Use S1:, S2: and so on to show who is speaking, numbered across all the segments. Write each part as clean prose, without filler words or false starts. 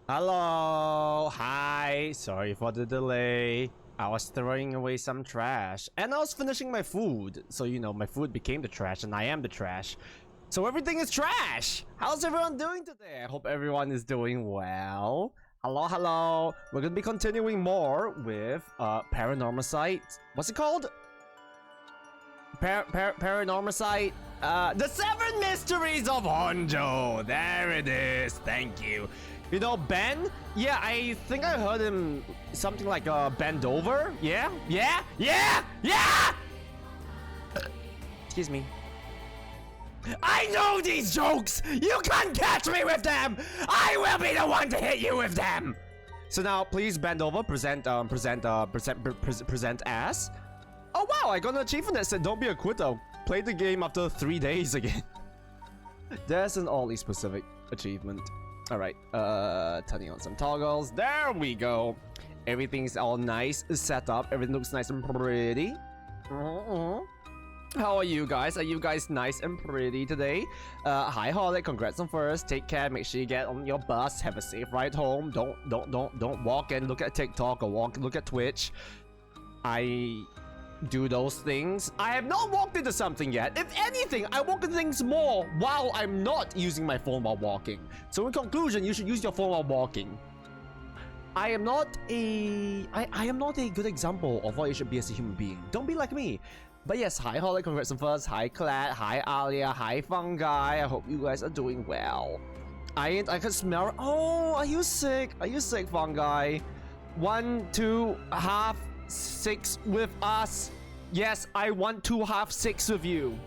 S1: Hello, hi, sorry for the delay. I was throwing away some trash and I was finishing my food. So, you know, my food became the trash and I am the trash. So everything is trash. How's everyone doing today? I hope everyone is doing well. Hello, hello. We're gonna be continuing more with Paranormasight. What's it called? Paranormasight. The 7 Mysteries of Honjo. There it is. Thank you. You know, Ben? Yeah, I think I heard him something like bend over. Yeah? Excuse me. I know these jokes! You can't catch me with them! I will be the one to hit you with them! So now, please bend over, present ass. Oh wow, I got an achievement that said don't be a quitter. Play the game after 3 days again. There's an oddly specific achievement. Alright, turning on some toggles. There we go. Everything's all nice, set up. Everything looks nice and pretty. How are you guys? Are you guys nice and pretty today? Hi Holly, congrats on first. Take care, make sure you get on your bus. Have a safe ride home. Don't walk and look at TikTok or look at Twitch. I do those things. I have not walked into something yet. If anything, I walk into things more while I'm not using my phone while walking. So in conclusion, you should use your phone while walking. I am not a good example of what you should be as a human being. Don't be like me. But yes, hi Holly, congrats on first. Hi Clad, hi Alia, hi Fungi. I hope you guys are doing well. I can smell. Oh, are you sick? Are you sick, Fungi? 1, 2, half 6 with us. Yes, I want to have 6 with you.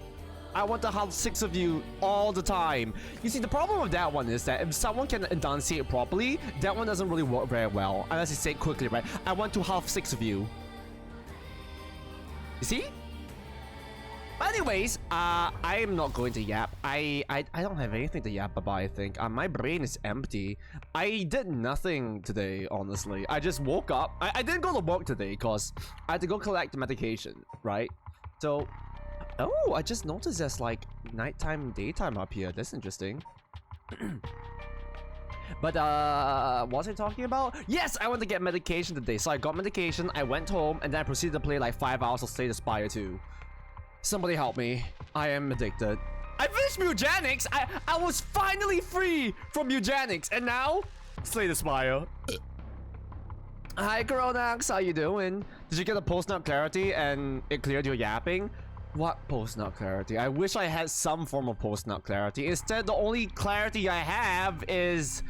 S1: I want to have 6 of you all the time. You see, the problem with that one is that if someone can enunciate properly, that one doesn't really work very well. Unless you say it quickly, right? I want to have 6 of you. You see? But anyways, I am not going to yap. I don't have anything to yap about, I think. My brain is empty. I did nothing today, honestly. I just woke up. I didn't go to work today because I had to go collect the medication, right? So, oh, I just noticed there's like nighttime and daytime up here. That's interesting. But what was I talking about? Yes, I went to get medication today. So I got medication, I went home, and then I proceeded to play like 5 hours of Slay the Spire 2. Somebody help me. I am addicted. I finished Mugenics! I was finally free from Mugenics, and now Slay the Spire. Hi Coronax, how you doing? Did you get a post-nut clarity and it cleared your yapping? What post-nut clarity? I wish I had some form of post-nut clarity. Instead, the only clarity I have is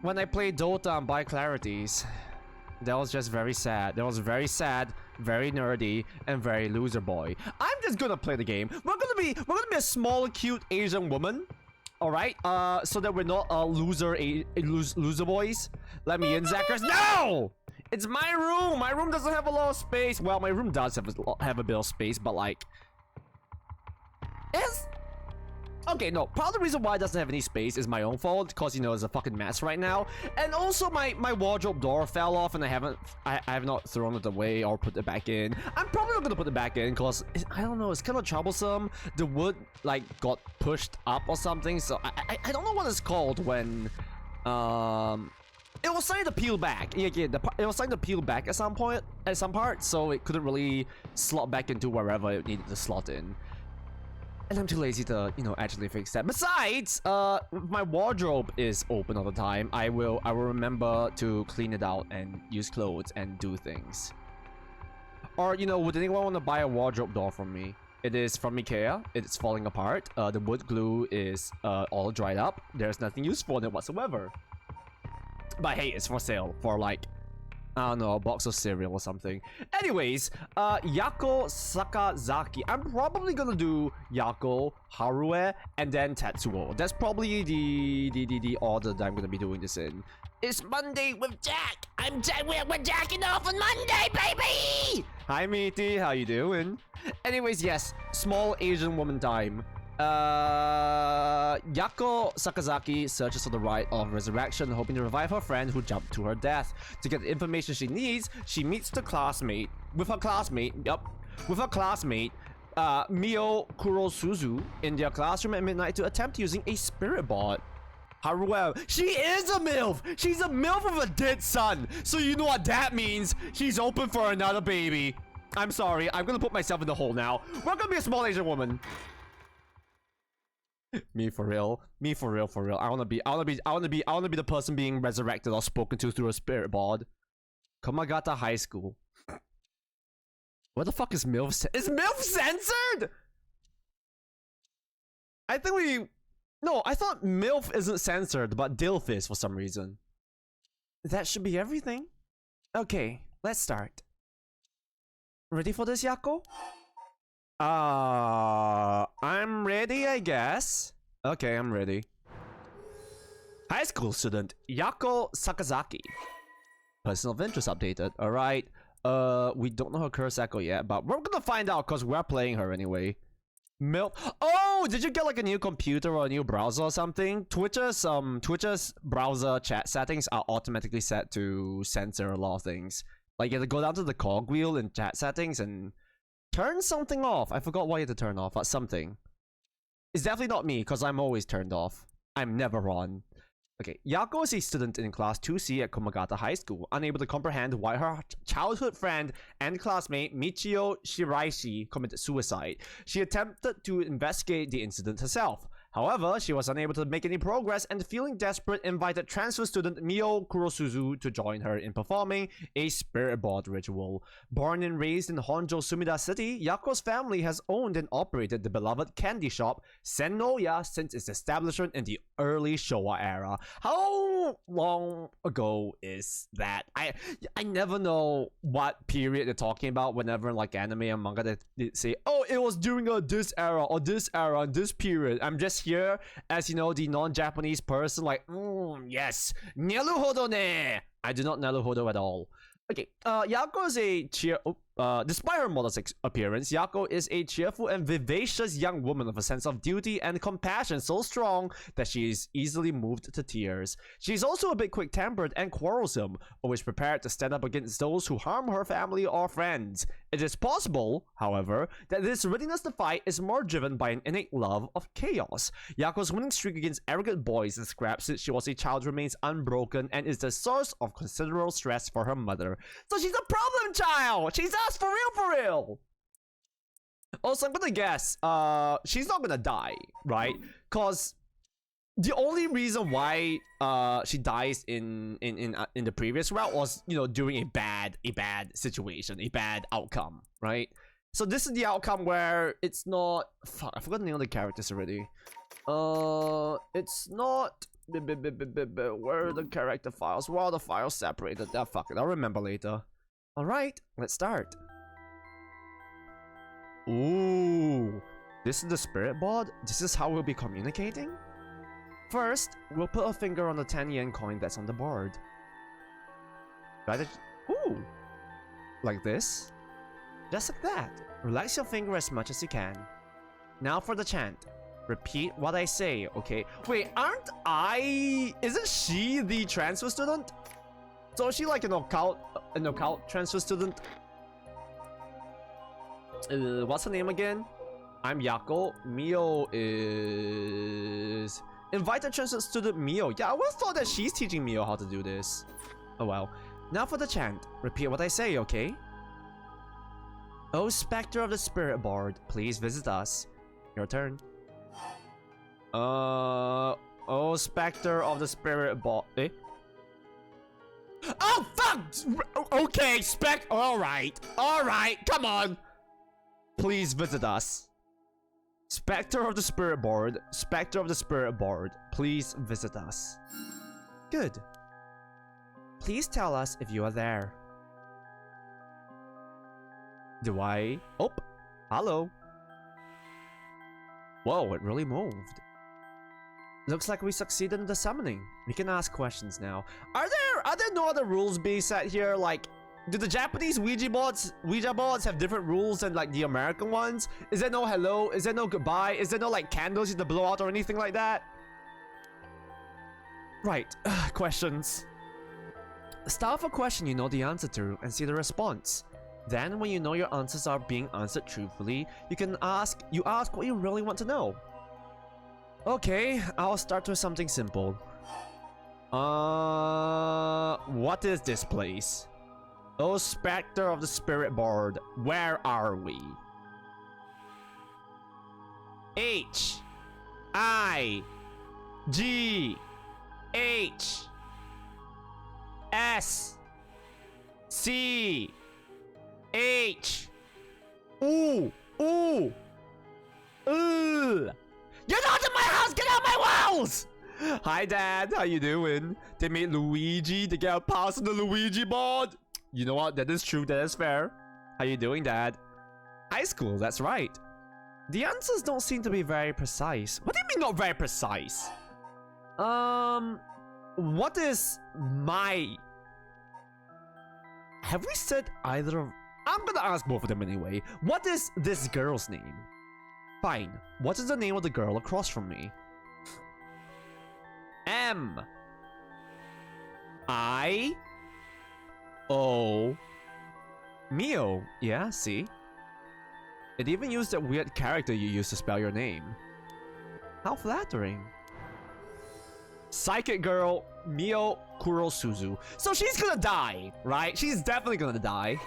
S1: when I play Dota and buy clarities. That was just very sad. That was very sad, very nerdy, and very loser boy. I'm just gonna play the game. We're gonna be a small, cute Asian woman. Alright? So that we're not loser boys. Let me in, Zachary. No! It's my room! My room doesn't have a lot of space. Well, my room does have a bit of space, but like... Okay, no. Part of the reason why it doesn't have any space is my own fault, because you know it's a fucking mess right now. And also my wardrobe door fell off, and I have not thrown it away or put it back in. I'm probably not gonna put it back in because I don't know. It's kind of troublesome. The wood like got pushed up or something. So I don't know what it's called when it was starting to peel back. Yeah, it was starting to peel back at some point, at some part, so it couldn't really slot back into wherever it needed to slot in. And I'm too lazy to, you know, actually fix that. Besides, my wardrobe is open all the time. I will remember to clean it out and use clothes and do things. Or, you know, would anyone want to buy a wardrobe door from me? It is from Ikea. It's falling apart. The wood glue is all dried up. There's nothing useful in it whatsoever. But hey, it's for sale for like, I don't know, a box of cereal or something. Anyways, Yako Sakazaki. I'm probably gonna do Yako, Harue, and then Tetsuo. That's probably the order that I'm gonna be doing this in. It's Monday with Jack. We're jacking off on Monday, baby! Hi, Meaty. How you doing? Anyways, yes, small Asian woman time. Yako Sakazaki searches for the rite of resurrection, hoping to revive her friend who jumped to her death. To get the information she needs, she meets her classmate, Mio Kurosuzu in their classroom at midnight to attempt using a spirit bot. Haruel, she is a MILF! She's a MILF of a dead son! So you know what that means? She's open for another baby. I'm sorry, I'm gonna put myself in the hole now. We're gonna be a small Asian woman. Me for real. Me for real, for real. I wanna be the person being resurrected or spoken to through a spirit board. Komagata High School. What the fuck is MILF? Is MILF censored? I think we... No, I thought MILF isn't censored, but DILF is for some reason. That should be everything. Okay, let's start. Ready for this, Yako? I'm ready, I guess. Okay, I'm ready. High school student Yako Sakazaki. Personal of interest updated. Alright. We don't know her Kurosako yet, but we're gonna find out because we're playing her anyway. MILF. Oh, did you get like a new computer or a new browser or something? Twitch's browser chat settings are automatically set to censor a lot of things. Like you have to go down to the cogwheel in chat settings and turn something off. I forgot what you had to turn off, but something. It's definitely not me because I'm always turned off. I'm never on. Okay, Yako is a student in class 2C at Komagata High School, unable to comprehend why her childhood friend and classmate Michio Shiraishi committed suicide. She attempted to investigate the incident herself. However, she was unable to make any progress and feeling desperate invited transfer student Mio Kurosuzu to join her in performing a spirit board ritual. Born and raised in Honjo, Sumida City, Yako's family has owned and operated the beloved candy shop Sennoya since its establishment in the early Showa era. How long ago is that? I never know what period they're talking about whenever like anime and manga they say, oh, it was during this era or this era and this period. I'm just here as, you know, the non-Japanese person like, yes, naruhodo ne. I do not naruhodo at all. Okay, Yako is a despite her modest appearance, Yako is a cheerful and vivacious young woman with a sense of duty and compassion so strong that she is easily moved to tears. She is also a bit quick-tempered and quarrelsome, always prepared to stand up against those who harm her family or friends. It is possible, however, that this readiness to fight is more driven by an innate love of chaos. Yako's winning streak against arrogant boys and scraps since she was a child remains unbroken and is the source of considerable stress for her mother. So she's a problem child! She's us for real! Also, I'm gonna guess, she's not gonna die, right? Cause the only reason why she dies in the previous route was, you know, during a bad situation, a bad outcome, right? So this is the outcome where it's not, fuck, I forgot the name of the characters already. It's not, where are the character files? Where are the files separated? Ah, fuck it, I'll remember later. Alright, let's start. Ooh, this is the spirit board? This is how we'll be communicating? First, we'll put a finger on the 10-yen coin that's on the board. Right? Ooh! Like this? Just like that. Relax your finger as much as you can. Now for the chant. Repeat what I say, okay? Wait, aren't I... Isn't she the transfer student? So is she like an occult transfer student? What's her name again? I'm Yako. Mio is... Invited transfer student Mio. Yeah, I would have thought that she's teaching Mio how to do this. Oh well. Now for the chant. Repeat what I say, okay? Oh, Spectre of the Spirit Board, please visit us. Your turn. Oh, Spectre of the Spirit Board. Eh? Oh, fuck! Okay, Alright, come on! Please visit us. Spectre of the Spirit Board, Spectre of the Spirit Board, please visit us. Good. Please tell us if you are there. Do I? Oh, hello. Whoa, it really moved. Looks like we succeeded in the summoning. We can ask questions now. Are there no other rules being set here? Like, do the Japanese Ouija boards have different rules than like the American ones? Is there no hello? Is there no goodbye? Is there no like candles you have to blow out or anything like that? Right, questions. Start with a question you know the answer to and see the response. Then when you know your answers are being answered truthfully, you ask what you really want to know. Okay, I'll start with something simple. What is this place? Oh, Spectre of the Spirit Board, where are we? H I G H S C H. Ooh, ooh, ugh. You're not in my house! Get out of my walls! Hi, Dad. How you doing? They made Luigi to get a pass on the Luigi board. You know what? That is true. That is fair. How you doing, Dad? High school. That's right. The answers don't seem to be very precise. What do you mean not very precise? What is my... Have we said either of... I'm gonna ask both of them anyway. What is this girl's name? Fine. What is the name of the girl across from me? M I O Mio. Yeah, see? It even used that weird character you used to spell your name. How flattering. Psychic girl Mio Kurosuzu. So she's gonna die, right? She's definitely gonna die.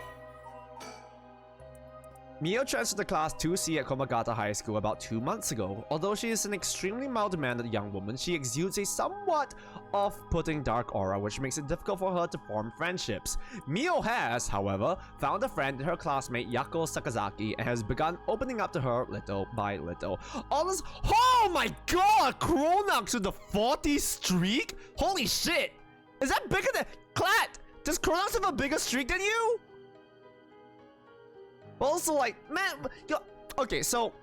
S1: Mio transferred to Class 2C at Komagata High School about 2 months ago. Although she is an extremely mild-mannered young woman, she exudes a somewhat off-putting dark aura, which makes it difficult for her to form friendships. Mio has, however, found a friend in her classmate Yako Sakazaki and has begun opening up to her little by little. All this— oh my god! Chronux with the 40 streak? Holy shit! Is that bigger than— Clat! Does Chronux have a bigger streak than you? Also, like, man, okay, so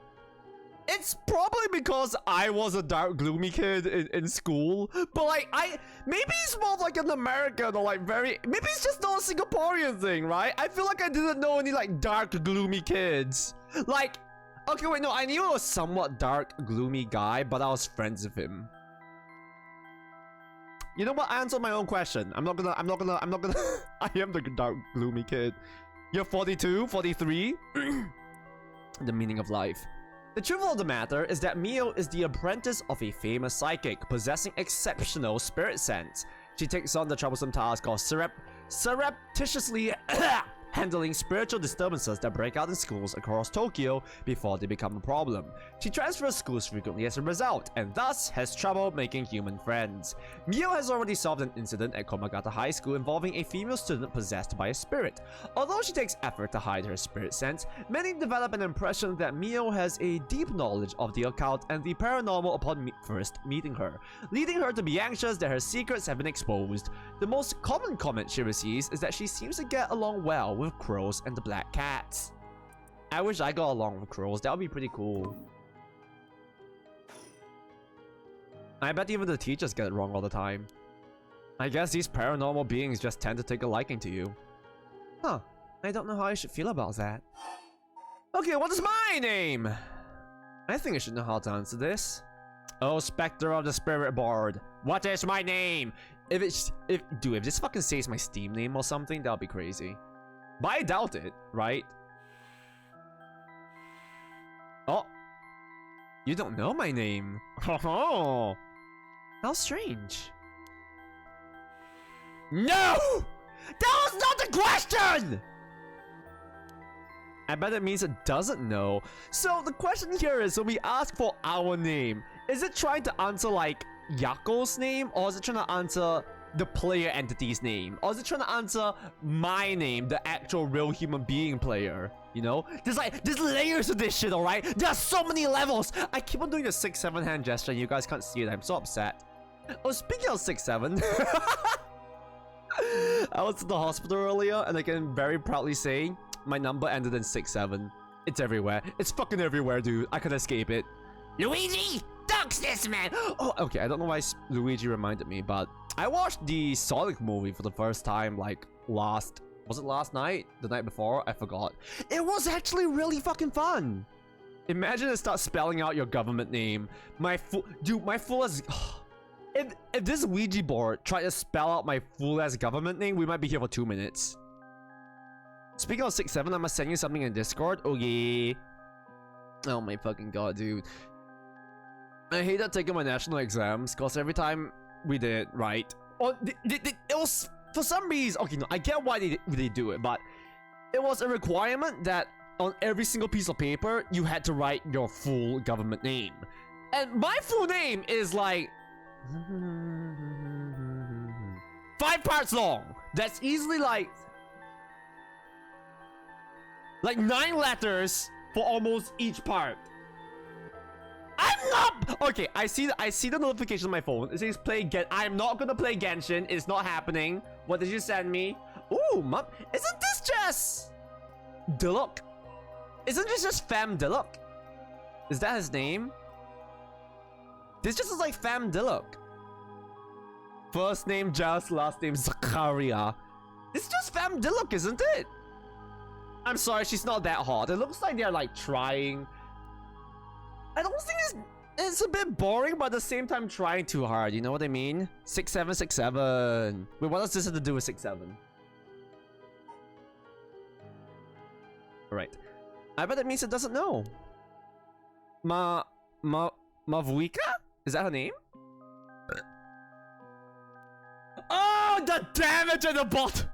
S1: it's probably because I was a dark, gloomy kid in school, but like, maybe it's more of like an American or like maybe it's just not a Singaporean thing, right? I feel like I didn't know any like dark, gloomy kids. Like, okay, wait, no, I knew I was somewhat dark, gloomy guy, but I was friends with him. You know what? I answered my own question. I'm not gonna, I am the dark, gloomy kid. You're 42, 43? The meaning of life. The truth of the matter is that Mio is the apprentice of a famous psychic, possessing exceptional spirit sense. She takes on the troublesome task of surreptitiously handling spiritual disturbances that break out in schools across Tokyo before they become a problem. She transfers schools frequently as a result, and thus has trouble making human friends. Mio has already solved an incident at Komagata High School involving a female student possessed by a spirit. Although she takes effort to hide her spirit sense, many develop an impression that Mio has a deep knowledge of the occult and the paranormal upon first meeting her, leading her to be anxious that her secrets have been exposed. The most common comment she receives is that she seems to get along well with crows and the black cats. I wish I got along with crows. That would be pretty cool. I bet even the teachers get it wrong all the time. I guess these paranormal beings just tend to take a liking to you. Huh. I don't know how I should feel about that. Okay, what is my name? I think I should know how to answer this. Oh, Spectre of the Spirit Board. What is my name? If this fucking says my Steam name or something, that would be crazy. But I doubt it, right? Oh. You don't know my name. Oh. How strange. No! That was not the question! I bet it means it doesn't know. So the question here is, when we ask for our name, is it trying to answer like Yako's name, or is it trying to answer the player entity's name, or is it trying to answer my name, the actual real human being player? You know, there's layers to this shit, all right? There's so many levels. I keep on doing the 6-7 hand gesture and you guys can't see it. I'm so upset. Oh, speaking of 6-7, I was at the hospital earlier and I can very proudly say my number ended in 6-7. It's everywhere. It's fucking everywhere, dude. I couldn't escape it. Luigi! Ducks this man! Oh, okay, I don't know why Luigi reminded me, but I watched the Sonic movie for the first time, like, was it last night? The night before? I forgot. It was actually really fucking fun! Imagine it starts spelling out your government name. My full ass... If this Ouija board tried to spell out my full ass government name, we might be here for 2 minutes. Speaking of 6-7, I must send you something in Discord. Oh yeah. Oh my fucking god, dude. I hated taking my national exams, because every time we did, right, It was for some reason. Okay, no, I get why they do it, but it was a requirement that on every single piece of paper you had to write your full government name, and my full name is like 5 parts long. That's easily like 9 letters for almost each part. I'm not okay. I see the notification on my phone. It says play Gen. I'm not gonna play Genshin. It's not happening. What did you send me? Ooh, mom. Isn't this just Diluc? Isn't this just Fam Diluc? Is that his name? This just looks like Fam Diluc. First name Just, last name Zakaria. It's just Fam Diluc, isn't it? I'm sorry, she's not that hot. It looks like they're like trying. I don't think it's a bit boring, but at the same time trying too hard. You know what I mean? 6767. Wait, what does this have to do with 67? Alright. I bet that means it doesn't know. Mavuika? Is that her name? Oh, the damage at the bot!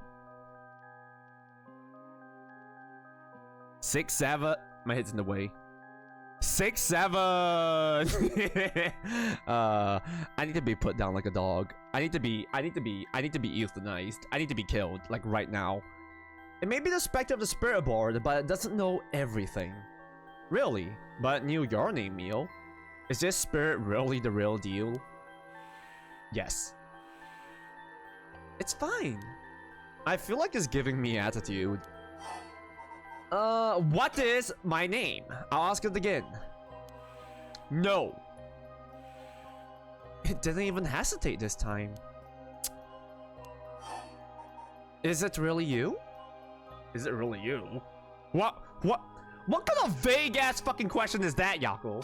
S1: 6-7. My head's in the way. 6-7. I need to be put down like a dog. I need to be euthanized. I need to be killed, like right now. It may be the specter of the spirit board, but it doesn't know everything. Really? But it knew your name, Meal. Is this spirit really the real deal? Yes. It's fine. I feel like it's giving me attitude. What is my name? I'll ask it again. No. It didn't even hesitate this time. Is it really you? Is it really you? What kind of vague ass fucking question is that, Yako?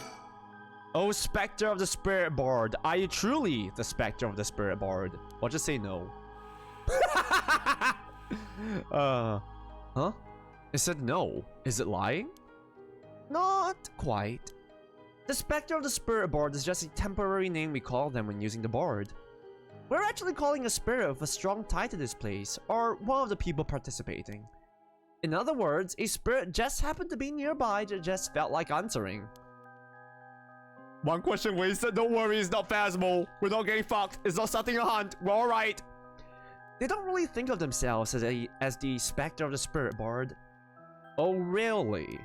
S1: Oh, Spectre of the Spirit Board. Are you truly the Spectre of the Spirit Board? Or just say no. Huh? It said no. Is it lying? Not quite. The Spectre of the Spirit Board is just a temporary name we call them when using the board. We're actually calling a spirit with a strong tie to this place, or one of the people participating. In other words, a spirit just happened to be nearby that just felt like answering. One question wasted. Don't worry, it's not Phasmo. We're not getting fucked. It's not starting a hunt. We're alright. They don't really think of themselves as the Spectre of the Spirit Board. Oh, really?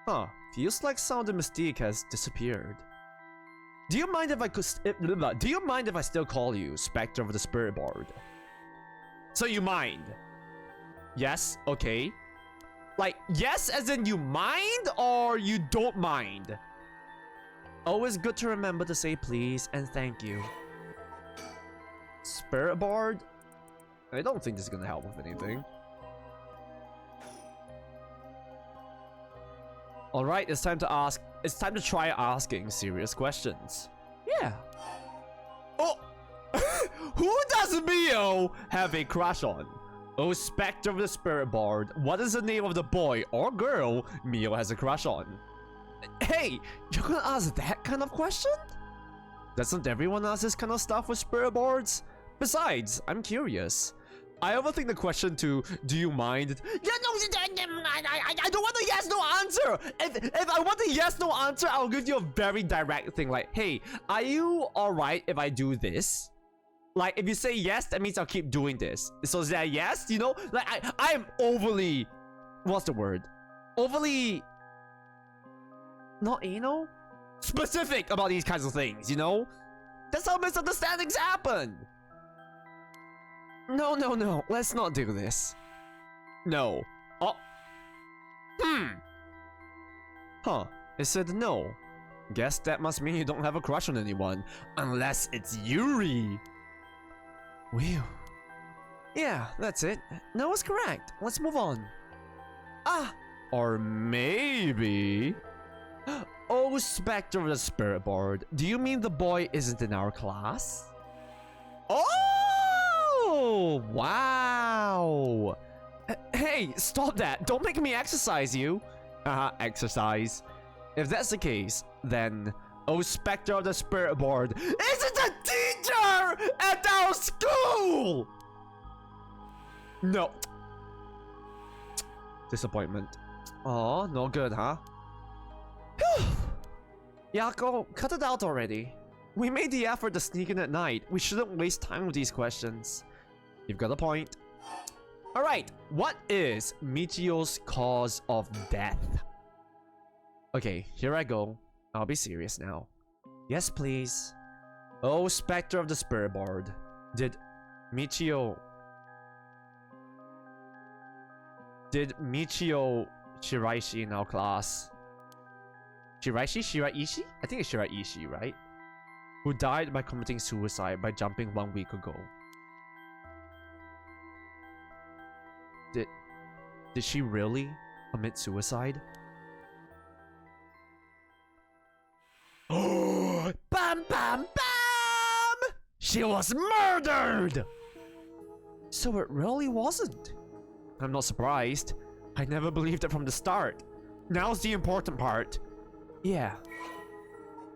S1: Huh. Feels like some of the mystique has disappeared. Do you mind if I still call you Spectre of the Spirit Board? So you mind? Yes? Okay. Like, yes as in you mind, or you don't mind? Always good to remember to say please and thank you. Spirit Board? I don't think this is gonna help with anything. Alright, it's time to ask. It's time to try asking serious questions. Yeah. Oh! Who does Mio have a crush on? Oh, Spectre of the Spirit Board. What is the name of the boy or girl Mio has a crush on? Hey, you're gonna ask that kind of question? Doesn't everyone ask this kind of stuff with spirit boards? Besides, I'm curious. I overthink the question to, do you mind? Yeah, no, I don't want a yes-no answer! If I want a yes-no answer, I'll give you a very direct thing like, hey, are you alright if I do this? Like, if you say yes, that means I'll keep doing this. So is that yes? You know? Like, I am overly... What's the word? Overly... Not anal? Specific about these kinds of things, you know? That's how misunderstandings happen! No, let's not do this. No. Oh. Huh. It said no. Guess that must mean you don't have a crush on anyone. Unless it's Yuri. Whew. Yeah, that's it. No is correct. Let's move on. Ah. Or maybe... Oh, Spectre of the Spirit Board. Do you mean the boy isn't in our class? Oh! Wow! Hey, stop that. Don't make me exercise you. Exercise. If that's the case, then... Oh, Spectre of the Spirit Board. Is it a teacher at our school! No. Disappointment. Oh, no good, huh? Yako, cut it out already. We made the effort to sneak in at night. We shouldn't waste time with these questions. You've got a point. Alright, what is Michio's cause of death? Okay, here I go. I'll be serious now. Yes, please. Oh, Spectre of the Spirit Board. Did Michio Shiraishi in our class? Shiraishi? I think it's Shiraishi, right? Who died by committing suicide by jumping 1 week ago. Did she really commit suicide? Oh! Bam bam bam! She was murdered! So it really wasn't. I'm not surprised. I never believed it from the start. Now's the important part. Yeah.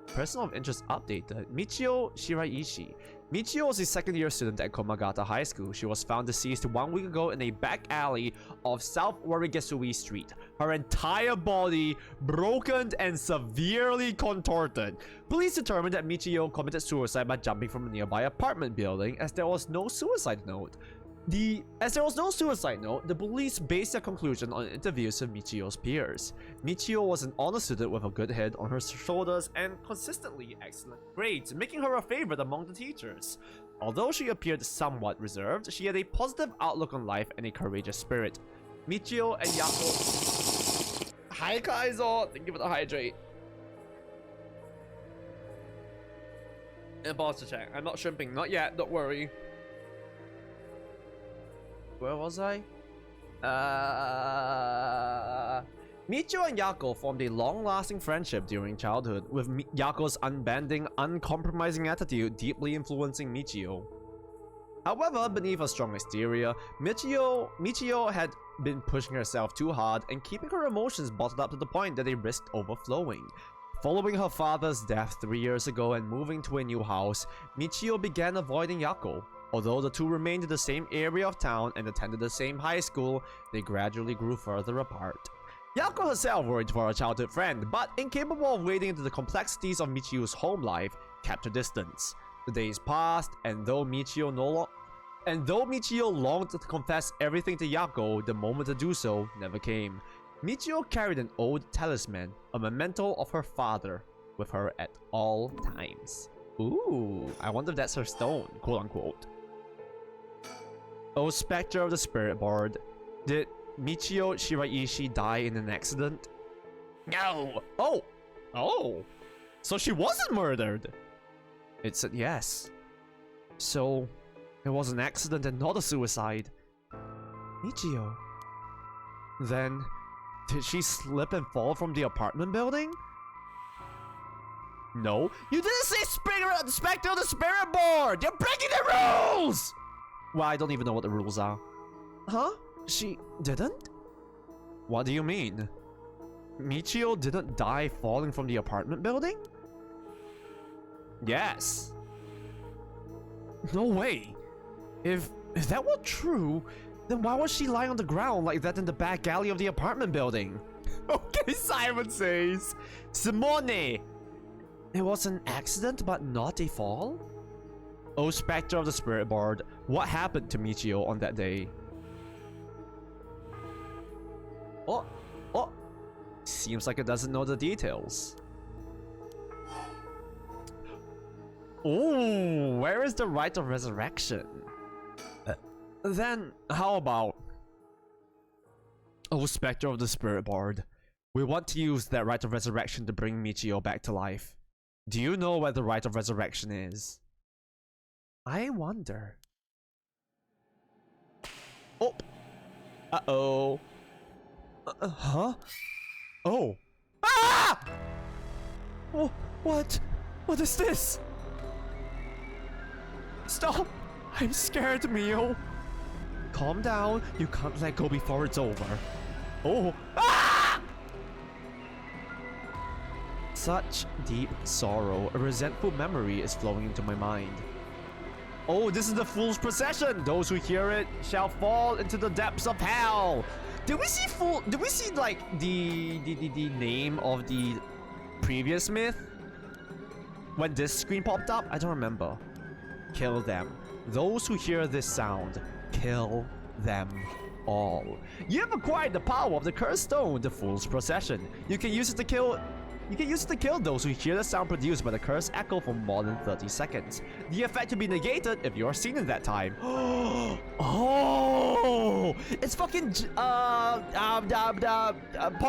S1: Person of interest updated. Michio Shiraishi. Michio was a second-year student at Komagata High School. She was found deceased 1 week ago in a back alley of South Warigesui Street. Her entire body broken and severely contorted. Police determined that Michio committed suicide by jumping from a nearby apartment building, as there was no suicide note. The police based their conclusion on interviews with Michio's peers. Michio was an honor student with a good head on her shoulders and consistently excellent grades, making her a favorite among the teachers. Although she appeared somewhat reserved, she had a positive outlook on life and a courageous spirit. Michio and Yako... Hi Kaizo! Thank you for the hydrate. Imposter check. I'm not shrimping. Not yet, don't worry. Where was I? Michio and Yako formed a long-lasting friendship during childhood, with Yako's unbending, uncompromising attitude deeply influencing Michio. However, beneath her strong exterior, Michio had been pushing herself too hard and keeping her emotions bottled up to the point that they risked overflowing. Following her father's death 3 years ago and moving to a new house, Michio began avoiding Yako. Although the two remained in the same area of town and attended the same high school, they gradually grew further apart. Yako herself worried for her childhood friend, but incapable of wading into the complexities of Michio's home life, kept her distance. The days passed, and though Michio longed to confess everything to Yako, the moment to do so never came. Michio carried an old talisman, a memento of her father, with her at all times. Ooh, I wonder if that's her stone, quote unquote. Oh, Spectre of the Spirit Board. Did Michio Shiraishi die in an accident? No! Oh! So she wasn't murdered! It said yes. So, it was an accident and not a suicide. Michio. Then, did she slip and fall from the apartment building? No. You didn't say Spectre of the Spirit Board! You're breaking the rules! Well, I don't even know what the rules are. Huh? She didn't? What do you mean? Michio didn't die falling from the apartment building? Yes. No way. If that were true, then why was she lying on the ground like that in the back alley of the apartment building? Okay, Simon says. Simone! It was an accident but not a fall? Oh, Spectre of the Spirit Board, what happened to Michio on that day? Oh! Seems like it doesn't know the details. Oh, where is the rite of resurrection? Then, how about... Oh, Spectre of the Spirit Board, we want to use that rite of resurrection to bring Michio back to life. Do you know where the rite of resurrection is? I wonder. Oh! Uh-oh. Huh? Oh. Ah! Oh, what? What is this? Stop! I'm scared, Mio. Calm down. You can't let go before it's over. Oh. Ah! Such deep sorrow. A resentful memory is flowing into my mind. Oh, this is the fool's procession. Those who hear it shall fall into the depths of hell. Did we see Did we see like the name of the previous myth when this screen popped up? I don't remember. Kill them. Those who hear this sound, kill them all. You have acquired the power of the cursed stone, the fool's procession. You can use it to kill those who hear the sound produced by the cursed echo for more than 30 seconds. The effect will be negated if you are seen in that time. Oh! It's fucking Pop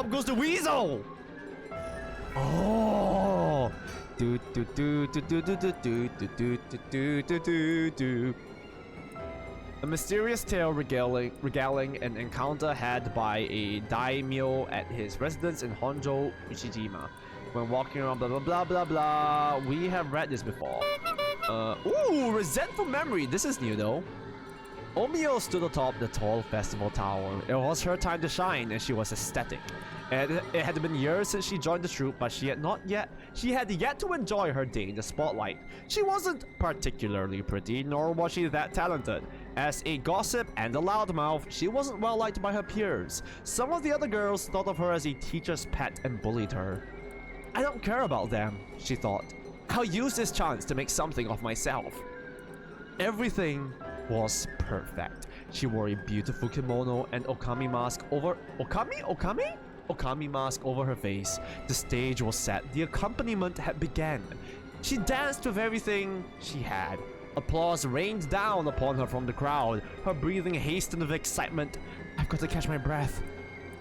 S1: Goes the Weasel! Oh! Do do do do do do do do do do do do do. A mysterious tale regaling an encounter had by a daimyo at his residence in Honjo, Ushijima. When walking around blah blah blah blah blah. We have read this before. Ooh, resentful memory. This is new though. Omio stood atop the tall festival tower. It was her time to shine and she was ecstatic. It had been years since she joined the troupe, but she had yet to enjoy her day in the spotlight. She wasn't particularly pretty, nor was she that talented. As a gossip and a loudmouth, she wasn't well liked by her peers. Some of the other girls thought of her as a teacher's pet and bullied her. I don't care about them, she thought. I'll use this chance to make something of myself. Everything was perfect. She wore a beautiful kimono and okami mask over okami mask over her face. The stage was set. The accompaniment had begun. She danced with everything she had. Applause rained down upon her from the crowd. Her breathing hastened with excitement. I've got to catch my breath.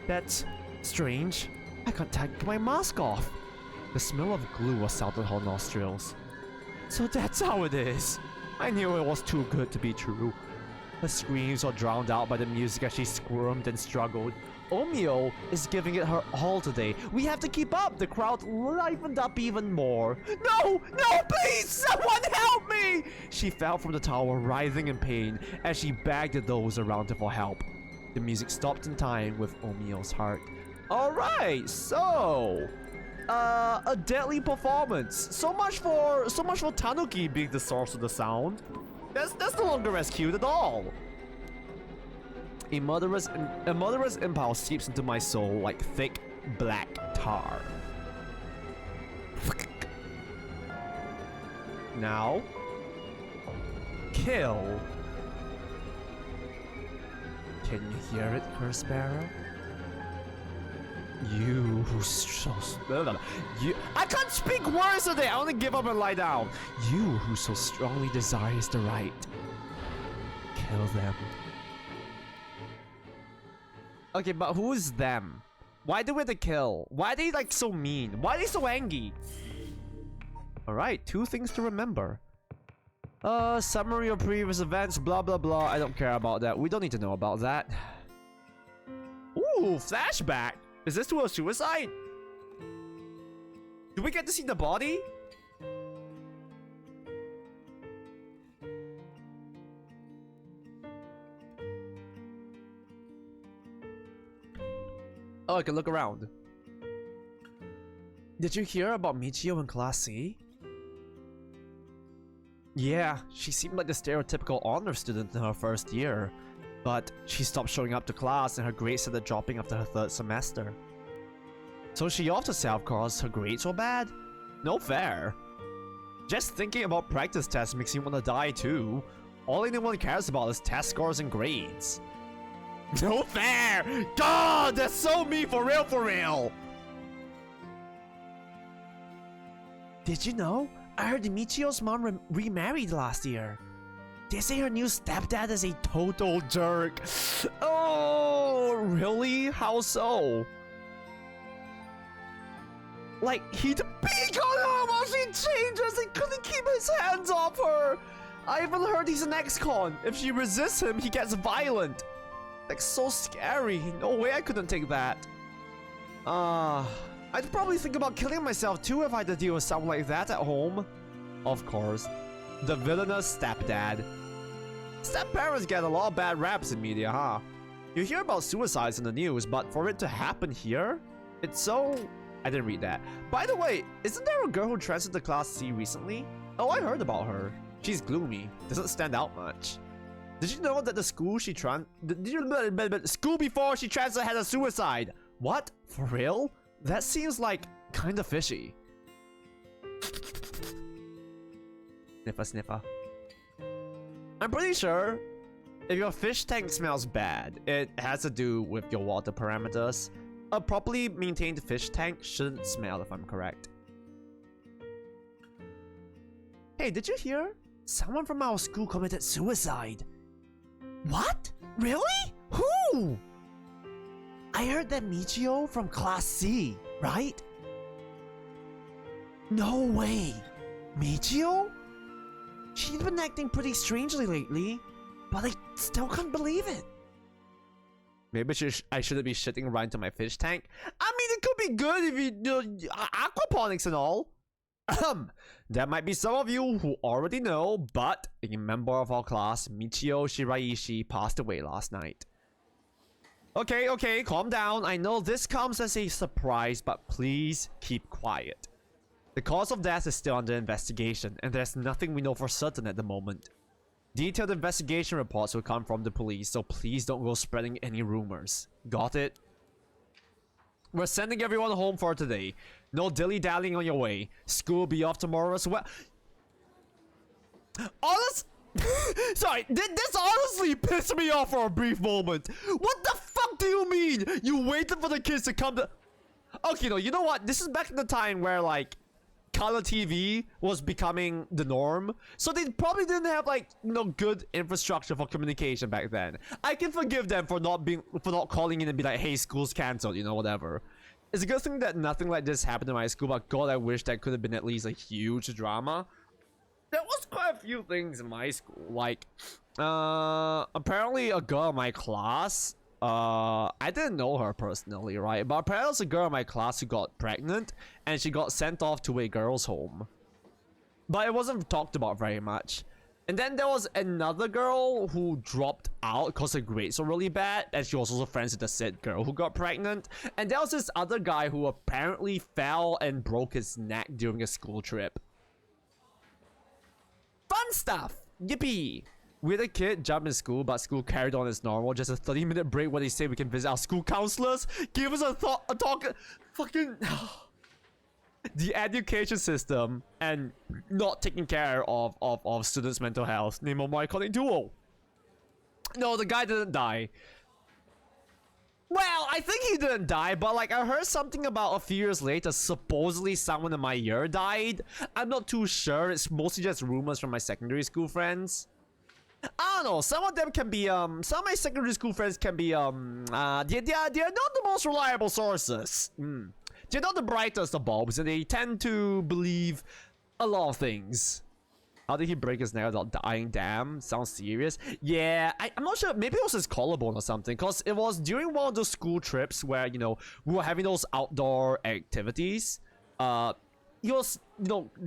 S1: That's strange. I can't take my mask off. The smell of glue assaulted her nostrils. So that's how it is. I knew it was too good to be true. Her screams were drowned out by the music as she squirmed and struggled. Omio is giving it her all today. We have to keep up. The crowd livened up even more. No! No, please! Someone help me! She fell from the tower, writhing in pain, as she begged those around her for help. The music stopped in time with Omio's heart. Alright, so... a deadly performance. So much for Tanuki being the source of the sound. That's no longer as cute at all. A murderous impulse seeps into my soul like thick black tar. Now, kill. Can you hear it, Curse Bearer? You I can't speak words today. I want to give up and lie down. You who so strongly desires the right, kill them. Okay, but who's them? Why do we have to kill? Why are they like so mean? Why are they so angry? Alright, 2 things to remember. Summary of previous events, blah blah blah. I don't care about that. We don't need to know about that. Ooh, flashback. Is this to a suicide? Do we get to see the body? Oh, I can look around. Did you hear about Michio in Class C? Yeah, she seemed like the stereotypical honor student in her first year. But she stopped showing up to class and her grades started dropping after her 3rd semester. So she offed herself cause her grades were bad? No fair. Just thinking about practice tests makes me want to die too. All anyone cares about is test scores and grades. No fair! God, that's so me for real, for real! Did you know? I heard Michio's mom remarried last year. They say her new stepdad is a total jerk. Oh, really? How so? Like, he'd peek on her while she changes and couldn't keep his hands off her. I even heard he's an ex-con. If she resists him, he gets violent. Like, so scary. No way I couldn't take that. I'd probably think about killing myself too if I had to deal with something like that at home. Of course. The villainous stepdad. Step-parents get a lot of bad raps in media, huh? You hear about suicides in the news, but for it to happen here? It's so... I didn't read that. By the way, isn't there a girl who transferred to Class C recently? Oh, I heard about her. She's gloomy. Doesn't stand out much. Did you know that the school she school before she transferred had a suicide? What? For real? That seems like kind of fishy. Sniffer, sniffer. I'm pretty sure if your fish tank smells bad, it has to do with your water parameters. A properly maintained fish tank shouldn't smell, if I'm correct. Hey, did you hear? Someone from our school committed suicide. What? Really? Who? I heard that Michio from Class C, right? No way. Michio? She's been acting pretty strangely lately, but I still can't believe it. Maybe I shouldn't be shitting right into my fish tank. I mean, it could be good if you do aquaponics and all. There might be some of you who already know, but a member of our class, Michio Shiraishi, passed away last night. Okay, calm down. I know this comes as a surprise, but please keep quiet. The cause of death is still under investigation, and there's nothing we know for certain at the moment. Detailed investigation reports will come from the police, so please don't go spreading any rumors. Got it? We're sending everyone home for today. No dilly-dallying on your way. School will be off tomorrow as well. Sorry, this honestly pissed me off for a brief moment. What the fuck do you mean? You waited for the kids to come to... Okay, no, you know what? This is back in the time where, like, color TV was becoming the norm. So they probably didn't have, like, good infrastructure for communication back then. I can forgive them for not calling in and be like, hey, school's cancelled, whatever. It's a good thing that nothing like this happened in my school, but God, I wish that could have been at least a huge drama. There was quite a few things in my school, like, apparently a girl in my class, I didn't know her personally, right? But apparently there was a girl in my class who got pregnant, and she got sent off to a girl's home. But it wasn't talked about very much. And then there was another girl who dropped out because her grades were really bad, and she was also friends with the said girl who got pregnant. And there was this other guy who apparently fell and broke his neck during a school trip. Fun stuff! Yippee! We had a kid jump in school, but school carried on as normal. Just a 30-minute break where they say we can visit our school counselors. Give us a talk. Fucking... The education system and not taking care of students' mental health. Name of my calling duo. No, the guy didn't die. Well, I think he didn't die, but like I heard something about a few years later, supposedly someone in my year died. I'm not too sure. It's mostly just rumors from my secondary school friends. I don't know. Some of them can be some of my secondary school friends can be they're not the most reliable sources. They're not the brightest of bulbs, and they tend to believe a lot of things. How did he break his neck without dying? Damn, sounds serious. Yeah, I'm not sure. Maybe it was his collarbone or something, because it was during one of those school trips where, we were having those outdoor activities. He was,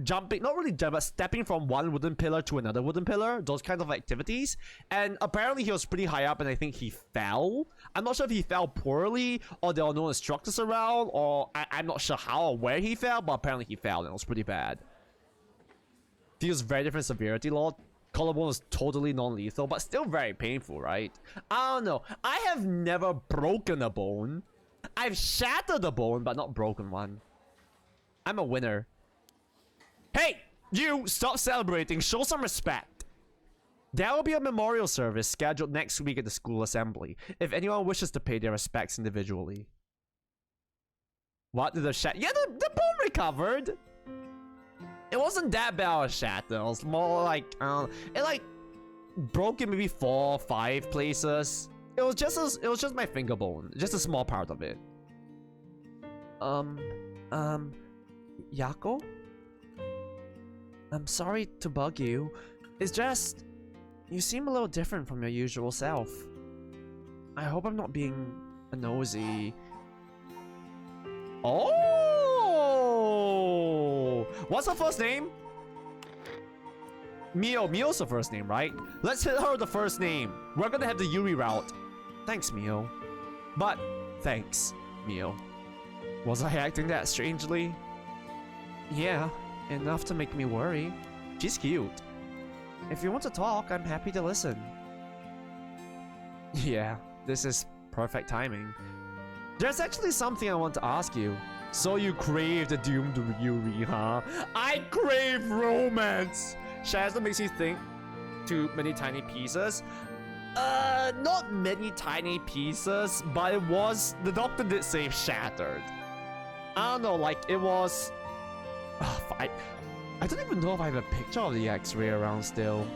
S1: jumping, not really jumping, but stepping from one wooden pillar to another wooden pillar, those kind of activities. And apparently he was pretty high up, and I think he fell. I'm not sure if he fell poorly, or there were no instructors around, or I'm not sure how or where he fell, but apparently he fell, and it was pretty bad. Feels very different severity, Lord. Collarbone is totally non-lethal, but still very painful, right? I don't know. I have never broken a bone. I've shattered a bone, but not broken one. I'm a winner. Hey, you, stop celebrating. Show some respect. There will be a memorial service scheduled next week at the school assembly, if anyone wishes to pay their respects individually. What did the yeah, the bone recovered. It wasn't that bad of a shatter. It was more like, it like broke in maybe 4 or 5 places. It was just my finger bone, just a small part of it. Yako? I'm sorry to bug you. It's just, you seem a little different from your usual self. I hope I'm not being a nosy. Oh! What's her first name? Mio. Mio's the first name, right? Let's hit her with the first name. We're gonna have the Yuri route. Thanks, Mio. But, thanks, Mio. Was I acting that strangely? Yeah, enough to make me worry. She's cute. If you want to talk, I'm happy to listen. Yeah, this is perfect timing. There's actually something I want to ask you. So you crave the doomed Yuri, huh? I crave romance! Shazam makes you think to many tiny pieces. Not many tiny pieces, but it was, the doctor did say shattered. I don't know, like it was... I don't even know if I have a picture of the X-ray around still.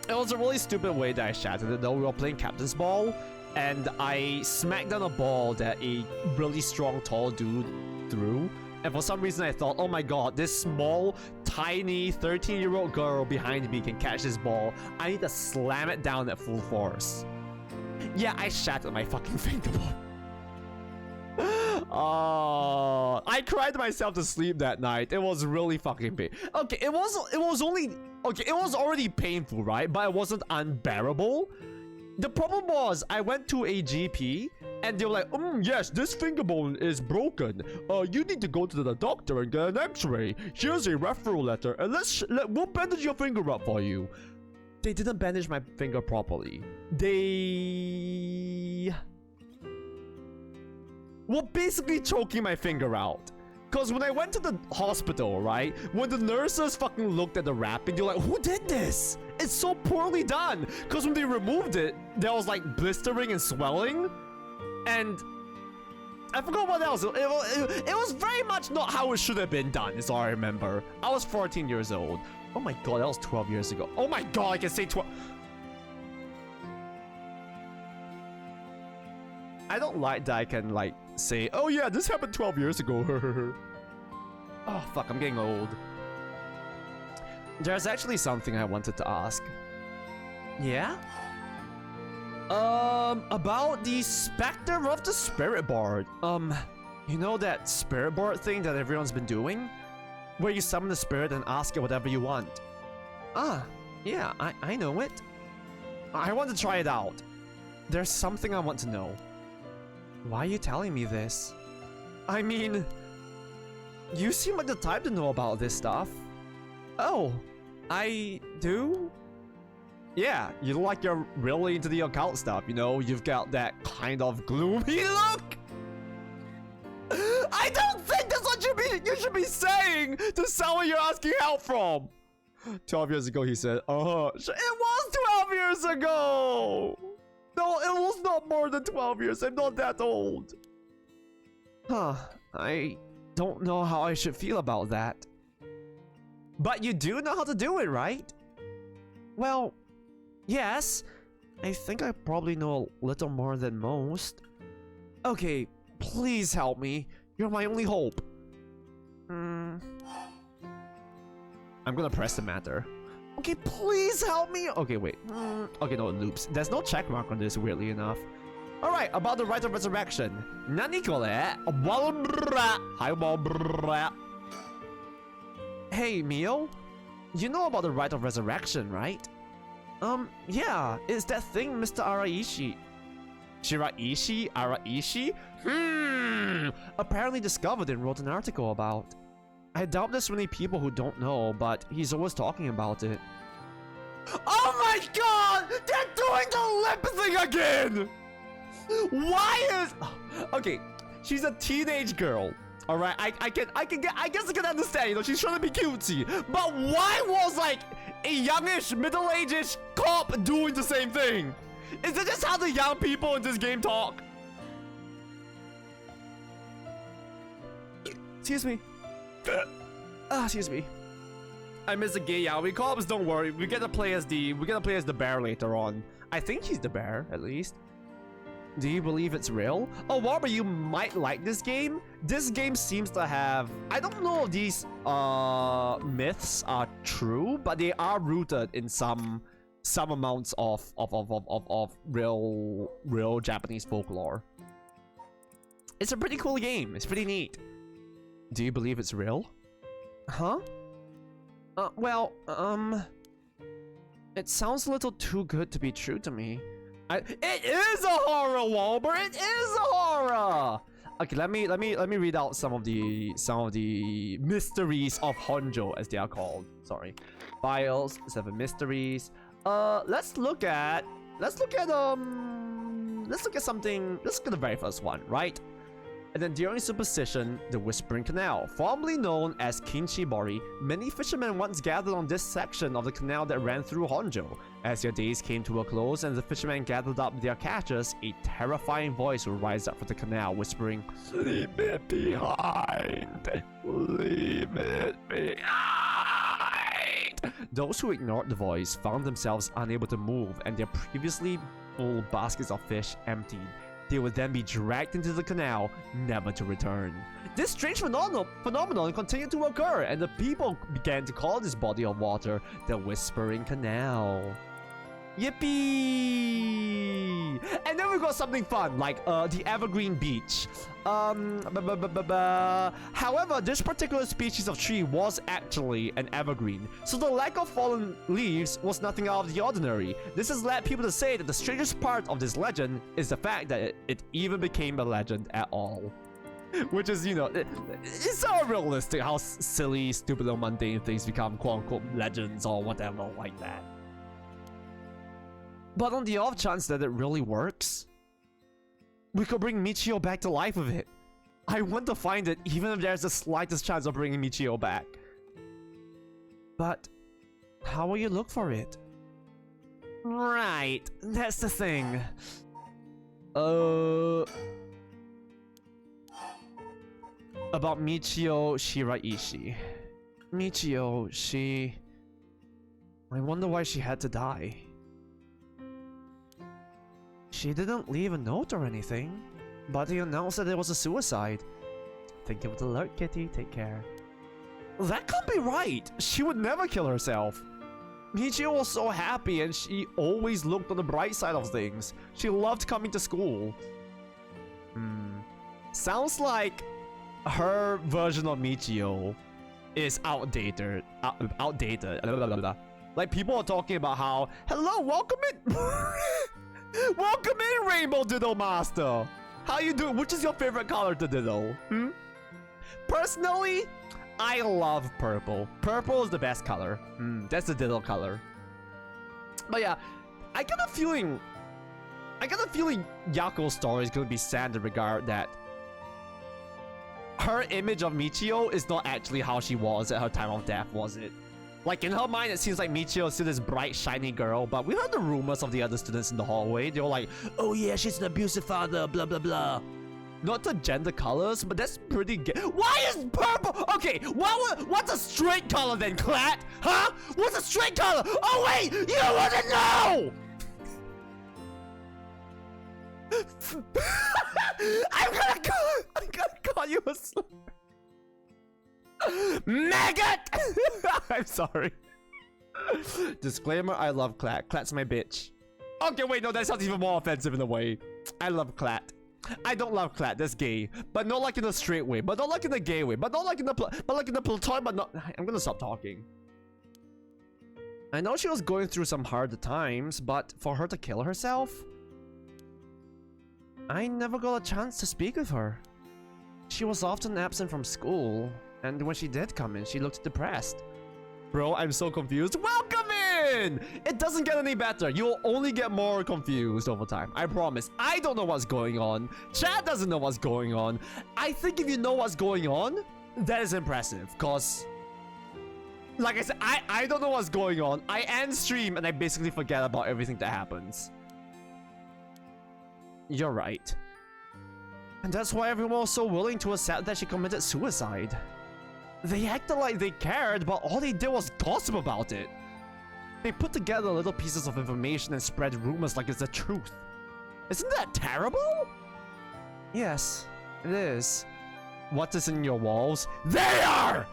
S1: It was a really stupid way that I shattered it though. We were playing Captain's Ball, and I smacked down a ball that a really strong, tall dude threw. And for some reason I thought, oh my god, this small, tiny, 13-year-old girl behind me can catch this ball. I need to slam it down at full force. Yeah, I shattered my fucking fingerboard. Oh, I cried myself to sleep that night. It was really fucking pain. Okay, it was already painful, right? But it wasn't unbearable. The problem was, I went to a GP, and they were like, yes, this finger bone is broken. You need to go to the doctor and get an x-ray. Here's a referral letter, and we'll bandage your finger up for you. They didn't bandage my finger properly. They were basically choking my finger out. Cause when I went to the hospital, right, when the nurses fucking looked at the wrapping, they're like, who did this? It's so poorly done. Cause when they removed it, there was like blistering and swelling. And I forgot what else. It was very much not how it should have been done, is all I remember. I was 14 years old. Oh my god, that was 12 years ago. Oh my god, I can say 12. I don't like that I can like say, oh yeah, this happened 12 years ago. Oh fuck, I'm getting old. There's actually something I wanted to ask. Yeah? About the Spectre of the Spirit Board. You know that Spirit Board thing that everyone's been doing? Where you summon the spirit and ask it whatever you want. Ah, yeah, I know it. I want to try it out. There's something I want to know. Why are you telling me this? I mean, you seem like the type to know about this stuff. Oh, I do? Yeah, you look like you're really into the occult stuff, you know? You've got that kind of gloomy look. I don't think that's what you should be saying to someone you're asking help from. 12 years ago, he said, it was 12 years ago. No, it was not more than 12 years. I'm not that old. Huh, I don't know how I should feel about that. But you do know how to do it, right? Well, yes. I think I probably know a little more than most. Okay, please help me. You're my only hope. I'm gonna press the matter. Okay, please help me. Okay, wait. Okay, no, it loops. There's no check mark on this, weirdly enough. Alright, about the right of resurrection. Nani kore? Hey, Mio. You know about the right of resurrection, right? Yeah. It's that thing Mr. Araishi. Araishi? Apparently discovered and wrote an article about. I doubt there's many people who don't know, but he's always talking about it. Oh my god! They're doing the lip thing again! Why is... Okay, she's a teenage girl. Alright, I guess I can understand, you know, she's trying to be cutesy. But why was like a youngish, middle-aged cop doing the same thing? Is it just how the young people in this game talk? Excuse me. Excuse me. I miss the gay yaoi cops. Don't worry, we get to play as the bear later on. I think he's the bear, at least. Do you believe it's real? Oh, Warber, you might like this game. This game seems to have... I don't know if these myths are true, but they are rooted in some amounts of real Japanese folklore. It's a pretty cool game. It's pretty neat. Do you believe it's real? Huh? Well, it sounds a little too good to be true to me. It is a horror, Walber. It is a horror. Okay, let me read out some of the mysteries of Honjo, as they are called. Sorry. files, 7 mysteries. Let's look at something. Let's look at the very first one, right? And then during superstition, the Whispering Canal, formerly known as Kinchibori, many fishermen once gathered on this section of the canal that ran through Honjo. As their days came to a close and the fishermen gathered up their catches, a terrifying voice would rise up from the canal, whispering, "Leave it behind! Leave it behind!" Those who ignored the voice found themselves unable to move and their previously full baskets of fish emptied. They would then be dragged into the canal, never to return. This strange phenomenon continued to occur, and the people began to call this body of water the Whispering Canal. Yippee! And then we got something fun, like the Evergreen Beach. However, this particular species of tree was actually an evergreen, so the lack of fallen leaves was nothing out of the ordinary. This has led people to say that the strangest part of this legend is the fact that it even became a legend at all. Which is, you know, it's so realistic how silly, stupid, or mundane things become quote-unquote legends or whatever like that. But on the off chance that it really works, we could bring Michio back to life with it. I want to find it even if there's the slightest chance of bringing Michio back. But how will you look for it? Right, that's the thing. About Michio Shiraishi. Michio, I wonder why she had to die. She didn't leave a note or anything, but he announced that it was a suicide. Think of the alert, Kitty. Take care. That can't be right. She would never kill herself. Michio was so happy and she always looked on the bright side of things. She loved coming to school. Sounds like her version of Michio is outdated. Outdated. Like people are talking about how, hello, welcome in. Welcome in, Rainbow Diddle Master. How you doing? Which is your favorite color to diddle? Personally, I love purple. Purple is the best color. That's the diddle color. But yeah, I got a feeling Yako's story is gonna be sad in the regard that her image of Michio is not actually how she was at her time of death, was it? Like, in her mind, it seems like Michio is still this bright, shiny girl, but we heard the rumors of the other students in the hallway. They were like, oh yeah, she's an abusive father, blah blah blah. Not to gender colors, but that's pretty gay. Why is purple? Okay, what's a straight color then, Clat? Huh? What's a straight color? Oh wait, you wanna know? I'm gonna call you a maggot! I'm sorry. Disclaimer, I love Clat. Clat's my bitch. Okay, wait, no, that sounds even more offensive in a way. I love Clat. I don't love Clat, that's gay. But not like in a straight way, but not like in a gay way, but not like in the but like in the platonic, but not. I'm gonna stop talking. I know she was going through some hard times, but for her to kill herself? I never got a chance to speak with her. She was often absent from school, and when she did come in, she looked depressed. Bro, I'm so confused. Welcome in! It doesn't get any better. You'll only get more confused over time. I promise. I don't know what's going on. Chat doesn't know what's going on. I think if you know what's going on, that is impressive. Because, like I said, I don't know what's going on. I end stream and I basically forget about everything that happens. You're right. And that's why everyone was so willing to accept that she committed suicide. They acted like they cared, but all they did was gossip about it. They put together little pieces of information and spread rumors like it's the truth. Isn't that terrible? Yes, it is. What is in your walls? They are!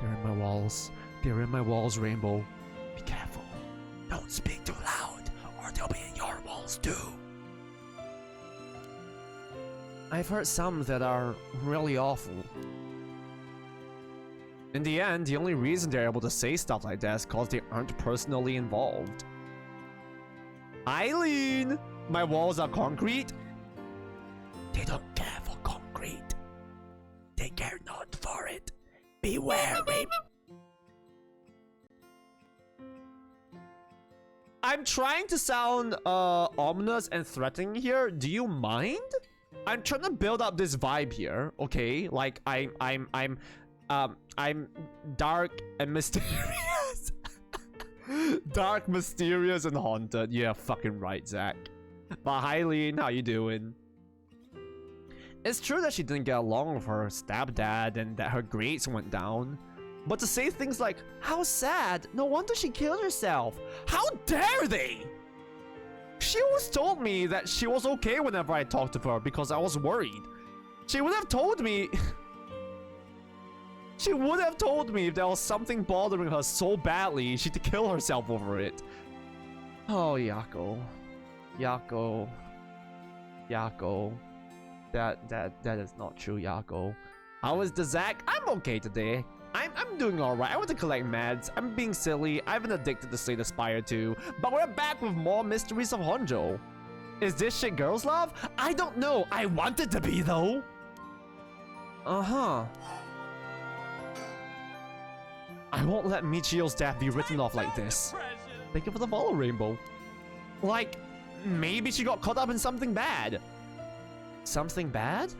S1: They're in my walls. They're in my walls, Rainbow. Be careful. Don't speak too loud, or they'll be in your walls too. I've heard some that are really awful. In the end, the only reason they're able to say stuff like that is because they aren't personally involved. Eileen! My walls are concrete? They don't care for concrete. They care not for it. Beware, Rainbow. I'm trying to sound ominous and threatening here. Do you mind? I'm trying to build up this vibe here, okay? Like I'm dark and mysterious. Dark, mysterious, and haunted. Yeah, fucking right, Zach. But hi, Lean, how you doing? It's true that she didn't get along with her stepdad and that her grades went down. But to say things like, how sad, no wonder she killed herself. How dare they? She always told me that she was okay whenever I talked to her because I was worried. She would have told me... She would have told me if there was something bothering her so badly she'd kill herself over it. Oh, Yako. Yako. Yako. That is not true, Yako. How is the Zach? I'm okay today. I'm doing alright. I went to collect meds. I'm being silly. I've been addicted to Slay the Spire too. But we're back with more Mysteries of Honjo. Is this shit girls love? I don't know. I want it to be though. Uh-huh. I won't let Michio's death be written off like this. Thank you for the follow, Rainbow. Like, maybe she got caught up in something bad. Something bad?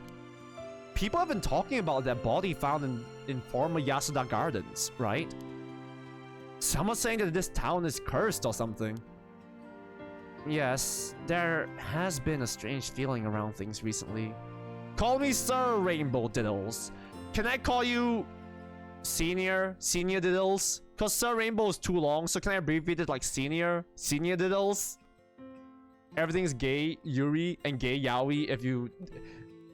S1: People have been talking about that body found in former Yasuda Gardens, right? Someone's saying that this town is cursed or something. Yes, there has been a strange feeling around things recently. Call me Sir Rainbow Diddles. Can I call you Senior Diddles? Cause Sir Rainbow is too long, so can I abbreviate it like Senior Diddles? Everything's gay, Yuri, and gay yaoi if you...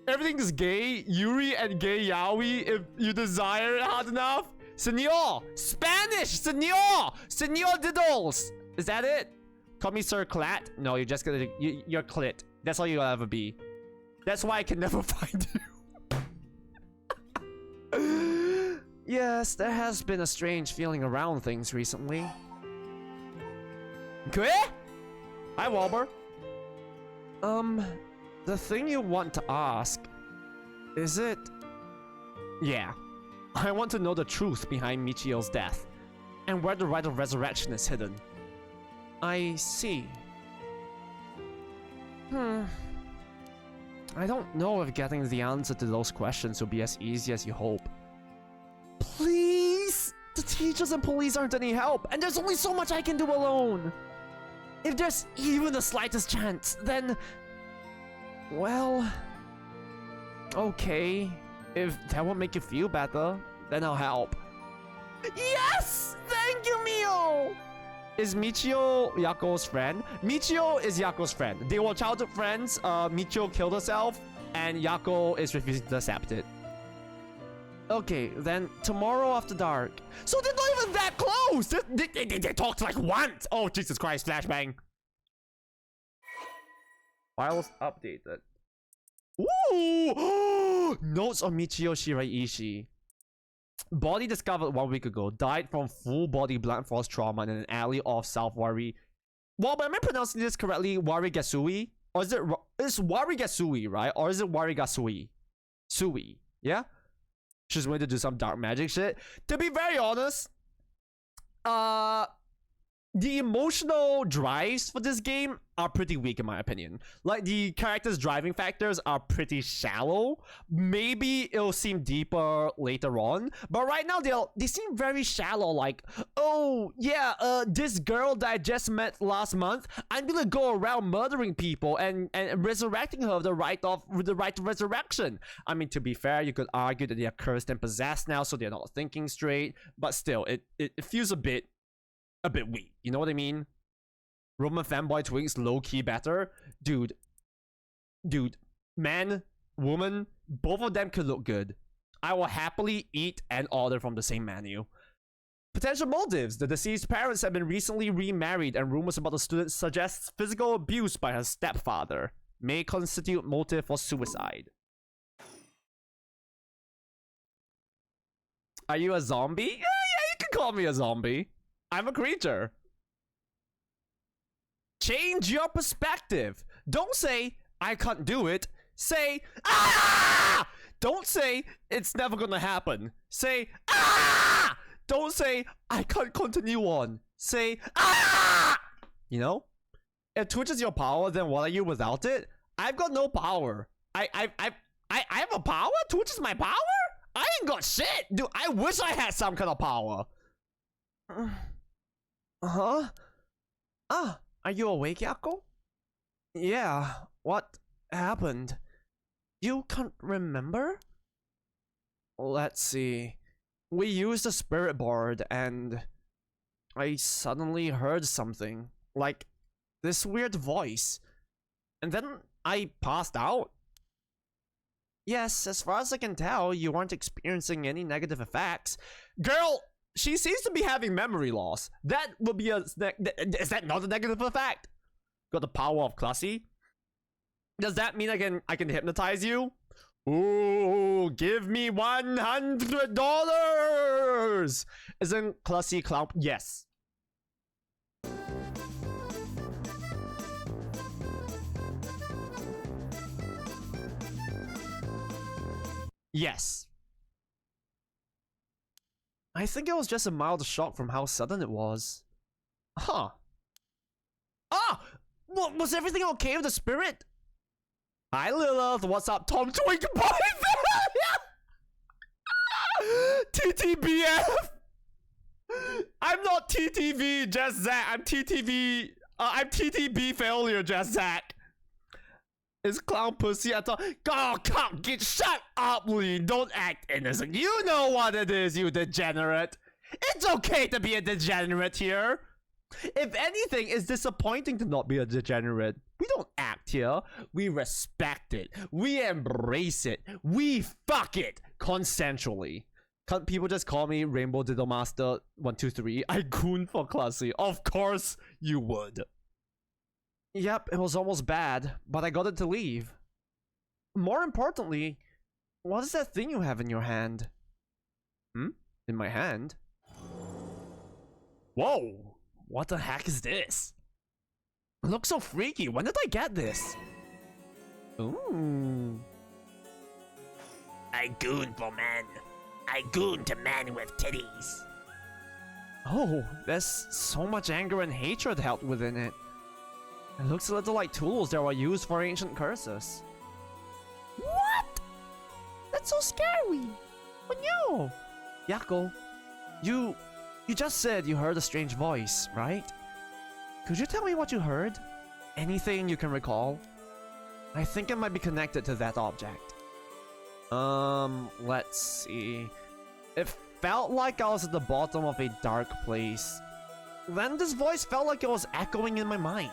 S1: Everything's gay, Yuri, and gay yaoi if you desire it hard enough. Senor! Spanish! Senor! Senor Diddles! Is that it? Call me Sir Clat? No, you're just gonna... You're Clit. That's all you'll ever be. That's why I can never find you. Yes, there has been a strange feeling around things recently. ¿Qué? Hi, Walber. The thing you want to ask, is it... Yeah. I want to know the truth behind Michio's death, and where the rite of resurrection is hidden. I see. I don't know if getting the answer to those questions will be as easy as you hope. Please! The teachers and police aren't any help, and there's only so much I can do alone! If there's even the slightest chance, then... Well... Okay. If that won't make you feel better, then I'll help. Yes! Thank you, Mio! Is Michio Yako's friend? Michio is Yako's friend. They were childhood friends. Michio killed herself, and Yako is refusing to accept it. Okay, then tomorrow after dark. So they're not even that close! They talked like once! Oh, Jesus Christ, flashbang. Files updated. Ooh! Notes on Michio Shiraishi. Body discovered 1 week ago. Died from full body blunt force trauma in an alley off South Wari. Well, but am I pronouncing this correctly? Warigasui? Or is it... It's Warigasui, right? Or is it Warigasui? Sui. Yeah? She's going to do some dark magic shit. To be very honest, the emotional drives for this game are pretty weak in my opinion. Like, the characters' driving factors are pretty shallow. Maybe it'll seem deeper later on, but right now they seem very shallow. Like, oh yeah, this girl that I just met last month, I'm gonna go around murdering people and resurrecting her with the right of resurrection. I mean, to be fair, you could argue that they are cursed and possessed now, so they're not thinking straight. But still, it feels a bit weak. You know what I mean? Roman fanboy twinks low-key better. Dude, man, woman, both of them could look good. I will happily eat and order from the same menu. Potential motives. The deceased parents have been recently remarried, and rumors about the student suggests physical abuse by her stepfather may constitute motive for suicide. Are you a zombie? Yeah, you can call me a zombie. I'm a creature. Change your perspective. Don't say, I can't do it. Say, ah! Don't say, it's never gonna happen. Say, ah! Don't say, I can't continue on. Say, ah! You know? If Twitch is your power, then what are you without it? I've got no power. I have a power? Twitch is my power? I ain't got shit! Dude, I wish I had some kind of power. Huh? Ah, are you awake, Yako? Yeah, what happened? You can't remember? Let's see. We used the spirit board and I suddenly heard something. Like this weird voice. And then I passed out. Yes, as far as I can tell, you weren't experiencing any negative effects. Girl, she seems to be having memory loss. That would be is that not a negative effect? Got the power of Classy? Does that mean I can hypnotize you? Ooh, give me $100! Isn't Classy clown? Yes. Yes. I think it was just a mild shock from how sudden it was. Huh. Ah! Was everything okay with the spirit? Hi Lilith, what's up? Tom Twink Boy! TTBF! I'm not TTV, just Zach. I'm TTV. I'm TTB failure, just Zach. Is clown pussy at all? Oh, come, shut up, Lee. Don't act innocent. You know what it is, you degenerate. It's okay to be a degenerate here. If anything, it's disappointing to not be a degenerate. We don't act here. We respect it. We embrace it. We fuck it consensually. Can't people just call me Rainbow Diddle Master 123? I goon for Classy. Of course you would. Yep, it was almost bad, but I got it to leave. More importantly, what is that thing you have in your hand? Hmm? In my hand? Whoa! What the heck is this? It looks so freaky. When did I get this? Ooh.
S2: I goon for men. I goon to men with titties.
S1: Oh, there's so much anger and hatred held within it. It looks a little like tools that were used for ancient curses. What? That's so scary. Oh no. Yako, you just said you heard a strange voice, right? Could you tell me what you heard? Anything you can recall? I think it might be connected to that object. Let's see. It felt like I was at the bottom of a dark place. Then this voice felt like it was echoing in my mind.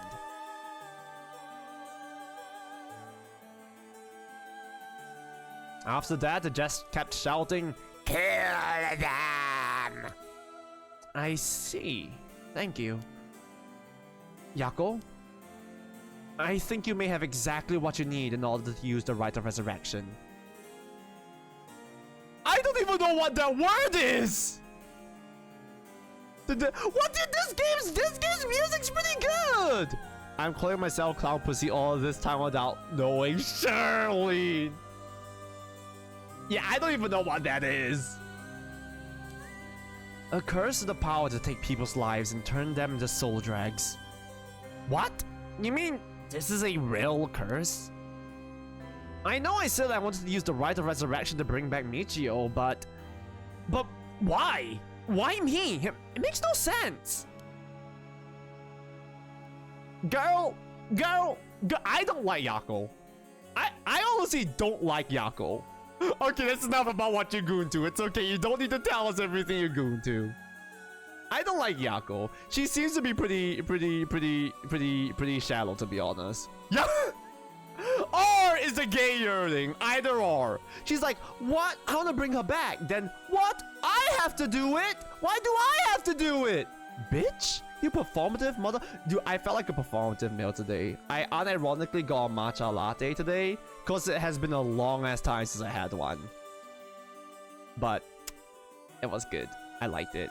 S1: After that, it just kept shouting,
S2: "Kill them!"
S1: I see. Thank you. Yako? I think you may have exactly what you need in order to use the Rite of Resurrection. I don't even know what that word is! What did this game's music's pretty good! I'm calling myself Clown Pussy all this time without knowing. Surely! Yeah, I don't even know what that is. A curse is the power to take people's lives and turn them into soul drags. What? You mean this is a real curse? I know I said I wanted to use the Rite of Resurrection to bring back Michio, but why? Why me? It makes no sense. Girl, I don't like Yako. I honestly don't like Yako. Okay, that's enough about what you goon to. It's okay, you don't need to tell us everything you goon to. I don't like Yako. She seems to be pretty shallow, to be honest. Yeah. Or is a gay yearning. Either or. She's like, what? I want to bring her back. Then what? I have to do it? Why do I have to do it? Bitch, you performative mother. Dude, I felt like a performative male today. I unironically got a matcha latte today because it has been a long ass time since I had one. But it was good. I liked it.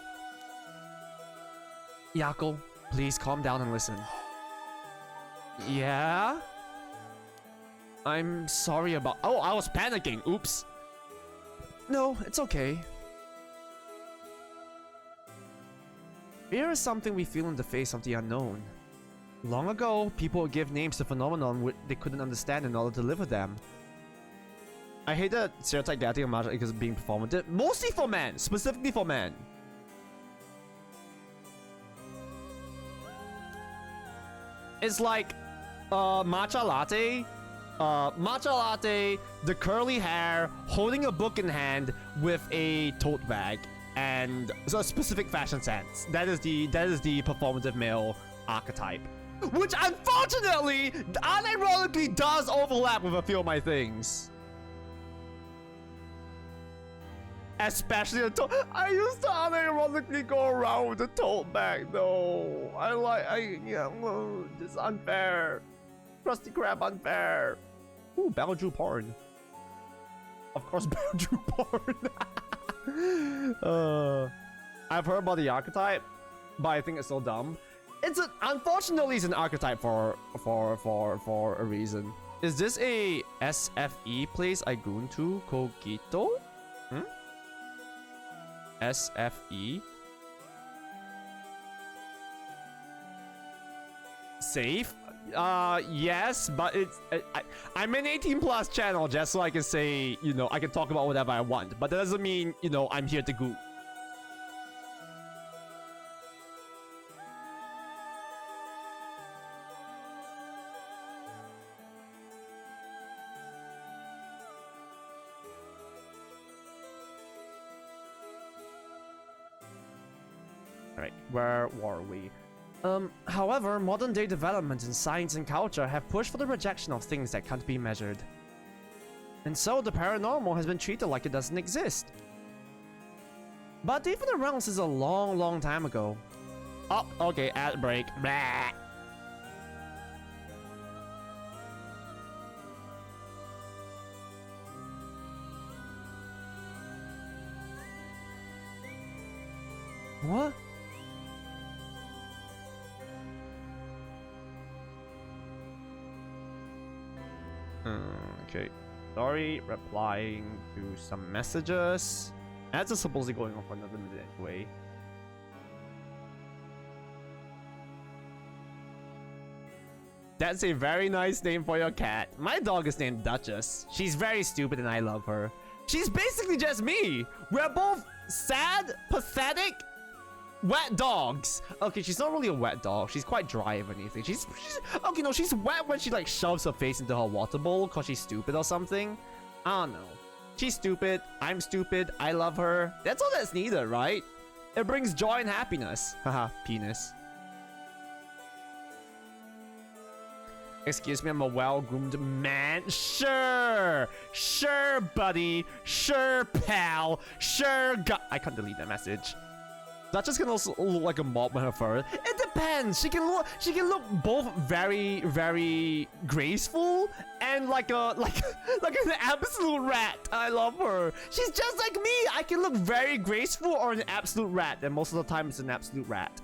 S1: Yako, please calm down and listen. Yeah? I'm sorry about... Oh, I was panicking. Oops. No, it's okay. Fear is something we feel in the face of the unknown. Long ago, people would give names to phenomenon they couldn't understand in order to live with them. I hate that stereotype getting a magic because of being performative. Mostly for men, specifically for men. It's like matcha latte. Matcha latte, the curly hair, holding a book in hand with a tote bag, and so a specific fashion sense. That is the performative male archetype, which unfortunately, unironically, does overlap with a few of my things. Especially the tote. I used to unironically go around with the tote bag though. This is unfair. Krusty Krab unfair. Ooh, Belgian porn. Of course, Belgian porn. I've heard about the archetype, but I think it's so dumb. Unfortunately, it's an archetype for a reason. Is this a SFE place I goon to? Kogito? SFE? Safe? Yes, but I'm an 18+ channel just so I can say, you know, I can talk about whatever I want. But that doesn't mean, you know, I'm here to goo. Alright, where were we? However, modern-day developments in science and culture have pushed for the rejection of things that can't be measured. And so the paranormal has been treated like it doesn't exist. But even around since a long, long time ago. Oh, okay, ad break. Blah. What? Okay. Sorry, replying to some messages. Ads are supposedly going on for another minute anyway. That's a very nice name for your cat. My dog is named Duchess. She's very stupid and I love her. She's basically just me. We're both sad, pathetic, wet dogs. Okay, she's not really a wet dog. She's quite dry if anything. She's okay, no, she's wet when she like shoves her face into her water bowl because she's stupid or something. I don't know. She's stupid. I'm stupid. I love her. That's all that's needed, right? It brings joy and happiness. Haha, penis. Excuse me, I'm a well-groomed man. Sure. Sure, buddy. Sure, pal. Sure, I can't delete that message. Duchess can also look like a mob with her fur. It depends. She can look both very, very graceful and like an absolute rat. I love her. She's just like me. I can look very graceful or an absolute rat, and most of the time it's an absolute rat.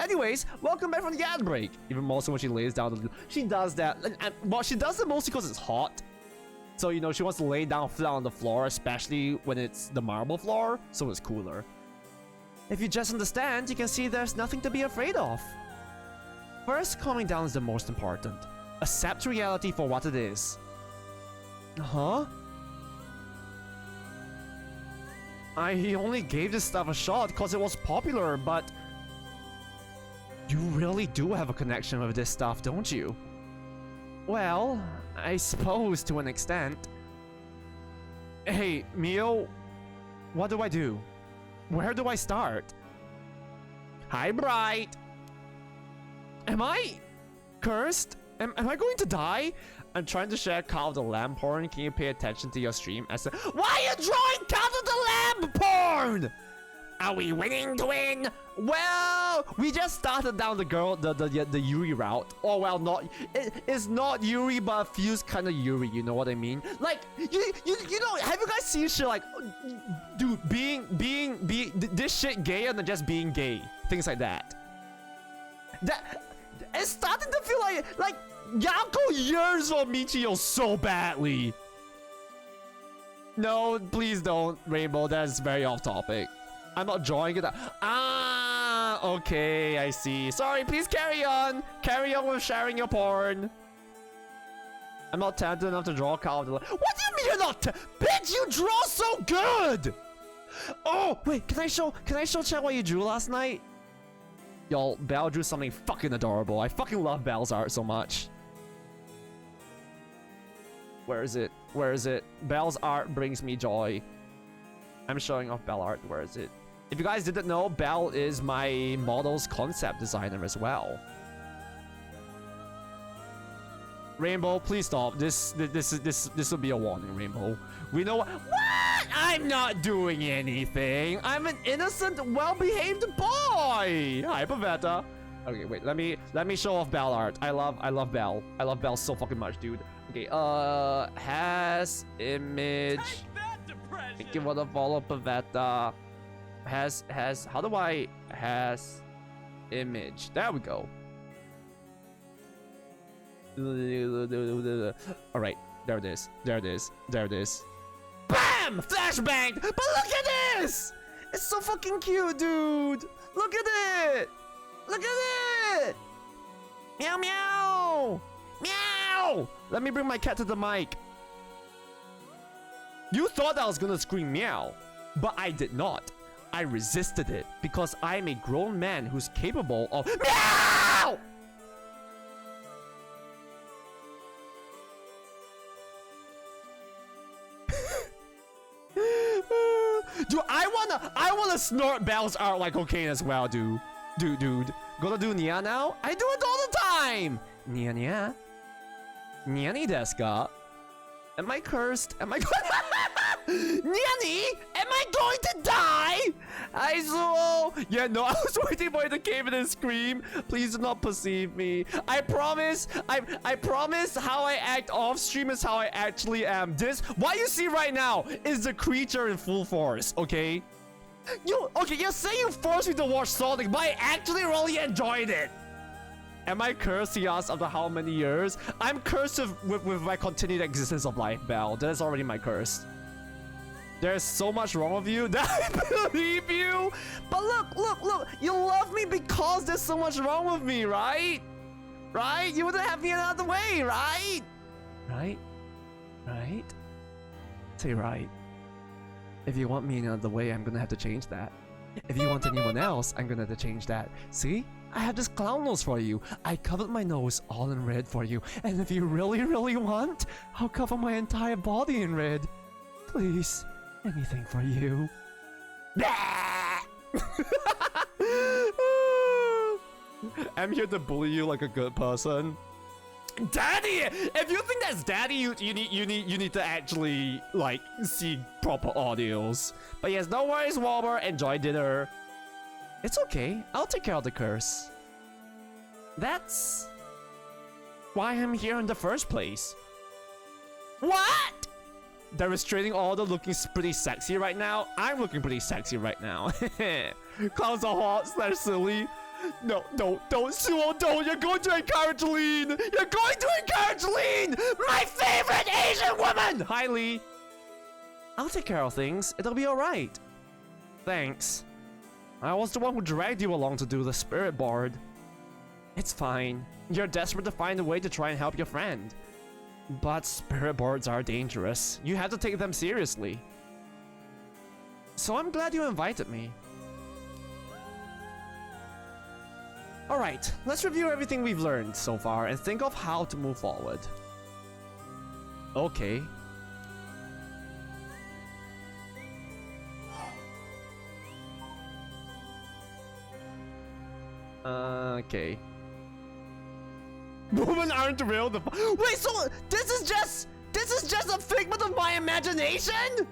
S1: Anyways, welcome back from the ad break. Even more so when she lays down. She does that, well, she does it mostly because it's hot. So you know she wants to lay down flat on the floor, especially when it's the marble floor, so it's cooler. If you just understand, you can see there's nothing to be afraid of. First, calming down is the most important. Accept reality for what it is. Huh? I only gave this stuff a shot because it was popular, but... You really do have a connection with this stuff, don't you? Well, I suppose to an extent. Hey, Mio, what do I do? Where do I start? Hi, Bright. Am I cursed? Am I going to die? I'm trying to share Call of the Lamb porn. Can you pay attention to your stream? Why are you drawing Call of the Lamb porn?
S2: Are we winning to win?
S1: Well, we just started down the Yuri route. Oh well, it's not Yuri, but it feels kind of Yuri. You know what I mean? Like you know, have you guys seen shit like, dude, being this shit gayer than just being gay? Things like that. It's starting to feel like Yako yearns for Michio so badly. No, please don't, Rainbow. That's very off topic. I'm not drawing it. Okay, I see. Sorry, please carry on. Carry on with sharing your porn. I'm not talented enough to draw a cow. What do you mean you're not? Bitch, you draw so good! Oh, wait, can I show chat what you drew last night? Y'all, Belle drew something fucking adorable. I fucking love Belle's art so much. Where is it? Where is it? Belle's art brings me joy. I'm showing off Belle art. Where is it? If you guys didn't know, Belle is my model's concept designer as well. Rainbow, please stop. This will be a warning, Rainbow. We know what? I'm not doing anything. I'm an innocent, well-behaved boy. Hi, Pavetta. Okay, wait. Let me show off Belle art. I love Belle. I love Belle so fucking much, dude. Okay. Has image. Thank you for the follow, Pavetta. Has. How do I has image? There we go. All right, there it is. There it is. There it is. Bam! Flashbang! But look at this! It's so fucking cute, dude. Look at it. Look at it. Meow meow. Meow. Let me bring my cat to the mic. You thought I was gonna scream meow, but I did not. I resisted it because I'm a grown man who's capable of meow. Dude, I wanna snort Belle's art like cocaine as well, dude. Dude. Gonna do Nia now? I do it all the time! Nia. Nia ni desu ka? Am I cursed? Am I Niani? Am I going to die? Yeah, no, I was waiting for you to cave in and scream. Please do not perceive me. I promise. I promise how I act off stream is how I actually am. This, what you see right now is the creature in full force, okay? You're saying you forced me to watch Sonic, but I actually really enjoyed it. Am I cursed, he asked, after how many years? I'm cursed with my continued existence of life, Belle. That is already my curse. There's so much wrong with you that I believe you. But look. You love me because there's so much wrong with me, right? Right? You wouldn't have me another way, right? Right? Say right. If you want me another way, I'm gonna have to change that. If you want anyone else, I'm gonna have to change that. See? I have this clown nose for you. I covered my nose all in red for you. And if you really want, I'll cover my entire body in red. Please, anything for you. I'm here to bully you like a good person. Daddy! If you think that's daddy, you need to actually like see proper audios. But yes, no worries, Walber. Enjoy dinner. It's okay. I'll take care of the curse. That's why I'm here in the first place. What? They're restraining order looking pretty sexy right now. I'm looking pretty sexy right now. Clowns are hot, they're silly. No, don't, Suo, don't. You're going to encourage Lean. You're going to encourage Lean, my favorite Asian woman. Hi, Lee. I'll take care of things. It'll be all right. Thanks. I was the one who dragged you along to do the spirit board. It's fine. You're desperate to find a way to try and help your friend. But spirit boards are dangerous. You have to take them seriously. So I'm glad you invited me. Alright, let's review everything we've learned so far and think of how to move forward. Okay. Okay. Women aren't real. Wait, so this is just a figment of my imagination?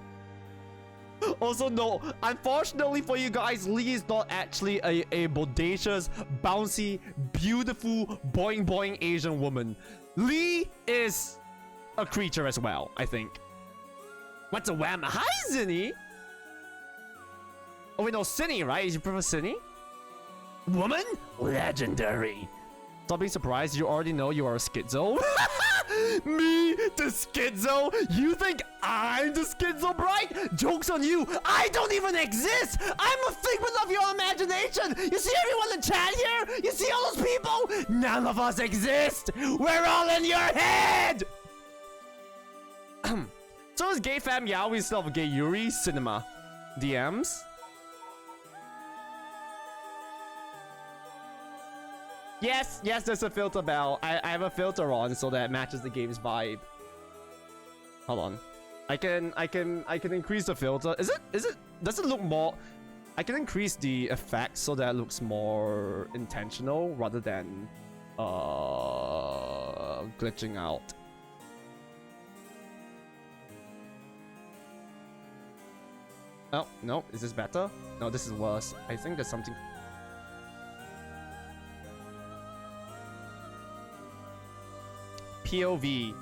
S1: Also, no. Unfortunately for you guys, Lee is not actually a bodacious, bouncy, beautiful, boing Asian woman. Lee is a creature as well, I think. What's a wham? Hi, Zinni. Oh wait, no, Cinny, right? You prefer Cinny? Woman? Legendary. Stop being surprised. You already know you are a schizo. Me, the schizo? You think I'm the schizo, Bright? Joke's on you. I don't even exist. I'm a figment of your imagination. You see everyone in chat here? You see all those people? None of us exist. We're all in your head. So is gay fam Yaoi instead of gay Yuri cinema? DMs? Yes, there's a filter bell. I have a filter on so that it matches the game's vibe. Hold on. I can increase the filter. Does it look more? I can increase the effect so that it looks more intentional rather than glitching out. Oh, no, is this better? No, this is worse. I think there's something. POV.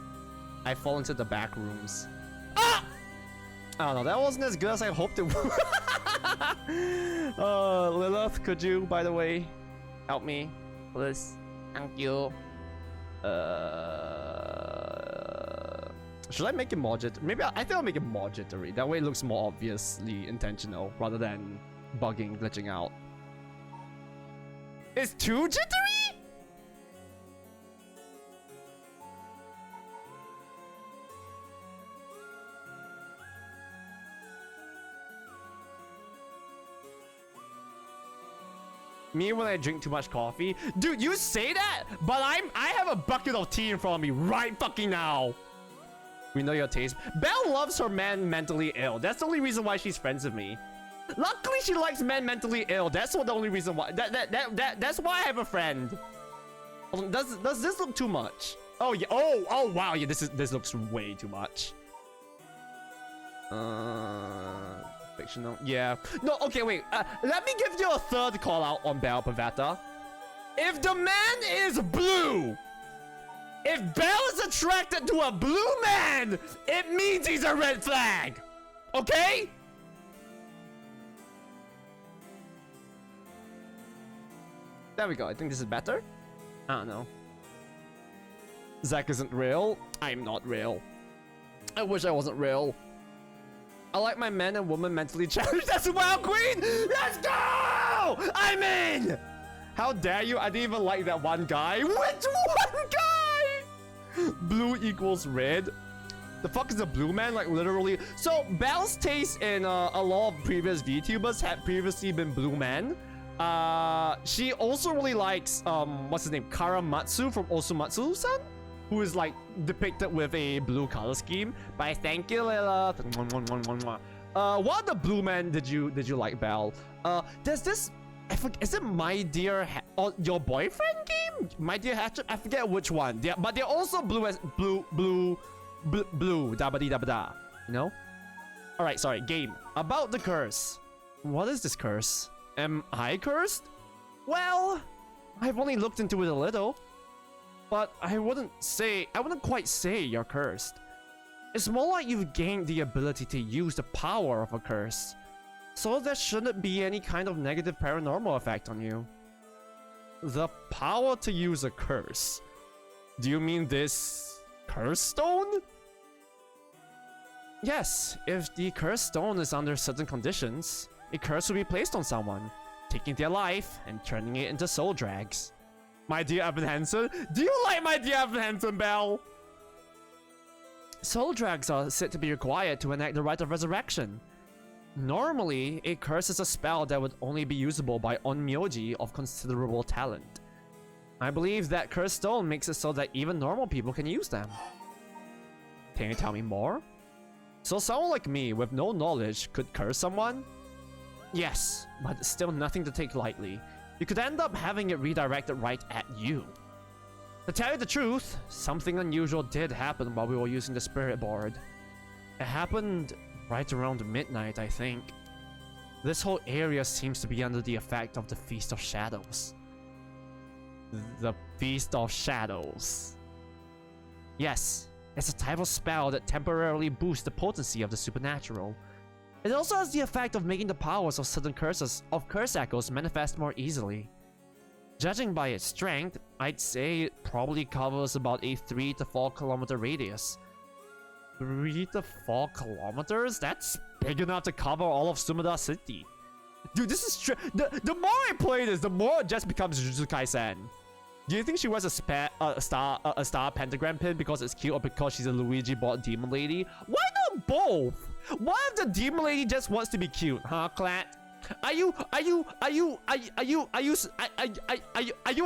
S1: I fall into the back rooms. Ah! I don't know, that wasn't as good as I hoped it would. Lilith, could you, by the way, help me? Please. Thank you. Should I make it more jittery? Maybe I think I'll make it more jittery. That way it looks more obviously intentional rather than bugging, glitching out. It's too jittery? Me when I drink too much coffee? Dude, you say that, but I have a bucket of tea in front of me right fucking now. We know your taste. Belle loves her men mentally ill. That's the only reason why she's friends with me. Luckily, she likes men mentally ill. That's the only reason why. That's why I have a friend. Does this look too much? Oh yeah. Oh wow. Yeah. This looks way too much. Fictional. Yeah. No. Okay. Wait. Let me give you a third call out on Belle Pavetta. If the man is blue. If Belle is attracted to a blue man, it means he's a red flag. Okay? There we go. I think this is better. I don't know. Zach isn't real. I'm not real. I wish I wasn't real. I like my men and women mentally challenged. That's a wild queen. Let's go! I'm in. How dare you? I didn't even like that one guy. Which one guy? Blue equals red. The fuck is a blue man? Like literally. So Belle's taste in a lot of previous VTubers had previously been blue men. She also really likes what's his name, Karamatsu from Osumatsu-san, who is like depicted with a blue color scheme. But thank you, Lila. What other blue men did you like, Belle? There's this. I forget, is it My Dear Your Boyfriend game? My Dear Hatchet? I forget which one. But they're also blue as blue dabba dabba da. You know? Alright, sorry, game. About the curse. What is this curse? Am I cursed? Well, I've only looked into it a little. But I wouldn't quite say you're cursed. It's more like you've gained the ability to use the power of a curse. So there shouldn't be any kind of negative paranormal effect on you. The power to use a curse. Do you mean this curse stone? Yes, if the curse stone is under certain conditions, a curse will be placed on someone, taking their life and turning it into soul drags. My dear Evan Hansen? Do you like my dear Evan Hansen, Belle? Soul drags are said to be required to enact the rite of resurrection. Normally, a curse is a spell that would only be usable by onmyoji of considerable talent. I believe that curse stone makes it so that even normal people can use them. Can you tell me more? So someone like me with no knowledge could curse someone? Yes, but it's still nothing to take lightly. You could end up having it redirected right at you. To tell you the truth, something unusual did happen while we were using the spirit board. It happened right around midnight, I think. This whole area seems to be under the effect of the Feast of Shadows. The Feast of Shadows. Yes, it's a type of spell that temporarily boosts the potency of the supernatural. It also has the effect of making the powers of certain curse echoes manifest more easily. Judging by its strength, I'd say it probably covers about a 3 to 4 kilometer radius. 3 to 4 kilometers? That's big enough to cover all of Sumida City. Dude, this is the more I play this, the more it just becomes Jujutsu Kaisen. Do you think she wears a star pentagram pin because it's cute, or because she's a Luigi bought demon lady? Why not both? What if the demon lady just wants to be cute, huh, Clat? Are you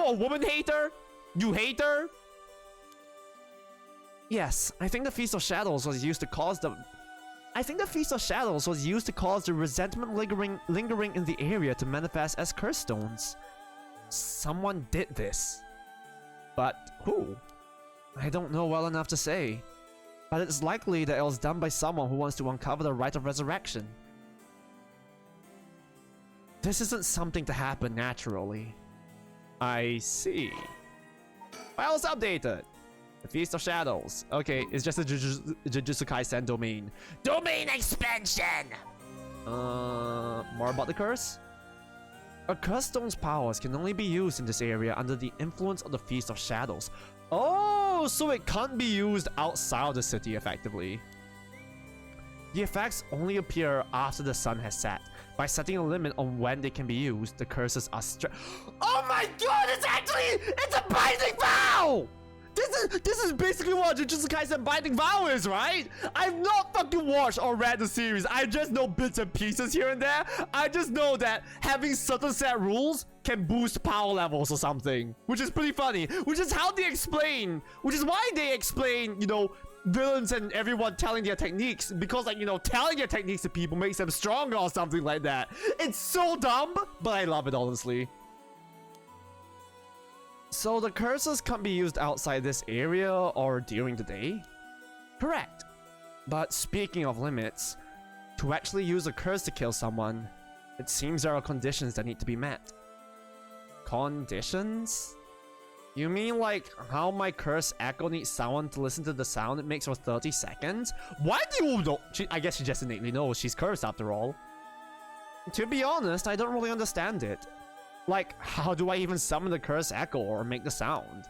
S1: a woman hater? You hater? Yes, I think the Feast of Shadows was used to cause the resentment lingering in the area to manifest as curse stones. Someone did this. But who? I don't know well enough to say. But it's likely that it was done by someone who wants to uncover the rite of resurrection. This isn't something to happen naturally. I see. Files updated. The Feast of Shadows. Okay, it's just a Jujutsu Kaisen domain.
S2: Domain expansion!
S1: More about the curse? A curse stone's powers can only be used in this area under the influence of the Feast of Shadows. Oh, so it can't be used outside of the city effectively. The effects only appear after the sun has set. By setting a limit on when they can be used, the curses are Oh my god, it's a binding vow! This is basically what Jujutsu Kaisen Binding Vow is, right? I've not fucking watched or read the series. I just know bits and pieces here and there. I just know that having certain set rules can boost power levels or something, which is pretty funny. Which is why they explain, you know, villains and everyone telling their techniques, because, like, you know, telling their techniques to people makes them stronger or something like that. It's so dumb, but I love it, honestly. So the curses can't be used outside this area or during the day? Correct. But speaking of limits, to actually use a curse to kill someone, it seems there are conditions that need to be met. Conditions? You mean like how my curse echo needs someone to listen to the sound it makes for 30 seconds? Why do you know? I guess she just innately knows she's cursed after all. To be honest, I don't really understand it. Like, how do I even summon the curse echo or make the sound?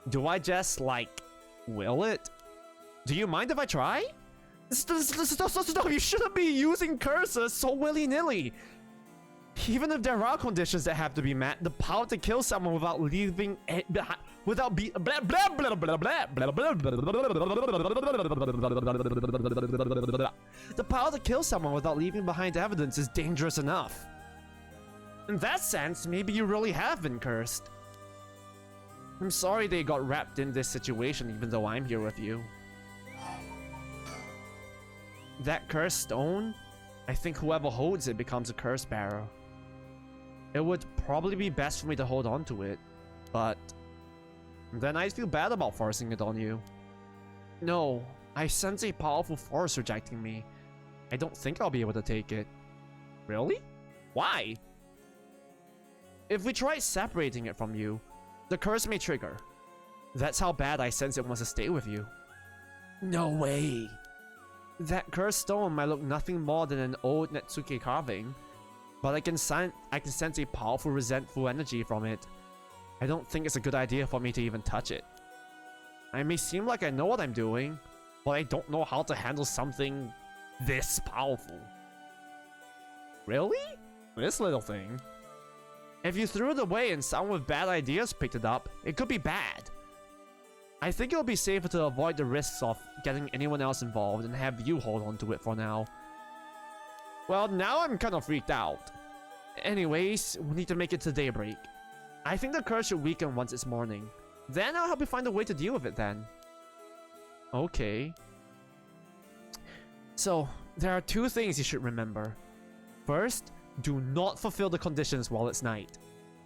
S1: Do I just, like, will it? Do you mind if I try? Stop, you shouldn't be using curses so willy-nilly. Even if there are conditions that have to be met, the power to kill someone without leaving without be blah blah blah blah blah blah blah. The power to kill someone without leaving behind evidence is dangerous enough. In that sense, maybe you really have been cursed. I'm sorry they got wrapped in this situation, even though I'm here with you. That cursed stone? I think whoever holds it becomes a curse bearer. It would probably be best for me to hold on to it, but then I'd feel bad about forcing it on you. No, I sense a powerful force rejecting me. I don't think I'll be able to take it. Really? Why? If we try separating it from you, the curse may trigger. That's how bad I sense it wants to stay with you. No way. That cursed stone might look nothing more than an old Netsuke carving, but I can sense a powerful resentful energy from it. I don't think it's a good idea for me to even touch it. I may seem like I know what I'm doing, but I don't know how to handle something this powerful. Really? This little thing? If you threw it away and someone with bad ideas picked it up, it could be bad. I think it would be safer to avoid the risks of getting anyone else involved and have you hold on to it for now. Well, now I'm kind of freaked out. Anyways, we need to make it to daybreak. I think the curse should weaken once it's morning. Then I'll help you find a way to deal with it then. Okay. So, there are two things you should remember. First, do not fulfill the conditions while it's night.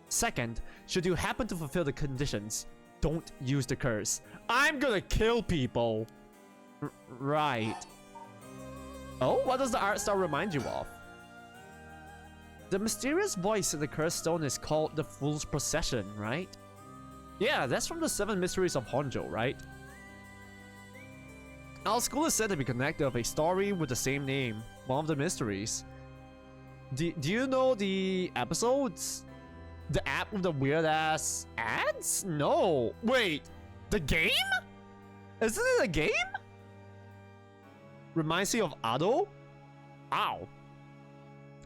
S1: Second, should you happen to fulfill the conditions, don't use the curse. I'm gonna kill people! Right. Oh, what does the art style remind you of? The mysterious voice in the cursed stone is called the Fool's Procession, right? Yeah, that's from the 7 Mysteries of Honjo, right? Our school is said to be connected with a story with the same name, one of the mysteries. Do you know the episodes? The app with the weird ass ads? No. Wait. The game? Isn't it a game? Reminds me of Ado? Ow.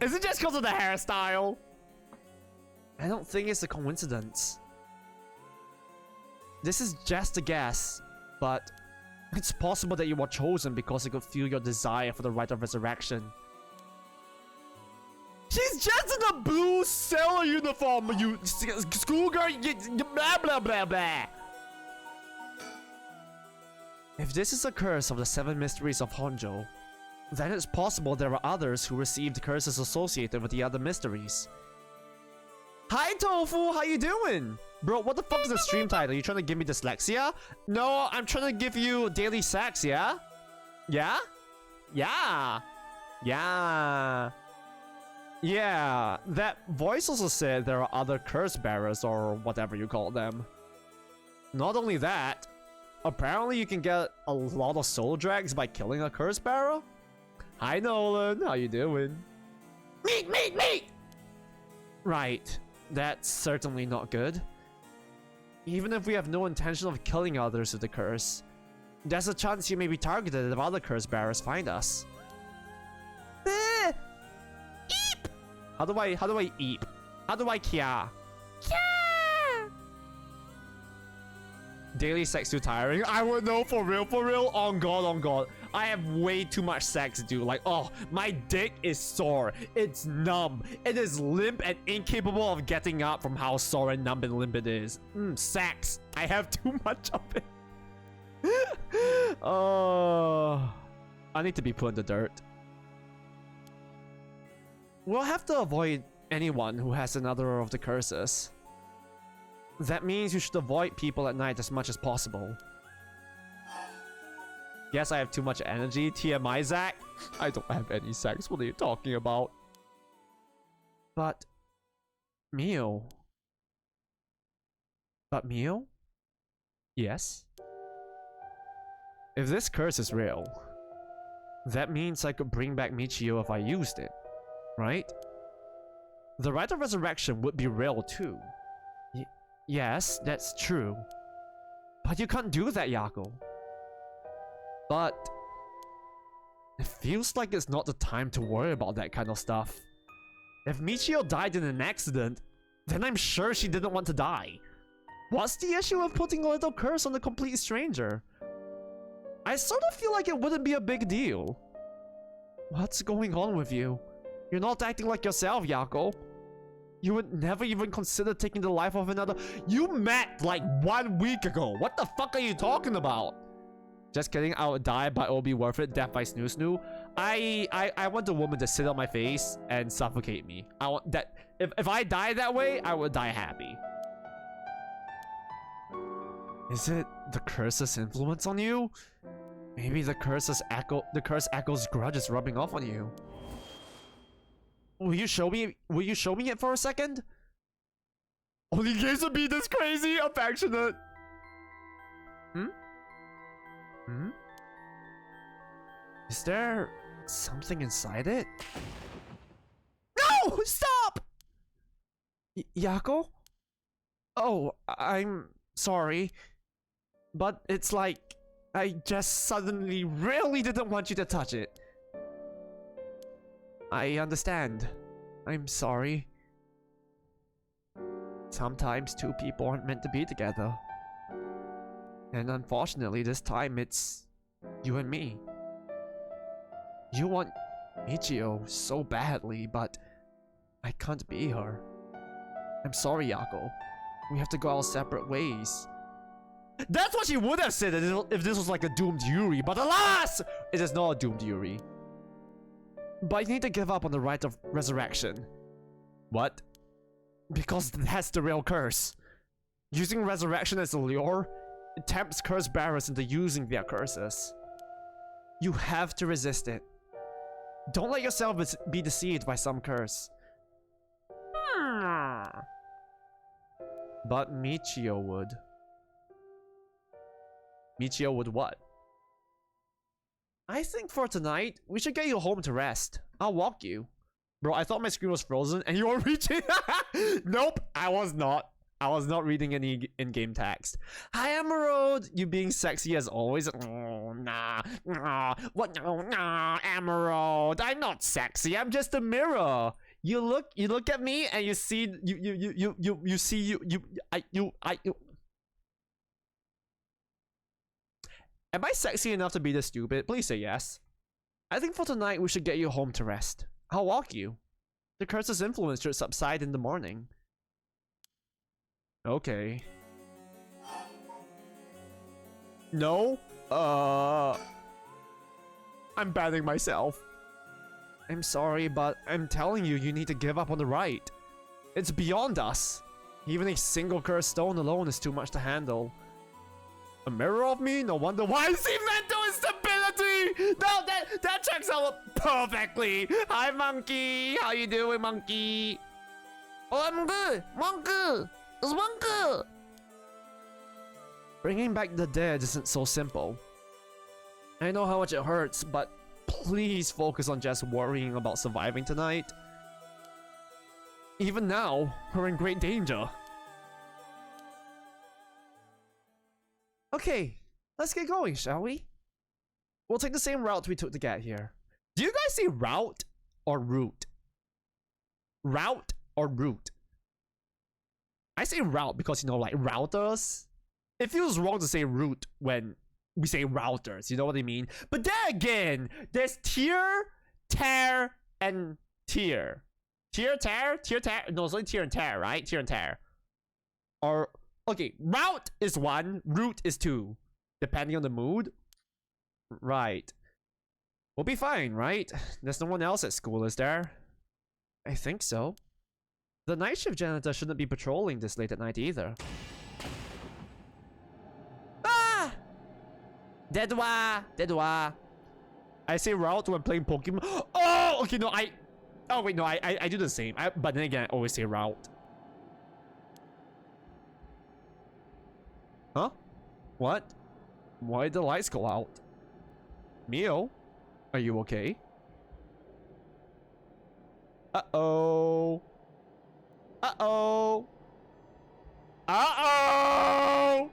S1: Is it just because of the hairstyle? I don't think it's a coincidence. This is just a guess, but it's possible that you were chosen because it could feel your desire for the rite of resurrection. She's just in a blue sailor uniform, you schoolgirl, blah blah blah blah. If this is a curse of the 7 mysteries of Honjo, then it's possible there are others who received curses associated with the other mysteries. Hi Tofu, how you doing? Bro, what the fuck is the stream title? You trying to give me dyslexia? No, I'm trying to give you daily sex, yeah? Yeah? Yeah. Yeah. Yeah. That voice also said there are other curse bearers or whatever you call them. Not only that, apparently you can get a lot of soul drags by killing a curse bearer. Hi Nolan, how you doing? Meat! Right. That's certainly not good. Even if we have no intention of killing others with the curse, there's a chance you may be targeted if other curse bearers find us. Eep! How do I eep? How do I kia? Kia! Daily sex too tiring? I would know, for real. On God. I have way too much sex to do. Like, oh, my dick is sore. It's numb. It is limp and incapable of getting up from how sore and numb and limp it is. Sex. I have too much of it. Oh, I need to be put in the dirt. We'll have to avoid anyone who has another of the curses. That means you should avoid people at night as much as possible. Yes, I have too much energy. TMI, Zach. I don't have any sex. What are you talking about? But Mio. Yes? If this curse is real, that means I could bring back Michio if I used it, right? The rite of resurrection would be real too. Yes, that's true. But you can't do that, Yako. But it feels like it's not the time to worry about that kind of stuff. If Michio died in an accident, then I'm sure she didn't want to die. What's the issue of putting a little curse on a complete stranger? I sort of feel like it wouldn't be a big deal. What's going on with you? You're not acting like yourself, Yako. You would never even consider taking the life of another. You met like 1 week ago. What the fuck are you talking about? Just kidding, I would die, but it will be worth it. Death by snoo snoo. I want a woman to sit on my face and suffocate me. I want that. If I die that way, I would die happy. Is it the curse's influence on you? Maybe the curse echo's grudge is rubbing off on you. Will you show me it for a second? Only games would be this crazy, affectionate. Is there something inside it? No! Stop! Yako? Oh, I'm sorry. But it's like I just suddenly really didn't want you to touch it. I understand. I'm sorry. Sometimes two people aren't meant to be together. And unfortunately, this time it's you and me. You want Michio so badly, but I can't be her. I'm sorry, Yako. We have to go our separate ways. That's what she would have said if this was like a doomed Yuri, but alas! It is not a doomed Yuri. But you need to give up on the rite of resurrection. What? Because that's the real curse. Using resurrection as a lure, it tempts curse bearers into using their curses. You have to resist it. Don't let yourself be deceived by some curse. But Michio would. Michio would what? I think for tonight, we should get you home to rest. I'll walk you. Bro, I thought my screen was frozen and you were reaching. Nope, I was not. I was not reading any in-game text. Hi, Emerald. You being sexy as always. Oh, nah. What? No, nah, Emerald. I'm not sexy. I'm just a mirror. You look at me and you see you see you. Am I sexy enough to be this stupid? Please say yes. I think for tonight we should get you home to rest. I'll walk you. The curse's influence should subside in the morning. Okay. No? I'm banning myself. I'm sorry, but I'm telling you, you need to give up on the right. It's beyond us. Even a single cursed stone alone is too much to handle. A mirror of me? No wonder why I see mental instability! No, that checks out perfectly! Hi, Monkey! How you doing, Monkey? Oh, I'm good! Monkey! It's Monkey! Bringing back the dead isn't so simple. I know how much it hurts, but please focus on just worrying about surviving tonight. Even now, we're in great danger. Okay, let's get going, shall we? We'll take the same route we took to get here. Do you guys say route or route? Route or route? I say route because, you know, like routers. It feels wrong to say route when we say routers, you know what I mean? But then again, there's tier, tear, and tier. Tier, tear? No, it's only tier and tear, right? Tier and tear. Or, okay, route is 1, route is 2. Depending on the mood. Right. We'll be fine, right? There's no one else at school, is there? I think so. The night shift janitor shouldn't be patrolling this late at night either. Ah! Deadwa. I say route when playing Pokemon. Oh, okay, no, oh wait, no, I do the same. But then again, I always say route. Huh? What? Why did the lights go out? Mio, are you okay? Uh-oh. Uh-oh. Uh-oh!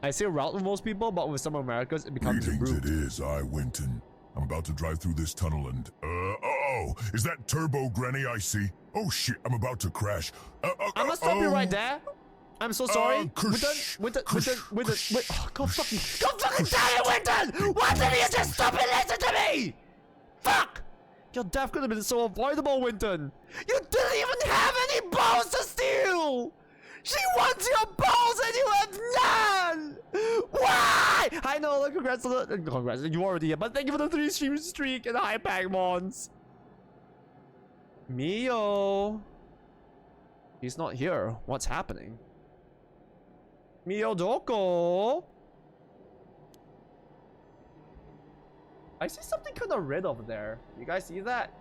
S1: I say route with most people, but with some Americans, it becomes
S3: Greetings,
S1: route.
S3: it is I, Winton. I'm about to drive through this tunnel and, uh-oh! Is that Turbo Granny I see? Oh shit, I'm about to crash.
S1: I'm gonna stop you right there. I'm so sorry. Winton. Oh, God fucking damn it, Winton! Why didn't you just stop and listen to me? Fuck! Your death could have been so avoidable, Winton. You didn't even have any balls to steal! She wants your balls and you have none! Why? I know, congrats, you already have, but thank you for the 3 stream streak and high pack mons. Mio. He's not here. What's happening? Mio Doko. I see something kind of red over there. You guys see that?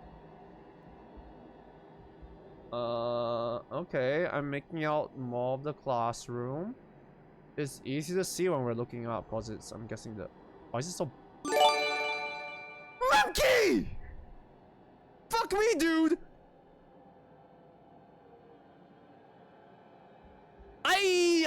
S1: Okay. I'm making out more of the classroom. It's easy to see when we're looking up because it's, I'm guessing the... Why is it so... Monkey! Fuck me, dude!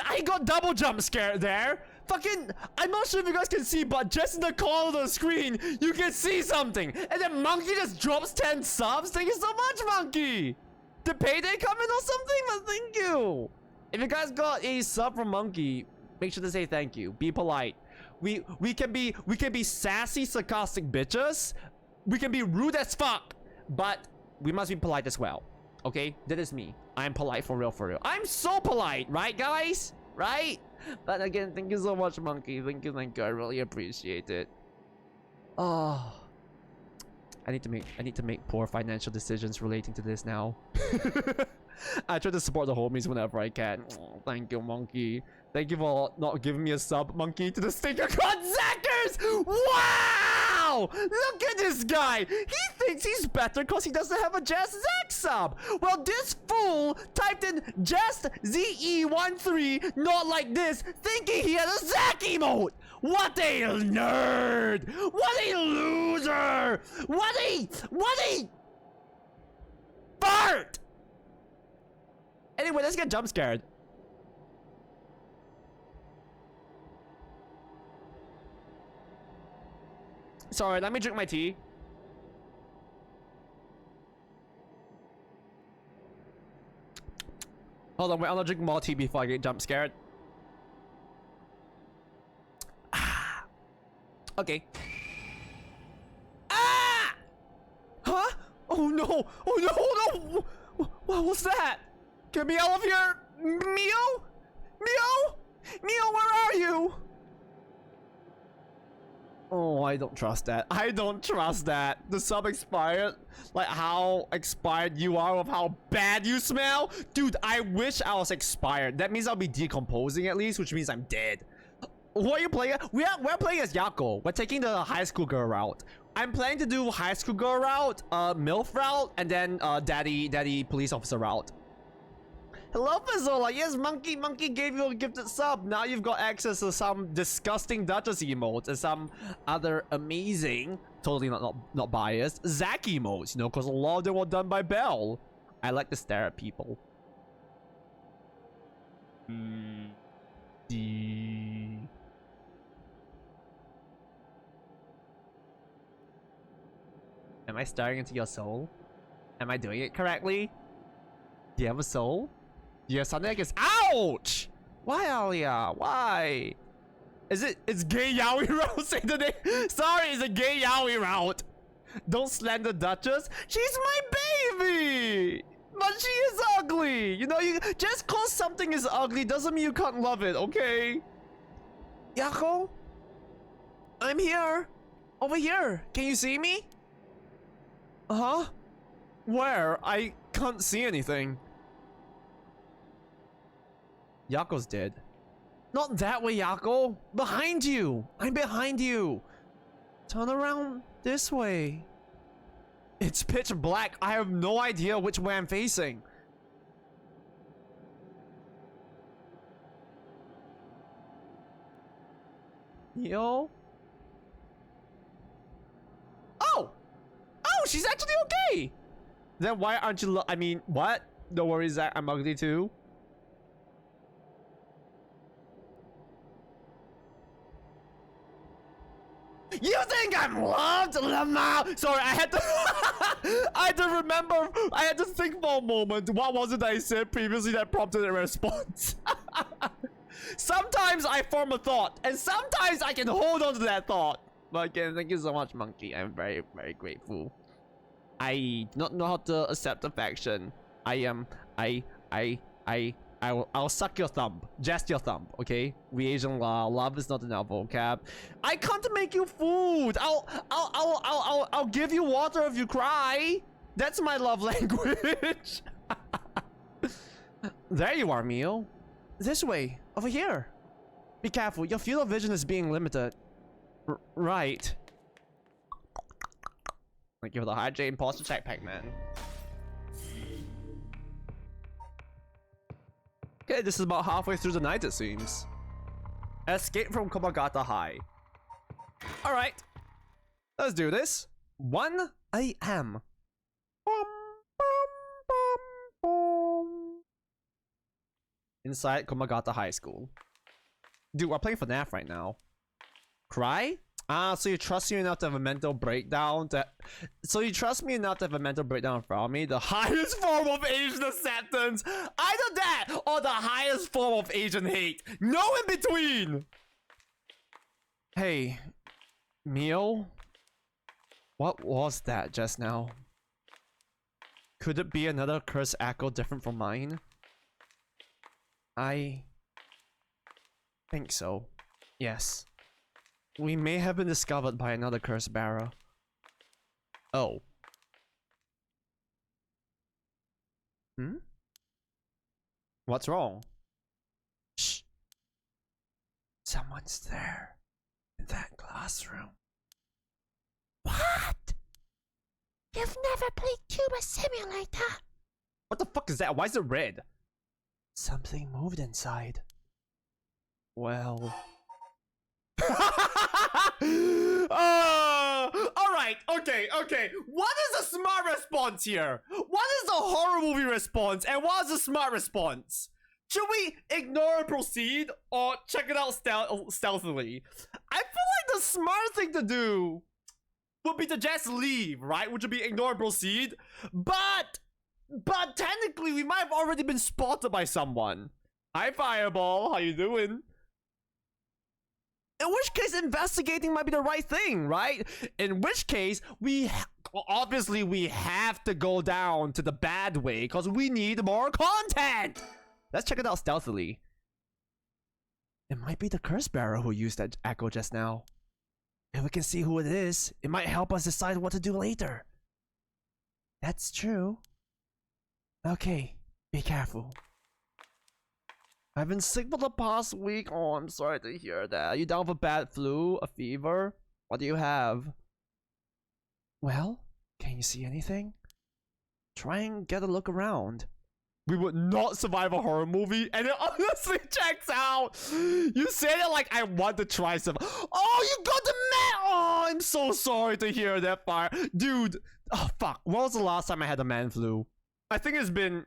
S1: I got double jump scared there. Fucking, I'm not sure if you guys can see, but just in the corner of the screen, you can see something. And then Monkey just drops 10 subs. Thank you so much, Monkey. Did payday come in or something? But thank you. If you guys got a sub from Monkey, make sure to say thank you. Be polite. We can be sassy, sarcastic bitches. We can be rude as fuck, but we must be polite as well. Okay, that is me. I'm polite for real, for real. I'm so polite, right, guys? Right? But again, thank you so much, Monkey. Thank you. I really appreciate it. Oh, I need to make poor financial decisions relating to this now. I try to support the homies whenever I can. Oh, thank you, Monkey. Thank you for not giving me a sub, Monkey, to the stinker called Zackers! Wow! Look at this guy! He thinks he's better because he doesn't have a Just Zack sub! Well, this fool typed in Just ZE13, not like this, thinking he had a Zack emote! What a nerd! What a loser! What a... fart! Anyway, let's get jump scared. Sorry, let me drink my tea. Hold on, wait, I'm gonna drink more tea before I get jump scared. Okay. Ah! Huh? Oh no! Oh no! Oh no! What was that? Get me out of here! Mio? Mio? Mio, where are you? Oh, I don't trust that. I don't trust that. The sub expired? Like how expired you are of how bad you smell? Dude, I wish I was expired. That means I'll be decomposing at least, which means I'm dead. What are you playing? We're playing as Yako. We're taking the high school girl route. I'm planning to do high school girl route, MILF route, and then daddy police officer route. Hello, Fazzola. Yes, Monkey gave you a gifted sub. Now you've got access to some disgusting Duchess emotes and some other amazing, totally not biased, Zack emotes, you know, because a lot of them were done by Belle. I like to stare at people. Am I staring into your soul? Am I doing it correctly? Do you have a soul? Do you have something like this? Ouch! Why, Alia? Why? It's gay yaoi route? Say the name. Sorry, it's a gay yaoi route. Don't slander Duchess. She's my baby! But she is ugly! You know, you just cause something is ugly doesn't mean you can't love it, okay? Yako? I'm here. Over here. Can you see me? Uh-huh. Where? I can't see anything. Yako's dead. Not that way, Yako. Behind you. I'm behind you. Turn around this way. It's pitch black. I have no idea which way I'm facing. Yo. Oh! Oh, she's actually okay! Then why aren't you I mean, what? Don't worry, Zach, I'm ugly too. You think I'm loved, Lamau? Sorry, I had to I had to remember, I had to think for a moment. What was it I said previously that prompted a response? Sometimes I form a thought, and sometimes I can hold on to that thought. But again, thank you so much, Monkey. I'm very, very grateful. I do not know how to accept affection. I'll suck your thumb. Just your thumb, okay? We Asian law. Love is not in our vocab. I can't make you food. I'll give you water if you cry. That's my love language. There you are, Mio. This way. Over here. Be careful. Your field of vision is being limited. Right. Thank you for the hydrate imposter check, Pac-Man. Okay, this is about halfway through the night, it seems. Escape from Komagata High. Alright. Let's do this. 1 a.m. Inside Komagata High School. Dude, we're playing FNAF right now. Cry? Ah, so you trust me enough to have a mental breakdown So you trust me enough to have a mental breakdown from me? The highest form of Asian acceptance! Either that, or the highest form of Asian hate! No in between! Hey, Mio? What was that just now? Could it be another cursed echo different from mine? I think so. Yes. We may have been discovered by another cursed bearer. Oh. Hmm? What's wrong? Shh. Someone's there. In that classroom.
S4: What? You've never played Tuba Simulator?
S1: What the fuck is that? Why is it red? Something moved inside. Well... Alright, Alright, okay. What is a smart response here? What is the horror movie response and what is the smart response? Should we ignore and proceed or check it out stealthily? I feel like the smart thing to do would be to just leave, right? Which would be ignore and proceed. But technically we might have already been spotted by someone. Hi Fireball, how you doing? In which case, investigating might be the right thing, right? In which case, obviously we have to go down to the bad way because we need more content. Let's check it out stealthily. It might be the curse bearer who used that echo just now. If we can see who it is, it might help us decide what to do later. That's true. Okay, be careful. I've been sick for the past week. Oh, I'm sorry to hear that. Are you down for bad flu? A fever? What do you have? Well, can you see anything? Try and get a look around. We would not survive a horror movie, and it honestly checks out. You say it like I want to try some. Oh, you got the man. Oh, I'm so sorry to hear that, Fire. Dude, oh fuck. When was the last time I had a man flu? I think it's been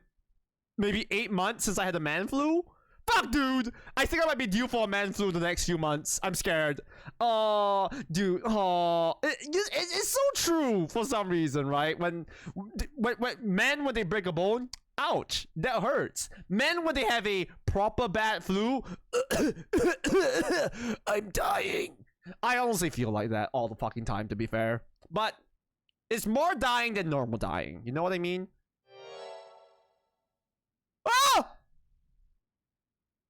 S1: maybe 8 months since I had a man flu. Fuck, dude! I think I might be due for a man flu the next few months. I'm scared. Oh, dude. Oh, it's so true for some reason, right? When men, when they break a bone, ouch, that hurts. Men, when they have a proper bad flu, I'm dying. I honestly feel like that all the fucking time, to be fair. But it's more dying than normal dying. You know what I mean? Ah!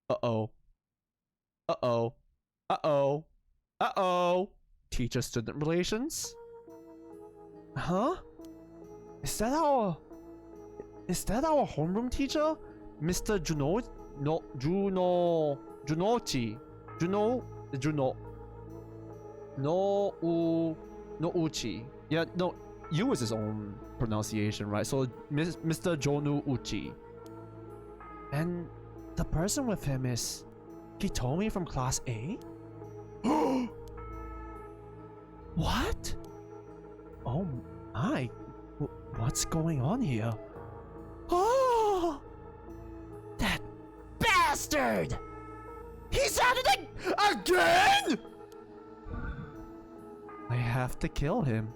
S1: Uh-oh. Teacher-student relations? Huh? Is that our homeroom teacher? Mr. Uchi. Yeah, no, U is his own pronunciation, right? So, Mr. Jonu Uchi. And the person with him is Hitomi from class A? What? Oh my, what's going on here? Oh! That bastard! He's at it again! I have to kill him.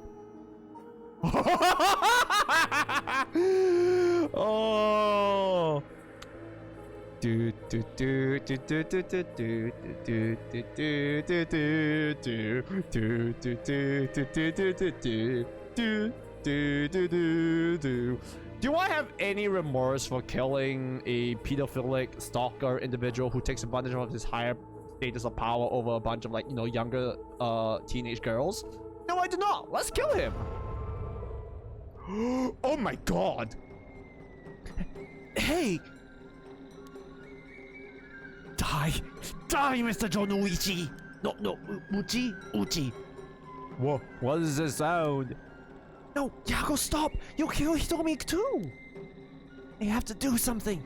S1: Oh! Do do do do do do do do do do do do do do do do do I have any remorse for killing a pedophilic stalker individual who takes advantage of his higher status of power over a bunch of, like, you know, younger teenage girls? No, I do not. Let's kill him. Oh my god. Hey. Die, Mr. Jonuichi. No, Uchi. What is this sound? No, Yago, stop! You'll kill Hitomi too! You have to do something.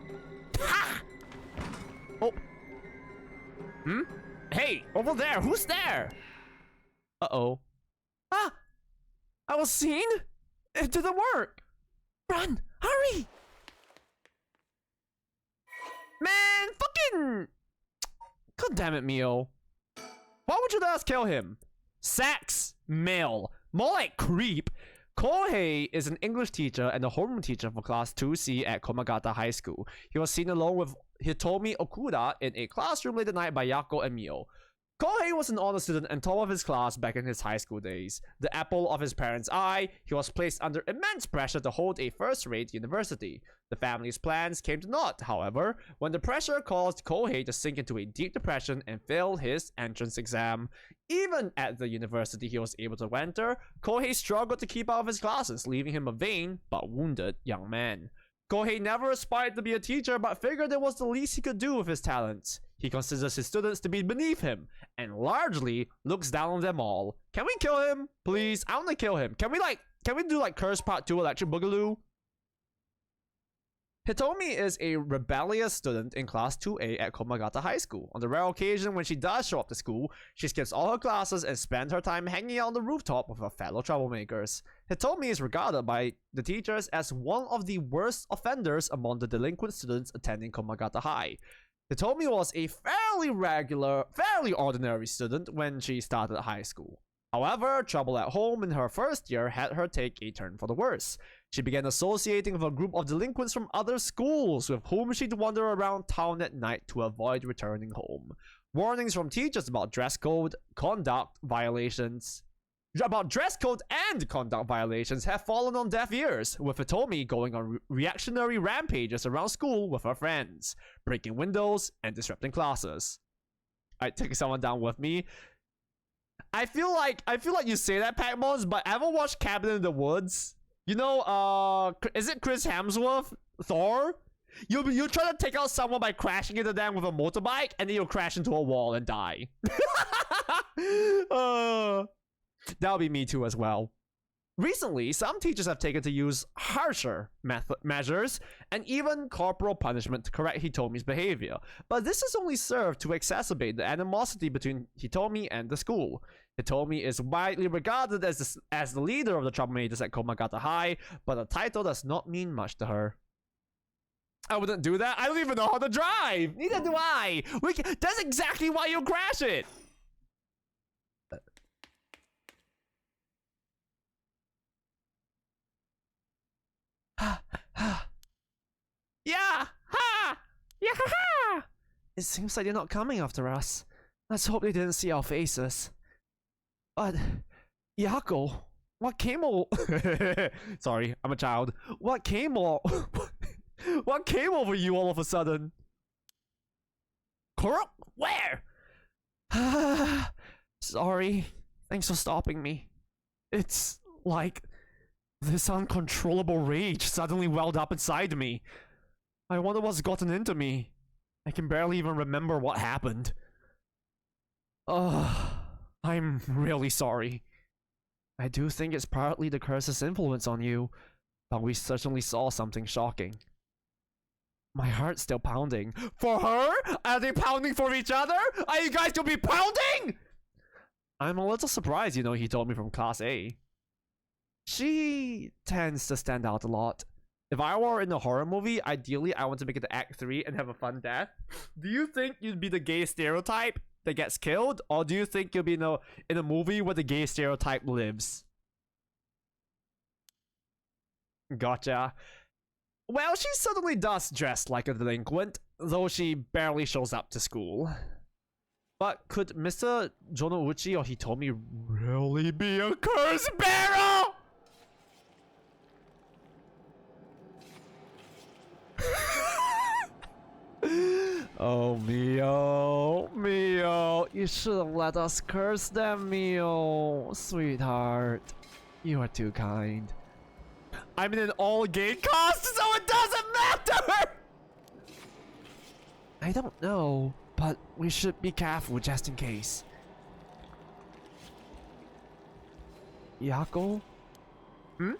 S1: Ha! Oh. Hey, over there, who's there? Uh-oh. Ah! I was seen? It didn't work! Run! Hurry! Man, fucking... God damn it, Mio. Why would you let us kill him? Sex. Male. More like creep. Kohei is an English teacher and a homeroom teacher for class 2C at Komagata High School. He was seen alone with Hitomi Okuda in a classroom late at night by Yako and Mio. Kohei was an honor student and top of his class back in his high school days. The apple of his parents' eye, he was placed under immense pressure to hold a first-rate university. The family's plans came to naught, however, when the pressure caused Kohei to sink into a deep depression and fail his entrance exam. Even at the university he was able to enter, Kohei struggled to keep up with his classes, leaving him a vain but wounded young man. Kohei never aspired to be a teacher, but figured it was the least he could do with his talents. He considers his students to be beneath him, and largely looks down on them all. Can we kill him? Please, I want to kill him. Can we do like Curse Part 2 Electric Boogaloo? Hitomi is a rebellious student in class 2A at Komagata High School. On the rare occasion when she does show up to school, she skips all her classes and spends her time hanging out on the rooftop with her fellow troublemakers. Hitomi is regarded by the teachers as one of the worst offenders among the delinquent students attending Komagata High. Hitomi was a fairly ordinary student when she started high school. However, trouble at home in her first year had her take a turn for the worse. She began associating with a group of delinquents from other schools with whom she'd wander around town at night to avoid returning home. Warnings from teachers about dress code and conduct violations have fallen on deaf ears, with Hitomi going on reactionary rampages around school with her friends, breaking windows and disrupting classes. I take someone down with me. I feel like you say that, Pac-Mons, but ever watched Cabin in the Woods? You know, is it Chris Hemsworth, Thor? You try to take out someone by crashing into them with a motorbike, and then you'll crash into a wall and die. That'll be me too as well. Recently, some teachers have taken to use harsher measures and even corporal punishment to correct Hitomi's behavior, but this has only served to exacerbate the animosity between Hitomi and the school. Hitomi is widely regarded as the leader of the troublemakers at Komagata High, but the title does not mean much to her. I wouldn't do that. I don't even know how to drive. Neither do I. That's exactly why you crash it. Yeah! Ha! Yeah! Ha! It seems like they're not coming after us. Let's hope they didn't see our faces. But Yako, what came Sorry, I'm a child. What came What came over you all of a sudden? Kuro? Where? Sorry. Thanks for stopping me. It's like this uncontrollable rage suddenly welled up inside me. I wonder what's gotten into me. I can barely even remember what happened. I'm really sorry. I do think it's partly the curse's influence on you, but we certainly saw something shocking. My heart's still pounding. For her? Are they pounding for each other? Are you guys gonna be pounding? I'm a little surprised, you know, he told me from Class A. She tends to stand out a lot. If I were in a horror movie, ideally I want to make it to Act 3 and have a fun death. Do you think you'd be the gay stereotype that gets killed? Or do you think you'll be in a movie where the gay stereotype lives? Gotcha. Well, she certainly does dress like a delinquent, though she barely shows up to school. But could Mr. Jonouchi or Hitomi really be a curse bearer? Oh, Mio, you should have let us curse them, Mio. Sweetheart, you are too kind. I'm in an all-gay cast, so it doesn't matter! I don't know, but we should be careful just in case. Yako? Hmm?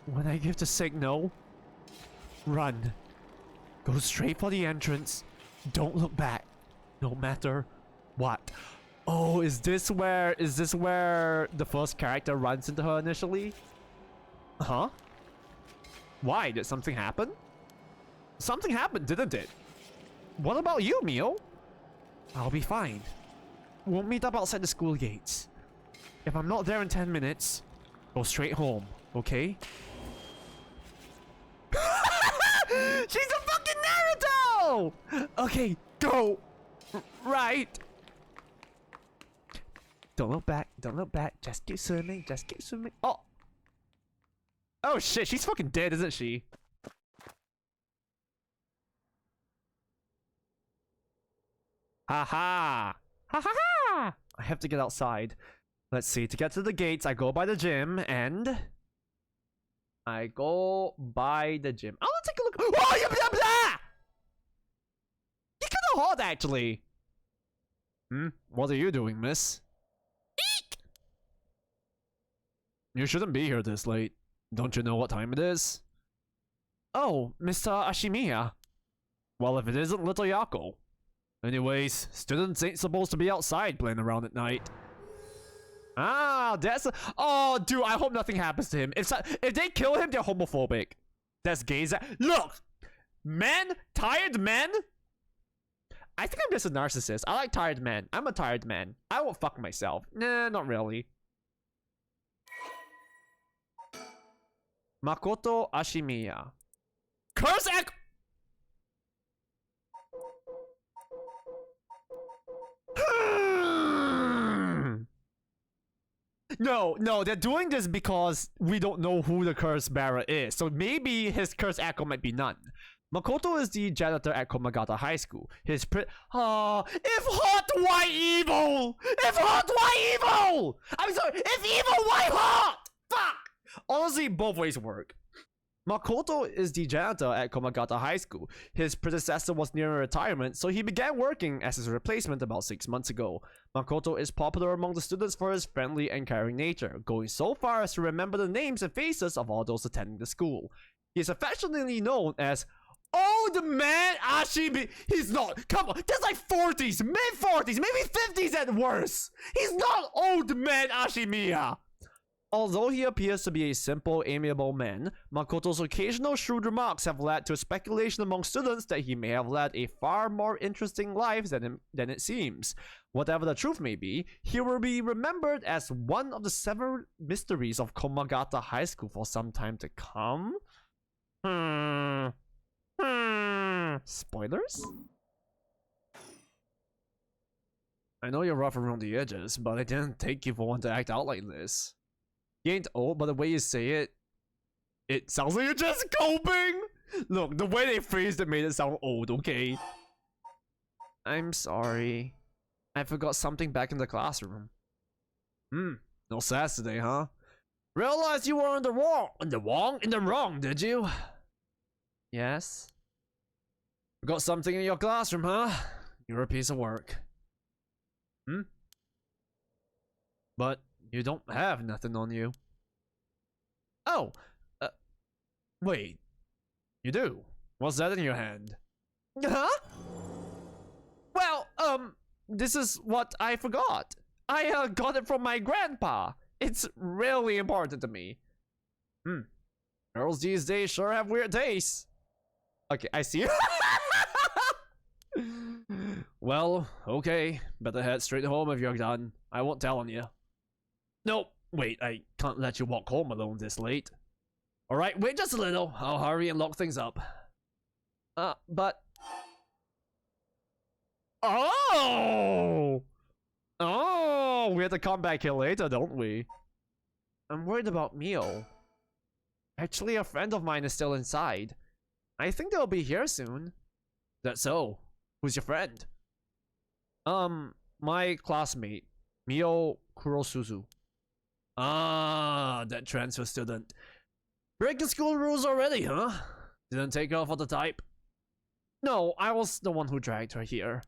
S1: When I give the signal, run. Go straight for the entrance. Don't look back, no matter what. Oh, is this where the first character runs into her initially? Huh? Why? Did something happen? Something happened, didn't it? What about you, Mio? I'll be fine. We'll meet up outside the school gates. If I'm not there in 10 minutes, go straight home, okay? She's a fucking Naruto! Okay, go! Right. Don't look back, just keep swimming, Oh! Oh shit, she's fucking dead, isn't she? Haha! Ha ha ha! I have to get outside. Let's see, to get to the gates, I go by the gym, and... I go by the gym. I want to take a look. Oh, you blah, blah! You're kind of hot, actually. What are you doing, miss? Eek! You shouldn't be here this late. Don't you know what time it is? Oh, Mr. Ashimiya. Well, if it isn't little Yako. Anyways, students ain't supposed to be outside playing around at night. Ah, that's oh, dude, I hope nothing happens to him. If they kill him, they're homophobic. That's gay. Look, men, tired men. I think I'm just a narcissist. I like tired men. I'm a tired man. I won't fuck myself. Nah, not really. Makoto Ashimiya. Curse echo. No, they're doing this because we don't know who the curse bearer is. So maybe his curse echo might be none. Makoto is the janitor at Komagata High School. His if hot, why evil? If hot, why evil? I'm sorry, if evil, why hot? Fuck! Honestly, both ways work. Makoto is the janitor at Komagata High School. His predecessor was near retirement, so he began working as his replacement about 6 months ago. Makoto is popular among the students for his friendly and caring nature, going so far as to remember the names and faces of all those attending the school. He is affectionately known as Old Man Ashimi. He's not. Come on, that's like 40s, mid-40s, maybe 50s at worst. He's not Old Man Ashimiya. Although he appears to be a simple, amiable man, Makoto's occasional shrewd remarks have led to speculation among students that he may have led a far more interesting life than it seems. Whatever the truth may be, he will be remembered as one of the several mysteries of Komagata High School for some time to come. Spoilers? I know you're rough around the edges, but I didn't take you for one to act out like this. He ain't old, but the way you say it, it sounds like you're just coping. Look, the way they phrased it made it sound old, okay? I'm sorry. I forgot something back in the classroom. No sass today, huh? Realized you were in the wrong, did you? Yes. Forgot something in your classroom, huh? You're a piece of work. But you don't have nothing on you. Oh, wait. You do? What's that in your hand? Huh? Well, this is what I forgot. I got it from my grandpa. It's really important to me. Girls these days sure have weird tastes. Okay, I see. Well, okay. Better head straight home if you're done. I won't tell on you. Nope. Wait, I can't let you walk home alone this late. Alright, wait just a little. I'll hurry and lock things up. But... Oh! Oh! We have to come back here later, don't we? I'm worried about Mio. Actually, a friend of mine is still inside. I think they'll be here soon. That's so. Who's your friend? My classmate. Mio Kurosuzu. Ah, that transfer student. Breaking school rules already, huh? Didn't take her for the type? No, I was the one who dragged her here.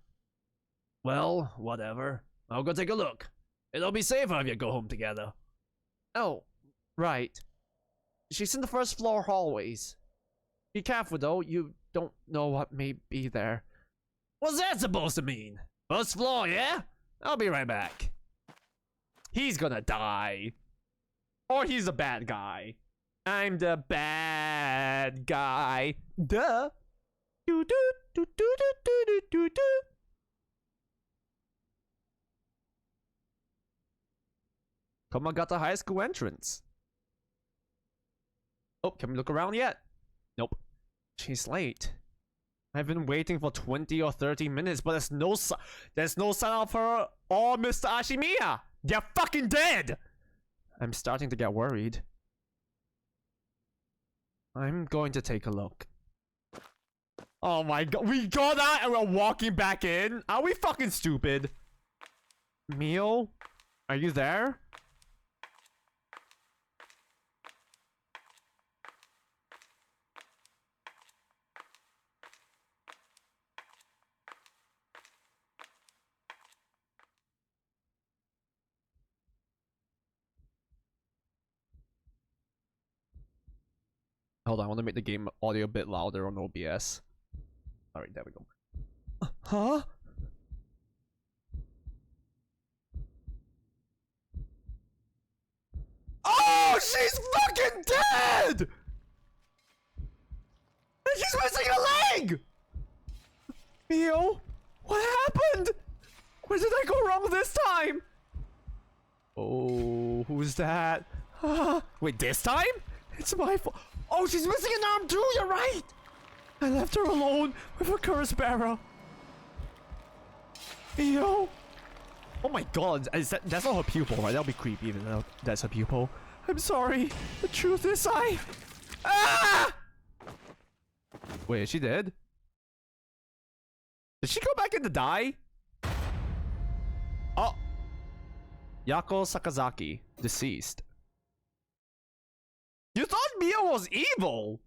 S1: Well, whatever. I'll go take a look. It'll be safer if you go home together. Oh, right. She's in the first floor hallways. Be careful though, you don't know what may be there. What's that supposed to mean? First floor, yeah? I'll be right back. He's gonna die. Or he's a bad guy. I'm the bad guy. Duh. Do do do do do do do do. Komagata High School entrance. Oh, can we look around yet? Nope. She's late. I've been waiting for 20 or 30 minutes, but there's no sign of her or Mr. Ashimiya. They're fucking dead. I'm starting to get worried. I'm going to take a look. Oh my god, we got out and we're walking back in? Are we fucking stupid? Mio? Are you there? Hold on, I want to make the game audio a bit louder on OBS. Alright, there we go. Huh? Oh, she's fucking dead! And she's missing a leg! Mio, what happened? Where did I go wrong this time? Oh, who's that? Wait, this time? It's my fault. Oh, she's missing an arm too, you're right! I left her alone with a cursed bearer. Mio. Oh my god, that's not her pupil, right? That'll be creepy even though that's her pupil. I'm sorry. The truth is Ah! Wait, is she dead? Did she go back in to die? Oh. Yako Sakazaki, deceased. You thought Mio was evil?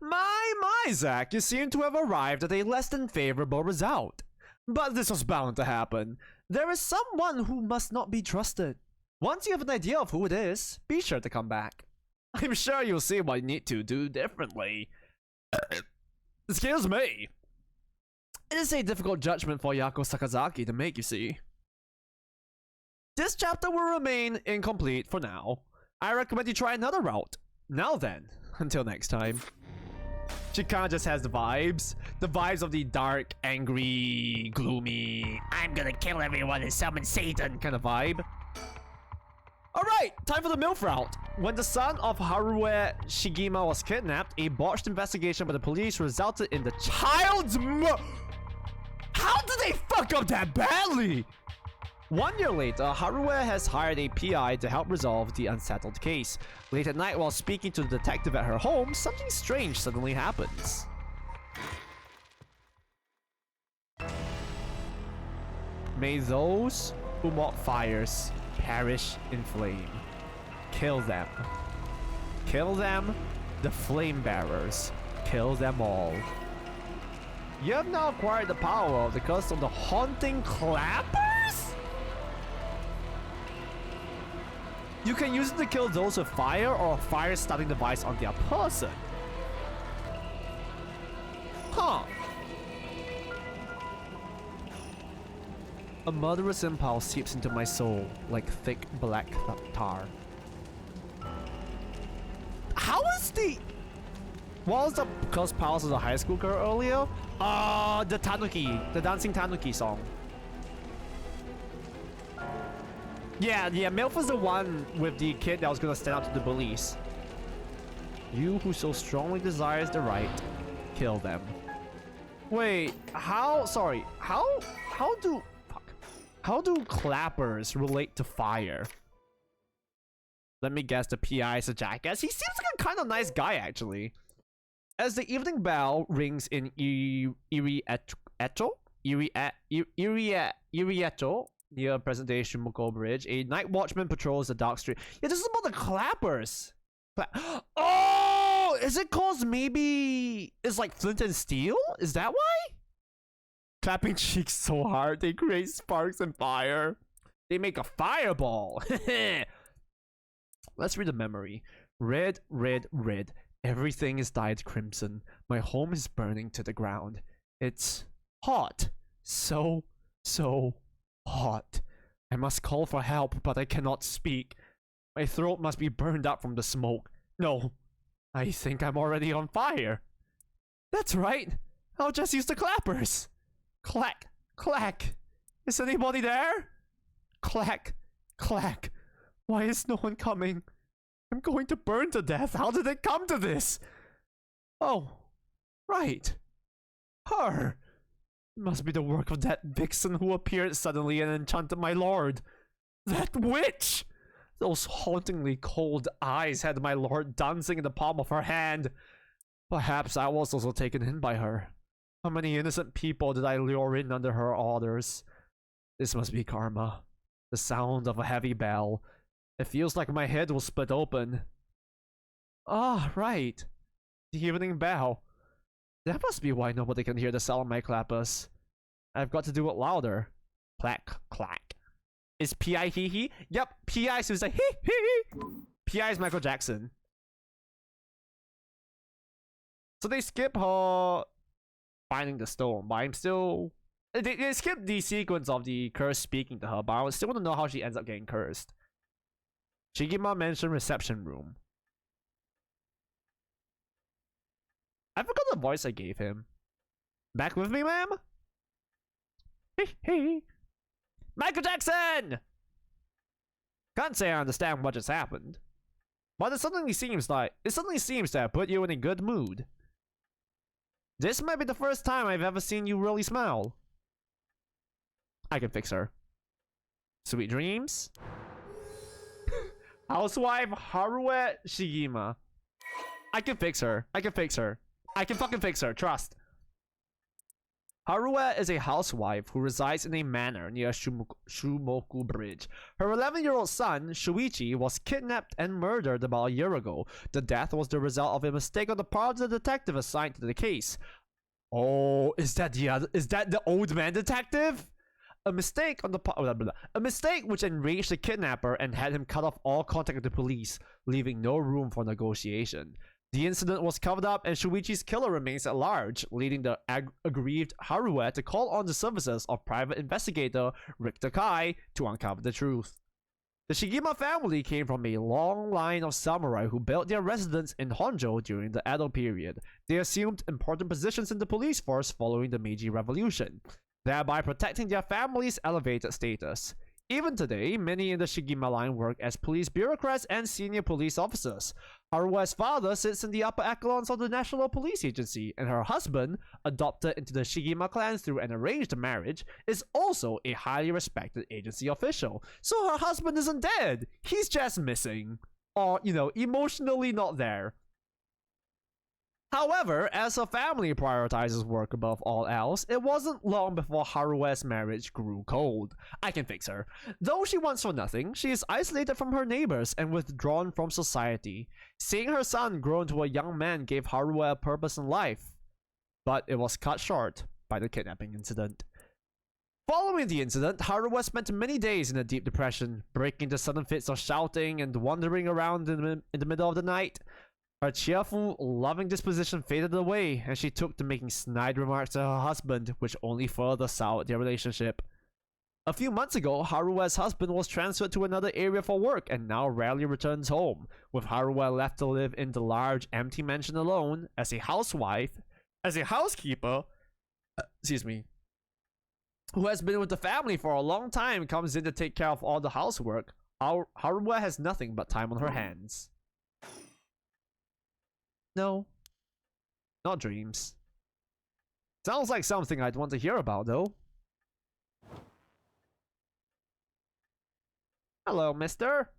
S1: My, Zack, you seem to have arrived at a less than favorable result. But this was bound to happen. There is someone who must not be trusted. Once you have an idea of who it is, be sure to come back. I'm sure you'll see what you need to do differently. Excuse me. It is a difficult judgment for Yako Sakazaki to make, you see. This chapter will remain incomplete for now. I recommend you try another route. Now then, until next time. She kinda just has the vibes. The vibes of the dark, angry, gloomy,
S2: I'm gonna kill everyone and summon Satan.
S1: kind of vibe. Alright, time for the MILF route. When the son of Harue Shigima was kidnapped, a botched investigation by the police resulted in the child's How did they fuck up that badly? 1 year later, Harue has hired a PI to help resolve the unsettled case. Late at night while speaking to the detective at her home, something strange suddenly happens. May those who mock fires perish in flame. Kill them. Kill them, the flame bearers. Kill them all. You have now acquired the power of the curse of the haunting clappers? You can use it to kill those with fire or a fire-starting device on their person. Huh. A murderous impulse seeps into my soul like thick black tar. How is the... What was the curse powers of the high school girl earlier? The Tanuki. The dancing Tanuki song. Yeah, MILF was the one with the kid that was gonna stand up to the police. You who so strongly desires the right, kill them. Wait, how do clappers relate to fire? Let me guess, the PI is a jackass. He seems like a kind of nice guy, actually. As the evening bell rings in Irieto near present-day Shumoko Bridge, a night watchman patrols the dark street. Yeah, this is about the clappers. Oh, is it cause maybe it's like flint and steel? Is that why? Clapping cheeks so hard they create sparks and fire. They make a fireball. Let's read the memory. Red, red, red. Everything is dyed crimson. My home is burning to the ground. It's hot. So hot. I must call for help, but I cannot speak. My throat must be burned up from the smoke. No, I think I'm already on fire. That's right. I'll just use the clappers. Clack, clack. Is anybody there? Clack, clack. Why is no one coming? I'm going to burn to death. How did it come to this? Oh, right. Her. It must be the work of that vixen who appeared suddenly and enchanted my lord. That witch! Those hauntingly cold eyes had my lord dancing in the palm of her hand. Perhaps I was also taken in by her. How many innocent people did I lure in under her orders? This must be karma. The sound of a heavy bell. It feels like my head will split open. Ah, right. The evening bell. That must be why nobody can hear the sound of my clappers. I've got to do it louder. Clack, clack. Is P.I. hee hee? Yep, P.I. seems like hee hee. P.I. is Michael Jackson. So they skip her finding the stone, but I'm still... They skip the sequence of the curse speaking to her, but I would still want to know how she ends up getting cursed. Shigima mentioned reception room. I forgot the voice I gave him. Back with me, ma'am? Hey. Michael Jackson! Can't say I understand what just happened. But it suddenly seems to have put you in a good mood. This might be the first time I've ever seen you really smile. I can fix her. Sweet dreams. Housewife Haruo Shigima. I can fix her. I can fucking fix her. Trust. Haruo is a housewife who resides in a manor near Shumoku Bridge. Her 11-year-old son, Shuichi, was kidnapped and murdered about a year ago. The death was the result of a mistake on the part of the detective assigned to the case. Oh, is that the old man detective? A mistake which enraged the kidnapper and had him cut off all contact with the police, leaving no room for negotiation. The incident was covered up and Shuichi's killer remains at large, leading the aggrieved Haruo to call on the services of private investigator Rick Takai to uncover the truth. The Shigima family came from a long line of samurai who built their residence in Honjo during the Edo period. They assumed important positions in the police force following the Meiji Revolution, thereby protecting their family's elevated status. Even today, many in the Shigima line work as police bureaucrats and senior police officers. Haruo's father sits in the upper echelons of the National Police Agency, and her husband, adopted into the Shigima clan through an arranged marriage, is also a highly respected agency official. So her husband isn't dead, he's just missing. Or, emotionally not there. However, as her family prioritizes work above all else, it wasn't long before Haruo's marriage grew cold. I can fix her. Though she wants for nothing, she is isolated from her neighbors and withdrawn from society. Seeing her son grow into a young man gave Haruo a purpose in life, but it was cut short by the kidnapping incident. Following the incident, Haruo spent many days in a deep depression, breaking into sudden fits of shouting and wandering around in the middle of the night. Her cheerful, loving disposition faded away, and she took to making snide remarks to her husband, which only further soured their relationship. A few months ago, Haruo's husband was transferred to another area for work and now rarely returns home, with Haruo left to live in the large, empty mansion alone as a housekeeper, who has been with the family for a long time, comes in to take care of all the housework. Haruo has nothing but time on her hands. No. Not dreams. Sounds like something I'd want to hear about, though. Hello, mister.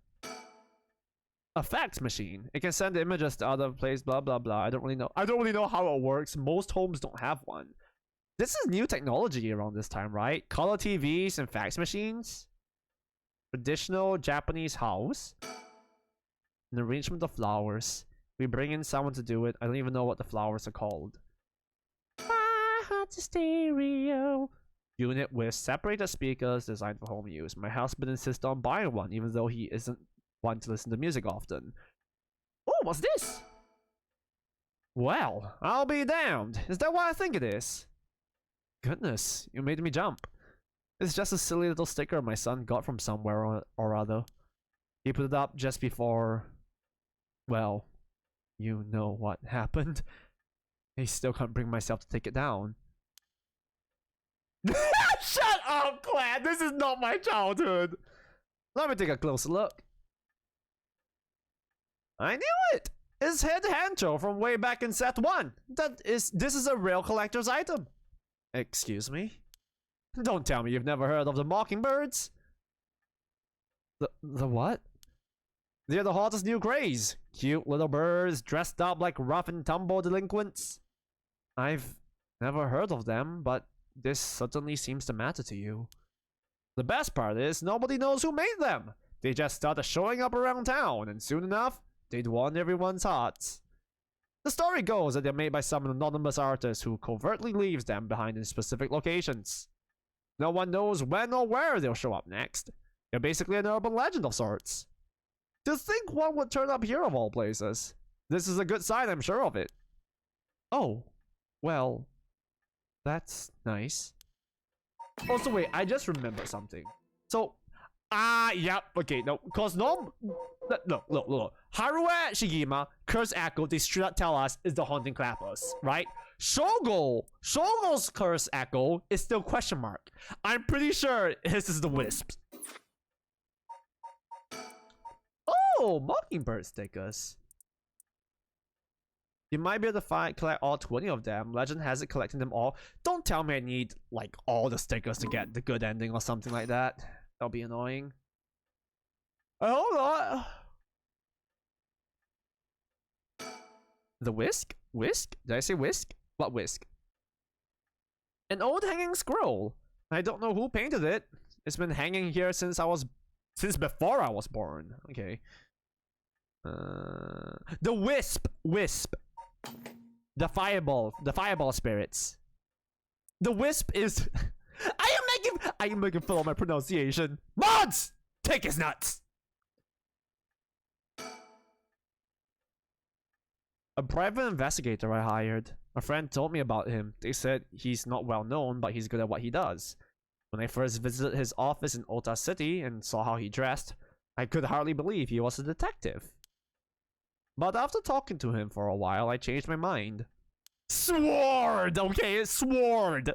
S1: A fax machine. It can send images to other places, blah blah blah. I don't really know how it works. Most homes don't have one. This is new technology around this time, right? Color TVs and fax machines. Traditional Japanese house. An arrangement of flowers. We bring in someone to do it. I don't even know what the flowers are called. My heart's a stereo. Unit with separated speakers designed for home use. My husband insists on buying one, even though he isn't one to listen to music often. Oh, what's this? Well, I'll be damned. Is that what I think it is? Goodness, you made me jump. It's just a silly little sticker my son got from somewhere or other. He put it up just before... well... you know what happened. I still can't bring myself to take it down. Shut up, Clan! This is not my childhood! Let me take a closer look. I knew it! It's Head Honjo from way back in set 1. This is a real collector's item. Excuse me? Don't tell me you've never heard of the Mockingbirds. The what? They're the hottest new craze. Cute little birds dressed up like rough and tumble delinquents. I've never heard of them, but this certainly seems to matter to you. The best part is nobody knows who made them. They just started showing up around town, and soon enough, they'd won everyone's hearts. The story goes that they're made by some anonymous artist who covertly leaves them behind in specific locations. No one knows when or where they'll show up next. They're basically an urban legend of sorts. To think one would turn up here of all places. This is a good sign, I'm sure of it. Oh, well, that's nice. Also, wait, I just remembered something. So, yep, okay, no, cause look. Harue Shigema, Curse Echo, they straight up tell us is the Haunting Clappers, right? Shogo's Curse Echo is still question mark. I'm pretty sure this is the Wisps. Oh, Mockingbird stickers. You might be able to collect all 20 of them. Legend has it collecting them all. Don't tell me I need, like, all the stickers to get the good ending or something like that. That'll be annoying. Hold on. The whisk? Whisk? Did I say whisk? What whisk? An old hanging scroll. I don't know who painted it. It's been hanging here since before I was born. Okay. The wisp. The fireball spirits. The wisp is. I am making fun of my pronunciation. Mods, take his nuts. A private investigator I hired. A friend told me about him. They said he's not well known, but he's good at what he does. When I first visited his office in Ota City and saw how he dressed, I could hardly believe he was a detective. But after talking to him for a while, I changed my mind. Sword! Okay, sword!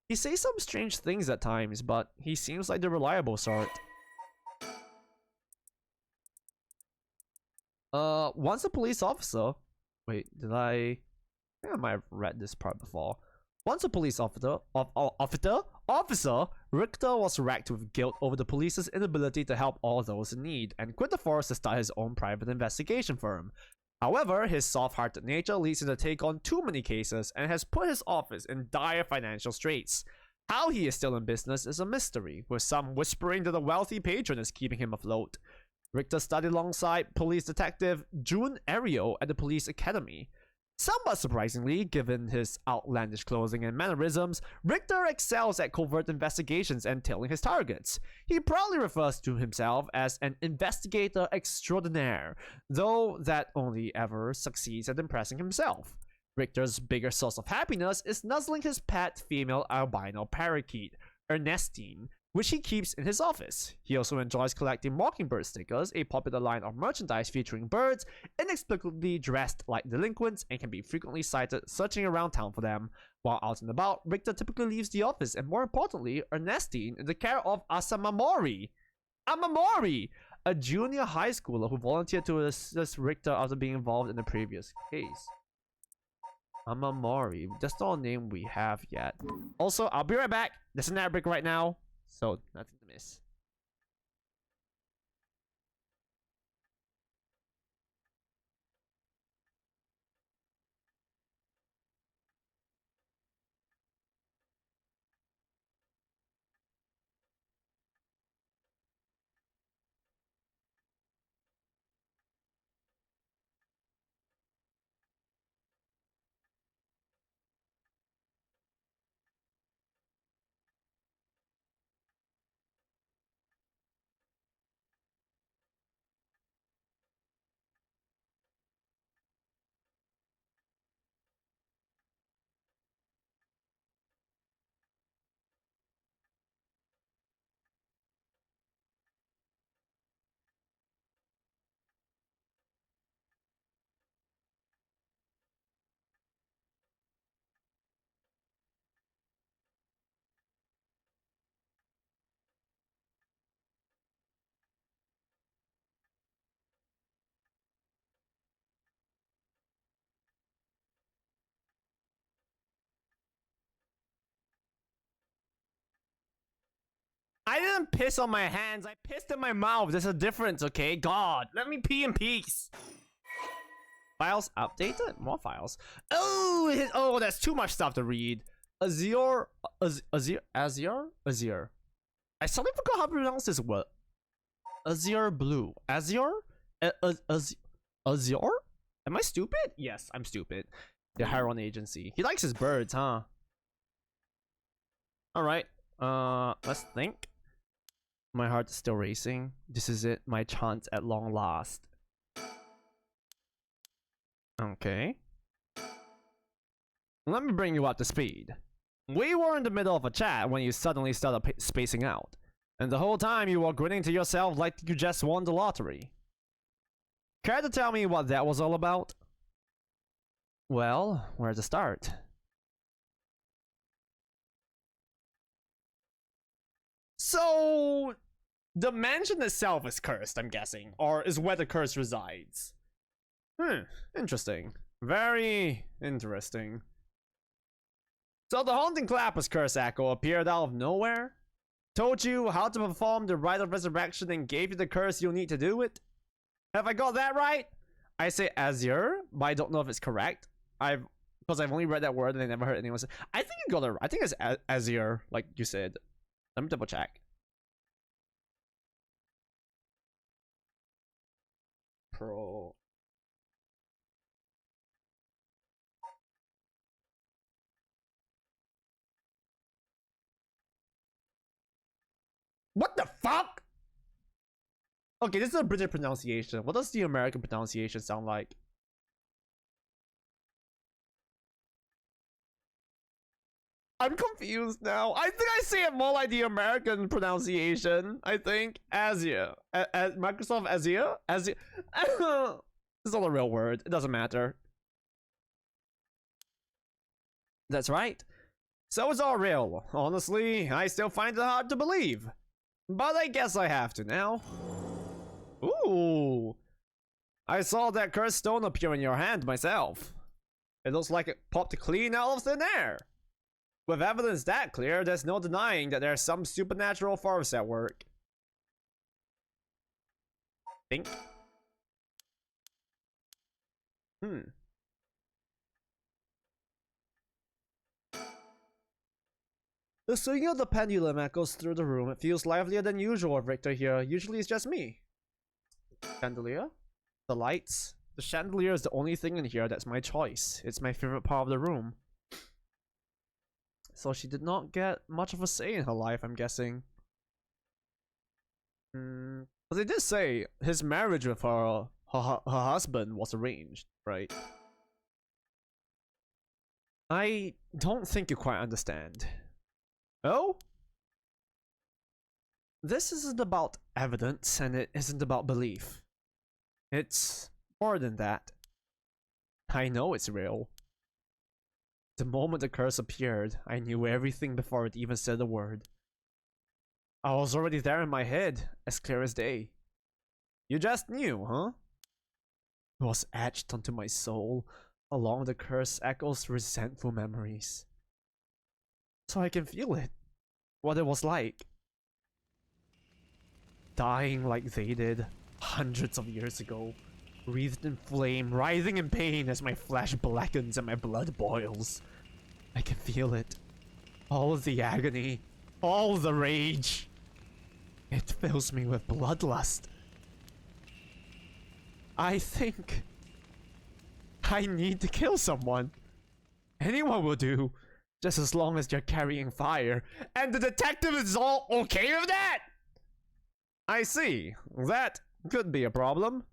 S1: He says some strange things at times, but he seems like the reliable sort. Once a police officer... Wait, did I think I might have read this part before. Once a police officer, Richter was racked with guilt over the police's inability to help all those in need, and quit the force to start his own private investigation firm. However, his soft-hearted nature leads him to take on too many cases and has put his office in dire financial straits. How he is still in business is a mystery, with some whispering that a wealthy patron is keeping him afloat. Richter studied alongside police detective Jun Ario at the police academy. Somewhat surprisingly, given his outlandish clothing and mannerisms, Richter excels at covert investigations and tailing his targets. He proudly refers to himself as an investigator extraordinaire, though that only ever succeeds at impressing himself. Richter's bigger source of happiness is nuzzling his pet female albino parakeet, Ernestine, which he keeps in his office. He also enjoys collecting Mockingbird stickers, a popular line of merchandise featuring birds inexplicably dressed like delinquents, and can be frequently sighted searching around town for them. While out and about, Richter typically leaves the office, and more importantly, Ernestine in the care of Amamori, a junior high schooler who volunteered to assist Richter after being involved in the previous case. Amamori, that's not a name we have yet. Also, I'll be right back. There's an ad break right now, so nothing to miss. I didn't piss on my hands. I pissed in my mouth. There's a difference, okay? God, let me pee in peace. Files updated? More files. Oh, that's too much stuff to read. Azure. I suddenly forgot how to pronounce this word. Azure Blue. Azure? Azure? Am I stupid? Yes, I'm stupid. The Heron Agency. He likes his birds, huh? Alright. Let's think. My heart is still racing. This is it, my chance at long last. Okay. Let me bring you up to speed. We were in the middle of a chat when you suddenly started spacing out. And the whole time you were grinning to yourself like you just won the lottery. Care to tell me what that was all about? Well, where to start? So, the mansion itself is cursed, I'm guessing, or is where the curse resides. Interesting. Very interesting. So the haunting clapper's curse echo appeared out of nowhere? Told you how to perform the rite of resurrection and gave you the curse you'll need to do it? Have I got that right? I say Azure, but I don't know if it's correct. Because I've only read that word and I never heard anyone say. I think you got it right. I think it's Azure, like you said. Let me double check. Pro. What the fuck? Okay, this is a British pronunciation. What does the American pronunciation sound like? I'm confused now. I think I say it more like the American pronunciation. I think Azure. Microsoft Azure? Azure. It's not a real word. It doesn't matter. That's right. So it's all real. Honestly, I still find it hard to believe. But I guess I have to now. Ooh. I saw that cursed stone appear in your hand myself. It looks like it popped clean out of thin air. With evidence that clear, there's no denying that there's some supernatural force at work. Think. The swinging of the pendulum echoes through the room. It feels livelier than usual, Victor here. Usually it's just me. Chandelier? The lights? The chandelier is the only thing in here that's my choice. It's my favorite part of the room. So she did not get much of a say in her life, I'm guessing. But they did say his marriage with her husband was arranged, right? I don't think you quite understand. Oh? This isn't about evidence, and it isn't about belief. It's more than that. I know it's real. The moment the curse appeared, I knew everything before it even said a word. I was already there in my head, as clear as day. You just knew, huh? It was etched onto my soul, along the curse echoes resentful memories. So I can feel it, what it was like. Dying like they did, hundreds of years ago. Wreathed in flame, writhing in pain as my flesh blackens and my blood boils. I can feel it. All of the agony, all the rage. It fills me with bloodlust. I think I need to kill someone. Anyone will do, just as long as you're carrying fire. And the detective is all okay with that? I see. That could be a problem.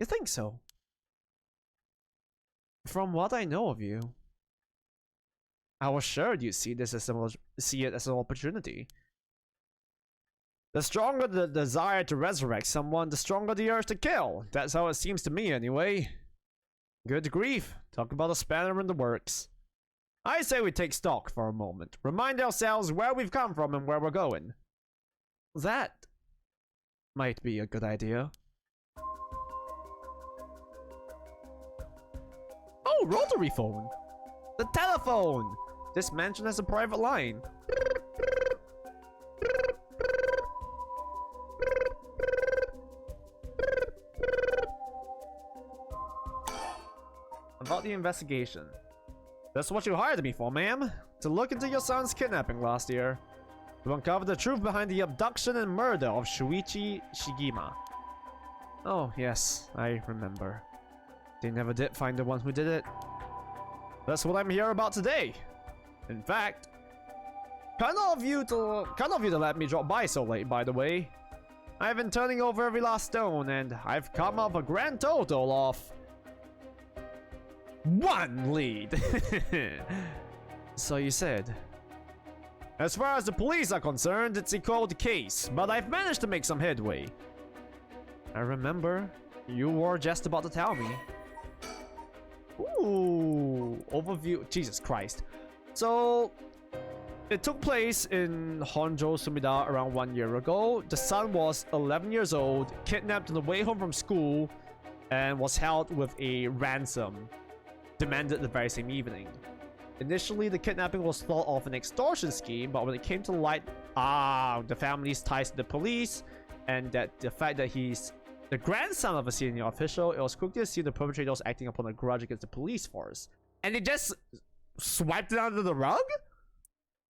S1: You think so? From what I know of you, I was sure you'd see it as an opportunity. The stronger the desire to resurrect someone, the stronger the urge to kill. That's how it seems to me, anyway. Good grief. Talk about a spanner in the works. I say we take stock for a moment. Remind ourselves where we've come from and where we're going. That might be a good idea. Oh, rotary phone! The telephone! This mansion has a private line. About the investigation. That's what you hired me for, ma'am. To look into your son's kidnapping last year. To uncover the truth behind the abduction and murder of Shuichi Shigima. Oh, yes, I remember. They never did find the one who did it. That's what I'm here about today. In fact, kind of you to let me drop by so late, by the way. I've been turning over every last stone, and I've come up a grand total of 1 lead. So you said. As far as the police are concerned, it's a cold case, but I've managed to make some headway. I remember you were just about to tell me. Ooh, overview. Jesus Christ. So, it took place in Honjo, Sumida around 1 year ago. The son was 11 years old, kidnapped on the way home from school, and was held with a ransom demanded the very same evening. Initially, the kidnapping was thought of an extortion scheme, but when it came to light, the family's ties to the police, and that the fact that he's the grandson of a senior official, it was quickly seen the perpetrator was acting upon a grudge against the police force. And they just swiped it under the rug?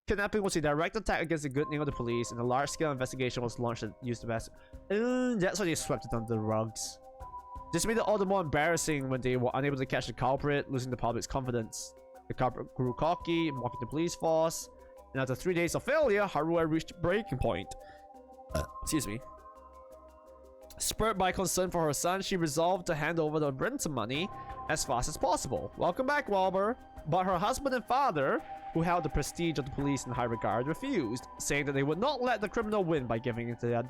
S1: Kidnapping was a direct attack against the good name of the police, and a large-scale investigation was launched that used the best. That's why they swept it under the rugs. This made it all the more embarrassing when they were unable to catch the culprit, losing the public's confidence. The culprit grew cocky, mocking the police force, and after 3 days of failure, Haruo reached breaking point. Excuse me. Spurred by concern for her son, she resolved to hand over the ransom money as fast as possible. Welcome back, Walber. But her husband and father, who held the prestige of the police in high regard, refused, saying that they would not let the criminal win by giving in to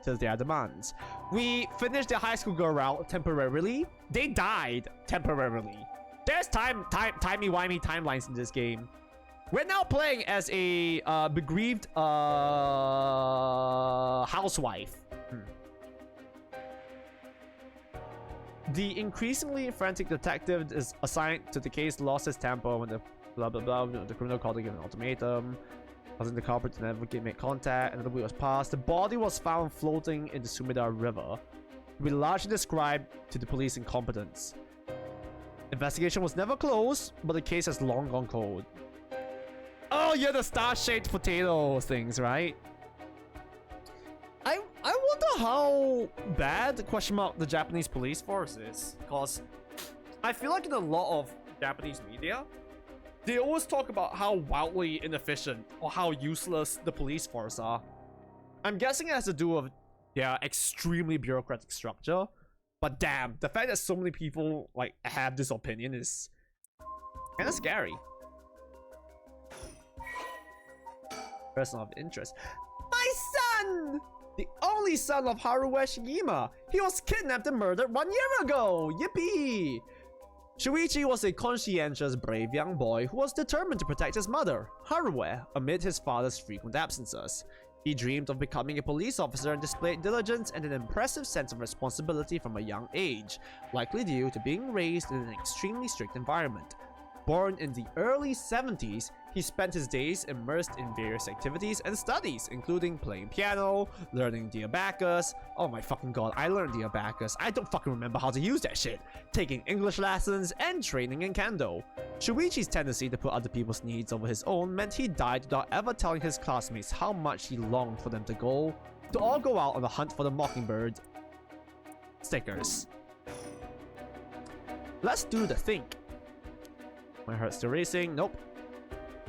S1: their demands. We finished the high school girl route temporarily. They died temporarily. There's timey-wimey timelines in this game. We're now playing as a bereaved housewife. The increasingly frantic detective is assigned to the case lost his temper when the the criminal called to give an ultimatum, causing the culprit to never make contact. Another week was passed. The body was found floating in the Sumida River. We largely described to the police incompetence. Investigation was never closed, but the case has long gone cold. Oh, yeah, the star-shaped potato things, right? I wonder how bad the Japanese police force is, because I feel like in a lot of Japanese media, they always talk about how wildly inefficient or how useless the police force are. I'm guessing it has to do with their extremely bureaucratic structure. But damn, the fact that so many people like have this opinion is kind of scary. Person of interest. My son! The only son of Haruo Shigima. He was kidnapped and murdered 1 year ago. Yippee! Shuichi was a conscientious, brave young boy who was determined to protect his mother, Haruo, amid his father's frequent absences. He dreamed of becoming a police officer and displayed diligence and an impressive sense of responsibility from a young age, likely due to being raised in an extremely strict environment. Born in the early 70s, he spent his days immersed in various activities and studies, including playing piano, learning the abacus. Oh my fucking god, I learned the abacus. I don't fucking remember how to use that shit. Taking English lessons and training in kendo. Shuichi's tendency to put other people's needs over his own meant he died without ever telling his classmates how much he longed for them to all go out on the hunt for the mockingbird stickers. Let's do the think. My heart's still racing. Nope.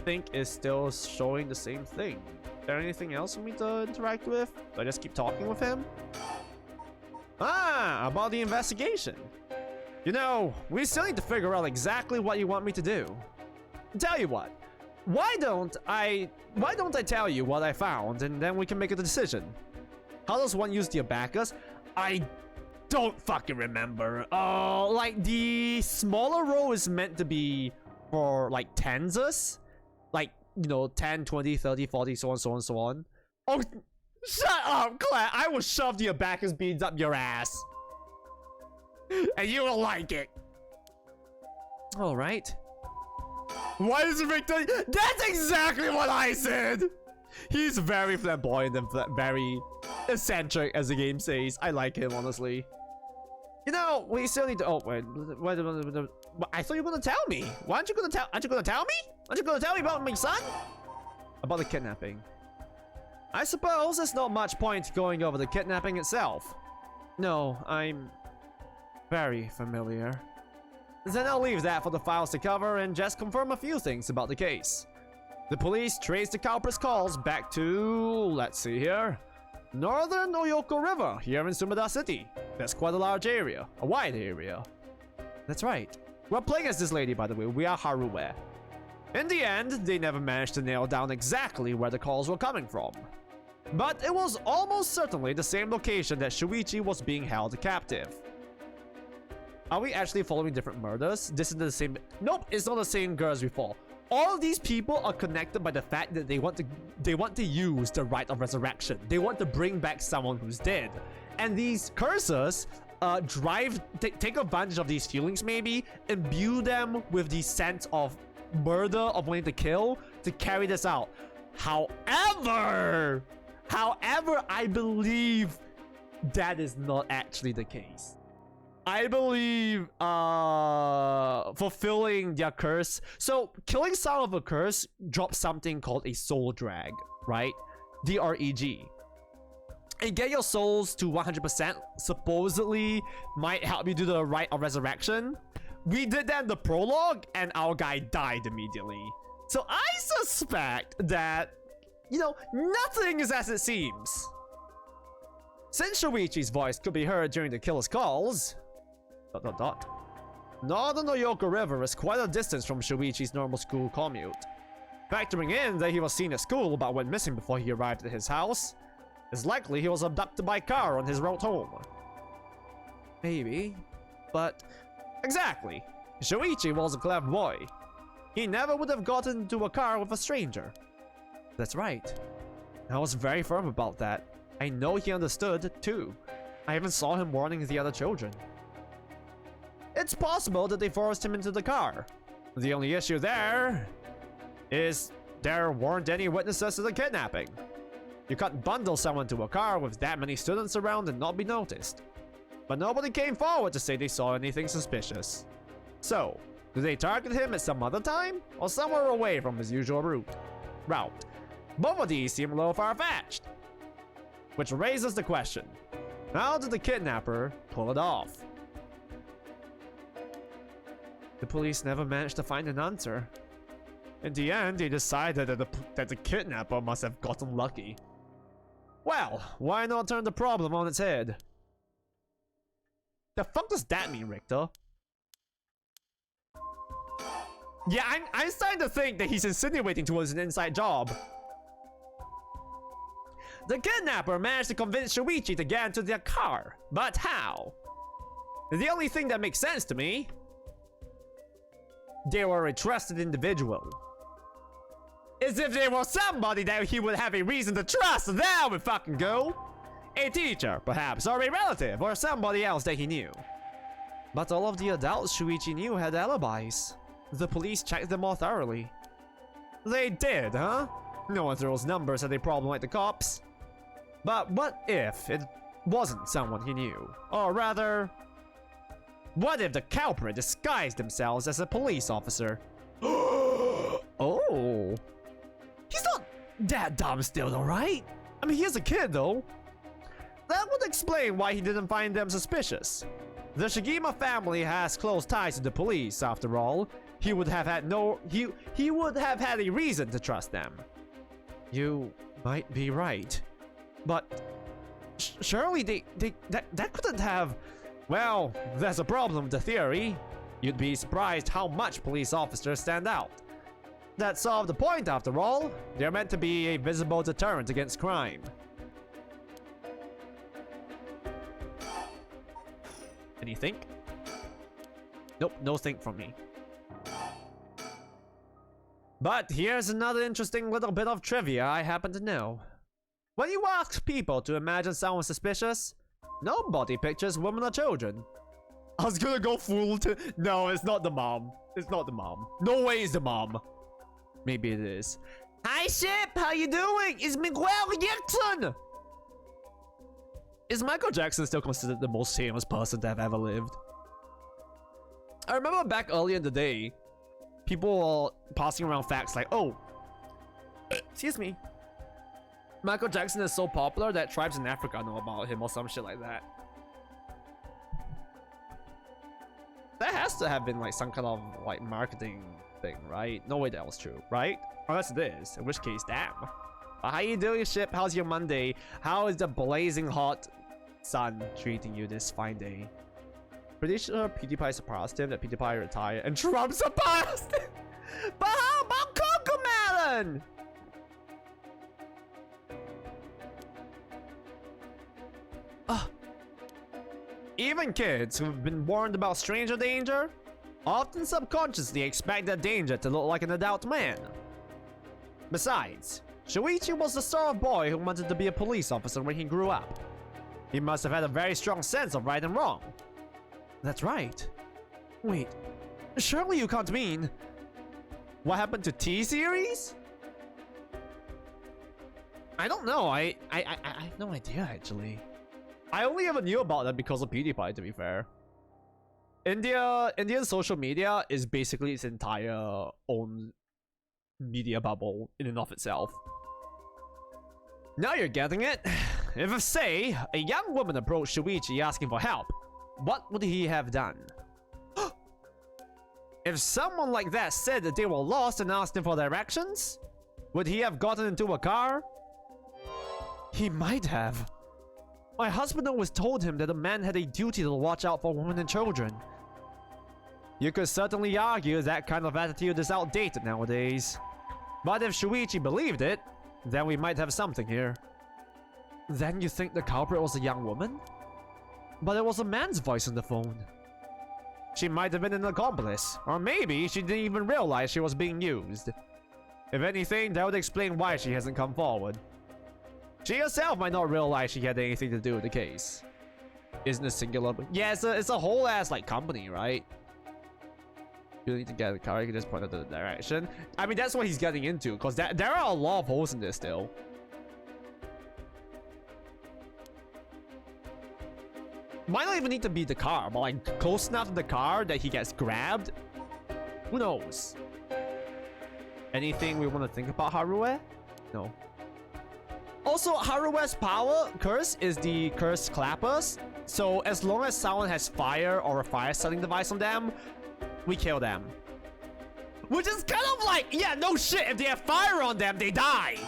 S1: Think is still showing the same thing. Is there anything else for me to interact with? Do I just keep talking with him? About the investigation. You know, we still need to figure out exactly what you want me to do. Tell you what. Why don't I tell you what I found and then we can make a decision? How does one use the abacus? I don't fucking remember. Like the smaller row is meant to be for like tensors, like, you know, 10, 20, 30, 40, so on, so on, so on. Oh, shut up, Claire. I will shove the abacus beads up your ass. And you will like it. All right. Why is Victor? That's exactly what I said. He's very flamboyant and very eccentric, as the game says. I like him, honestly. You know, we still need to. Oh wait, I thought you were gonna tell me. Why aren't you gonna tell? Aren't you gonna tell me? Aren't you gonna tell me about my son? About the kidnapping. I suppose there's not much point going over the kidnapping itself. No, I'm very familiar. Then I'll leave that for the files to cover and just confirm a few things about the case. The police traced the culprit's calls back to, let's see here, Northern Oyoko River here in Sumida City. That's quite a large area, a wide area. That's right. We're playing as this lady, by the way. We are Harue. In the end, they never managed to nail down exactly where the calls were coming from. But it was almost certainly the same location that Shuichi was being held captive. Are we actually following different murders? This is the same... Nope, it's not the same girl as before. All of these people are connected by the fact that they want to use the right of resurrection. They want to bring back someone who's dead. And these cursors take advantage of these feelings, maybe, imbue them with the sense of murder, of wanting to kill, to carry this out. However, I believe that is not actually the case. I believe fulfilling their curse. So killing some of a curse drops something called a soul drag, right? DREG. And get your souls to 100% supposedly might help you do the rite of resurrection. We did that in the prologue and our guy died immediately. So I suspect that, you know, nothing is as it seems. Since Shuichi's voice could be heard during the killer's calls... Northern Oyoko River is quite a distance from Shuichi's normal school commute. Factoring in that he was seen at school but went missing before he arrived at his house, it's likely he was abducted by car on his route home. Maybe, but... Exactly. Shuichi was a clever boy. He never would have gotten into a car with a stranger. That's right. I was very firm about that. I know he understood, too. I even saw him warning the other children. It's possible that they forced him into the car. The only issue there is there weren't any witnesses to the kidnapping. You can't bundle someone to a car with that many students around and not be noticed. But nobody came forward to say they saw anything suspicious. So, did they target him at some other time or somewhere away from his usual route? Both of these seem a little far-fetched. Which raises the question, how did the kidnapper pull it off? The police never managed to find an answer. In the end, they decided that the kidnapper must have gotten lucky. Well, why not turn the problem on its head? The fuck does that mean, Richter? Yeah, I'm starting to think that he's insinuating towards an inside job. The kidnapper managed to convince Shuichi to get into their car, but how? The only thing that makes sense to me... They were a trusted individual. As if they were somebody that he would have a reason to trust, there we fucking go! A teacher, perhaps, or a relative, or somebody else that he knew. But all of the adults Shuichi knew had alibis. The police checked them all thoroughly. They did, huh? No one throws numbers at a problem like the cops. But what if it wasn't someone he knew? Or rather... What if the culprit disguised themselves as a police officer? Oh. He's not that dumb still though, right? I mean, he is a kid though. That would explain why he didn't find them suspicious. The Shigima family has close ties to the police, after all. He would have had he would have had a reason to trust them. You might be right. But surely that couldn't have... Well, there's a problem with the theory. You'd be surprised how much police officers stand out. That's solved the point after all. They're meant to be a visible deterrent against crime. Any think? Nope, no think from me. But here's another interesting little bit of trivia I happen to know. When you ask people to imagine someone suspicious, nobody pictures women or children. I was gonna go full to... No, it's not the mom. It's not the mom. No way it's the mom. Maybe it is. Hi, Ship! How you doing? It's Miguel Jackson! Is Michael Jackson still considered the most famous person to have ever lived? I remember back early in the day, people were passing around facts like, oh, excuse me, Michael Jackson is so popular that tribes in Africa know about him or some shit like that. That has to have been like some kind of like marketing thing, right? No way that was true, right? Unless it is, in which case, damn. How you doing, Ship? How's your Monday? How is the blazing hot sun treating you this fine day? Pretty sure PewDiePie surpassed him, that PewDiePie retired, and Trump surpassed him. But how about Cocomelon? Even kids who've been warned about stranger danger often subconsciously expect that danger to look like an adult man. Besides, Shuichi was the sort of boy who wanted to be a police officer when he grew up. He must have had a very strong sense of right and wrong. That's right. Wait, surely you can't mean... What happened to T-Series? I don't know, I have no idea actually. I only ever knew about that because of PewDiePie, to be fair. Indian social media is basically its entire own media bubble in and of itself. Now you're getting it. If, say, a young woman approached Shuichi asking for help, what would he have done? If someone like that said that they were lost and asked him for directions, would he have gotten into a car? He might have. My husband always told him that a man had a duty to watch out for women and children. You could certainly argue that kind of attitude is outdated nowadays. But if Shuichi believed it, then we might have something here. Then you think the culprit was a young woman? But it was a man's voice on the phone. She might have been an accomplice, or maybe she didn't even realize she was being used. If anything, that would explain why she hasn't come forward. She herself might not realize she had anything to do with the case. Isn't it singular? Yeah, it's a whole ass like company, right? You need to get a car, you can just point out the direction. I mean, that's what he's getting into, because there are a lot of holes in this still. Might not even need to be the car, but like close enough to the car that he gets grabbed. Who knows? Anything we want to think about Harue? No. Also, Harue's power curse is the cursed clappers. So as long as someone has fire or a fire setting device on them, we kill them. Which is kind of like, yeah, no shit. If they have fire on them, they die.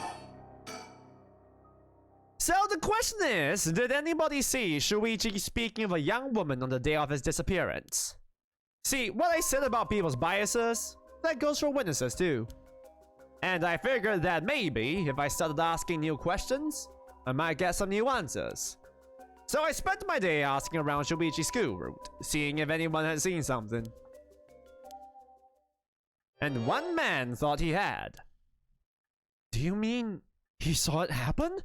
S1: So the question is, did anybody see Shuichi speaking of a young woman on the day of his disappearance? See, what I said about people's biases, that goes for witnesses too. And I figured that maybe, if I started asking new questions, I might get some new answers. So I spent my day asking around Shuichi's school route, seeing if anyone had seen something. And one man thought he had. Do you mean he saw it happen?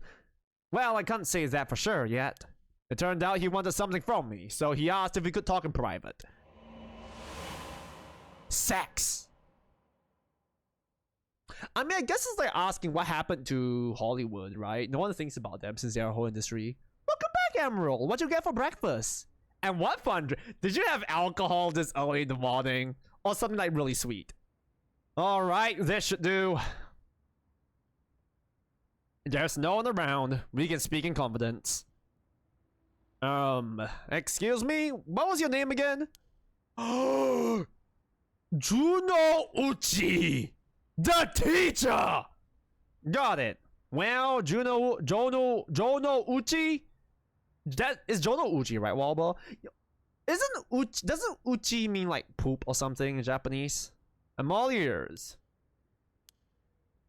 S1: Well, I can't say that for sure yet. It turned out he wanted something from me, so he asked if we could talk in private. Sex! I mean, I guess it's like asking what happened to Hollywood, right? No one thinks about them since they're a whole industry. Welcome back, Emerald! What'd you get for breakfast? And what fun... Did you have alcohol this early in the morning? Or something like really sweet? Alright, this should do. There's no one around. We can speak in confidence. Excuse me? What was your name again? Juno Uchi! The teacher! Got it. Well, Jono Uchi? That is Jono Uchi, right, Walbo? Doesn't Uchi mean like poop or something in Japanese? I'm all ears.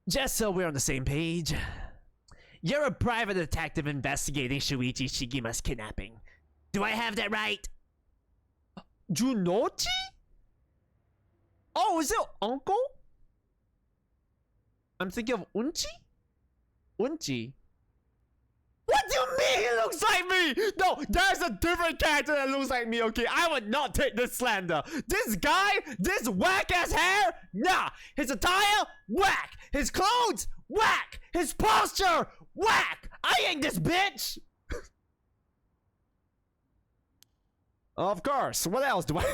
S1: Just so we're on the same page. You're a private detective investigating Shuichi Shigima's kidnapping. Do I have that right? Junochi? Oh, is it uncle? I'm thinking of Unchi? Unchi? What do you mean he looks like me? No, there's a different character that looks like me, okay? I would not take this slander. This guy, this whack-ass hair? Nah. His attire? Whack. His clothes? Whack. His posture? Whack. I ain't this bitch. Of course. What else do I...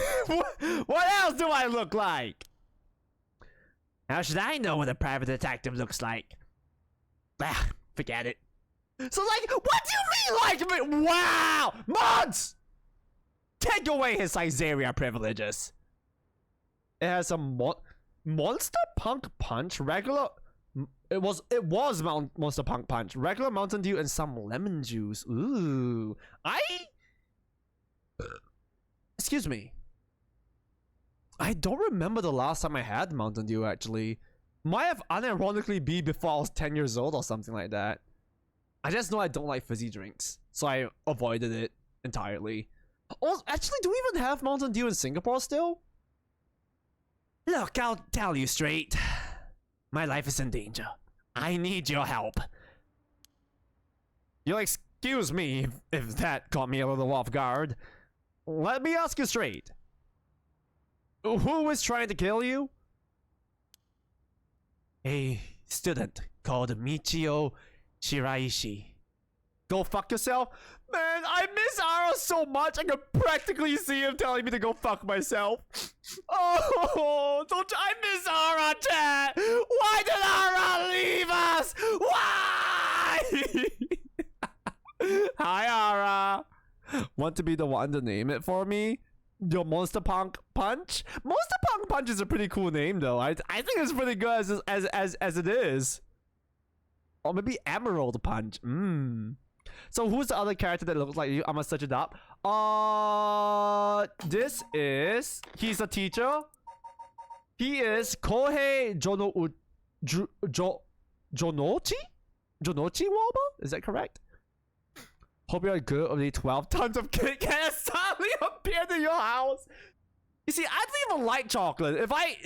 S1: what else do I look like? How should I know what a private detective looks like? Ah, forget it. So, like, what do you mean, like, wow! Mods! Take away his Caesarea privileges. It has a Monster Punk Punch, regular... It was Monster Punk Punch, regular Mountain Dew, and some lemon juice. Ooh. Excuse excuse me. I don't remember the last time I had Mountain Dew, actually. Might have unironically be before I was 10 years old or something like that. I just know I don't like fizzy drinks, so I avoided it entirely. Oh, actually, do we even have Mountain Dew in Singapore still? Look, I'll tell you straight. My life is in danger. I need your help. You'll excuse me if that caught me a little off guard. Let me ask you straight. Who is trying to kill you? A student called Michio Shiraishi. Go fuck yourself? Man, I miss Ara so much I can practically see him telling me to go fuck myself. Oh, don't I miss Ara, chat? Why did Ara leave us? Why? Hi, Ara. Want to be the one to name it for me? Your Monster Punk Punch? Monster Punk Punch is a pretty cool name, though. I think it's pretty good as it is. Or maybe Emerald Punch. So who's the other character that looks like you? I'm gonna search it up. This is... He's a teacher. He is Kohei Jonochi? Jonochi Waba? Is that correct? Hope you're good. Only 12 tons of Kit Kat suddenly appeared in your house. You see, I don't even like chocolate. If I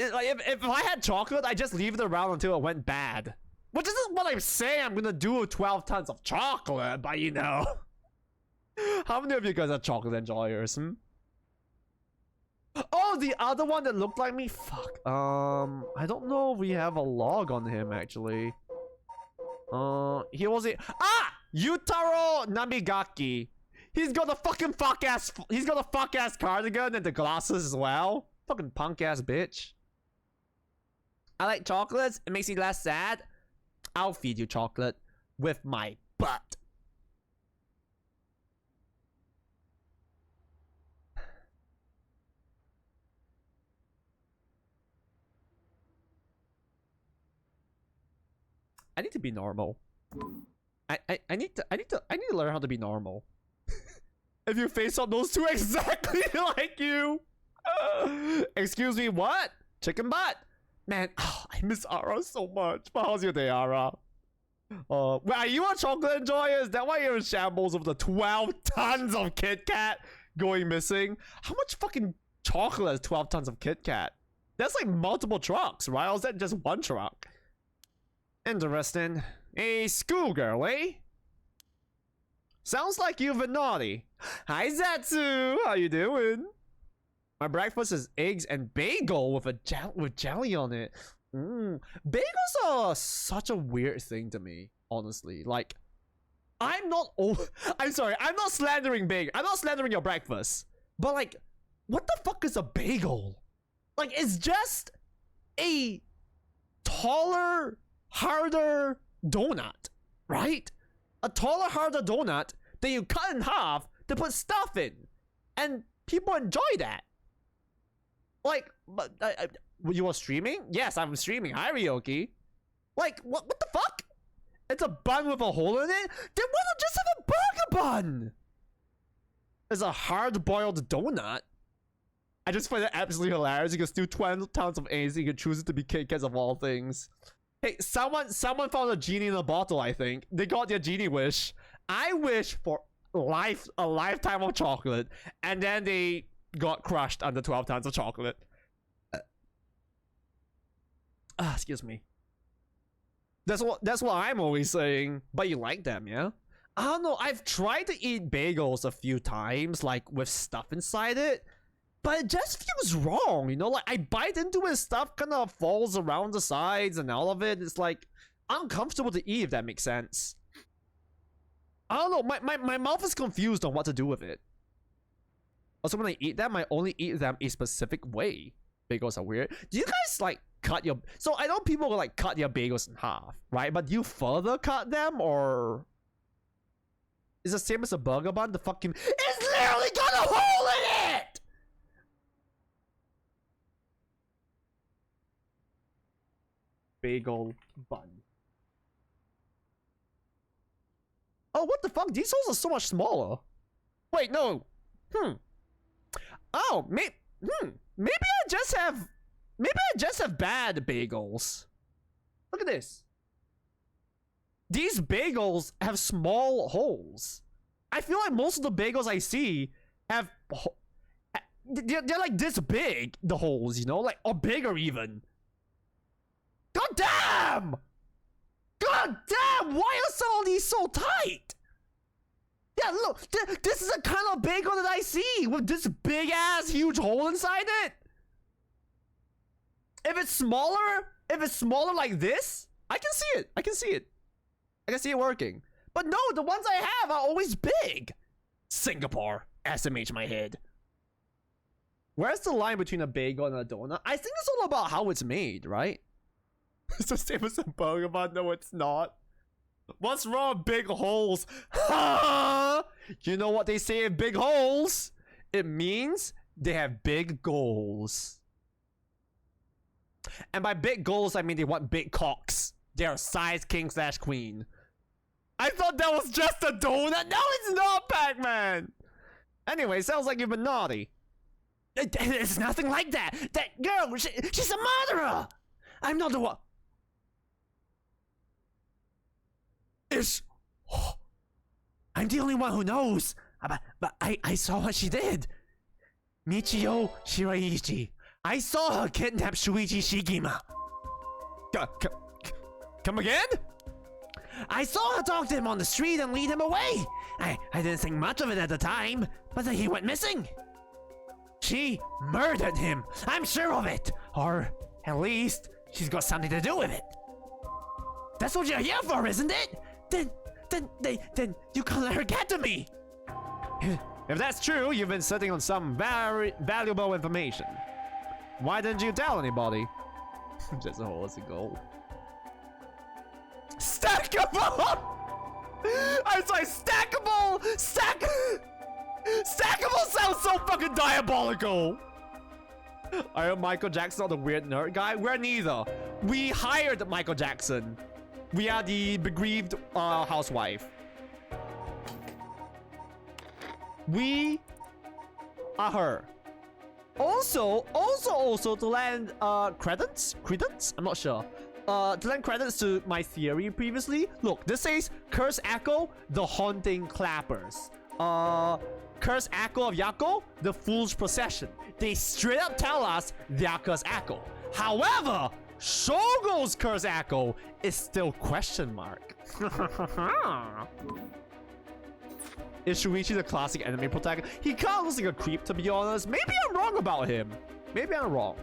S1: had chocolate, I just leave it around until it went bad. Which isn't what I'm saying I'm gonna do with 12 tons of chocolate, but you know. How many of you guys are chocolate enjoyers, Oh, the other one that looked like me? Fuck. I don't know if we have a log on him, actually. He was a... Yutaro Namigaki. He's got a fucking he's got a fuck ass cardigan and the glasses as well. Fucking punk ass bitch. I like chocolates. It makes me less sad. I'll feed you chocolate with my butt. I need to be normal. I need to learn how to be normal. If you face up those two exactly like you. Excuse me, what? Chicken butt? Man, I miss Ara so much. But how's your day, Ara? Wait, are you a chocolate enjoyer? Is that why you're in shambles of the 12 tons of Kit Kat going missing? How much fucking chocolate is 12 tons of Kit Kat? That's like multiple trucks, right? Or is that just one truck? Interesting. A schoolgirl, eh? Sounds like you've been naughty. Hi, Zatsu. How you doing? My breakfast is eggs and bagel with jelly on it. Bagels are such a weird thing to me, honestly. Like, I'm sorry. I'm not slandering bagel. I'm not slandering your breakfast. But like, what the fuck is a bagel? Like, it's just a taller, harder donut, right? A taller, harder donut that you cut in half to put stuff in, and people enjoy that. Like, but you are streaming? Yes, I'm streaming. Hi, Ryoki. Like, what the fuck? It's a bun with a hole in it? Then why not just have a burger bun? It's a hard-boiled donut. I just find it absolutely hilarious. You can steal 12 tons of eggs. You can choose it to be Kit Kats of all things. Hey, someone found a genie in a bottle, I think. They got their genie wish. I wish for a lifetime of chocolate, and then they got crushed under 12 tons of chocolate. Excuse me. That's what I'm always saying. But you like them, yeah? I don't know. I've tried to eat bagels a few times, like with stuff inside it. But it just feels wrong, you know? Like, I bite into it, stuff kind of falls around the sides and all of it. It's like uncomfortable to eat, if that makes sense. I don't know. My mouth is confused on what to do with it. Also, when I eat them, I only eat them a specific way. Bagels are weird. Do you guys, like, cut your... So, I know people will, like, cut your bagels in half, right? But do you further cut them, or... Is it the same as a burger bun? The fucking... It's literally got a hole in it! Bagel bun. Oh, what the fuck? These holes are so much smaller. Wait, no. Oh, maybe I just have bad bagels. Look at this. These bagels have small holes. I feel like most of the bagels I see have they're like this big, the holes, you know, like, or bigger even. God damn! God damn! Why are some of these so tight? Yeah, look, this is the kind of bagel that I see with this big ass huge hole inside it. If it's smaller like this, I can see it. I can see it working. But no, the ones I have are always big. Singapore, SMH my head. Where's the line between a bagel and a donut? I think it's all about how it's made, right? It's the same as a Pokemon. No, it's not. What's wrong with big holes? You know what they say in big holes? It means they have big goals. And by big goals, I mean they want big cocks. They're size king / queen. I thought that was just a donut. No, it's not, Pac-Man. Anyway, sounds like you've been naughty. It's nothing like that. That girl, she's a murderer. I'm not the one. I'm the only one who knows. But I saw what she did. Michio Shiraishi. I saw her kidnap Shuichi Shigima. Come again? I saw her talk to him on the street and lead him away. I didn't think much of it at the time, but then he went missing. She murdered him. I'm sure of it. Or at least she's got something to do with it. That's what you're here for, isn't it? Then you can't let her get to me. If that's true, you've been sitting on some very valuable information. Why didn't you tell anybody? Just a hole as a goal. Stackable! I'm sorry, stackable! Stackable sounds so fucking diabolical! Are Michael Jackson not the weird nerd guy? We're neither. We hired Michael Jackson. We are the bereaved housewife. We are her. Also to lend credence? I'm not sure. To lend credence to my theory previously. Look, this says Curse Echo, the haunting clappers. Curse Echo of Yako, the fool's procession. They straight up tell us they are Curse Echo. However, Shogo's Curse Echo is still question mark. Is Shuichi the classic enemy protagonist? He kind of looks like a creep, to be honest. Maybe I'm wrong about him. Maybe I'm wrong.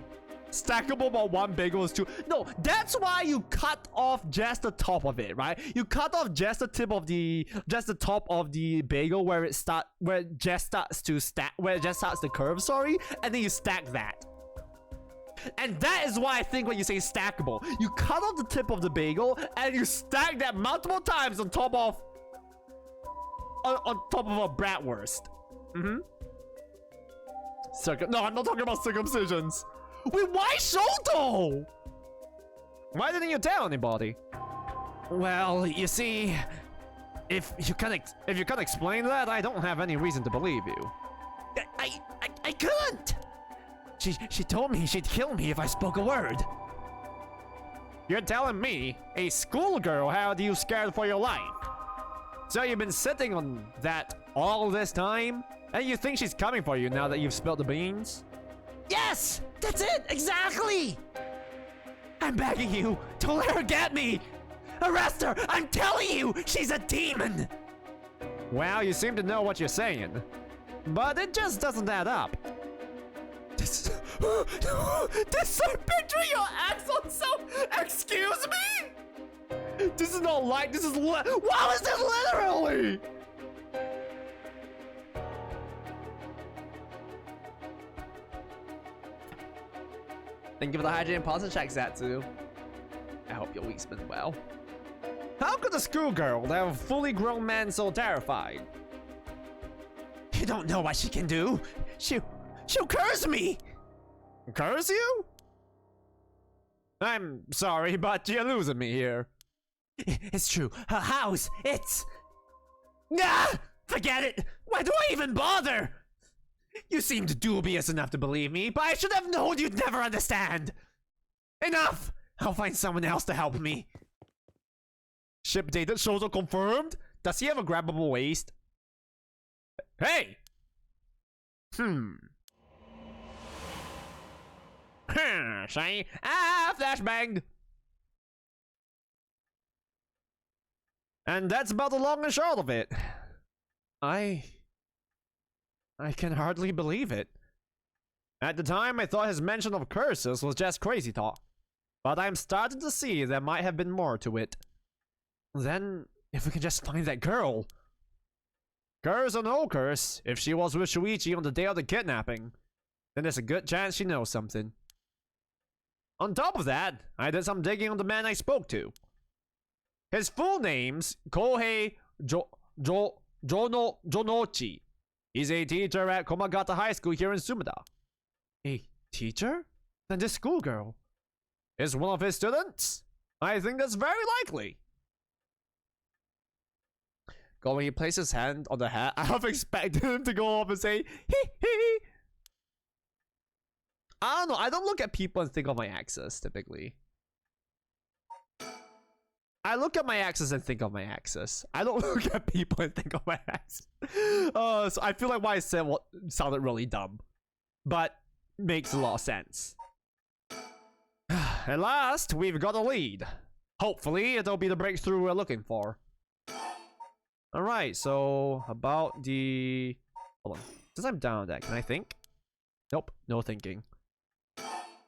S1: Stackable, but one bagel is two. No, that's why you cut off just the top of it, right? You cut off just the tip of the, just the top of the bagel where it just starts to curve, sorry, and then you stack that. And that is why I think when you say stackable, you cut off the tip of the bagel and you stack that multiple times on top of a bratwurst. No, I'm not talking about circumcisions. Wait, why Shoto? Why didn't you tell anybody? Well, you see, if you can't explain that, I don't have any reason to believe you. I couldn't. She told me she'd kill me if I spoke a word. You're telling me, a schoolgirl, had you scared for your life? So you've been sitting on that all this time? And you think she's coming for you now that you've spilled the beans? Yes! That's it! Exactly! I'm begging you, don't let her get me! Arrest her! I'm telling you, she's a demon! Well, you seem to know what you're saying. But it just doesn't add up. This sir picture your ex on self. Excuse me? This is not like, this is wow, is this literally? Thank you for the hygiene pulse check, Zatsu. I hope your week's been well. How could a schoolgirl have a fully grown man so terrified? You don't know what she can do. She'll curse me! Curse you? I'm sorry, but you're losing me here. It's true. Her house, it's... Ah! Forget it! Why do I even bother? You seemed dubious enough to believe me, but I should have known you'd never understand! Enough! I'll find someone else to help me. Ship dated Shoto confirmed? Does he have a grabbable waist? Hey! Say, flashbang! And that's about the long and short of it. I can hardly believe it. At the time, I thought his mention of curses was just crazy talk. But I'm starting to see there might have been more to it. Then, if we can just find that girl. Curse or no curse, if she was with Shuichi on the day of the kidnapping, then there's a good chance she knows something. On top of that, I did some digging on the man I spoke to. His full name's Kohei Jonochi. He's a teacher at Komagata High School here in Sumida. A teacher? Then this schoolgirl is one of his students? I think that's very likely. When he placed his hand on the hat, I have expected him to go up and say, hee hee. I don't know, I don't look at people and think of my exes, typically. I look at my exes and think of my exes. I don't look at people and think of my exes. So I feel like what I said sounded really dumb. But makes a lot of sense. At last, we've got a lead. Hopefully, it'll be the breakthrough we're looking for. Alright, so about the... Hold on. Since I'm down on that, can I think? Nope, no thinking.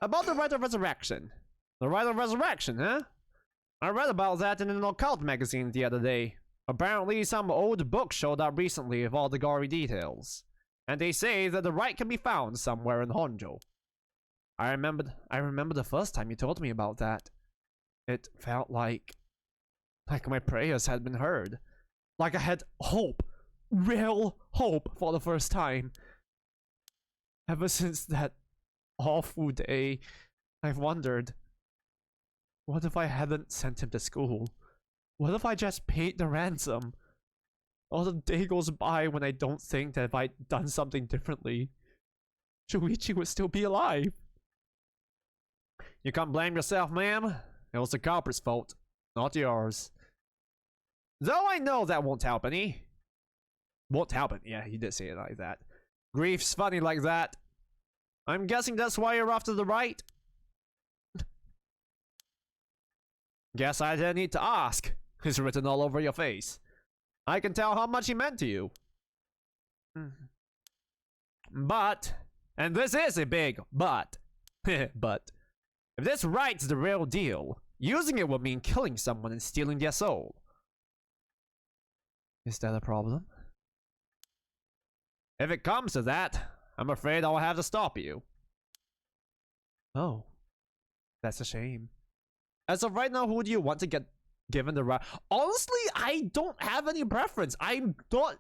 S1: About the Rite of Resurrection. The Rite of Resurrection, huh? I read about that in an occult magazine the other day. Apparently, some old book showed up recently with all the gory details. And they say that the rite can be found somewhere in Honjo. I remember the first time you told me about that. It felt like my prayers had been heard. Like I had hope. Real hope for the first time. Ever since that awful day, I've wondered, what if I hadn't sent him to school? What if I just paid the ransom? All the day goes by when I don't think that if I'd done something differently, Shuichi would still be alive. You can't blame yourself, ma'am. It was the culprit's fault, not yours. Though I know that won't help any. Won't help it. Yeah, he did say it like that. Grief's funny like that. I'm guessing that's why you're after the right. Guess I didn't need to ask. It's written all over your face. I can tell how much he meant to you. But, and this is a big but, but, if this right's the real deal, using it would mean killing someone and stealing their soul. Is that a problem? If it comes to that, I'm afraid I'll have to stop you. Oh, that's a shame. As of right now, who do you want to get given the right? Honestly, I don't have any preference. I'm not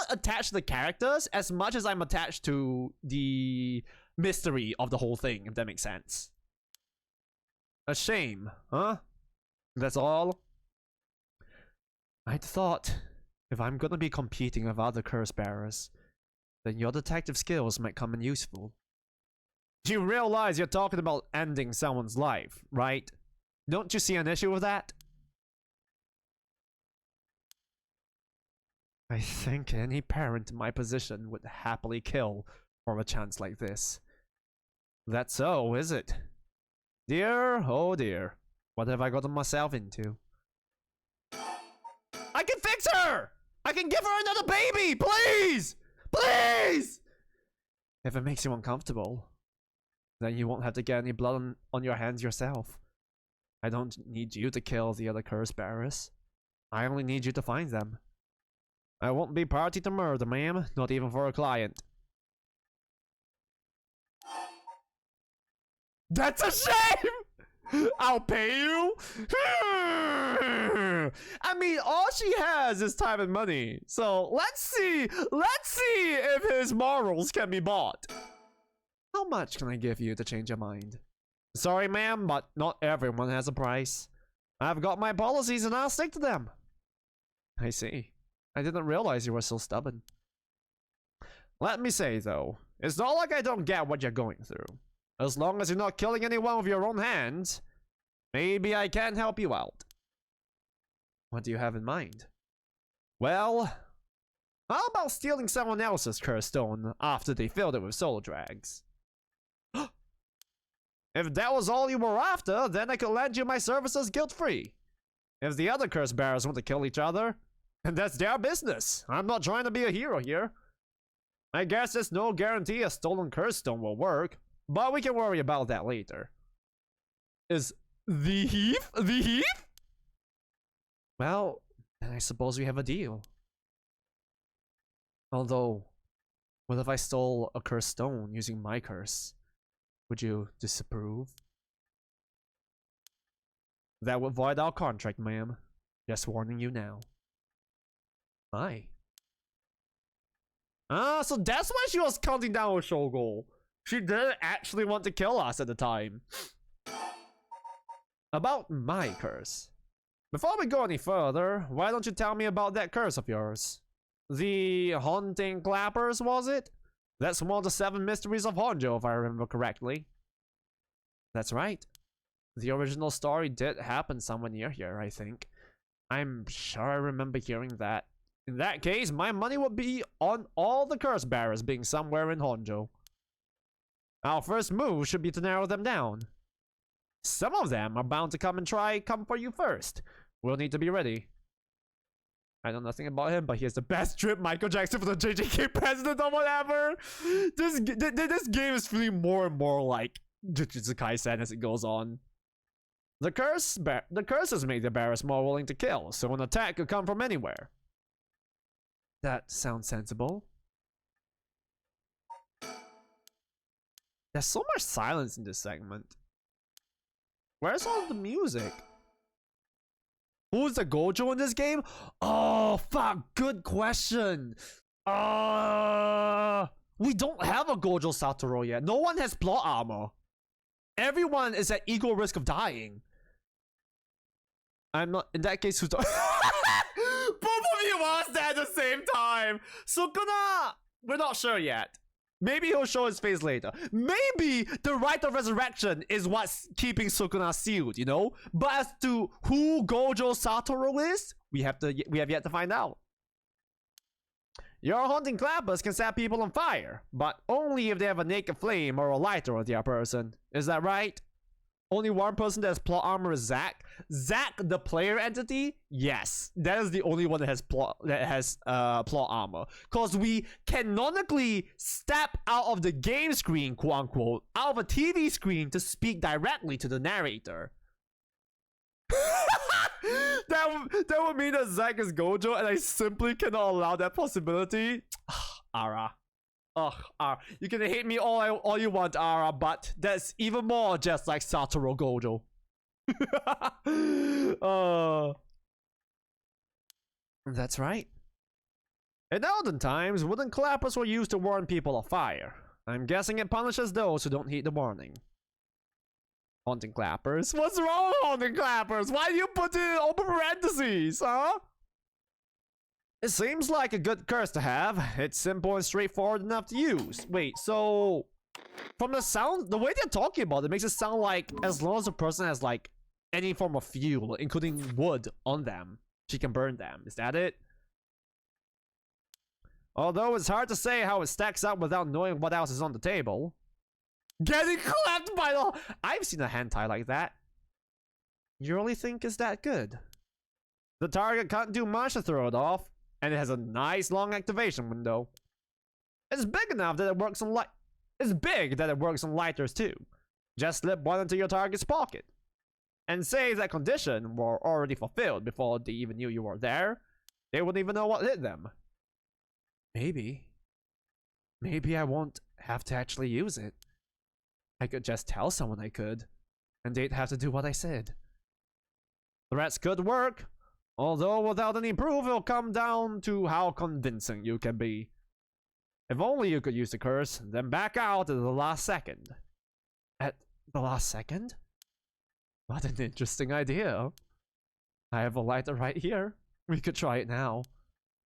S1: attached to the characters as much as I'm attached to the mystery of the whole thing, if that makes sense. A shame, huh? That's all? I'd thought, if I'm gonna be competing with other curse bearers, then your detective skills might come in useful. You realize you're talking about ending someone's life, right? Don't you see an issue with that? I think any parent in my position would happily kill for a chance like this. That's so, is it? Dear, oh dear. What have I gotten myself into? I can fix her! I can give her another baby! Please! Please! If it makes you uncomfortable, then you won't have to get any blood on your hands yourself. I don't need you to kill the other curse bearers. I only need you to find them. I won't be party to murder, ma'am, not even for a client. That's a shame! I'll pay you! I mean, all she has is time and money. So let's see if his morals can be bought. How much can I give you to change your mind? Sorry, ma'am, but not everyone has a price. I've got my policies and I'll stick to them. I see. I didn't realize you were so stubborn. Let me say, though, it's not like I don't get what you're going through. As long as you're not killing anyone with your own hands, maybe I can help you out. What do you have in mind? Well, how about stealing someone else's curse stone after they filled it with soul drags? If that was all you were after, then I could lend you my services guilt-free. If the other curse bearers want to kill each other, then that's their business. I'm not trying to be a hero here. I guess there's no guarantee a stolen curse stone will work, but we can worry about that later. Is the Heath? The Heath? Well, then I suppose we have a deal. Although, what if I stole a cursed stone using my curse? Would you disapprove? That would void our contract, ma'am. Just warning you now. Hi. Ah, so that's why she was counting down with Shogo. She didn't actually want to kill us at the time. About my curse. Before we go any further, why don't you tell me about that curse of yours? The haunting clappers, was it? That's one of the 7 mysteries of Honjo, if I remember correctly. That's right. The original story did happen somewhere near here, I think. I'm sure I remember hearing that. In that case, my money would be on all the curse bearers being somewhere in Honjo. Our first move should be to narrow them down. Some of them are bound to come for you first. We'll need to be ready. I know nothing about him, but he has the best drip Michael Jackson for the JJK president or whatever. This game is feeling more and more like Jujutsu Kaisen as it goes on. The curses make the bearers more willing to kill, so an attack could come from anywhere. That sounds sensible. There's so much silence in this segment. Where's all the music? Who's the Gojo in this game? Oh, fuck. Good question. We don't have a Gojo Satoru yet. No one has plot armor. Everyone is at equal risk of dying. I'm not... In that case, who's the... Both of you was there at the same time. Sukuna... We're not sure yet. Maybe he'll show his face later. Maybe the rite of resurrection is what's keeping Sukuna sealed, you know? But as to who Gojo Satoru is, we have yet to find out. Your haunting clappers can set people on fire, but only if they have a naked flame or a lighter on their person. Is that right? Only one person that has plot armor is Zack. Zack, the player entity, yes, that is the only one that has plot armor. Cause we canonically step out of the game screen, quote unquote, out of a TV screen to speak directly to the narrator. that would mean that Zack is Gojo, and I simply cannot allow that possibility. Ara. Ugh, you can hate me all you want, Ara, but that's even more just like Satoru Gojo. That's right. In olden times, wooden clappers were used to warn people of fire. I'm guessing it punishes those who don't heed the warning. Haunting clappers? What's wrong with haunting clappers? Why do you put it in open parentheses, huh? It seems like a good curse to have. It's simple and straightforward enough to use. Wait, so... From the sound, the way they're talking about it makes it sound like as long as a person has like any form of fuel, including wood, on them, she can burn them. Is that it? Although it's hard to say how it stacks up without knowing what else is on the table. Getting clapped by the... I've seen a hentai like that. You really think it's that good? The target can't do much to throw it off, and it has a nice long activation window. It's big enough that it works on It's big that it works on lighters too. Just slip one into your target's pocket. And say that condition were already fulfilled before they even knew you were there, they wouldn't even know what hit them. Maybe I won't have to actually use it. I could just tell someone I could, and they'd have to do what I said. Threats could work, although without any proof it'll come down to how convincing you can be. If only you could use the curse, then back out at the last second. At the last second? What an interesting idea. I have a lighter right here. We could try it now.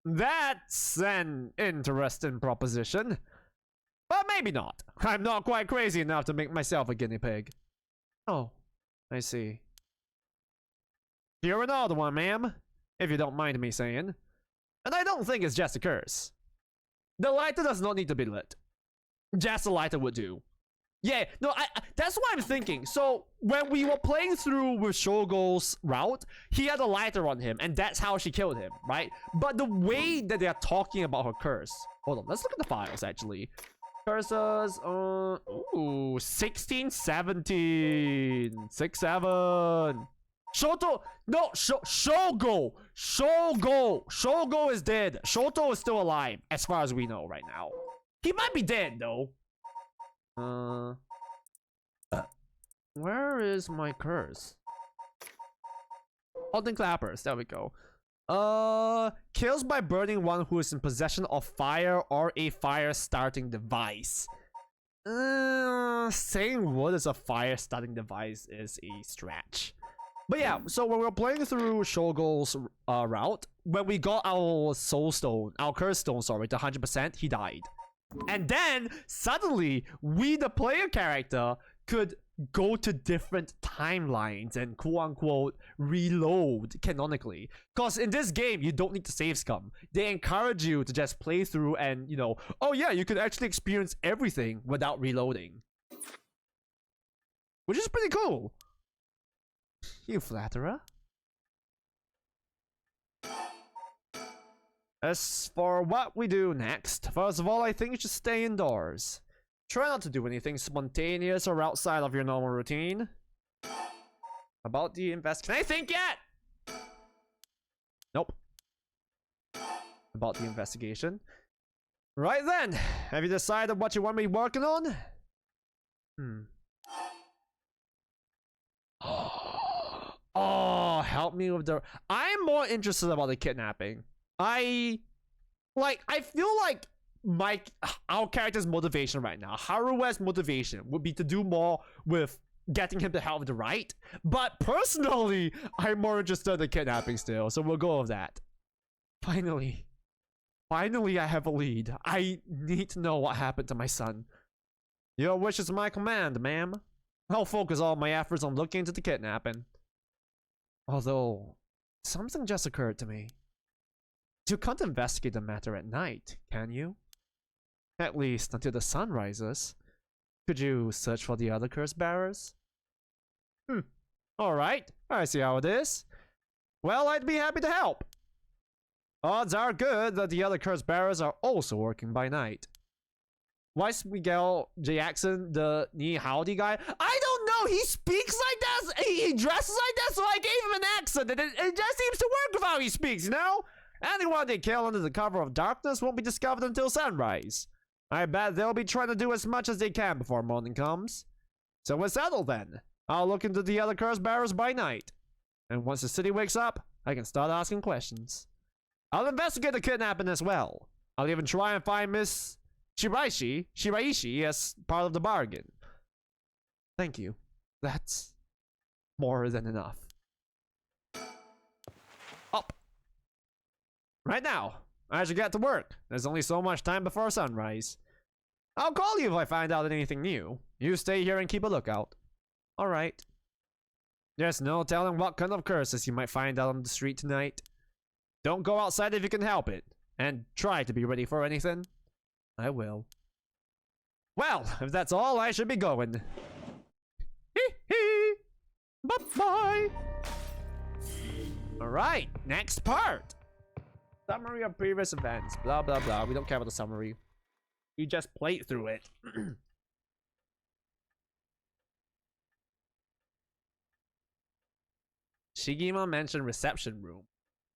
S1: That's an interesting proposition. But maybe not. I'm not quite crazy enough to make myself a guinea pig. Oh, I see. You're another one, ma'am, if you don't mind me saying. And I don't think it's just a curse. The lighter does not need to be lit. Just a lighter would do. Yeah, no, that's what I'm thinking. So, when we were playing through with Shogo's route, he had a lighter on him, and that's how she killed him, right? But the way that they are talking about her curse... Hold on, let's look at the files, actually. Curses, ooh, 16, 17, 6, 7. Shoto, no, Shogo is dead. Shoto is still alive, as far as we know right now. He might be dead, though. Where is my curse? Holding clappers, there we go. Kills by burning one who is in possession of fire or a fire starting device. Saying wood is a fire starting device is a stretch. But yeah, so when we were playing through Shogo's route, when we got our soul stone, our curse stone, sorry, to 100%, he died. And then, suddenly, we, the player character, could go to different timelines and quote-unquote reload canonically. Because in this game, you don't need to save scum. They encourage you to just play through and, you know, oh yeah, you could actually experience everything without reloading. Which is pretty cool. You flatterer. As for what we do next, first of all, I think you should stay indoors. Try not to do anything spontaneous or outside of your normal routine. About the Can I think yet? Nope. About the investigation. Right then, have you decided what you want me working on? Oh, help me with the... I'm more interested about the kidnapping. I feel like our character's motivation right now, Harue's motivation would be to do more with getting him to help with the right. But personally, I'm more interested in the kidnapping still, so we'll go with that. Finally, I have a lead. I need to know what happened to my son. Your wish is my command, ma'am. I'll focus all my efforts on looking into the kidnapping. Although, something just occurred to me. You can't investigate the matter at night, can you? At least until the sun rises. Could you search for the other curse bearers? Alright, I see how it is. Well, I'd be happy to help. Odds are good that the other curse bearers are also working by night. Why is Miguel Jackson the Ni Howdy guy? I don't know, he speaks like that, he dresses like that, so I gave him an accent, and it just seems to work with how he speaks, you know? Anyone they kill under the cover of darkness won't be discovered until sunrise. I bet they'll be trying to do as much as they can before morning comes. So we're settled then. I'll look into the other curse bearers by night. And once the city wakes up, I can start asking questions. I'll investigate the kidnapping as well. I'll even try and find Miss Shiraishi as part of the bargain. Thank you. That's more than enough. Up. Right now, I should get to work. There's only so much time before sunrise. I'll call you if I find out anything new. You stay here and keep a lookout. Alright. There's no telling what kind of curses you might find out on the street tonight. Don't go outside if you can help it. And try to be ready for anything. I will. Well, if that's all, I should be going. Hee hee! Bye-bye! Alright, next part! Summary of previous events. Blah, blah, blah. We don't care about the summary. We just played through it. Shigima mentioned reception room.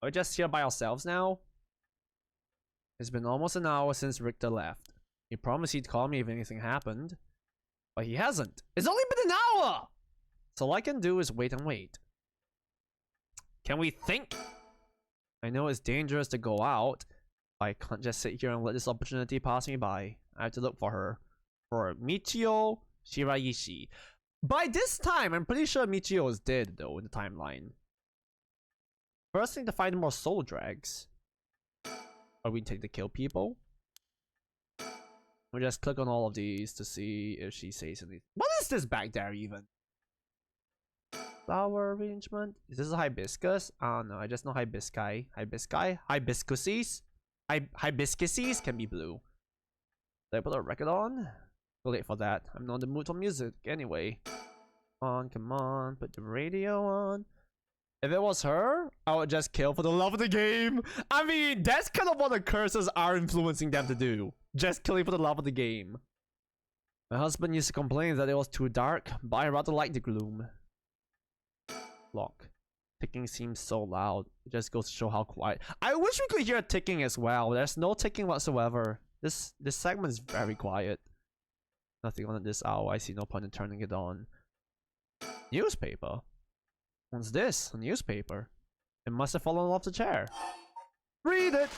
S1: Are we just here by ourselves now? It's been almost an hour since Richter left. He promised he'd call me if anything happened. But he hasn't. It's only been an hour! So all I can do is wait and wait. Can we think? I know it's dangerous to go out. I can't just sit here and let this opportunity pass me by. I have to look for her. For Michio Shiraishi. By this time, I'm pretty sure Michio is dead, though, in the timeline. First thing to find more soul drags. Are we intending to kill people? We just click on all of these to see if she says anything. What is this back there even? Flower arrangement? Is this a hibiscus? Oh no, I just know hibisci. Hibiscuses? Hibiscuses can be blue. Did I put a record on? Too late for that. I'm not in the mood for music anyway. Come on, put the radio on. If it was her, I would just kill for the love of the game. I mean, that's kind of what the curses are influencing them to do. Just killing for the love of the game. My husband used to complain that it was too dark, but I rather like the gloom. Lock. Ticking seems so loud. It just goes to show how quiet. I wish we could hear ticking as well. There's no ticking whatsoever. This segment is very quiet. Nothing on this hour. I see no point in turning it on. Newspaper. What's this? A newspaper. It must have fallen off the chair. Read it!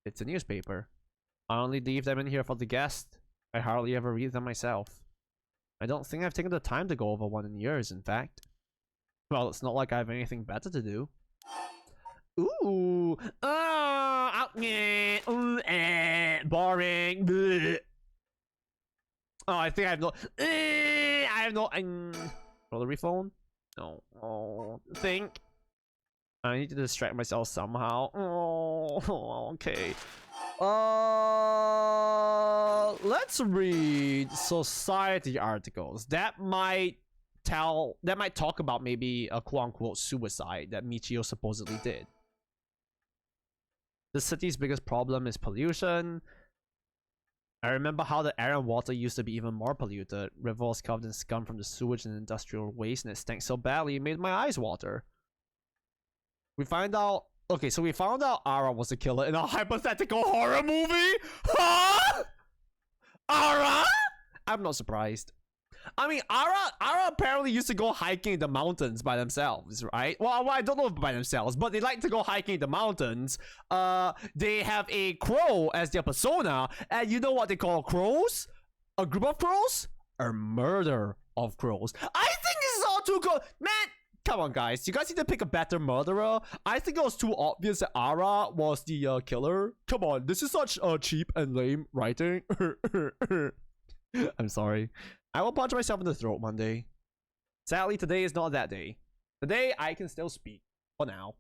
S1: It's a newspaper. I only leave them in here for the guest. I hardly ever read them myself. I don't think I've taken the time to go over one in years, in fact. Well, it's not like I have anything better to do. Ooh! Boring! Bleh. Oh, I think I have no... Rotary phone? No. Oh, think. I need to distract myself somehow. Oh, okay. Let's read society articles. That might talk about maybe a quote-unquote suicide that Michio supposedly did. The city's biggest problem is pollution. I remember how the air and water used to be even more polluted. Rivers covered in scum from the sewage and industrial waste, and it stank so badly it made my eyes water. We find out... Okay, so we found out Ara was the killer in a hypothetical horror movie? Huh? Ara? I'm not surprised. I mean, Ara apparently used to go hiking in the mountains by themselves, right? Well, I don't know if by themselves, but they like to go hiking in the mountains. They have a crow as their persona, and you know what they call crows? A group of crows? A murder of crows. I think this is all too cool. Man, come on, guys. You guys need to pick a better murderer. I think it was too obvious that Ara was the killer. Come on, this is such cheap and lame writing. I'm sorry. I will punch myself in the throat one day. Sadly, today is not that day. Today, I can still speak. For now.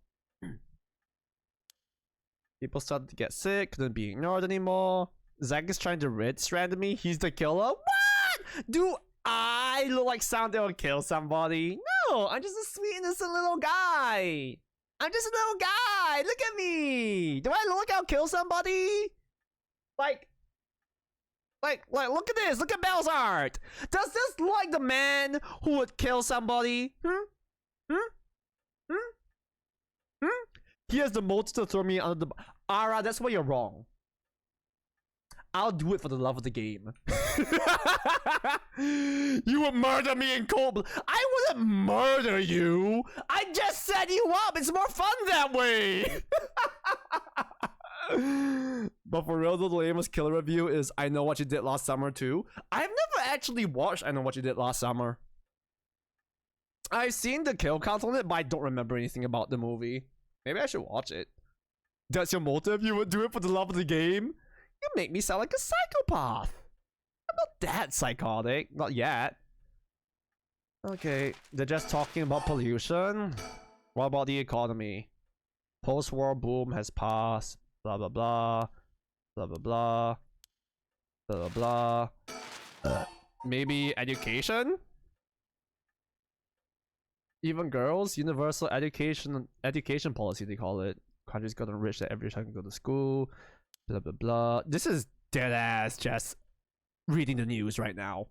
S1: People started to get sick, couldn't be ignored anymore. Zack is trying to rid Strand of me. He's the killer. What? Do I look like someone that will kill somebody? No, I'm just a sweet, innocent little guy. I'm just a little guy. Look at me. Do I look like I'll kill somebody? Like, look at this. Look at Belle's art. Does this look like the man who would kill somebody? He has the motive to throw me under the... Ara, that's where you're wrong. I'll do it for the love of the game. You would murder me in cold blood. I wouldn't murder you. I just set you up. It's more fun that way. But for real though, the lamest killer review is I Know What You Did Last Summer too. I've never actually watched I Know What You Did Last Summer. I've seen the kill count on it, but I don't remember anything about the movie. Maybe I should watch it. That's your motive? You would do it for the love of the game? You make me sound like a psychopath. I'm not that psychotic. Not yet. Okay, they're just talking about pollution. What about the economy? Post-war boom has passed. Blah blah blah. Blah blah blah. Blah blah blah. Maybe education? Even girls? Universal education policy they call it. Countries got enriched that every child can go to school. Blah blah blah. This is dead ass just reading the news right now.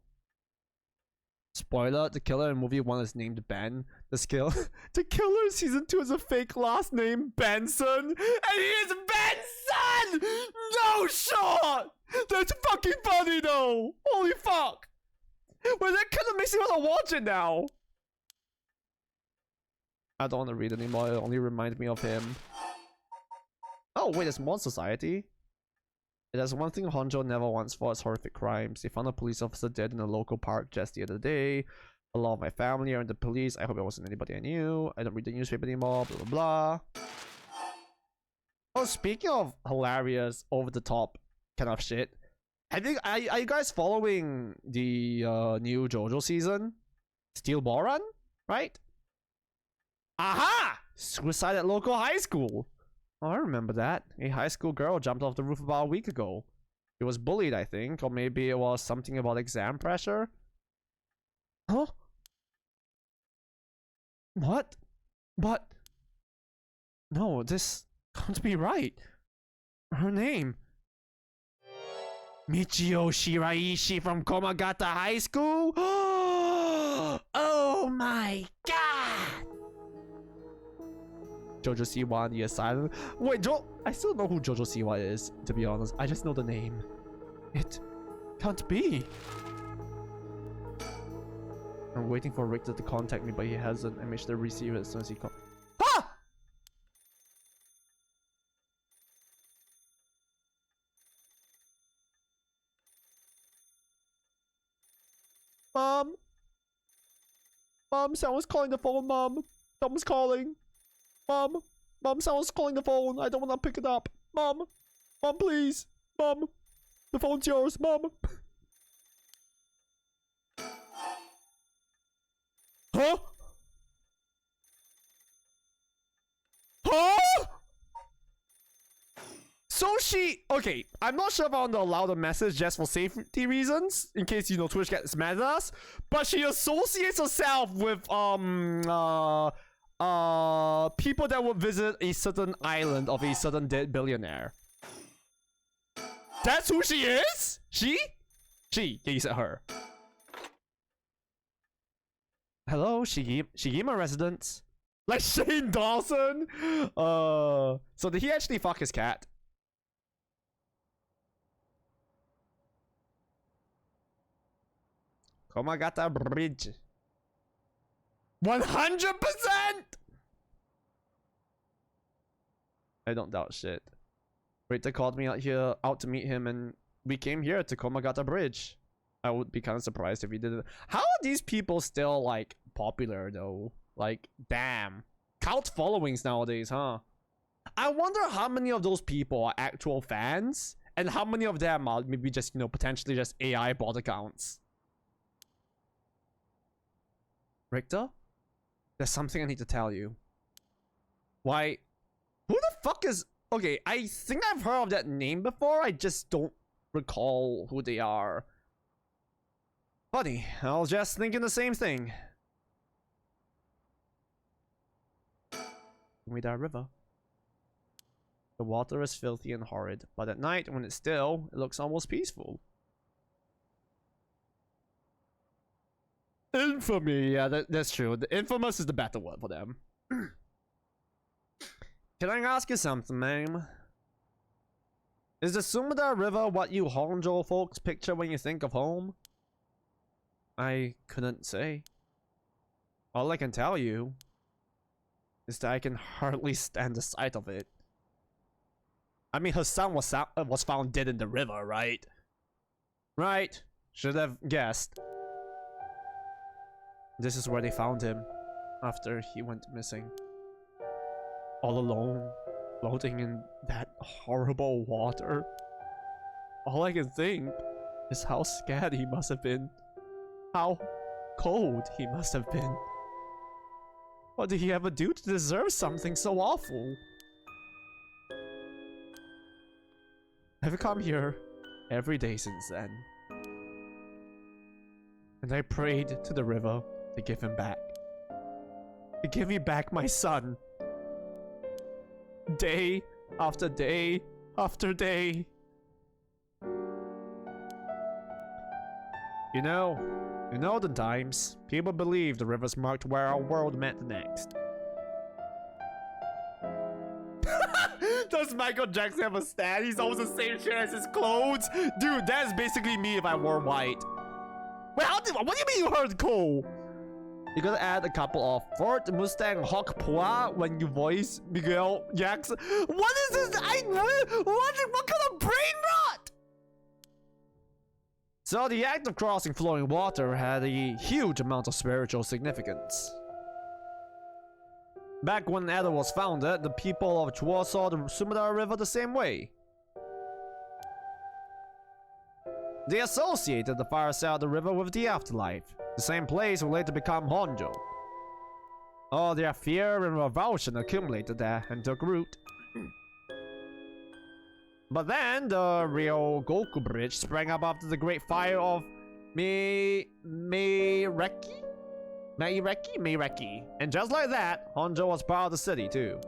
S1: Spoiler, the killer in movie 1 is named Ben. The killer in season 2 is a fake last name, Benson. And he is Benson! No shot! That's fucking funny though! Holy fuck! Well, that kind of makes me want to watch it now. I don't want to read anymore, it only reminds me of him. Oh wait, there's more society. There's one thing Honjo never wants for its horrific crimes. They found a police officer dead in a local park just the other day. A lot of my family are in the police. I hope it wasn't anybody I knew. I don't read the newspaper anymore. Blah blah blah. Oh, speaking of hilarious, over the top kind of shit, are you guys following the new JoJo season? Steel Ball Run, right? Aha! Suicide at local high school. Oh, I remember that. A high school girl jumped off the roof about a week ago. She was bullied, I think, or maybe it was something about exam pressure. Huh? What? But no, this can't be right. Her name. Michio Shiraishi from Komagata High School? Oh my god! Jojo Siwa in the asylum. Wait, I still know who Jojo Siwa is, to be honest. I just know the name. It can't be. I'm waiting for Richter to contact me, but he hasn't. I made sure to receive it as soon as he calls. Ah! Mom? Mom, someone's calling the phone, Mom. Someone's calling. Mom? Mom, someone's calling the phone. I don't want to pick it up. Mom? Mom, please. Mom? The phone's yours, Mom. Huh? Huh? So okay, I'm not sure if I want to allow the message just for safety reasons, in case, you know, Twitch gets mad at us, but she associates herself with, people that would visit a certain island of a certain dead billionaire. That's who she is? She? Yeah, you said her. Hello, Shigima residence. Like Shane Dawson? So did he actually fuck his cat? Komagata Bridge. 100%! I don't doubt shit. Rita called me out to meet him, and we came here to Komagata Bridge. I would be kind of surprised if he didn't. How are these people still, like, popular, though? Like, damn. Cult followings nowadays, huh? I wonder how many of those people are actual fans, and how many of them are maybe just, you know, potentially just AI bot accounts. Richter? There's something I need to tell you. Why? Who the fuck is... Okay, I think I've heard of that name before. I just don't recall who they are. Funny, I was just thinking the same thing. Umida River. The water is filthy and horrid, but at night, when it's still, it looks almost peaceful. Infamy, yeah, that's true. The infamous is the better word for them. Can I ask you something, ma'am? Is the Sumida River what you Honjo folks picture when you think of home? I couldn't say. All I can tell you is that I can hardly stand the sight of it. I mean, her son was found dead in the river, right? Right. Should have guessed. This is where they found him after he went missing. All alone, floating in that horrible water. All I can think is how scared he must have been. How cold he must have been. What did he ever do to deserve something so awful? I've come here every day since then. And I prayed to the river to give him back. To give me back my son. Day after day after day. You know the times, people believe the rivers marked where our world met next. Does Michael Jackson have a stat? He's always the same shit as his clothes? Dude, that's basically me if I wore white. Wait, what do you mean you heard Cole? You gotta add a couple of Ford Mustang Hawk Pua when you voice Miguel Jackson. What is this? What kind of brain rot? So the act of crossing flowing water had a huge amount of spiritual significance. Back when Edo was founded, the people of Chua saw the Sumida River the same way. They associated the far side of the river with the afterlife. The same place would later become Honjo. All their fear and revulsion accumulated there and took root. But then, the real Goku Bridge sprang up after the great fire of Meireki? And just like that, Honjo was part of the city too.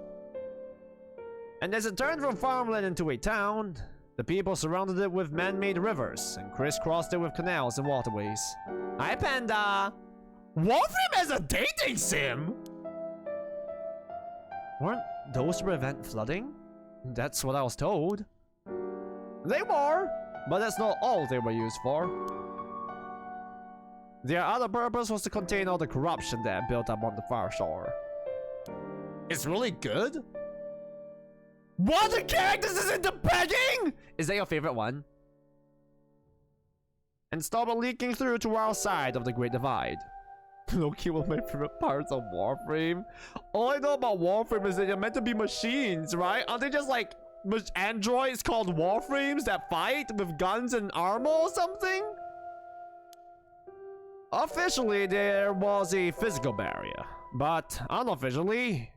S1: And as it turned from farmland into a town, the people surrounded it with man-made rivers and crisscrossed it with canals and waterways. Hi, Panda! Warframe as a dating sim? Weren't those to prevent flooding? That's what I was told. They were, but that's not all they were used for. Their other purpose was to contain all the corruption that built up on the far shore. It's really good? One of the characters is into pegging? Is that your favorite one? And stop it leaking through to our side of the Great Divide. Loki, one of my favorite parts of Warframe. All I know about Warframe is that they're meant to be machines, right? Aren't they just like androids called Warframes that fight with guns and armor or something? Officially, there was a physical barrier, but unofficially...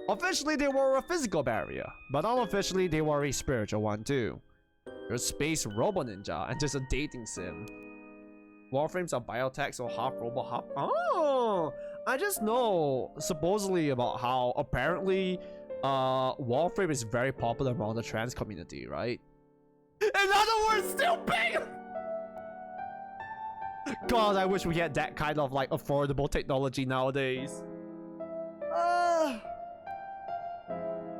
S1: Officially, they were a physical barrier, but unofficially, they were a spiritual one too. There's Space Robo Ninja and just a dating sim. Warframes are biotech, so half robot, half... Oh! I just know, supposedly, about how apparently Warframe is very popular around the trans community, right? In other words, still paying! God, I wish we had that kind of like affordable technology nowadays.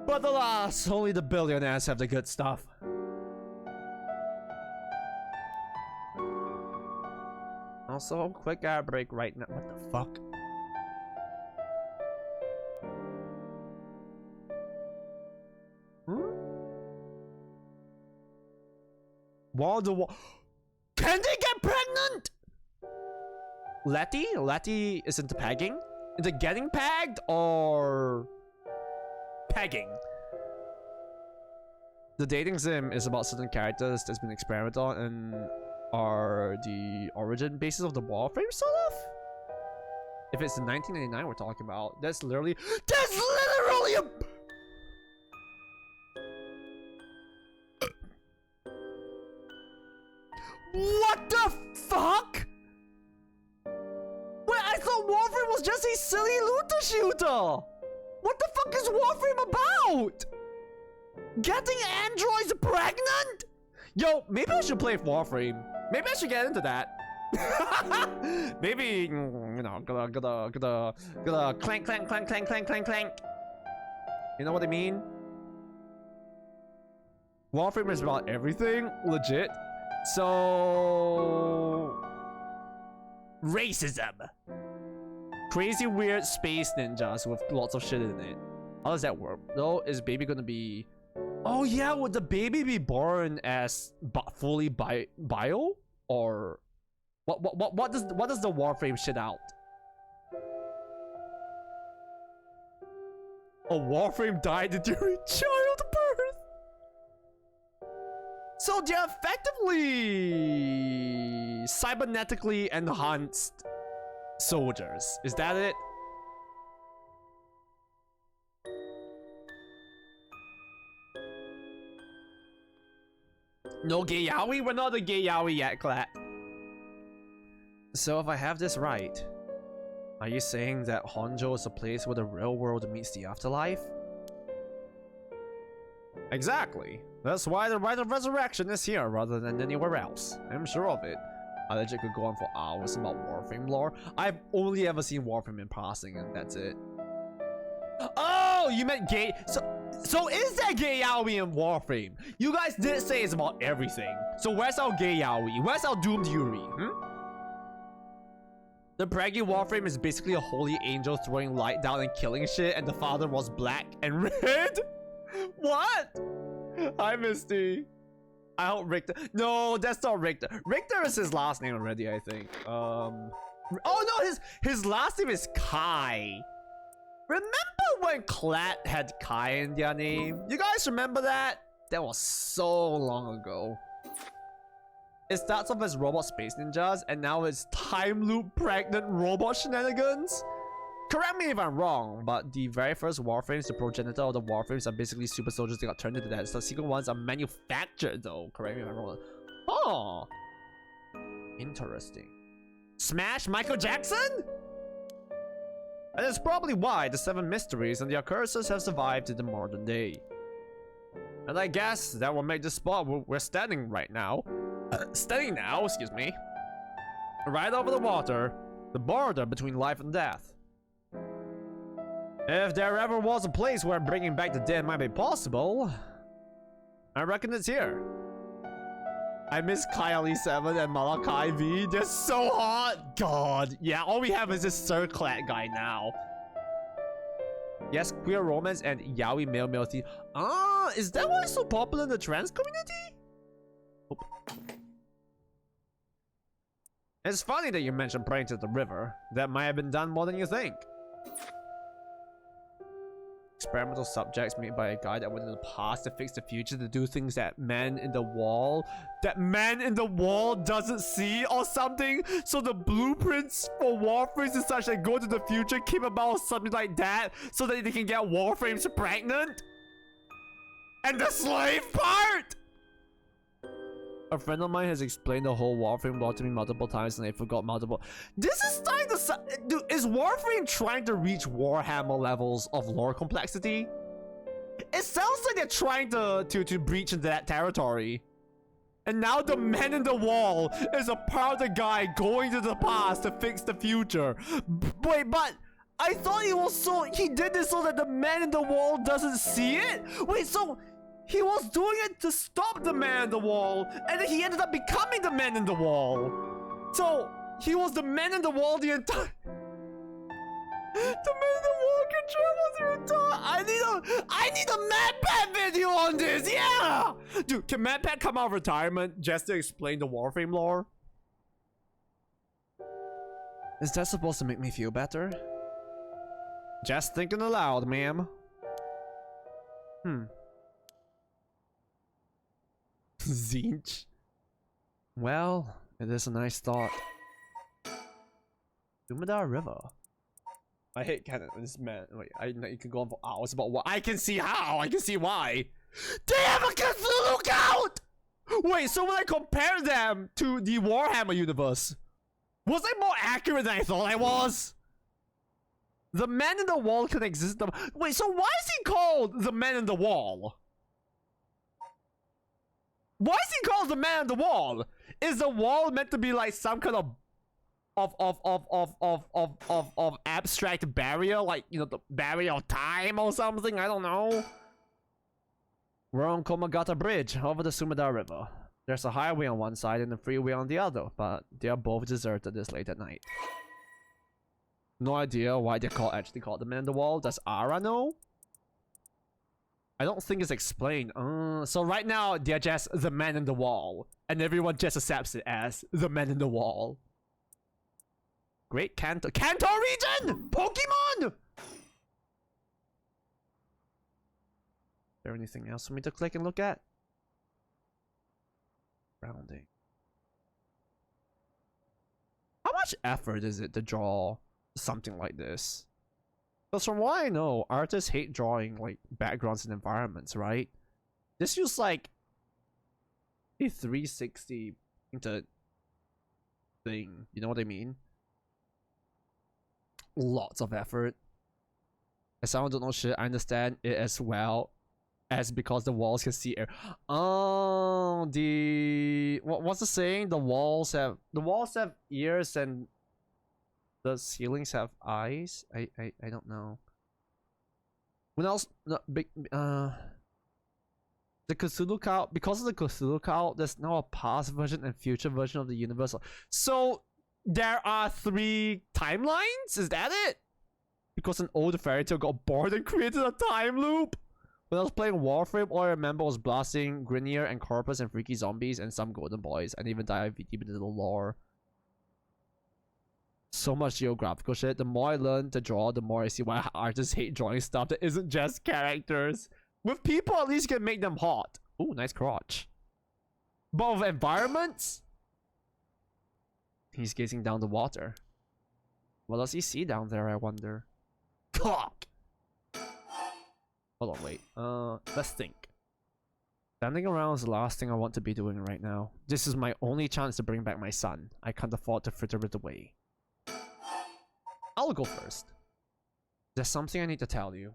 S1: But alas, only the billionaires have the good stuff. Also, quick ad break right now. What the fuck? Can they get pregnant? Letty is into pegging? Into getting pegged or pegging? The dating sim is about certain characters that's been experimented on and are the origin basis of the Warframe sort of? If it's the 1999 we're talking about, that's literally a... What the fuck? Wait, I thought Warframe was just a silly looter shooter. What the fuck is Warframe about? Getting androids pregnant? Yo, maybe I should play Warframe. Maybe I should get into that. Maybe, you know, gonna clank, clank, clank, clank, clank, clank, clank. You know what I mean? Warframe is about everything, legit. So... racism. Crazy weird space ninjas with lots of shit in it. How does that work? Though, is baby gonna be... Oh yeah, would the baby be born as fully bio? Or... What does the Warframe shit out? A Warframe died during childbirth! So they're effectively cybernetically enhanced soldiers. Is that it? No gay yaoi? We're not a gay yaoi yet, Clat. So if I have this right, are you saying that Honjo is a place where the real world meets the afterlife? Exactly. That's why the rite of resurrection is here rather than anywhere else. I'm sure of it. I legit could go on for hours about Warframe lore. I've only ever seen Warframe in passing and that's it. Oh, you meant gay. So is there gay yaoi in Warframe? You guys did say it's about everything. So where's our gay yaoi? Where's our doomed Yuri? The preggy Warframe is basically a holy angel throwing light down and killing shit, and the father was black and red? What? Hi, Misty. I hope Richter... No, that's not Richter. Richter is his last name already, I think. Oh no, his last name is Kai. Remember when Clat had Kai in their name? You guys remember that? That was so long ago. It starts off as robot space ninjas, and now it's time loop pregnant robot shenanigans. Correct me if I'm wrong, but the very first Warframes, the progenitor of the Warframes, are basically super soldiers that got turned into that. Subsequent ones are manufactured though. Correct me if I'm wrong. Oh, interesting. Smash Michael Jackson? And it's probably why the 7 mysteries and their curses have survived to the modern day. And I guess that will make the spot where we're standing right now. Excuse me. Right over the water, the border between life and death. If there ever was a place where bringing back the dead might be possible, I reckon it's here. I miss Kylie 7 and Malachi V. They're so hot. God. Yeah, all we have is this Sir Clat guy now. Yes, queer romance and yaoi male tea. Ah, is that why it's so popular in the trans community? Oop. It's funny that you mentioned praying to the river. That might have been done more than you think. Experimental subjects made by a guy that went in the past to fix the future, to do things that man in the wall doesn't see or something. So the blueprints for Warframes and such that go to the future came about or something like that, so that they can get Warframes pregnant. And the slave part! A friend of mine has explained the whole Warframe lore to me multiple times and I forgot multiple. This is starting to... Dude, is Warframe trying to reach Warhammer levels of lore complexity? It sounds like they're trying to breach into that territory. And now the man in the wall is a part of the guy going to the past to fix the future. Wait, but... I thought he did this so that the man in the wall doesn't see it? Wait, so... He was doing it to stop the man in the wall, and then he ended up becoming the man in the wall. So, he was the man in the wall the entire... The man in the wall can travel through time. I need a MadPat video on this, yeah! Dude, can MadPat come out of retirement just to explain the Warframe lore? Is that supposed to make me feel better? Just thinking aloud, ma'am. Zinch. Well, it is a nice thought. Sumidar River. I hate canon. This man. Wait, I know you can go on for hours about what. I can see how. I can see why. They have a Cthulhu count! Wait, so when I compare them to the Warhammer universe, was I more accurate than I thought I was? The man in the wall can exist. Wait, so why is he called the man in the wall? Why is he called the man on the wall? Is the wall meant to be like some kind of abstract barrier, like, you know, the barrier of time or something? I don't know. We're on Komagata Bridge over the Sumidar River. There's a highway on one side and a freeway on the other, but they are both deserted this late at night. No idea why they're actually called the man on the wall. Does Ara know? I don't think it's explained. So right now, they're just the man in the wall. And everyone just accepts it as the man in the wall. Great Kanto region! Pokemon! Is there anything else for me to click and look at? Rounding. How much effort is it to draw something like this? Because from what I know, artists hate drawing like backgrounds and environments, right? This feels like a 360 into thing. You know what I mean? Lots of effort. As someone don't know shit, I understand it as well as because the walls can see air. Oh, what's the saying? The walls have ears and the ceilings have eyes. I don't know. When else? No, the Cthulhu Cow. Because of the Cthulhu Cow, there's now a past version and future version of the universe. So there are 3 timelines. Is that it? Because an old fairy tale got bored and created a time loop. When I was playing Warframe, all I remember was blasting Grenier and Corpus and freaky zombies and some golden boys. I didn't even dive deep into the lore. So much geographical shit. The more I learn to draw, the more I see why artists hate drawing stuff that isn't just characters. With people, at least you can make them hot. Ooh, nice crotch. But with environments? He's gazing down the water. What does he see down there, I wonder? Cock! Hold on, wait. Let's think. Standing around is the last thing I want to be doing right now. This is my only chance to bring back my son. I can't afford to fritter it away. I'll go first. There's something I need to tell you.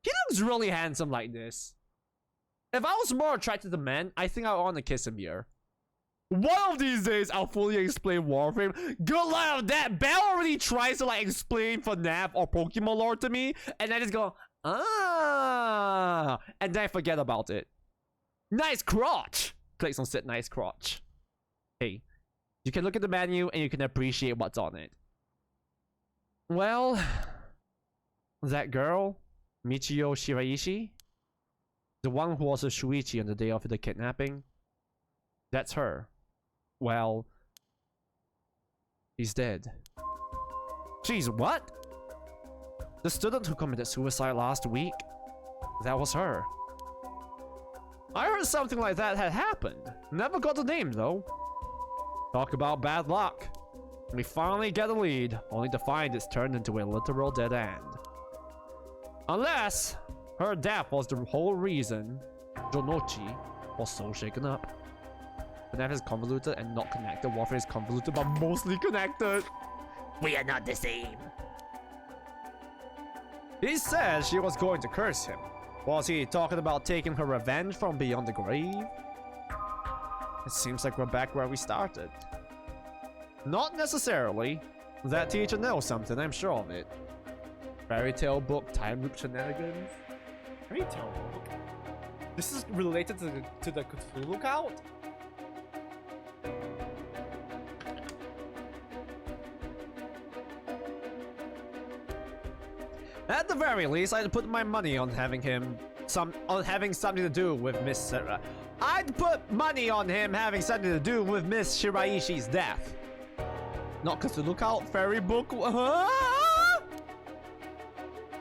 S1: He looks really handsome like this. If I was more attracted to men, I think I would want to kiss him here. One of these days, I'll fully explain Warframe. Good luck with that. Belle already tries to like explain FNAF or Pokemon lore to me, and I just go, ah, and then I forget about it. Nice crotch. Clicks on sit nice crotch. Hey, you can look at the menu and you can appreciate what's on it. Well, that girl, Michio Shiraishi, the one who was with Shuichi on the day of the kidnapping, that's her. Well, she's dead. She's what? The student who committed suicide last week? That was her. I heard something like that had happened. Never got the name though. Talk about bad luck. We finally get a lead, only to find it's turned into a literal dead end. Unless her death was the whole reason Jonochi was so shaken up. FNAF is convoluted and not connected. Warfare is convoluted but mostly connected.
S2: We are not the same.
S1: He said she was going to curse him. Was he talking about taking her revenge from beyond the grave? It seems like we're back where we started. Not necessarily. That teacher knows something, I'm sure of it. Fairy tale book, time loop shenanigans. Fairy tale book? This is related to the Cthulhu cult? At the very least, I'd put my money on having something to do with Miss Sarah. I'd put money on him having something to do with Miss Shiraishi's death. Not Cthulhu cult, fairy book.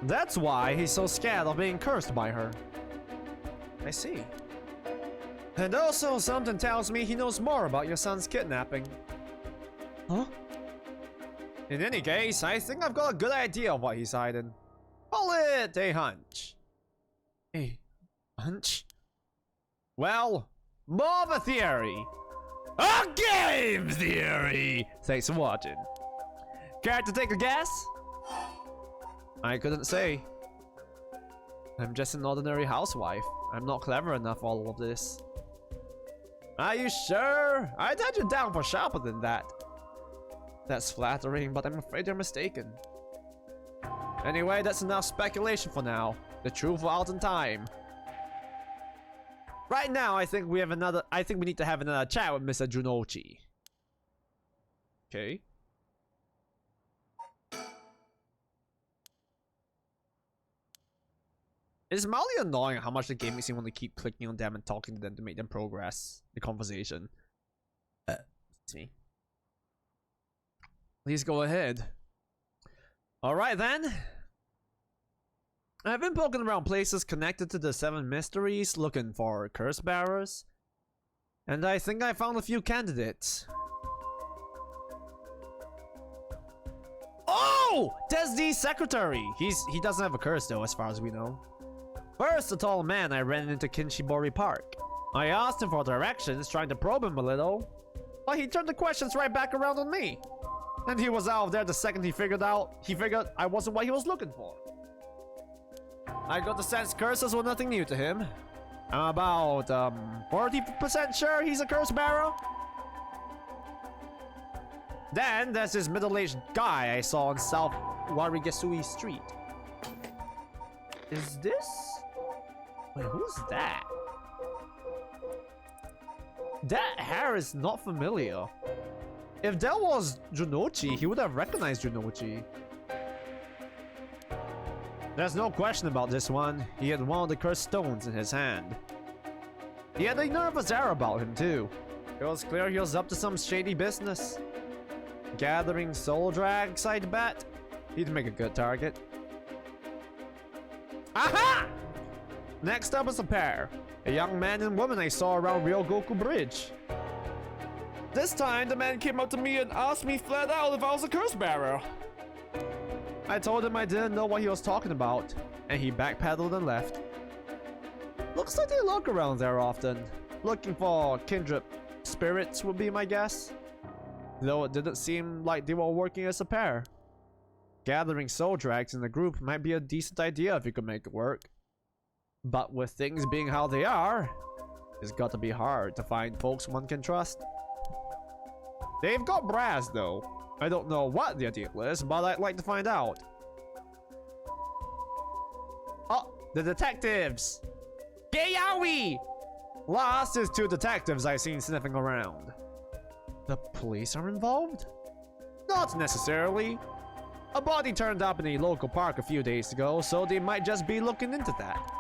S1: That's why he's so scared of being cursed by her. I see. And also, something tells me he knows more about your son's kidnapping. Huh? In any case, I think I've got a good idea of what he's hiding. Call it a hunch. A hunch? Well, more of a theory. A game theory! Thanks for watching. Care to take a guess? I couldn't say. I'm just an ordinary housewife. I'm not clever enough for all of this. Are you sure? I'd had you down for sharper than that. That's flattering, but I'm afraid you're mistaken. Anyway, that's enough speculation for now. The truth will out in time. Right now, I think we need to have another chat with Mr. Junochi. Okay. It's mildly annoying how much the game makes you want to keep clicking on them and talking to them to make them progress the conversation. It's me. Please go ahead. Alright then. I've been poking around places connected to the 7 mysteries looking for curse bearers. And I think I found a few candidates. Oh! There's the secretary! He doesn't have a curse though, as far as we know. First, the tall man I ran into Kinshibori Park. I asked him for directions, trying to probe him a little. But he turned the questions right back around on me. And he was out of there the second he figured I wasn't what he was looking for. I got the sense curses were nothing new to him. I'm about 40% sure he's a curse bearer. Then there's this middle-aged guy I saw on South Warigasui Street. Is this? Wait, who's that? That hair is not familiar. If that was Junochi, he would have recognized Junochi. There's no question about this one. He had one of the cursed stones in his hand. He had a nervous air about him too. It was clear he was up to some shady business. Gathering soul drags, I'd bet. He'd make a good target. Aha! Next up is a pair. A young man and woman I saw around Ryogoku Bridge. This time, the man came up to me and asked me flat out if I was a curse bearer. I told him I didn't know what he was talking about, and he backpedaled and left. Looks like they lurk around there often. Looking for kindred spirits would be my guess. Though it didn't seem like they were working as a pair. Gathering soul drags in a group might be a decent idea if you could make it work. But with things being how they are, it's got to be hard to find folks one can trust. They've got brass though. I don't know what their deal is, but I'd like to find out. Oh, the detectives! Geyawi! Last is 2 detectives I've seen sniffing around. The police are involved? Not necessarily. A body turned up in a local park a few days ago, so they might just be looking into that.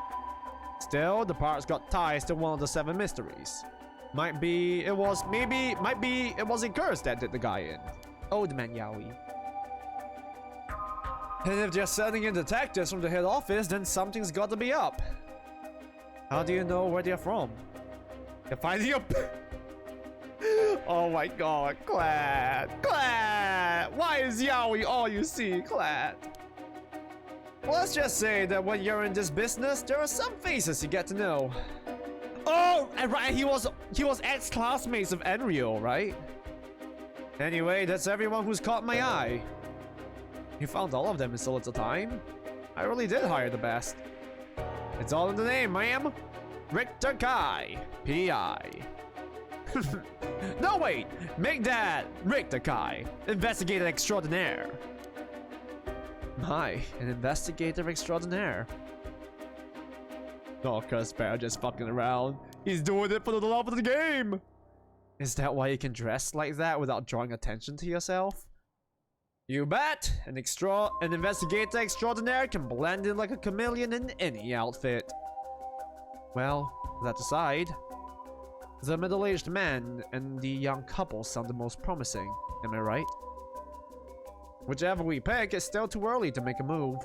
S1: Still, the park's got ties to one of the 7 mysteries. Might be it was a curse that did the guy in. Old man Yaoi. And if they're sending in detectives from the head office, then something's got to be up. How do you know where they're from? You're finding a... Oh my god, Clad! Clad! Why is Yaoi all you see, Clad? Let's just say that when you're in this business, there are some faces you get to know. Oh, and right, he was ex-classmates of Enryo, right? Anyway, that's everyone who's caught my eye. You found all of them in so little time. I really did hire the best. It's all in the name, ma'am. Richter Kai, P.I. No, wait! Make that Richter Kai, investigator extraordinaire. My, an investigator extraordinaire. Oh, curse bear just fucking around. He's doing it for the love of the game! Is that why you can dress like that without drawing attention to yourself? You bet! An investigator extraordinaire can blend in like a chameleon in any outfit. Well, that aside, the middle-aged man and the young couple sound the most promising, am I right? Whichever we pick, it's still too early to make a move.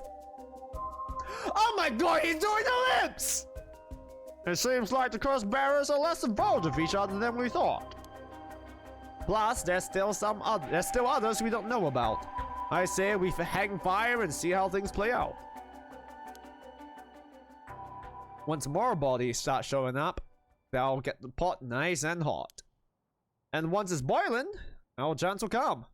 S1: Oh my god, he's doing the lips! It seems like the curse bearers are less involved with each other than we thought. Plus, there's still others we don't know about. I say we hang fire and see how things play out. Once more bodies start showing up, they'll get the pot nice and hot. And once it's boiling, our chance will come.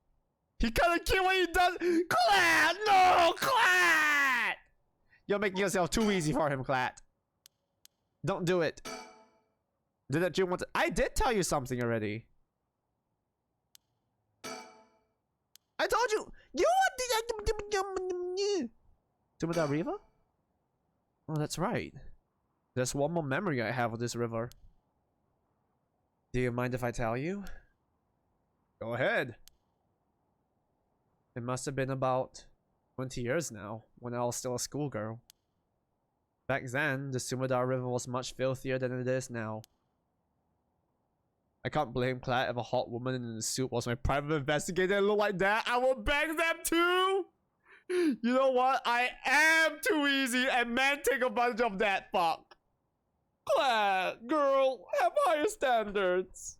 S1: He kinda cute when he does. Clat! No! Clat! You're making yourself too easy for him, Clat. Don't do it. Didn't you want to? I did tell you something already. I told you. You want the River? Oh, that's right. There's one more memory I have of this river. Do you mind if I tell you? Go ahead. It must have been about 20 years now, when I was still a schoolgirl. Back then, the Sumidar River was much filthier than it is now. I can't blame Clat if a hot woman in a suit was my private investigator and looked like that. I will bang them too! You know what? I am too easy and men take advantage of that fuck. Clat, girl, have higher standards.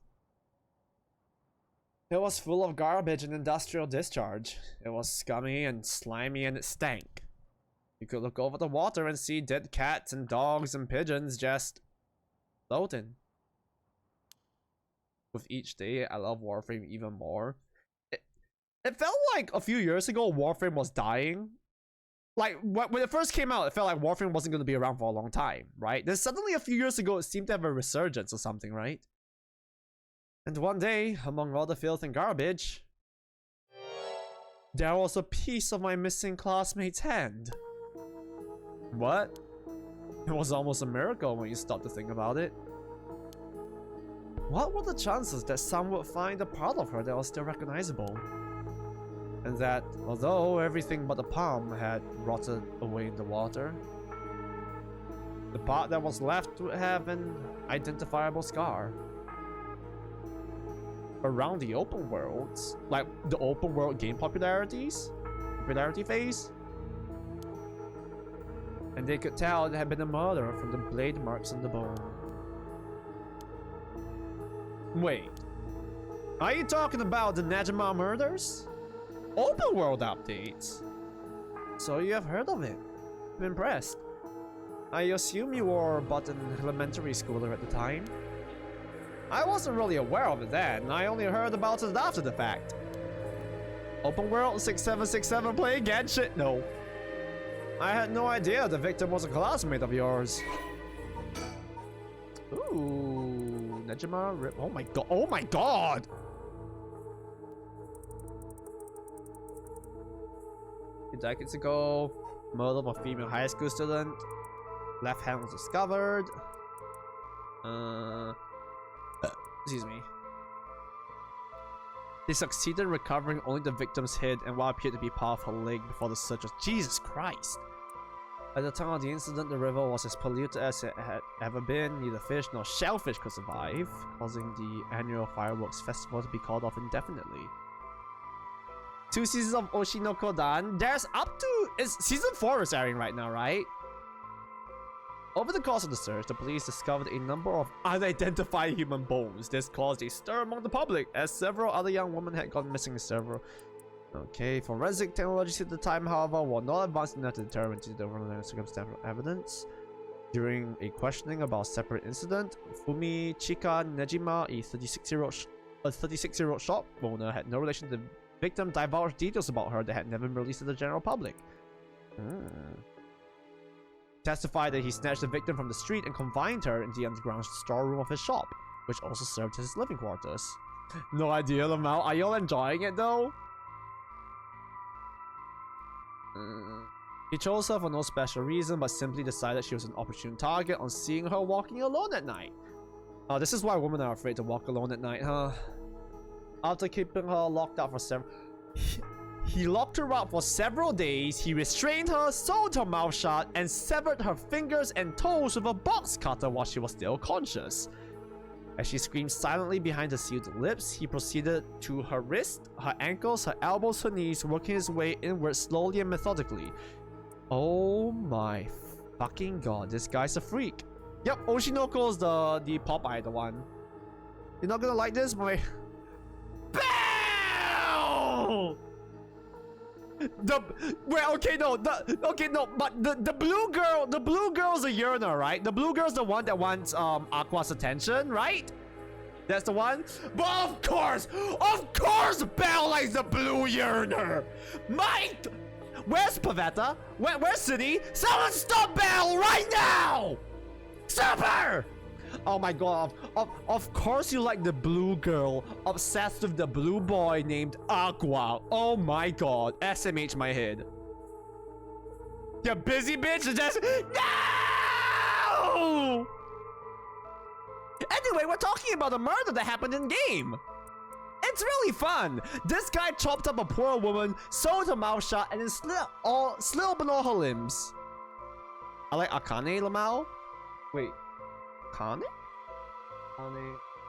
S1: It was full of garbage and industrial discharge. It was scummy and slimy and it stank. You could look over the water and see dead cats and dogs and pigeons just floating. With each day, I love Warframe even more. It felt like a few years ago Warframe was dying. Like, when it first came out, it felt like Warframe wasn't going to be around for a long time, right? Then suddenly a few years ago, it seemed to have a resurgence or something, right? And one day, among all the filth and garbage, there was a piece of my missing classmate's hand. What? It was almost a miracle when you stop to think about it. What were the chances that some would find a part of her that was still recognizable? And that, although everything but the palm had rotted away in the water, the part that was left would have an identifiable scar. around the open worlds, like the open world game popularity phase. And they could tell it had been a murder from the blade marks on the bone. Wait, are you talking about the Najima murders? Open world updates? So you have heard of it? I'm impressed. I assume you were but an elementary schooler at the time. I wasn't really aware of it then. I only heard about it after the fact. Open world 6767 playing Genshin? No. I had no idea the victim was a classmate of yours. Ooh, Nejima rip. Oh my god. Oh my god. Decades ago, murder of a female high school student. Left hand was discovered. Excuse me. They succeeded in recovering only the victim's head and what appeared to be part of her leg before the search was Jesus Christ. At the time of the incident, the river was as polluted as it had ever been. Neither fish nor shellfish could survive, causing the annual fireworks festival to be called off indefinitely. 2 seasons of Oshinoko-dan. There's up to... Season 4 is airing right now, right? Over the course of the search, the police discovered a number of unidentified human bones. This caused a stir among the public, as several other young women had gone missing. Okay, forensic technologies at the time, however, were not advanced enough to determine the underlying circumstantial evidence. During a questioning about a separate incident, Fumi Chika Nejima, a 36-year-old shop owner, had no relation to the victim, divulged details about her that had never been released to the general public. Testified that he snatched the victim from the street and confined her in the underground storeroom of his shop, which also served as his living quarters. No idea, Lamau. Are you all enjoying it though? He chose her for no special reason, but simply decided she was an opportune target on seeing her walking alone at night. Oh, this is why women are afraid to walk alone at night, huh? After keeping her locked up for several... He locked her up for several days, he restrained her, sewed her mouth shut, and severed her fingers and toes with a box cutter while she was still conscious. As she screamed silently behind her sealed lips, he proceeded to her wrist, her ankles, her elbows, her knees, working his way inward slowly and methodically. Oh my fucking god, this guy's a freak. Yep, Oshinoko's the pop idol one. You're not gonna like this, boy. BAM! But the blue girl's a yearner, right? The blue girl's the one that wants Aqua's attention, right? That's the one. But of course, Belle likes the blue yearner. Mike, where's Pavetta? Where's City? Someone stop Belle right now! Stop her! Oh my god, of course you like the blue girl, obsessed with the blue boy named Aqua. Oh my god, SMH my head. You busy bitch, just... No! Anyway, we're talking about a murder that happened in game. It's really fun. This guy chopped up a poor woman, sewed her mouth shut, and then slit open all her limbs. I like Akane Lamau. Wait. Akane?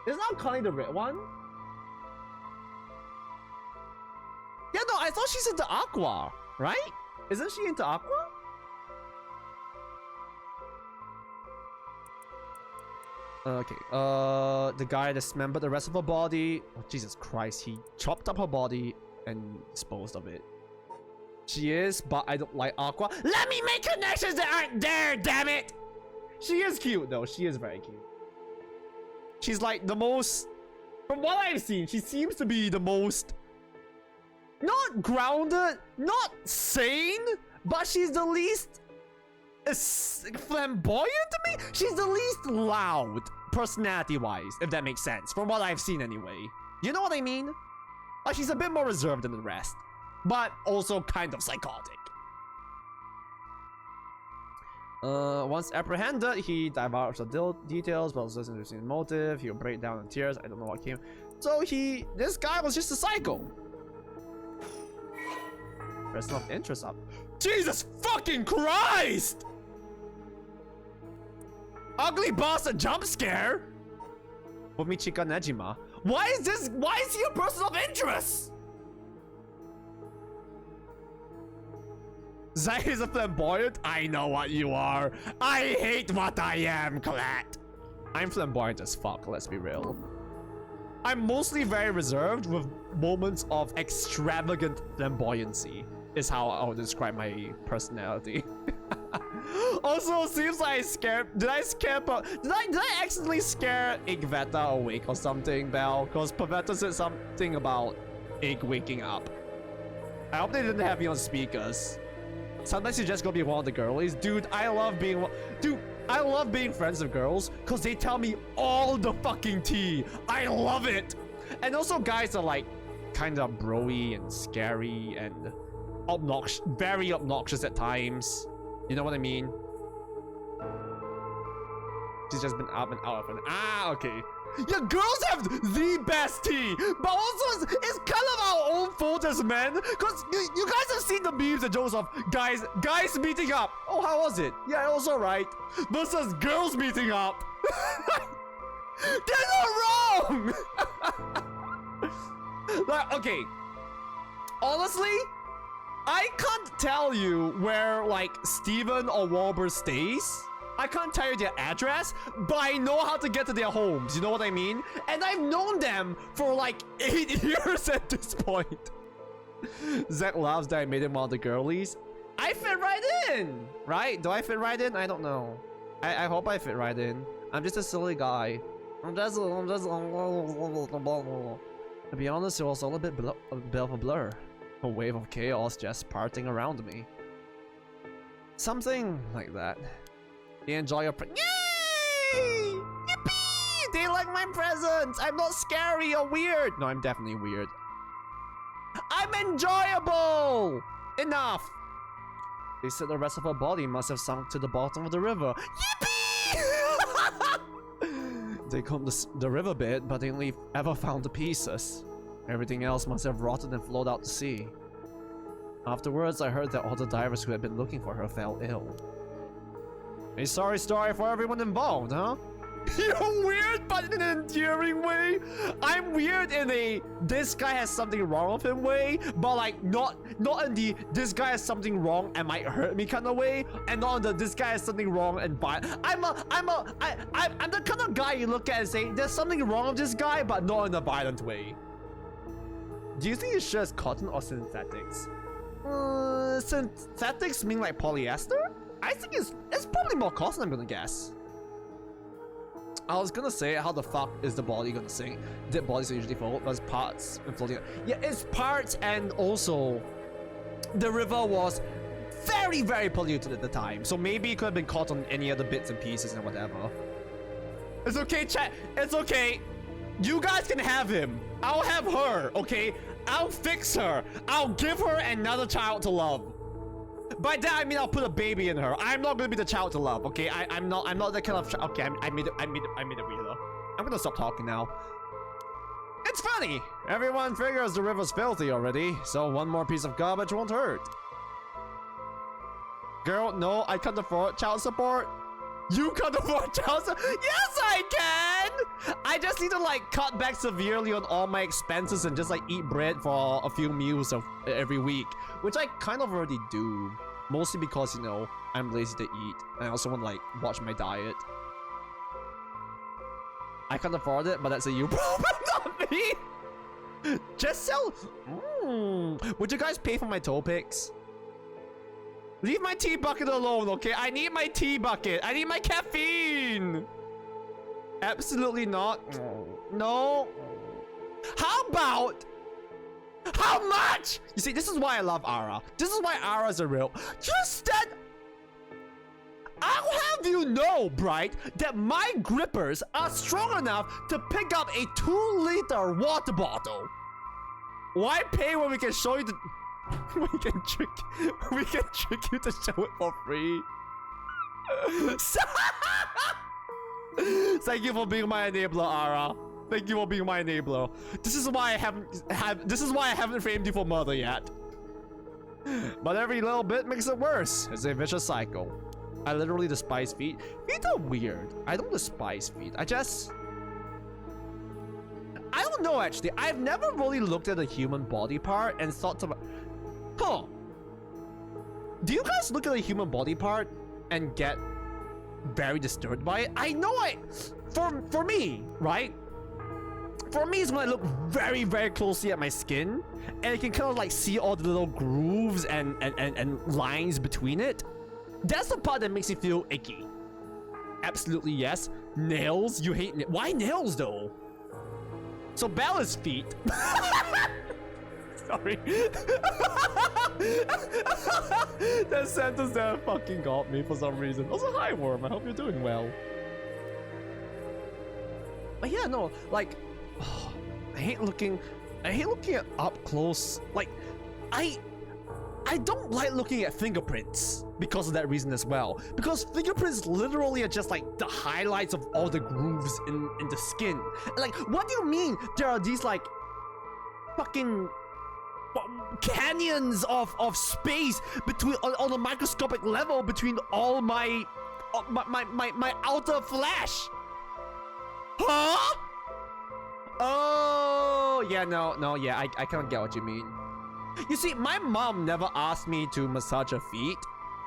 S1: Isn't Akane the red one? Yeah, no, I thought she's into Aqua, right? Isn't she into Aqua? Okay, the guy dismembered the rest of her body. Oh, Jesus Christ, he chopped up her body and disposed of it. She is, but I don't like Aqua. Let me make connections that aren't there, damn it! She is cute, though. She is very cute. She's like the most... From what I've seen, she seems to be the most... Not grounded, not sane, but she's the least... flamboyant to me? She's the least loud, personality-wise, if that makes sense. From what I've seen, anyway. You know what I mean? Like, she's a bit more reserved than the rest, but also kind of psychotic. Once apprehended, he divulged the details, but was listening to his motive. He'll break down in tears. I don't know what came. So this guy was just a psycho. Person of interest up. Jesus fucking Christ! Ugly bastard jump scare? Fumichika Nejima. Why is he a person of interest? Zach is a flamboyant? I know what you are. I hate what I am, Colette. I'm flamboyant as fuck, let's be real. I'm mostly very reserved with moments of extravagant flamboyancy is how I would describe my personality. Also, it seems like did I accidentally scare Igveta awake or something, Belle? Because Pavetta said something about Ig waking up. I hope they didn't have me on speakers. Sometimes you just gonna be one of the girlies. Dude, I love being friends with girls because they tell me all the fucking tea. I love it. And also guys are like kind of broy and scary and obnoxious, very obnoxious at times. You know what I mean? She's just been up and out of it. Ah, okay. Yeah, girls have the best tea, but also it's kind of our own fault as men, because you guys have seen the memes and jokes of guys meeting up. Oh, how was it? Yeah, it was alright. Versus girls meeting up. They're not wrong! Like, okay. Honestly, I can't tell you where, like, Steven or Walber stays. I can't tell you their address, but I know how to get to their homes. You know what I mean? And I've known them for like 8 years at this point. Zach loves that I made him one of the girlies. I fit right in, right? Do I fit right in? I don't know. I hope I fit right in. I'm just a silly guy. I'm just to be honest, it was all a bit of a blur. A wave of chaos just parting around me. Something like that. You enjoy your Yay! Yippee! They like my presents! I'm not scary or weird! No, I'm definitely weird. I'm enjoyable! Enough! They said the rest of her body must have sunk to the bottom of the river. Yippee! They combed the riverbed, but they only ever found the pieces. Everything else must have rotted and flowed out to sea. Afterwards, I heard that all the divers who had been looking for her fell ill. A sorry story for everyone involved, huh? You're weird, but in an endearing way. I'm weird in a this guy has something wrong with him way, but like not in the this guy has something wrong and might hurt me kind of way, and not in the this guy has something wrong and I'm the kind of guy you look at and say there's something wrong with this guy, but not in a violent way. Do you think his shirt is cotton or synthetics? Synthetics mean like polyester? I think it's probably more cotton, I'm gonna guess. I was gonna say, how the fuck is the body gonna sink? Dead bodies are usually float, but it's parts and floating. Yeah, it's parts, and also the river was very, very polluted at the time. So maybe it could have been caught on any other bits and pieces and whatever. It's okay, chat. It's okay. You guys can have him. I'll have her, okay? I'll fix her. I'll give her another child to love. By that I mean I'll put a baby in her. I'm not gonna be the child to love, okay? I'm not that kind of okay, I made it weirder. I'm gonna stop talking now. It's funny. Everyone figures the river's filthy already, so one more piece of garbage won't hurt. Girl, no, I can't afford child support. You can't afford child support? Yes, I can! I just need to like cut back severely on all my expenses and just like eat bread for a few meals every week, which I kind of already do. Mostly because, you know, I'm lazy to eat and I also want to like watch my diet. I can't afford it, but that's a you problem, not me! Just sell... Would you guys pay for my toe picks? Leave my tea bucket alone, okay? I need my tea bucket. I need my caffeine. Absolutely not. No. How about... How much? You see, this is why I love Ara. This is why Ara's a real... Just that... I'll have you know, Bright, that my grippers are strong enough to pick up a 2-liter water bottle. Why pay when we can show you the... we can trick you to show it for free. Thank you for being my enabler, Ara. Thank you for being my enabler. This is why I haven't framed you for murder yet. But every little bit makes it worse. It's a vicious cycle. I literally despise feet. Feet are weird. I don't despise feet. I don't know actually. I've never really looked at a human body part and thought about, huh? Do you guys look at a human body part and get very disturbed by it? I know for me, right? For me, is when I look very, very closely at my skin, and I can kind of like see all the little grooves and lines between it. That's the part that makes me feel icky. Absolutely yes. Nails? You hate why nails though? So Bella's feet. Sorry. That sentence there fucking got me for some reason. Also, hi Worm. I hope you're doing well. But yeah, no, like. Oh, I hate looking at up close. Like, I don't like looking at fingerprints because of that reason as well. Because fingerprints literally are just like the highlights of all the grooves in the skin. Like, what do you mean there are these like fucking canyons of space between on a microscopic level between all my outer flesh? Huh? Oh, yeah, no, yeah, I kind of get what you mean. You see, my mom never asked me to massage her feet,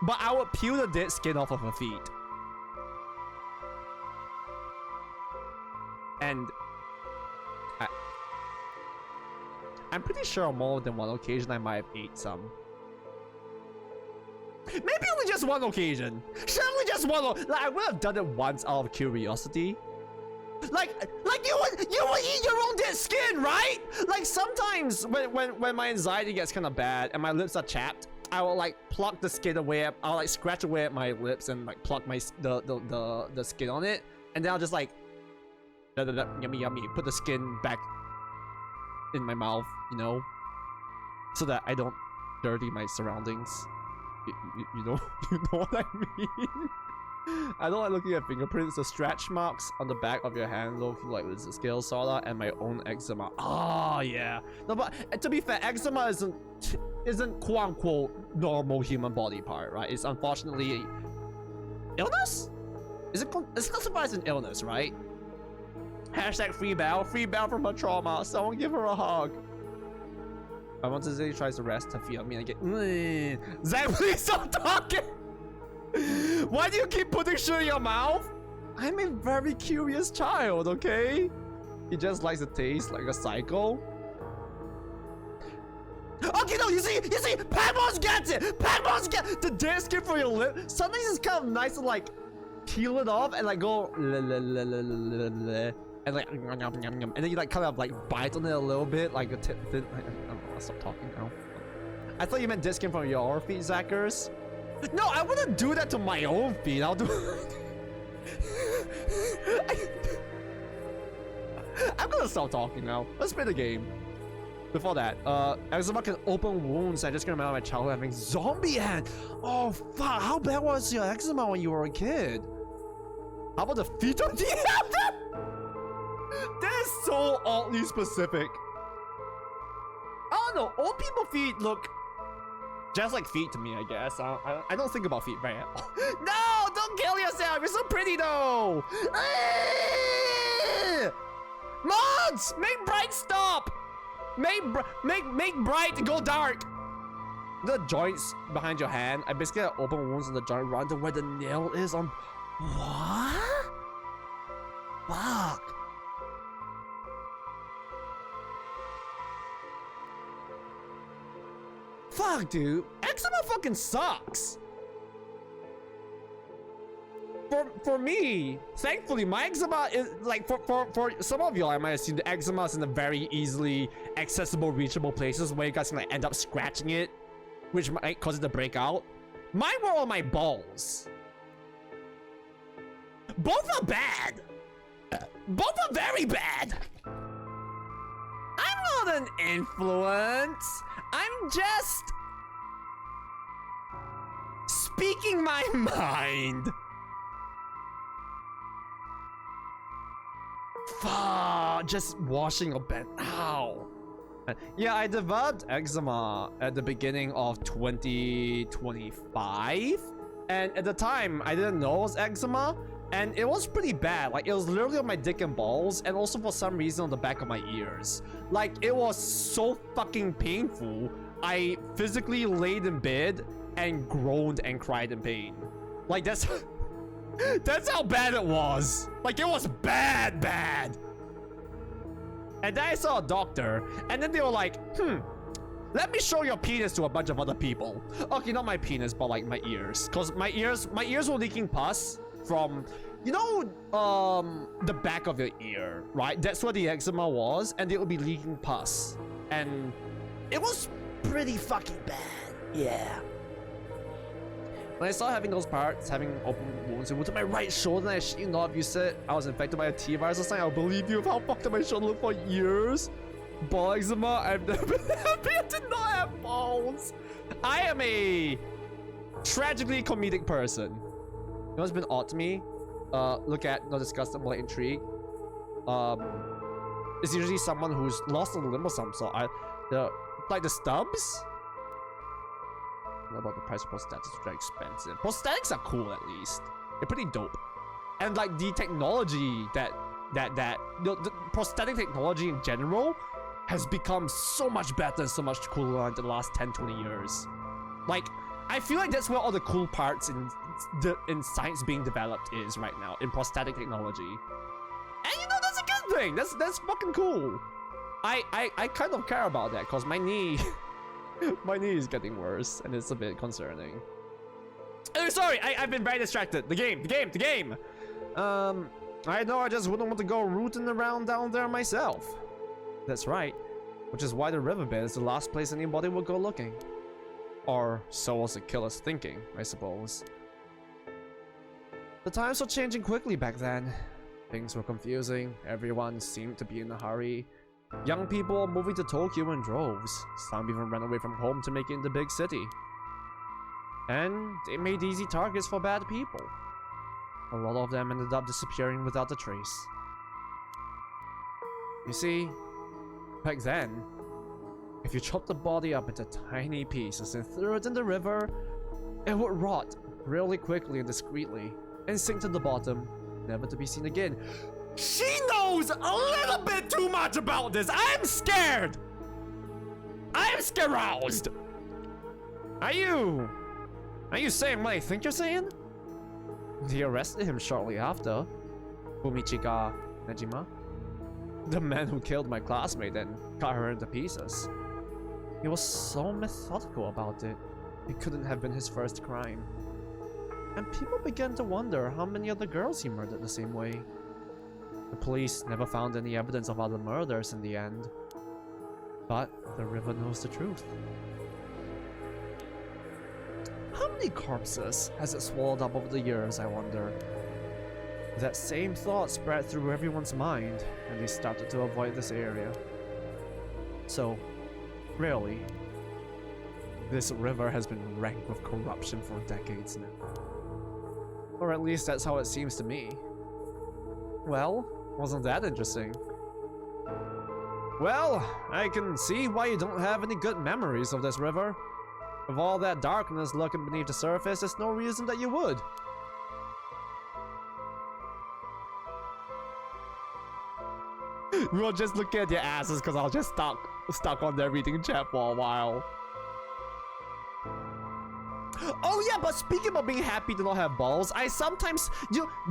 S1: but I would peel the dead skin off of her feet. And I'm pretty sure on more than one occasion I might have ate some. Maybe only just one occasion. Surely just one. Like, I would have done it once out of curiosity. Like you would eat your own dead skin, right? Like sometimes when my anxiety gets kind of bad and my lips are chapped, I will like pluck the skin away. I'll like scratch away at my lips and like pluck my the skin on it, and then I'll just like yummy put the skin back in my mouth, you know, so that I don't dirty my surroundings. You know what I mean? I don't like looking at fingerprints. The stretch marks on the back of your hand look like it's a scale sorta, and my own eczema. Oh yeah. No, but to be fair, eczema isn't quote unquote normal human body part, right? It's unfortunately illness. It's classified as an illness, right? Hashtag free Belle from her trauma. Someone give her a hug. I want to say he tries to rest her feet on me and get. Zach, please stop talking. Why do you keep putting shit in your mouth? I'm a very curious child, okay? He just likes the taste like a psycho. Okay, no, you see, Paimon gets it! Paimon gets the dead skin for your lip. Sometimes it's kind of nice to like peel it off and like go and like and then you like kind of like bite on it a little bit, like a thin. I don't know, I'll stop talking now. I thought you meant dead skin from your feet, Zachers. No, I wouldn't do that to my own feet. I'll do. I'm gonna stop talking now. Let's play the game. Before that, eczema can open wounds. I just can remember my childhood having zombie hand. Oh fuck! How bad was your eczema when you were a kid? How about the feet on the end? That is so oddly specific. I don't know. Old people feet look just like feet to me, I guess. I don't think about feet very well. No! Don't kill yourself! You're so pretty though! Mods! Make bright stop! Make bright go dark! The joints behind your hand, I basically have open wounds in the joint right to where the nail is on. What? Fuck. Fuck, dude. Eczema fucking sucks. For me, thankfully, my eczema is like for some of y'all, I might assume the eczema is in the very easily accessible, reachable places where you guys can like end up scratching it, which might cause it to break out. Mine were on my balls. Both are bad. Both are very bad. I'm not an influence. I'm just speaking my mind. Fuck, just washing a bed. Ow. Yeah, I developed eczema at the beginning of 2025. And at the time, I didn't know it was eczema. And it was pretty bad. Like, it was literally on my dick and balls, and also for some reason on the back of my ears. Like, it was so fucking painful. I physically laid in bed and groaned and cried in pain. Like, that's that's how bad it was. Like, it was bad. And then I saw a doctor, and then they were like, let me show your penis to a bunch of other people. Okay, not my penis, but like my ears. Cause my ears were leaking pus from, you know, the back of your ear, right? That's where the eczema was, and it would be leaking pus. And it was pretty fucking bad. Yeah. When I started having those parts, having open wounds, it went to my right shoulder, and I shit you not, if you said I was infected by a T-virus or something, I'll believe you of how fucked up my shoulder looked for years. Ball eczema, I've never been happy I did not have balls. I am a tragically comedic person. You know what's been odd to me? Look at, not disgusted, more like intrigue. It's usually someone who's lost a limb or some sort. Like the stubs? I don't know about the price of prosthetics, which are expensive. Prosthetics are cool at least. They're pretty dope. And like the technology the prosthetic technology in general has become so much better and so much cooler in the last 10-20 years. Like, I feel like that's where all the cool parts in science being developed is right now, in prosthetic technology. And you know, that's a good thing. That's fucking cool. I kind of care about that because my knee my knee is getting worse and it's a bit concerning. Oh, sorry, I've been very distracted. The game. I know I just wouldn't want to go rooting around down there myself. That's right. Which is why the riverbed is the last place anybody would go looking. Or so was the killer's thinking, I suppose. The times were changing quickly back then. Things were confusing, everyone seemed to be in a hurry. Young people were moving to Tokyo in droves. Some even ran away from home to make it in the big city. And they made easy targets for bad people. A lot of them ended up disappearing without a trace. You see, back then, if you chopped the body up into tiny pieces and threw it in the river, it would rot really quickly and discreetly and sink to the bottom, never to be seen again. She knows a little bit too much about this. I'm scared. I'm scaroused. Are you saying what I think you're saying? They arrested him shortly after. Fumichika Nejima, the man who killed my classmate and cut her into pieces. He was so methodical about it. It couldn't have been his first crime. And people began to wonder how many other girls he murdered the same way. The police never found any evidence of other murders in the end. But the river knows the truth. How many corpses has it swallowed up over the years, I wonder? That same thought spread through everyone's mind, and they started to avoid this area. So, really, this river has been rank with corruption for decades now. Or at least that's how it seems to me. Well, wasn't that interesting? Well, I can see why you don't have any good memories of this river. With all that darkness lurking beneath the surface, there's no reason that you would. We'll just look at your asses because I'll just stuck on their reading chat for a while. Oh yeah, but speaking about being happy to not have balls, I sometimes,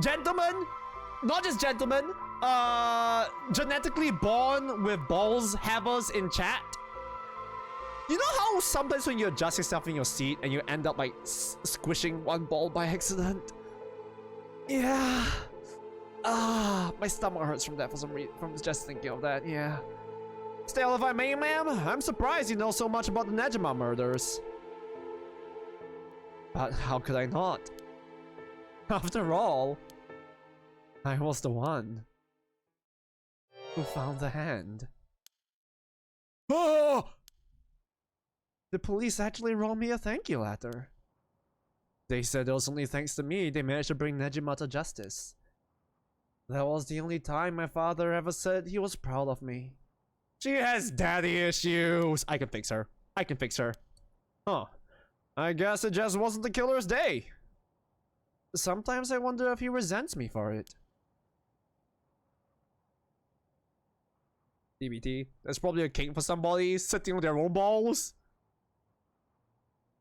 S1: gentlemen, not just gentlemen, genetically born with balls havers in chat. You know how sometimes when you adjust yourself in your seat and you end up like squishing one ball by accident? Yeah. My stomach hurts from that for some reason, from just thinking of that, yeah. Still, if I may, ma'am, I'm surprised you know so much about the Nejima murders. But how could I not? After all, I was the one who found the hand. Oh! The police actually wrote me a thank you letter. They said it was only thanks to me they managed to bring Nejima to justice. That was the only time my father ever said he was proud of me. She has daddy issues. I can fix her. I can fix her. Huh. I guess it just wasn't the killer's day. Sometimes I wonder if he resents me for it. DBT. That's probably a king for somebody sitting on their own balls.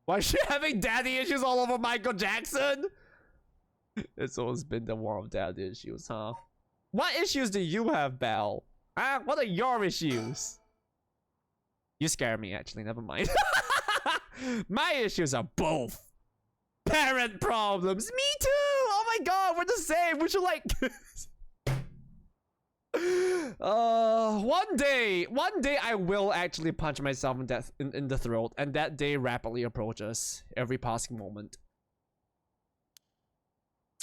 S1: Why is she having daddy issues all over Michael Jackson? It's always been the war of daddy issues, huh? What issues do you have, Belle? Huh? What are your issues? You scare me, actually. Never mind. My issues are both parent problems. Me too! Oh my god, we're the same. We should like... one day I will actually punch myself in the throat, and that day rapidly approaches every passing moment.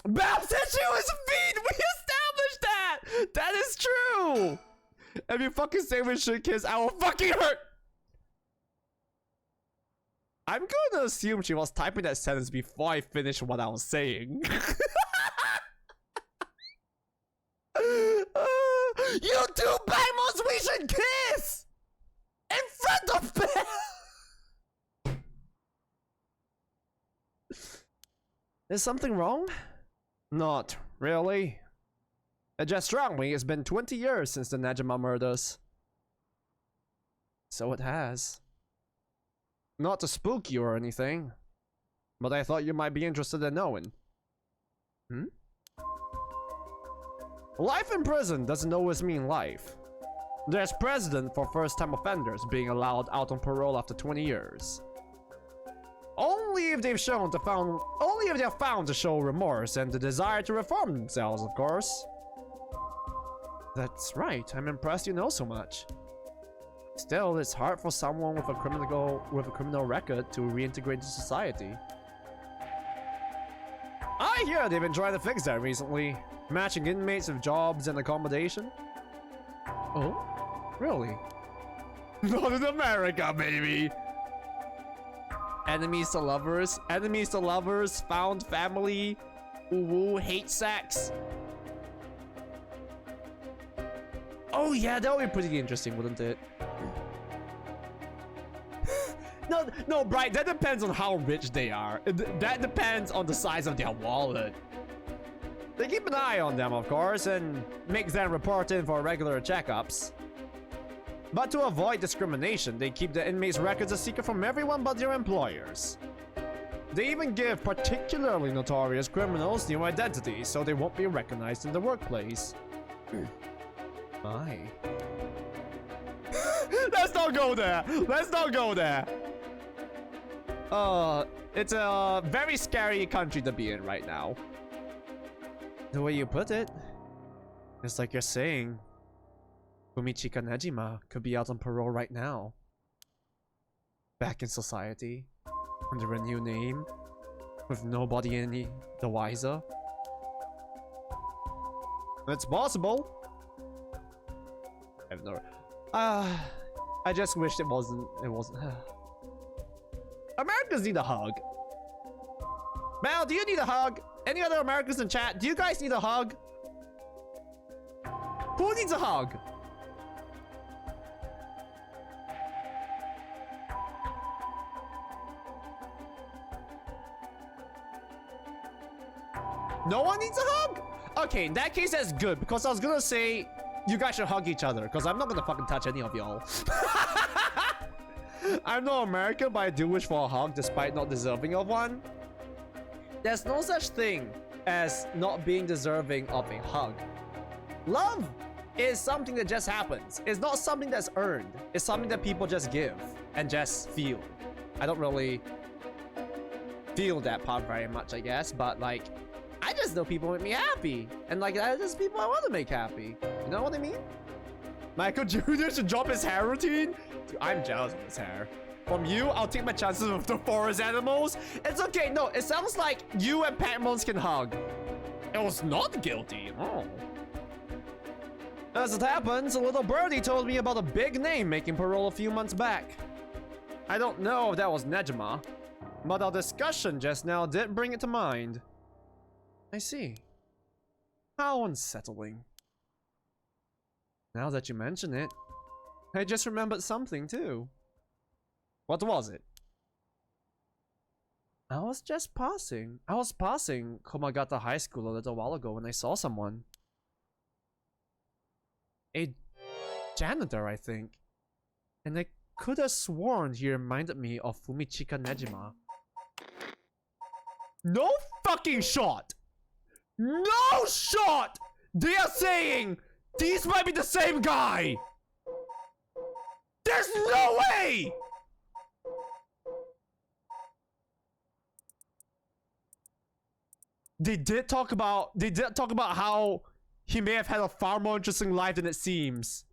S1: Belle said she was feed! We established that! That is true! If you fucking say we should kiss, I will fucking hurt! I'm gonna assume she was typing that sentence before I finished what I was saying. You two Bamos, we should kiss! In front of Belle! Is something wrong? Not really. It just struck me it's been 20 years since the Najima murders. So it has. Not to spook you or anything, but I thought you might be interested in knowing. Hmm? Life in prison doesn't always mean life. There's precedent for first-time offenders being allowed out on parole after 20 years. Only if they're found to show remorse and the desire to reform themselves, of course. That's right. I'm impressed you know so much. Still, it's hard for someone with a criminal record to reintegrate into society. I hear they've been trying to fix that recently, matching inmates with jobs and accommodation. Oh, really? Not in America, baby. Enemies to lovers, found family, woo, hate sex. Oh yeah, that would be pretty interesting, wouldn't it? No, Bright, that depends on how rich they are. That depends on the size of their wallet. They keep an eye on them, of course, and make them report in for regular checkups. But to avoid discrimination, they keep the inmates' records a secret from everyone but their employers. They even give particularly notorious criminals new identities so they won't be recognized in the workplace. My. Let's not go there! Let's not go there! It's a very scary country to be in right now. The way you put it, it's like you're saying Fumichika Nejima could be out on parole right now. Back in society, under a new name, with nobody any the wiser. It's possible. I have no... I just wish it wasn't... Americans need a hug. Mel, do you need a hug? Any other Americans in chat? Do you guys need a hug? Who needs a hug? No one needs a hug? Okay, in that case, that's good. Because I was gonna say, you guys should hug each other. Because I'm not gonna fucking touch any of y'all. I'm not American, but I do wish for a hug despite not deserving of one. There's no such thing as not being deserving of a hug. Love is something that just happens. It's not something that's earned. It's something that people just give and just feel. I don't really feel that part very much, I guess, but like, I just know people make me happy. And like, that's just people I want to make happy. You know what I mean? Michael Jr. should drop his hair routine? Dude, I'm jealous of his hair. From you, I'll take my chances with the forest animals. It's okay, no, it sounds like you and Patmons can hug. It was not guilty. Oh. As it happens, a little birdie told me about a big name making parole a few months back. I don't know if that was Nejima, but our discussion just now did bring it to mind. I see. How unsettling. Now that you mention it, I just remembered something too. What was it? I was just passing. I was passing Komagata High School a little while ago when I saw someone. A janitor, I think. And I could have sworn he reminded me of Fumichika Nejima. No fucking shot! No shot! They are saying these might be the same guy! There's no way! They did talk about how he may have had a far more interesting life than it seems.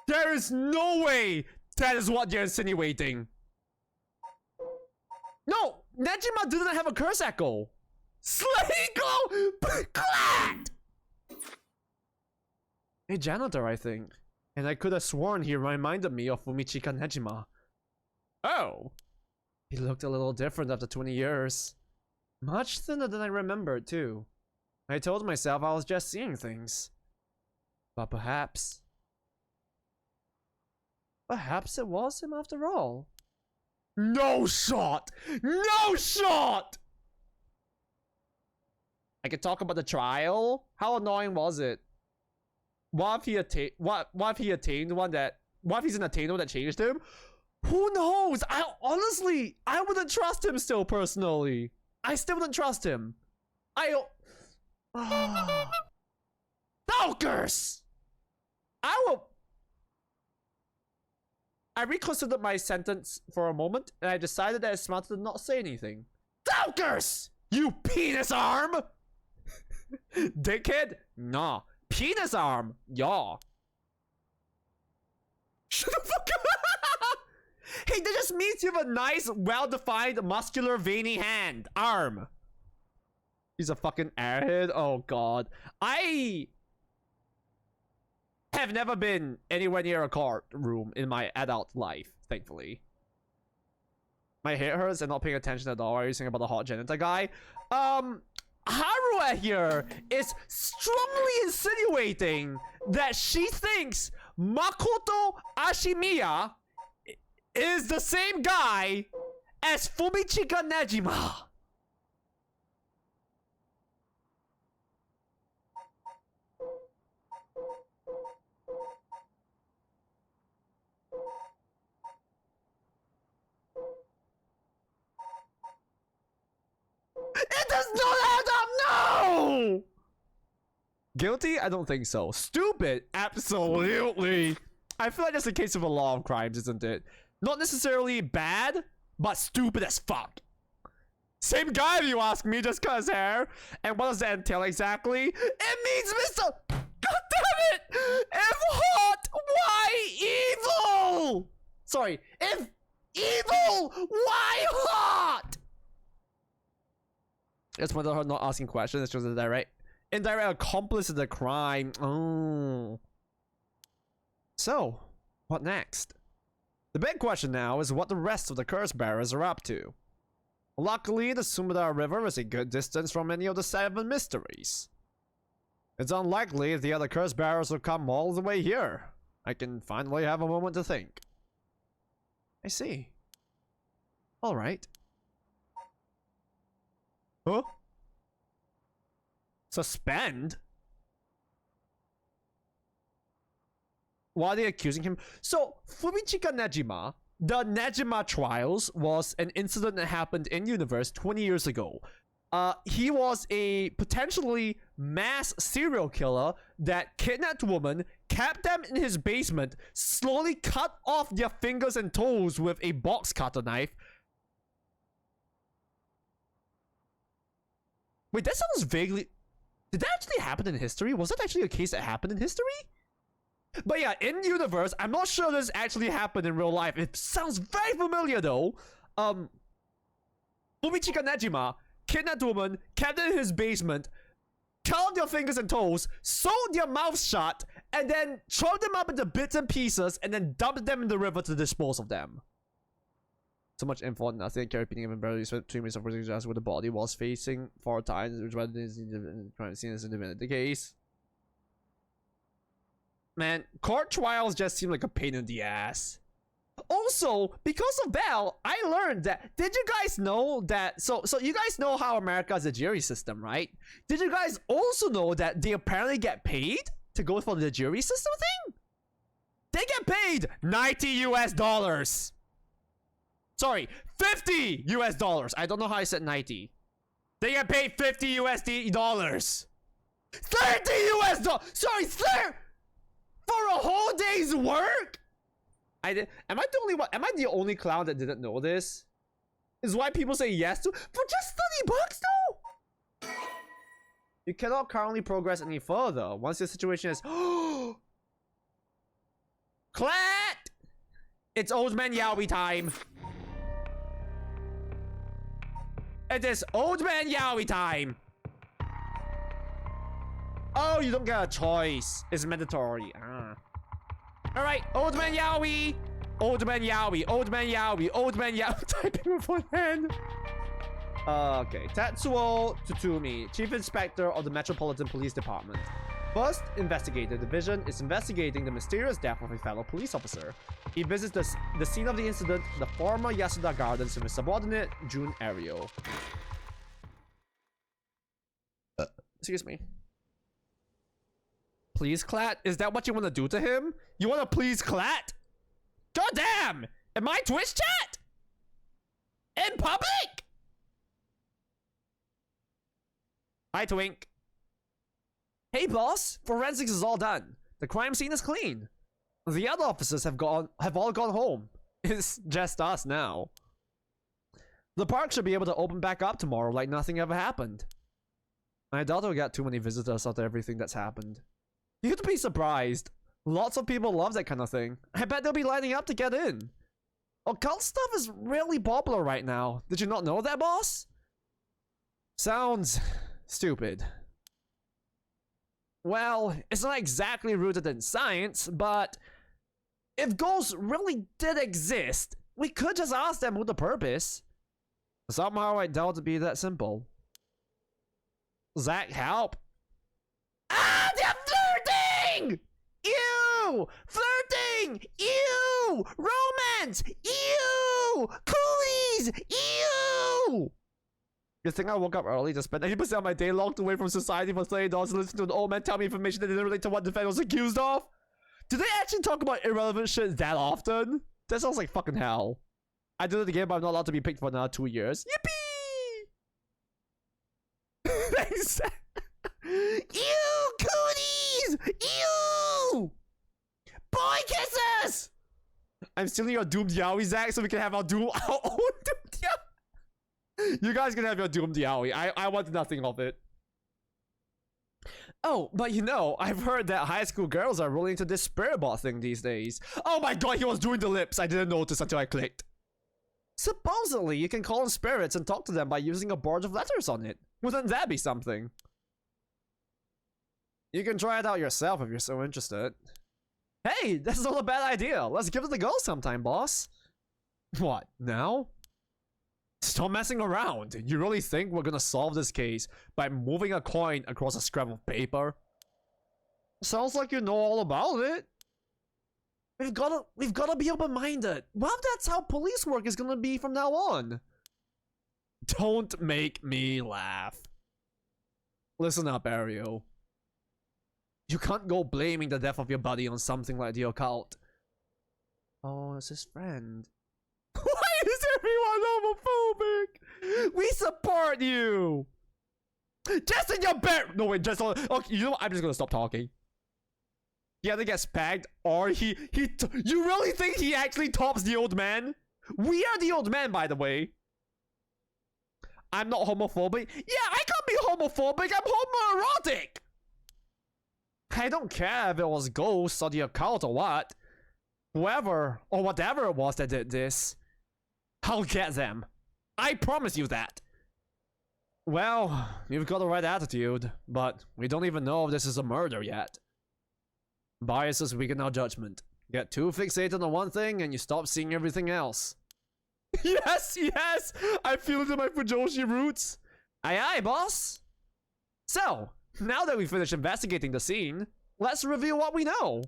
S1: There is no way that is what they're insinuating. No, Nejima didn't have a curse echo. Slingo! Clat! A janitor, I think. And I could have sworn he reminded me of Fumichika Nejima. Oh. He looked a little different after 20 years. Much thinner than I remembered, too. I told myself I was just seeing things. But perhaps it was him after all. No shot! No shot! I could talk about the trial. How annoying was it? What if he attained one that? What if he's an attainer that changed him? Who knows? I wouldn't trust him still personally. I still wouldn't trust him. Stalkers! I reconsidered my sentence for a moment, and I decided that it's smarter to not say anything. Stalkers! You penis arm! Dickhead? Nah. Penis arm? Yeah. Shut the fuck up! Hey, that just means you have a nice, well-defined, muscular, veiny hand. Arm. He's a fucking airhead? Oh god. I have never been anywhere near a courtroom in my adult life, thankfully. My hair hurts and not paying attention at all. Are you saying about the hot janitor guy? Harua here is strongly insinuating that she thinks Makoto Ashimiya is the same guy as Fumichika Nejima. It does not add up, no! Guilty? I don't think so. Stupid? Absolutely. I feel like that's a case of a law of crimes, isn't it? Not necessarily bad, but stupid as fuck. Same guy if you ask me, just cause hair. And what does that entail exactly? It means Mr. God damn it! If hot, why evil? Sorry, if evil, why hot? It's whether her not asking questions, it's just a direct, indirect accomplice of the crime. Oh. So, what next? The big question now is what the rest of the curse bearers are up to. Luckily, the Sumida River is a good distance from any of the 7 mysteries. It's unlikely the other curse bearers will come all the way here. I can finally have a moment to think. I see. Alright. Huh? Suspend? Why are they accusing him? So, Fumichika Nejima, the Nejima trials was an incident that happened in universe 20 years ago. He was a potentially mass serial killer that kidnapped women, kept them in his basement, slowly cut off their fingers and toes with a box cutter knife. Wait, that sounds vaguely... Did that actually happen in history? Was that actually a case that happened in history? But yeah, in universe, I'm not sure this actually happened in real life. It sounds very familiar though. Fumichika Nejima kidnapped a woman, kept her in his basement, cut off their fingers and toes, sewed their mouths shut, and then chopped them up into bits and pieces, and then dumped them in the river to dispose of them. So much info on nothing. Carry repeating even barely spent 2 minutes of just where the body was facing 4 times, which was trying to see this in the case. Man, court trials just seem like a pain in the ass. Also, because of Bell, I learned that. Did you guys know that? So you guys know how America has a jury system, right? Did you guys also know that they apparently get paid to go for the jury system thing? They get paid $90 US. Sorry, $50 US. I don't know how I said 90. They get paid $50 $30 US. Sorry, sir. For a whole day's work? I did. Am I the only one? Am I the only clown that didn't know this? Is why people say yes to for just $30 though? You cannot currently progress any further once your situation is. Clat! It's Old Man Yowie time. It is Old Man Yowie time. Oh, you don't get a choice. It's mandatory. Alright, Old Man Yowie. Old Man Yowie. Old Man Yowie. Old Man Yowie. Typing with one hand. Okay. Tatsuo Tsutumi, Chief Inspector of the Metropolitan Police Department. First Investigative Division is investigating the mysterious death of a fellow police officer. He visits the scene of the incident, the former Yasuda Gardens, with his subordinate, Jun Ario. Excuse me. Please, Clat? Is that what you want to do to him? You want to please Clat? God damn! In my Twitch chat? In public? Hi, Twink. Hey, boss. Forensics is all done. The crime scene is clean. The other officers have all gone home. It's just us now. The park should be able to open back up tomorrow like nothing ever happened. I doubt we'll get too many visitors after everything that's happened. You'd be surprised. Lots of people love that kind of thing. I bet they'll be lining up to get in. Occult stuff is really popular right now. Did you not know that, boss? Sounds stupid. Well, it's not exactly rooted in science, but if ghosts really did exist, we could just ask them with the purpose. Somehow I doubt it'd be that simple. Zach, help. Ah, they're flirting! Ew! Flirting! Ew! Romance! Ew! Coolies! Ew! You think I woke up early to spend 80% of my day locked away from society for $30 to listen to an old man tell me information that didn't relate to what the defendant was accused of? Do they actually talk about irrelevant shit that often? That sounds like fucking hell. I did it again, but I'm not allowed to be picked for another 2 years. Yippee! Thanks. Ew! Cooties! Ew! Boy kisses! I'm stealing your doomed yaoi, Zach, so we can have our own doomed yaoi. You guys can have your doomed yaoi. I want nothing of it. Oh, but you know, I've heard that high school girls are really into this spirit bot thing these days. Oh my god, he was doing the lips. I didn't notice until I clicked. Supposedly, you can call in spirits and talk to them by using a board of letters on it. Wouldn't that be something? You can try it out yourself if you're so interested. Hey, that's not a bad idea. Let's give it a go sometime, boss. What, now? Stop messing around. You really think we're gonna solve this case by moving a coin across a scrap of paper? Sounds like you know all about it. We've gotta be open-minded. Well, that's how police work is gonna be from now on. Don't make me laugh. Listen up, Ario. You can't go blaming the death of your buddy on something like the occult. Oh, it's his friend. Why is everyone homophobic? We support you. Just in your bed. No, wait, just okay. You know what? I'm just gonna stop talking. He either gets pegged or you really think he actually tops the old man? We are the old man, by the way. I'm not homophobic. Yeah, I can't be homophobic. I'm homoerotic. I don't care if it was ghosts or the occult or what. Whoever or whatever it was that did this, I'll get them. I promise you that. Well, you've got the right attitude, but we don't even know if this is a murder yet. Biases weaken our judgment. Get too fixated on one thing and you stop seeing everything else. Yes, yes! I feel it in my Fujoshi roots. Aye aye, boss. So, now that we've finished investigating the scene, let's review what we know.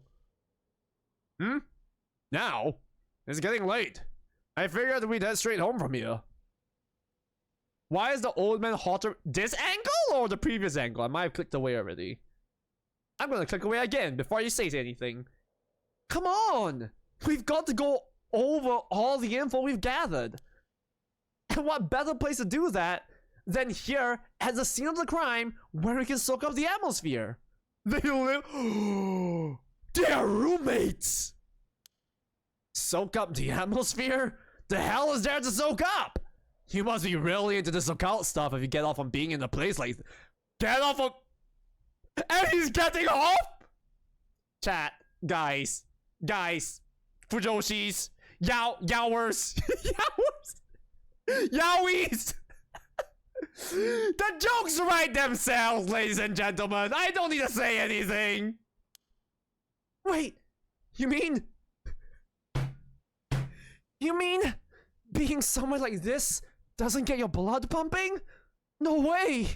S1: Now? It's getting late. I figured we'd head straight home from here. Why is the old man hotter? This angle or the previous angle? I might have clicked away already. I'm gonna click away again before you say anything. Come on! We've got to go over all the info we've gathered. And what better place to do that than here at the scene of the crime where we can soak up the atmosphere? They live. They're roommates! Soak up the atmosphere? The hell is there to soak up? You must be really into this occult stuff if you get off on being in a place like. Get off on. And he's getting off? Chat, guys, Fujoshis, Yowers, Yowies. The jokes write themselves, ladies and gentlemen. I don't need to say anything. Wait, you mean being somewhere like this doesn't get your blood pumping? No way.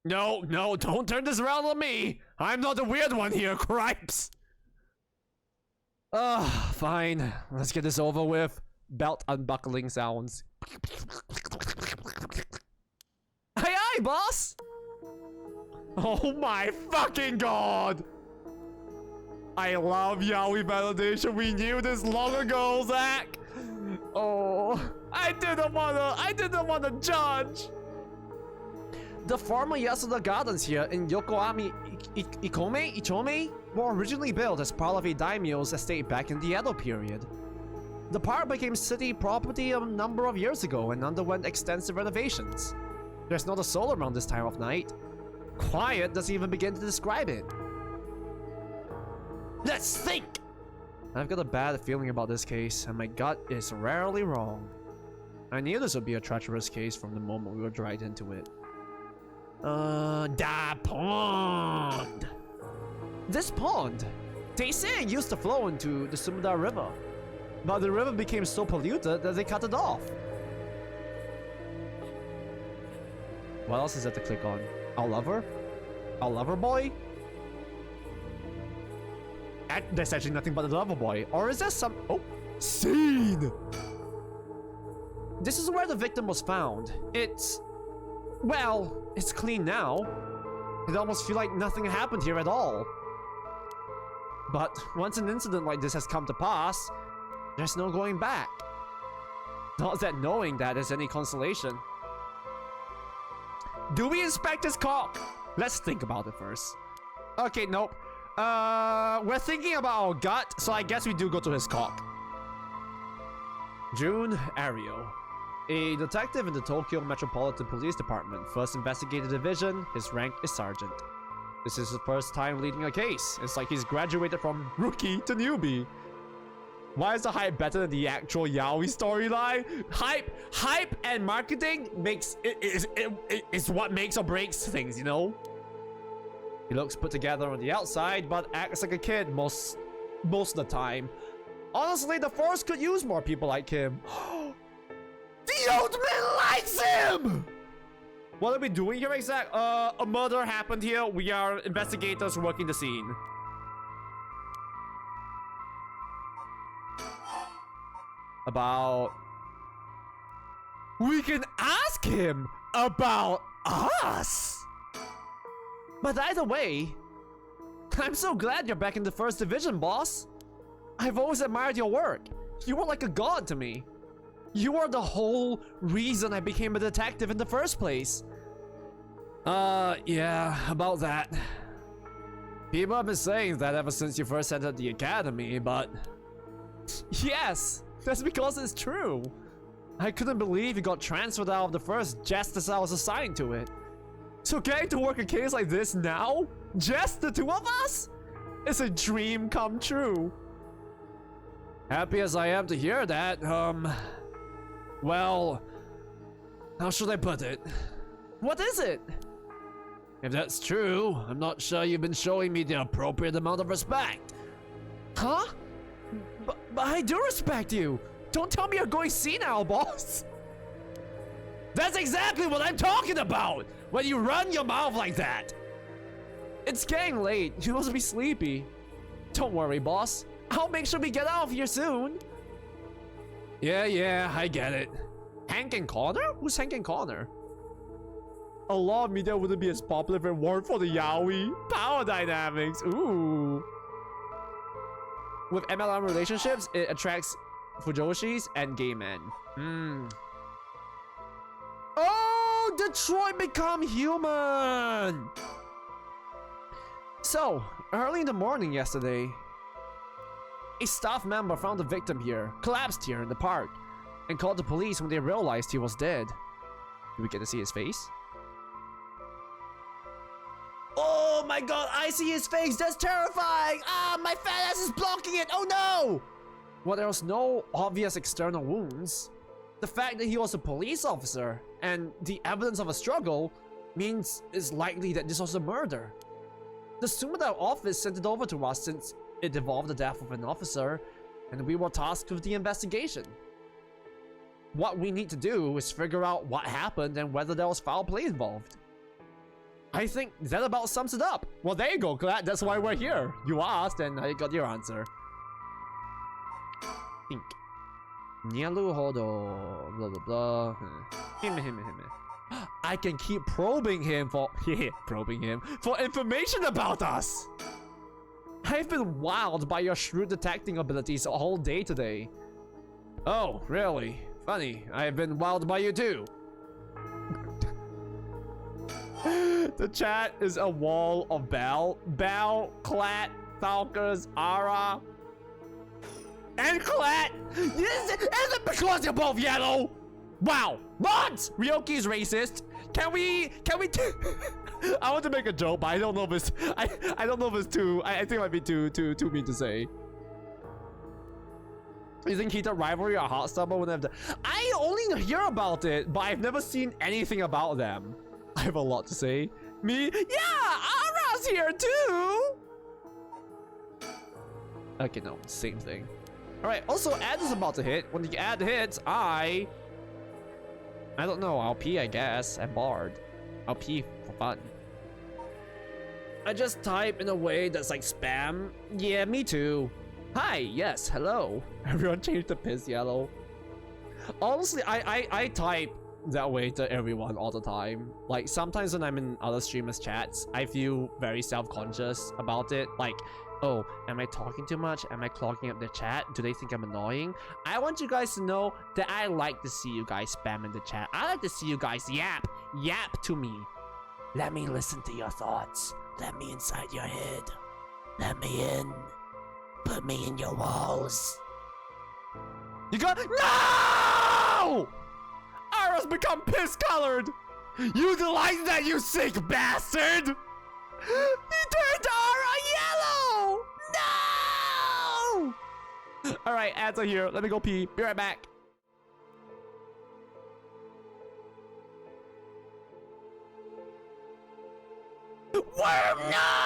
S1: No, don't turn this around on me. I'm not the weird one here, cripes. Fine. Let's get this over with. Belt unbuckling sounds. Aye, boss. Oh my fucking god. I love yaoi validation. We knew this long ago, Zach. Oh, I didn't wanna judge. The former Yasuda Gardens here in Yokohama Ichome were originally built as part of a daimyo's estate back in the Edo period. The park became city property a number of years ago and underwent extensive renovations. There's not a soul around this time of night. Quiet doesn't even begin to describe it. Let's think! I've got a bad feeling about this case, and my gut is rarely wrong. I knew this would be a treacherous case from the moment we were dragged into it. Da pond! This pond! They say it used to flow into the Sumida River, but the river became so polluted that they cut it off. What else is there to click on? Our lover? Our lover boy? There's actually nothing but a lover boy. Or is there some... Oh! Scene! This is where the victim was found. It's... Well, it's clean now. It almost feels like nothing happened here at all. But once an incident like this has come to pass, there's no going back. Not that knowing that is any consolation. Do we inspect his cock? Let's think about it first. Okay, nope. We're thinking about our gut, so I guess we do go to his cock. Jun Ario. A detective in the Tokyo Metropolitan Police Department, 1st Investigative Division. His rank is sergeant. This is his first time leading a case. It's like he's graduated from rookie to newbie. Why is the hype better than the actual yaoi storyline? Hype and marketing is what makes or breaks things, you know? He looks put together on the outside, but acts like a kid most of the time. Honestly, the force could use more people like him. The old man likes him! What are we doing here exactly? A murder happened here. We are investigators working the scene. About... We can ask him about us! But either way, I'm so glad you're back in the 1st Division, boss. I've always admired your work. You were like a god to me. You are the whole reason I became a detective in the first place. Yeah, about that. People have been saying that ever since you first entered the academy, but... Yes, that's because it's true. I couldn't believe you got transferred out of the first just as I was assigned to it. So getting to work a case like this now? Just the two of us? It's a dream come true. Happy as I am to hear that, well, how should I put it? What is it? If that's true, I'm not sure you've been showing me the appropriate amount of respect. Huh? But I do respect you. Don't tell me you're going senile, boss. That's exactly what I'm talking about! When you run your mouth like that! It's getting late. You must be sleepy. Don't worry, boss. I'll make sure we get out of here soon. Yeah, I get it. Hank and Connor? Who's Hank and Connor? A lot of media wouldn't be as popular if it weren't for the yaoi. Power dynamics. Ooh. With MLM relationships, it attracts fujoshis and gay men. Oh, Detroit become human. So, early in the morning yesterday, a staff member found the victim here, collapsed here in the park, and called the police when they realized he was dead. Did we get to see his face? Oh my god, I see his face! That's terrifying! Ah, my fat ass is blocking it! Oh no! Well, there was no obvious external wounds. The fact that he was a police officer and the evidence of a struggle means it's likely that this was a murder. The Sumida office sent it over to us since it involved the death of an officer, and we were tasked with the investigation. What we need to do is figure out what happened and whether there was foul play involved. I think that about sums it up. Well, there you go, Glad. That's why we're here. You asked, and I got your answer. Think. Nyalu Hodo. Blah, blah, blah. Him. I can keep probing him for... probing him for information about us. I've been wowed by your shrewd detecting abilities all day today. Oh, really? Funny. I've been wowed by you too. The chat is a wall of Bell, Clat, Falkers, Ara, and Clat. Is it because you're both yellow? Wow, what? Ryoki's racist. Can we? I want to make a joke, but I don't know if it's. I don't know if it's too. I think it might be too mean to say. Isn't Kita rivalry a hot stubber when they've done? I only hear about it, but I've never seen anything about them. I have a lot to say. Me? Yeah, Ara's here too! Okay, no, same thing. Alright, also ad is about to hit. When the ad hits, I don't know, I'll pee, I guess. I'm bored. I'll pee for fun. I just type in a way that's like spam. Yeah, me too. Hi, yes, hello. Everyone changed the piss yellow. Honestly, I type that way to everyone all the time. Like, sometimes when I'm in other streamers' chats, I feel very self-conscious about it. Like, oh, am I talking too much? Am I clogging up the chat? Do they think I'm annoying? I want you guys to know that I like to see you guys spam in the chat. I like to see you guys yap to me.
S2: Let me listen to your thoughts. Let me inside your head. Let me in. Put me in your walls.
S1: You got no! Ara's become piss-colored! You delight that, you sick bastard! He turned Ara yellow! No! Alright, ads are here. Let me go pee. Be right back. Worm, no!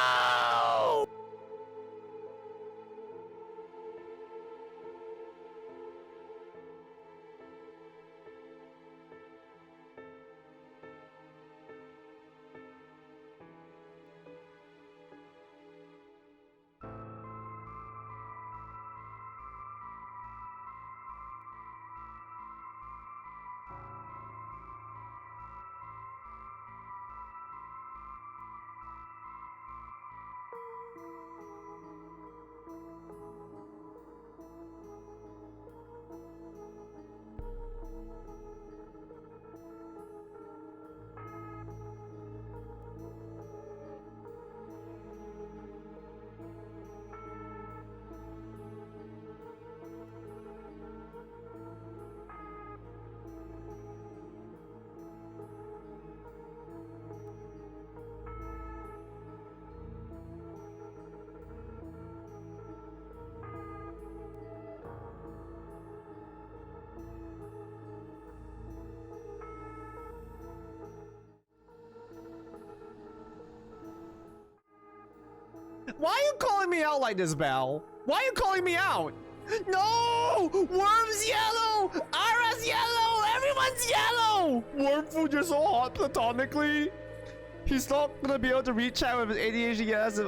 S1: Why are you calling me out like this, Belle? Why are you calling me out? No! Worm's yellow! Ara's yellow! Everyone's yellow! Worm food, you're so hot platonically. He's not gonna be able to read chat with his ADHD. Yes, it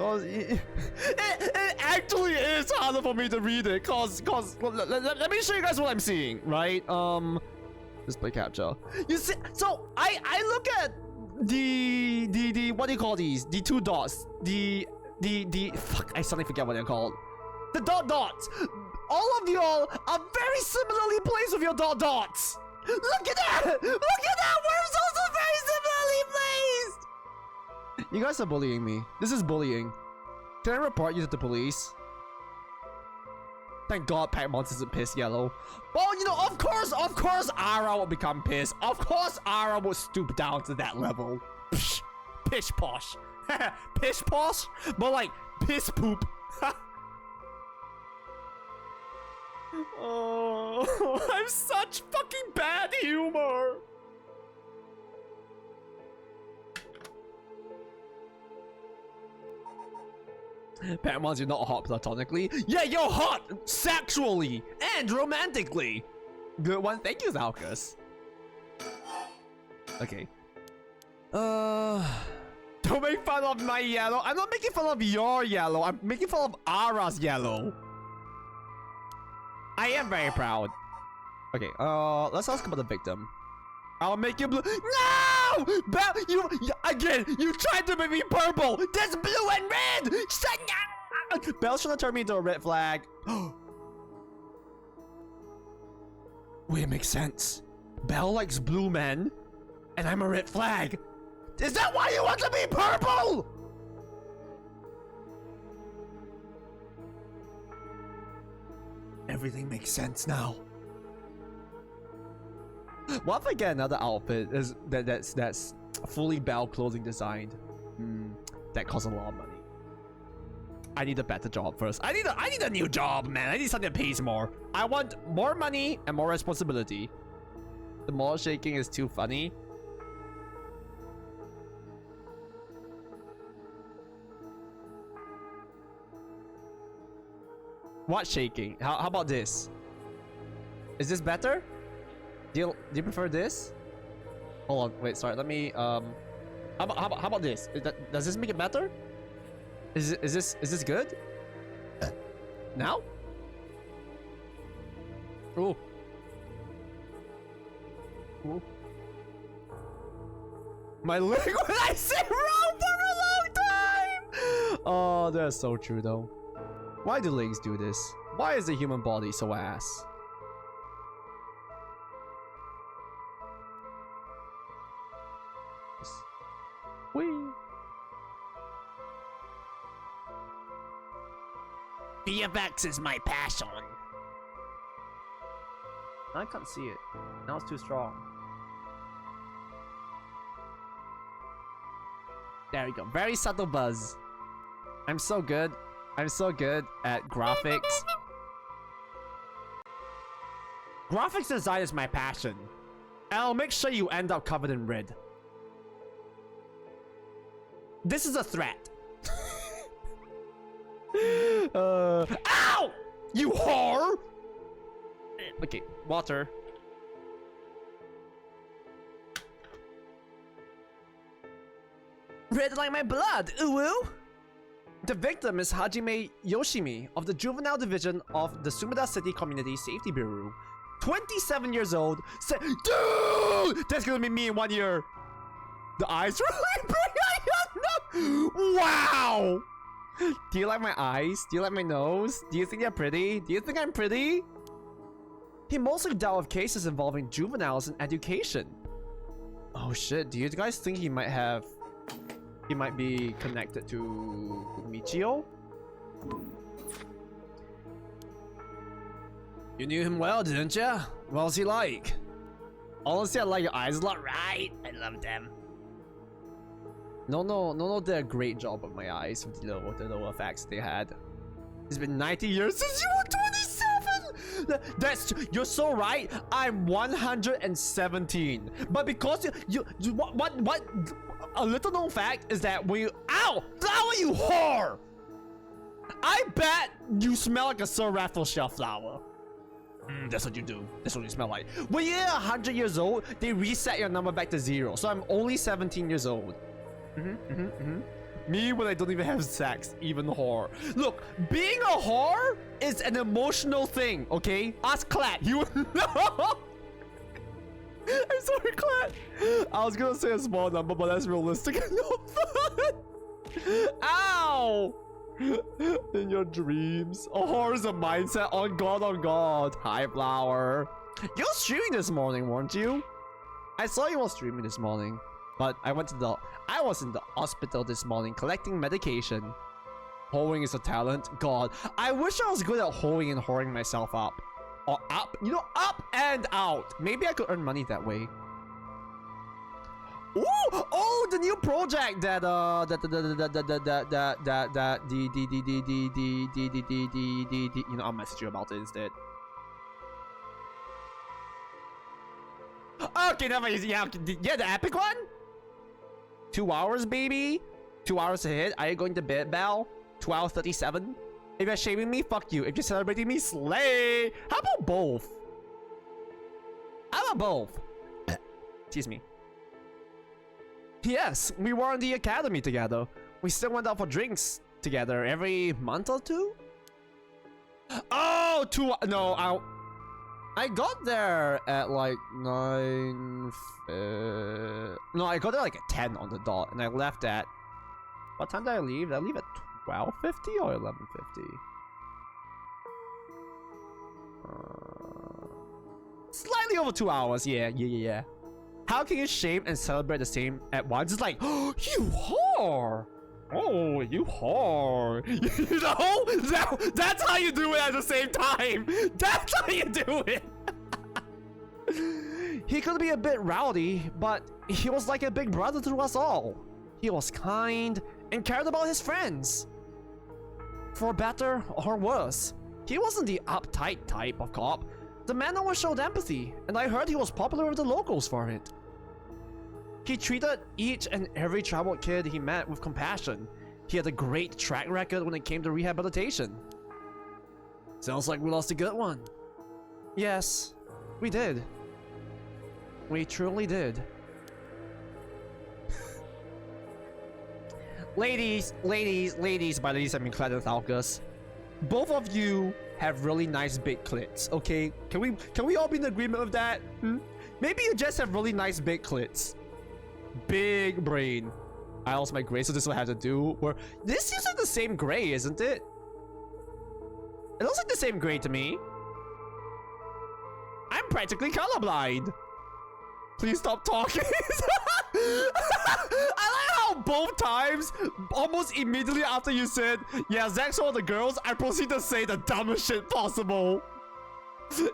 S1: actually is harder for me to read it. Let me show you guys what I'm seeing. Right? Display capture. You see? So I look at the what do you call these? The two dots. The fuck. I suddenly forget what they're called. The dots. All of y'all are very similarly placed with your dots. Look at that! Look at that! We're also very similarly placed! You guys are bullying me. This is bullying. Can I report you to the police? Thank God Pac-Man isn't piss yellow. Well, you know, of course, Ara will become pissed. Of course, Ara will stoop down to that level. Psh, pish posh. Pish posh? But like, piss poop. Oh, I'm such fucking bad humor. Paramount, you're not hot platonically. Yeah, you're hot sexually and romantically. Good one. Thank you, Zalkus. Okay. Don't make fun of my yellow. I'm not making fun of your yellow. I'm making fun of Ara's yellow. I am very proud. Okay, let's ask about the victim. I'll make you blue. No! Bell, you tried to make me purple. There's blue and red. Bell's trying to turn me into a red flag. Wait, it makes sense. Bell likes blue men, and I'm a red flag. Is that why you want to be purple? Everything makes sense now. What if I get another outfit that's fully Bell clothing designed? That costs a lot of money. I need a better job first. I need a new job, man. I need something that pays more. I want more money and more responsibility. The mall shaking is too funny. What shaking? How about this? Is this better? Do you prefer this? Hold on, wait, sorry. Let me how about this? Does this make it better? Is this good? Now? Ooh. Ooh. My leg when I sit wrong for a long time. Oh, that's so true though. Why do legs do this? Why is the human body so ass? Whee.
S2: VFX is my passion.
S1: I can't see it. Now it's too strong. There we go. Very subtle buzz. I'm so good. I'm so good at graphics. Graphics design is my passion. And I'll make sure you end up covered in red. This is a threat. Ow! You whore! Okay, water. Red like my blood, ooh. The victim is Hajime Yoshimi of the Juvenile Division of the Sumida City Community Safety Bureau. 27 years old. Dude! That's gonna be me in 1 year. The eyes really bright. Wow! Do you like my eyes? Do you like my nose? Do you think they're pretty? Do you think I'm pretty? He mostly dealt with cases involving juveniles and education. Oh shit, do you guys think he might be connected to Michio? You knew him well, didn't ya? What was he like? Honestly, I like your eyes a lot, right? I love them. No, did a great job of my eyes with the little effects they had. It's been 90 years since you were 27! That's you're so right. I'm 117. But because you what a little known fact is that when you ow! Flower, you whore! I bet you smell like a Sir Raffle shelf flower. That's what you do. That's what you smell like. When you're 100 years old, they reset your number back to 0. So I'm only 17 years old. Me when I don't even have sex, even whore. Look, being a whore is an emotional thing, okay? Ask Clat, he would know. I'm sorry, Clat. I was gonna say a small number, but that's realistic. No fun. Ow! In your dreams. A whore is a mindset. On God, on God. Hi, Flower. You were streaming this morning, weren't you? I saw you were streaming this morning. But I was in the hospital this morning collecting medication. Hoeing is a talent. God, I wish I was good at hoeing and whoring myself up. Or up, you know, up and out. Maybe I could earn money that way. Ooh, oh, the new project that you know, I'll message you about it instead. Okay, never mind. Yeah, the epic one. 2 hours, baby. 2 hours ahead. Are you going to bed, Belle? 2 hours 37. If you're shaming me, fuck you. If you're celebrating me, slay. How about both? How about both? Excuse me. Yes, we were in the academy together. We still went out for drinks together every month or two. Oh, no, I got there at like 9. No, I got there like at 10 on the dot, and I left at. What time did I leave? Did I leave at 12:50 or 11:50? Slightly over 2 hours. Yeah. How can you shame and celebrate the same at once? It's like, oh, you whore. Oh, you whore. You know? That's how you do it at the same time. That's how you do it. He could be a bit rowdy, but he was like a big brother to us all. He was kind and cared about his friends. For better or worse, he wasn't the uptight type of cop. The man always showed empathy, and I heard he was popular with the locals for it. He treated each and every troubled kid he met with compassion. He had a great track record when it came to rehabilitation. Sounds like we lost a good one. Yes, we did. We truly did. Ladies, by ladies I mean Clat and Thalcus. Both of you have really nice big clits, okay? Can we all be in agreement with that? Maybe you just have really nice big clits. Big brain. I lost my gray, so this is what I have to do. This is like the same gray, isn't it? It looks like the same gray to me. I'm practically colorblind. Please stop talking. I like how both times, almost immediately after you said, yeah, Zach's one of the girls, I proceed to say the dumbest shit possible.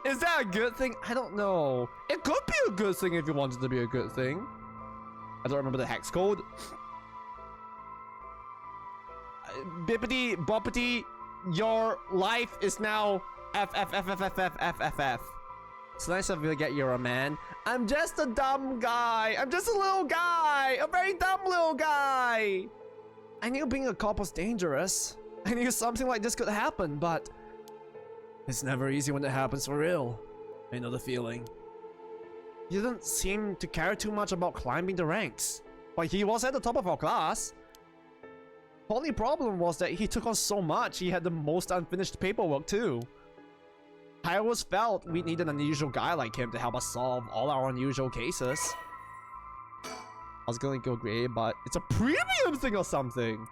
S1: Is that a good thing? I don't know. It could be a good thing if you wanted to be a good thing. I don't remember the hex code. Bippity boppity, your life is now FFFFFFFF. It's nice of you to get you're a man. I'm just a dumb guy. I'm just a little guy. A very dumb little guy. I knew being a cop was dangerous. I knew something like this could happen, but it's never easy when it happens for real. I know the feeling. He didn't seem to care too much about climbing the ranks, but he was at the top of our class. The only problem was that he took on so much, he had the most unfinished paperwork too. I always felt we need an unusual guy like him to help us solve all our unusual cases. I was gonna go gray, but it's a premium thing or something.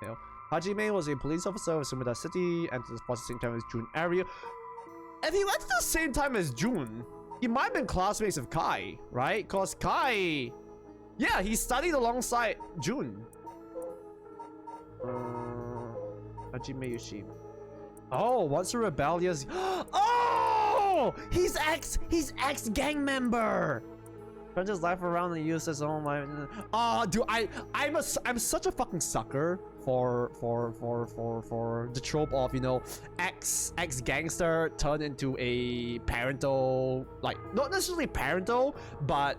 S1: You know, Hajime was a police officer of Sumida City, and at the same time as June area. And he went at the same time as June. He might have been classmates with Kai, right? Cause Kai, yeah, he studied alongside June. Hajime Yoshi. Oh, what's a rebellious? Oh, he's ex gang member. Turns his life around and used his own life. Oh, dude, I'm such a fucking sucker for the trope of, you know, ex gangster turned into a parental, like not necessarily parental, but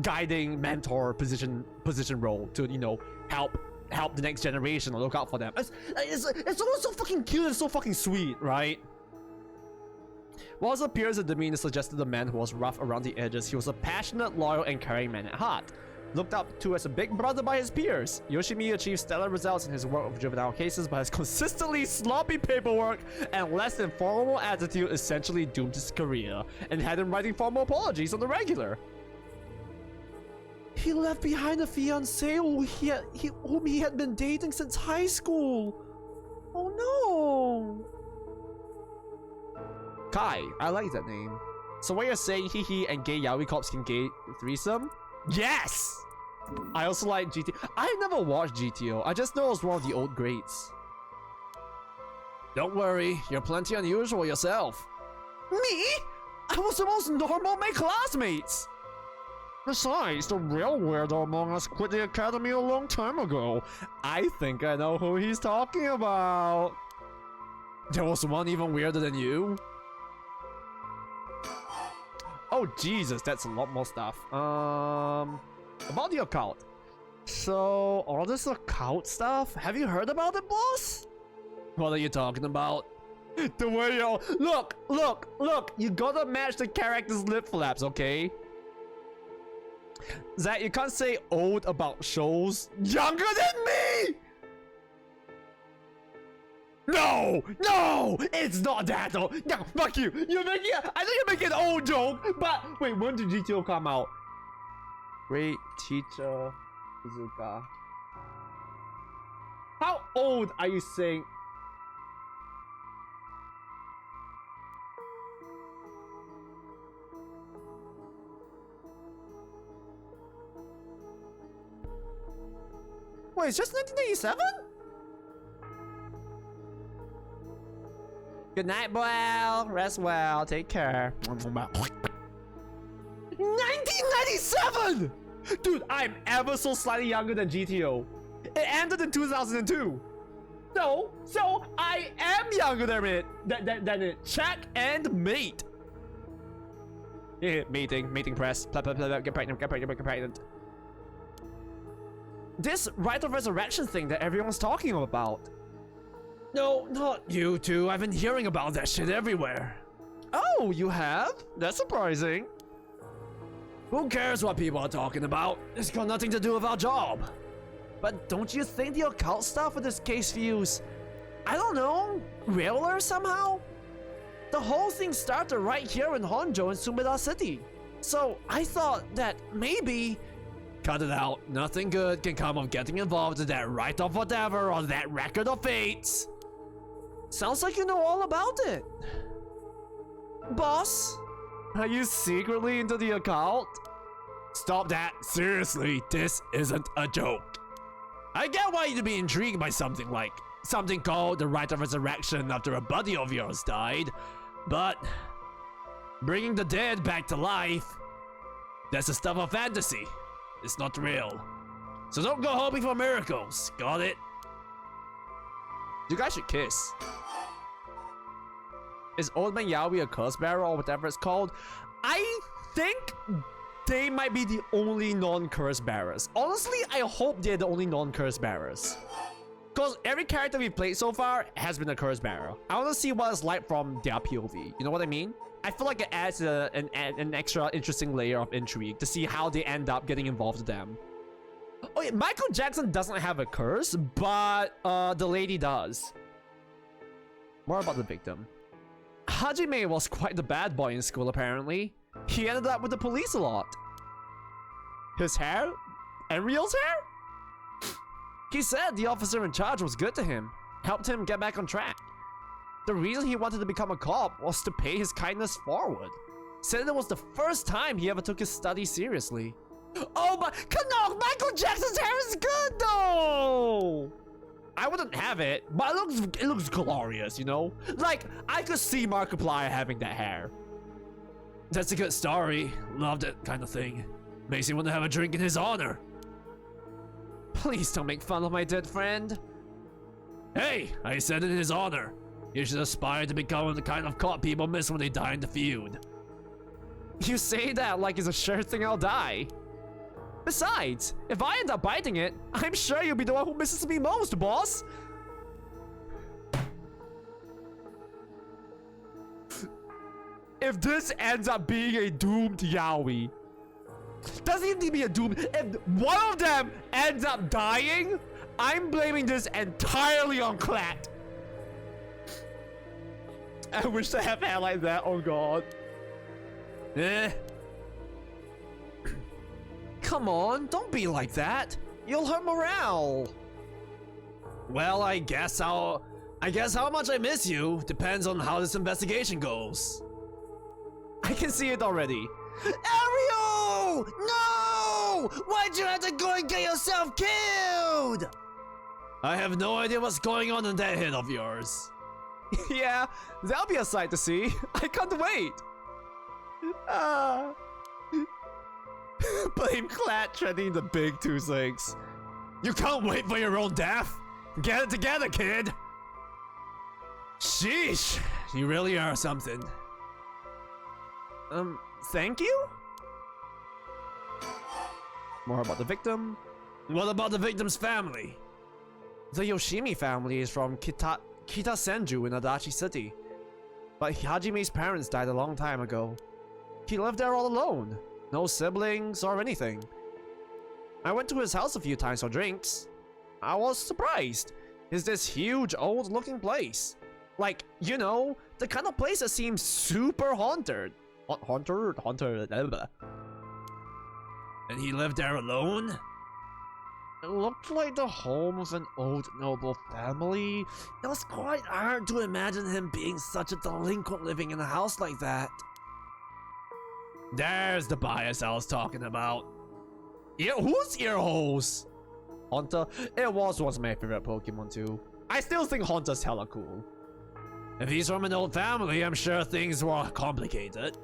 S1: guiding mentor position role to, you know, help the next generation or look out for them. It's almost so fucking cute and so fucking sweet, right? While his appearance and demeanor suggested a man who was rough around the edges, he was a passionate, loyal, and caring man at heart. looked up to as a big brother by his peers. Yoshimi achieved stellar results in his work of juvenile cases, but his consistently sloppy paperwork and less than formal attitude essentially doomed his career and had him writing formal apologies on the regular. He left behind a fiancée whom he had been dating since high school. Oh no! Kai, I like that name. So what you're saying, Hee and gay yaoi cops can gay threesome? Yes! I also like GTO. I never watched GTO. I just know it's one of the old greats. Don't worry, you're plenty unusual yourself. Me? I was the most normal of my classmates. Besides, the real weirdo among us quit the academy a long time ago. I think I know who he's talking about. There was one even weirder than you. Oh Jesus, that's a lot more stuff. About the occult. So, all this occult stuff, have you heard about it, boss? What are you talking about? The way you look, you gotta match the character's lip flaps, okay? Zach, you can't say old about shows younger than me! No, it's not that though. No, fuck you. You're making I know you're making an old joke, but wait, when did GTO come out? Great teacher Izuka. How old are you saying? Wait, it's just 1987? Good night, boy. Rest well. Take care. 1997! Dude, I'm ever so slightly younger than GTO. It ended in 2002. No, so I am younger than it. Check and mate. Yeah, mating press. Get pregnant. This rite of resurrection thing that everyone's talking about. No, not you two. I've been hearing about that shit everywhere. Oh, you have? That's surprising. Who cares what people are talking about? It's got nothing to do with our job. But don't you think the occult stuff with this case feels, I don't know, realer somehow? The whole thing started right here in Honjo in Sumida City. So I thought that maybe... Cut it out. Nothing good can come of getting involved in that rite of whatever or that record of fates. Sounds like you know all about it. Boss? Are you secretly into the occult? Stop that. Seriously, this isn't a joke. I get why you'd be intrigued by something called the Rite of Resurrection after a buddy of yours died, but bringing the dead back to life, that's the stuff of fantasy. It's not real. So don't go hoping for miracles. Got it? You guys should kiss. Is Old Man Yaoi a curse bearer or whatever it's called? I think they might be the only non-curse bearers. Honestly, I hope they're the only non-curse bearers. Because every character we've played so far has been a curse bearer. I want to see what it's like from their POV. You know what I mean? I feel like it adds an extra interesting layer of intrigue to see how they end up getting involved with them. Oh yeah, Michael Jackson doesn't have a curse, but the lady does. More about the victim. Hajime was quite the bad boy in school apparently. He ended up with the police a lot. His hair? And Rio's hair? He said the officer in charge was good to him, helped him get back on track. The reason he wanted to become a cop was to pay his kindness forward. Said it was the first time he ever took his studies seriously. Oh my, no, Michael Jackson's hair is good though! I wouldn't have it, but it looks glorious, you know? Like, I could see Markiplier having that hair. That's a good story. Loved it, kind of thing. Makes you want to have a drink in his honor. Please don't make fun of my dead friend. Hey, I said it in his honor. You should aspire to become the kind of cop people miss when they die in the feud. You say that like it's a sure thing I'll die. Besides, if I end up biting it, I'm sure you'll be the one who misses me most, boss. If this ends up being a doomed yaoi, Doesn't even need to be a doom. If one of them ends up dying, I'm blaming this entirely on Clat. I wish I had hair like that. Oh god. Come on, don't be like that. You'll hurt morale. Well, I guess how much I miss you depends on how this investigation goes. I can see it already. Ariel! No! Why'd you have to go and get yourself killed? I have no idea what's going on in that head of yours. Yeah, that'll be a sight to see. I can't wait. Blame Clat treading the big 2-6. You can't wait for your own death. Get it together, kid. Sheesh, you really are something. Thank you? More about the victim. What about the victim's family? The Yoshimi family is from Kitasenju in Adachi City. But Hajime's parents died a long time ago. He lived there all alone. No siblings or anything. I went to his house a few times for drinks. I was surprised. It's this huge old looking place. Like, you know, the kind of place that seems super haunted. Haunted. And he lived there alone? It looked like the home of an old noble family. It was quite hard to imagine him being such a delinquent living in a house like that. There's the bias I was talking about. Who's Earholes? Haunter? It was once my favorite Pokemon too. I still think Haunter's hella cool. If he's from an old family, I'm sure things were complicated.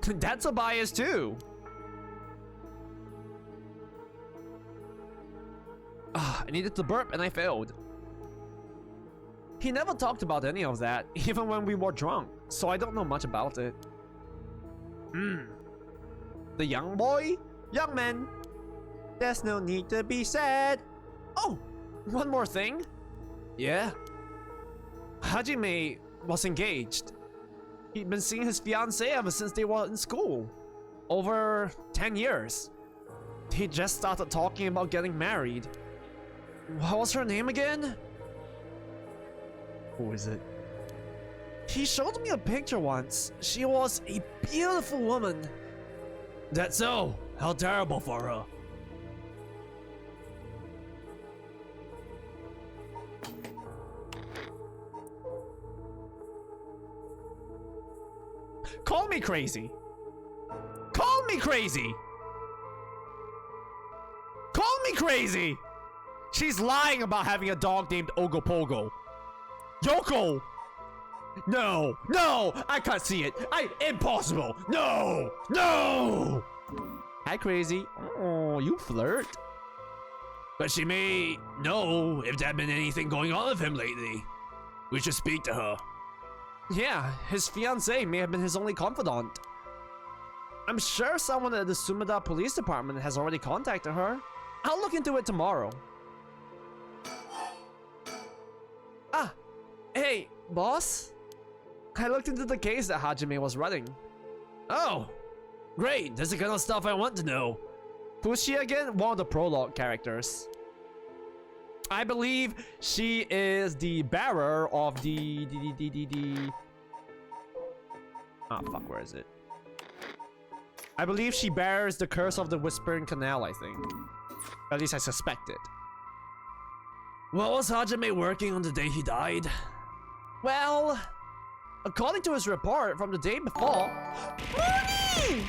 S1: That's a bias too. I needed to burp and I failed. He never talked about any of that, even when we were drunk, so I don't know much about it. The young boy? Young man. There's no need to be sad. Oh, one more thing. Yeah. Hajime was engaged. He'd been seeing his fiancée ever since they were in school. Over 10 years. He just started talking about getting married. What was her name again? Who is it? He showed me a picture once. She was a beautiful woman. That's so. How terrible for her. Call me crazy. Call me crazy. Call me crazy. She's lying about having a dog named Ogopogo. Yoko! No, no, I can't see it. Impossible. No, no. Hi, crazy. Oh, you flirt. But she may know if there's been anything going on with him lately. We should speak to her. Yeah, his fiancée may have been his only confidant. I'm sure someone at the Sumida Police Department has already contacted her. I'll look into it tomorrow. Ah, hey, boss? I looked into the case that Hajime was running. Oh, great, that's the kind of stuff I want to know. Who's she again? One of the prologue characters. I believe she is the bearer of the ah, fuck, where is it? I believe she bears the curse of the Whispering Canal, I think. At least I suspect it. What was Hajime working on the day he died? Well, according to his report from the day before... Mooney!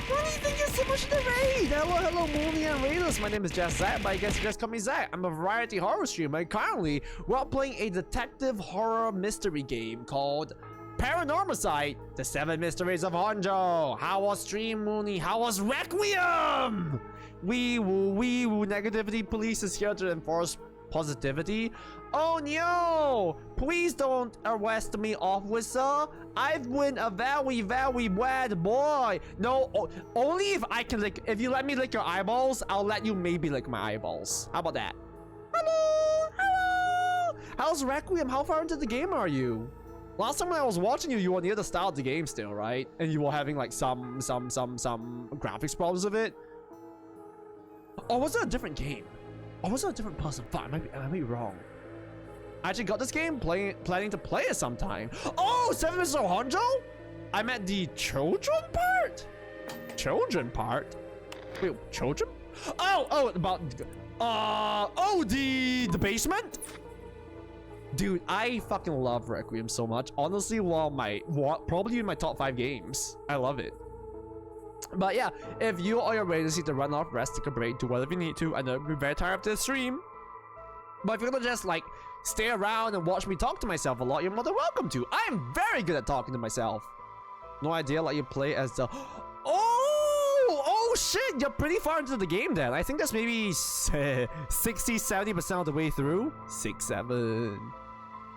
S1: Mooney, thank you so much for the raid! Hello, Mooney and Raiders. My name is just Zach, but I guess you just call me Zach. I'm a variety horror streamer, and currently, we're playing a detective horror mystery game called Paranormasight, The 7 Mysteries of Honjo. How was Stream, Mooney? How was Requiem? Wee woo, negativity police is here to enforce positivity. Oh no! Please don't arrest me, officer. I've been a very, very bad boy. No, only if I can lick. If you let me lick your eyeballs, I'll let you maybe lick my eyeballs. How about that? Hello, hello. How's Requiem? How far into the game are you? Last time when I was watching you, you were near the start of the game still, right? And you were having like some graphics problems with it. Or was it a different game? Or was it a different person? Fuck, I might be wrong. I actually got this game planning to play it sometime. Oh, 7 Mr. Honjo? I meant the children part? Children part? Wait, children? Oh, about the basement? Dude, I fucking love Requiem so much. Honestly, probably in my top 5 games. I love it. But yeah, if you or your ready to run off, rest, take a break, do whatever you need to, I know it'll be very tired after the stream. But if you're gonna just like stay around and watch me talk to myself a lot, you're more than welcome to. I am very good at talking to myself. No idea, like you play as the... Oh shit, you're pretty far into the game then. I think that's maybe 60-70% of the way through. 6-7.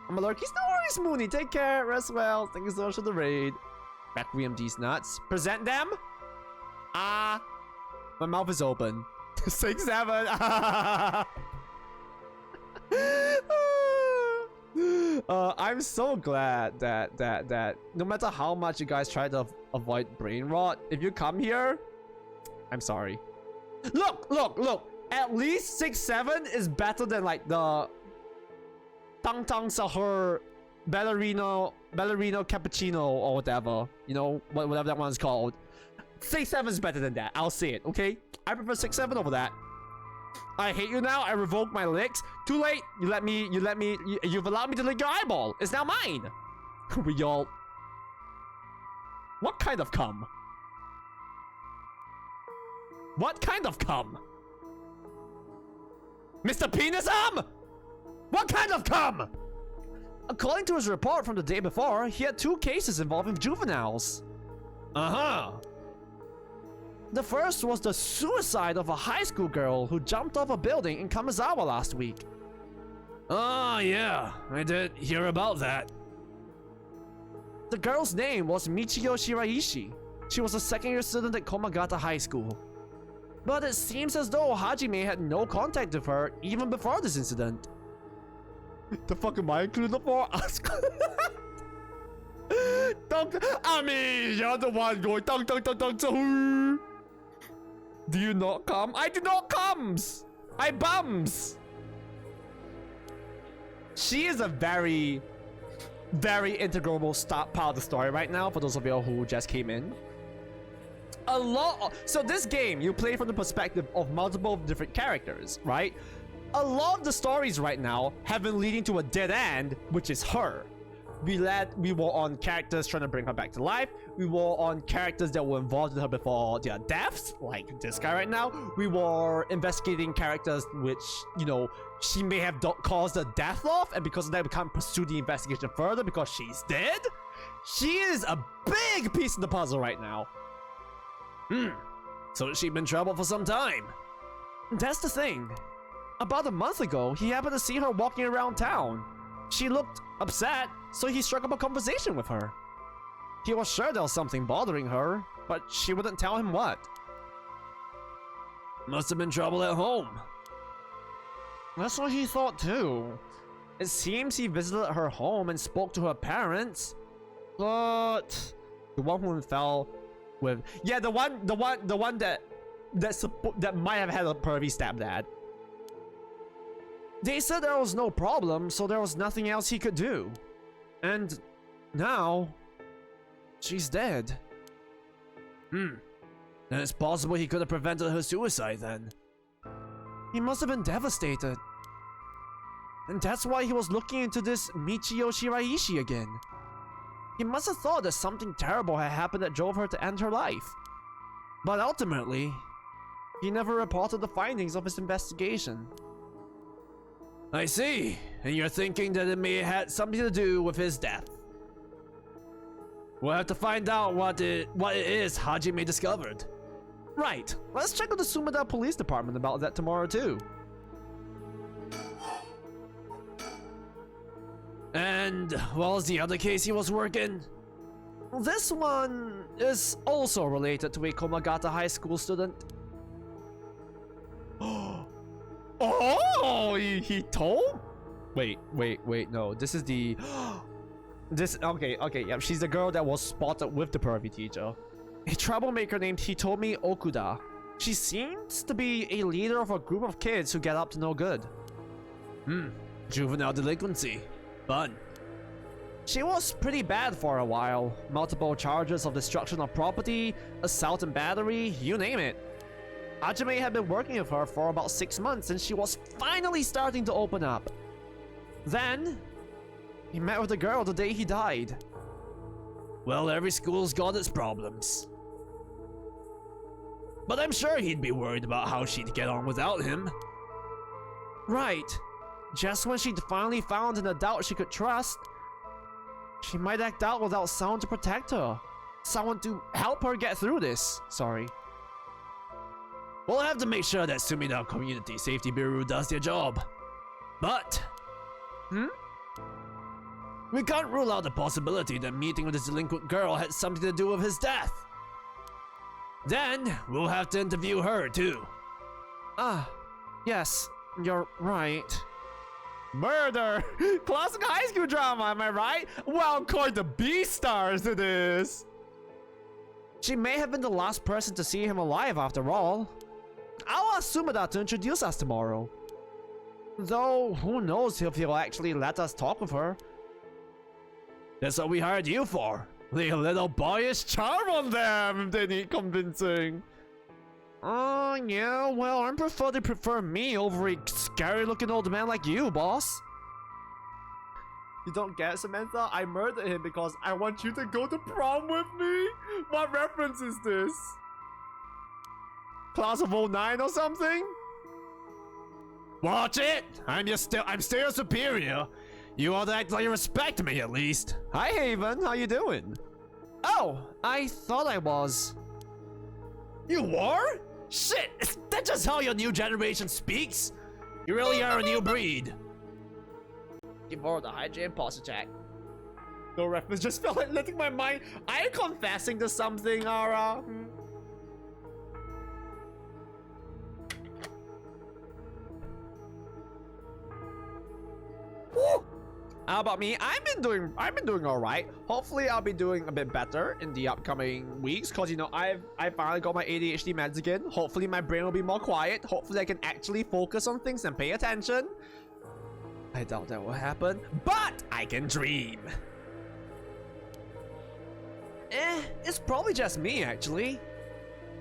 S1: I'm a lurkies. No worries, Mooney. Take care, rest well. Thank you so much for the raid. Requiem these nuts. Present them. Ah. My mouth is open. 6-7. I'm so glad that no matter how much you guys try to avoid brain rot, if you come here, I'm sorry. Look. At least 6-7 is better than like the Tang Tang Sahur Ballerino Cappuccino or whatever. You know, whatever that one's called. 6-7 is better than that. I'll say it, okay? I prefer 6-7 over that. I hate you now. I revoke my licks. Too late. You've allowed me to lick your eyeball. It's now mine. We all... What kind of cum? What kind of cum? Mr. Penis Arm? What kind of cum? According to his report from the day before, he had 2 cases involving juveniles. Uh-huh. The first was the suicide of a high school girl who jumped off a building in Kamizawa last week. Oh yeah, I did hear about that. The girl's name was Michiyo Shiraishi. She was a second-year student at Komagata High School. But it seems as though Hajime had no contact with her even before this incident. The fuck am I included for? I mean, you're the one going dong. Do you not come? I do not comes! I bums! She is a very, very integral part of the story right now, for those of you who just came in. So this game, you play from the perspective of multiple different characters, right? A lot of the stories right now have been leading to a dead end, which is her. We were on characters trying to bring her back to life. We were on characters that were involved with her before their deaths, like this guy right now. We were investigating characters which, you know, she may have caused the death of, and because of that we can't pursue the investigation further because she's dead. She is a big piece of the puzzle right now. So she's been in trouble for some time. That's the thing. About a month ago, he happened to see her walking around town. She looked upset, so he struck up a conversation with her. He was sure there was something bothering her, but she wouldn't tell him what. Must have been trouble at home. That's what he thought too. It seems he visited her home and spoke to her parents, but the one who fell with, yeah, the one that might have had a pervy stepdad. They said there was no problem, so there was nothing else he could do. And now, she's dead. Then it's possible he could have prevented her suicide then. He must have been devastated. And that's why he was looking into this Michiyo Shiraishi again. He must have thought that something terrible had happened that drove her to end her life. But ultimately, he never reported the findings of his investigation. I see, and you're thinking that it may have had something to do with his death. We'll have to find out what it is Hajime discovered. Right, let's check with the Sumida Police Department about that tomorrow too. And what was the other case he was working? This one is also related to a Komagata High School student. Oh, he told? Wait, no. This is the... Okay, yeah, she's the girl that was spotted with the pervy teacher. A troublemaker named Hitomi Okuda. She seems to be a leader of a group of kids who get up to no good. Juvenile delinquency. Fun. She was pretty bad for a while. Multiple charges of destruction of property, assault and battery, you name it. Hajime had been working with her for about 6 months and she was finally starting to open up. Then, he met with the girl the day he died. Well, every school's got its problems. But I'm sure he'd be worried about how she'd get on without him. Right. Just when she'd finally found an adult she could trust, she might act out without someone to protect her. Someone to help her get through this. Sorry. We'll have to make sure that Sumida Community Safety Bureau does their job. But... we can't rule out the possibility that meeting with this delinquent girl had something to do with his death. Then, we'll have to interview her too. Yes, you're right. Murder! Classic high school drama, am I right? Well, quite the B-stars it is! She may have been the last person to see him alive after all. I'll ask Sumida to introduce us tomorrow. Though, who knows if he'll actually let us talk with her. That's what we hired you for. Lay a little boyish charm on them if they need convincing. Oh, yeah, well, I prefer me over a scary-looking old man like you, boss. You don't get it, Samantha? I murdered him because I want you to go to prom with me? What reference is this? Class of 09 or something? Watch it! I'm still your superior. You ought to act like you respect me at least. Hi, Haven. How you doing? Oh, I thought I was. You were? Shit, is that just how your new generation speaks? You really are a new breed. Give more of the high jam posture check. No reference, just felt like letting my mind. Are you confessing to something, Ara? Woo! How about me? I've been doing all right. Hopefully, I'll be doing a bit better in the upcoming weeks, cause you know I finally got my ADHD meds again. Hopefully, my brain will be more quiet. Hopefully, I can actually focus on things and pay attention. I doubt that will happen, but I can dream. It's probably just me actually.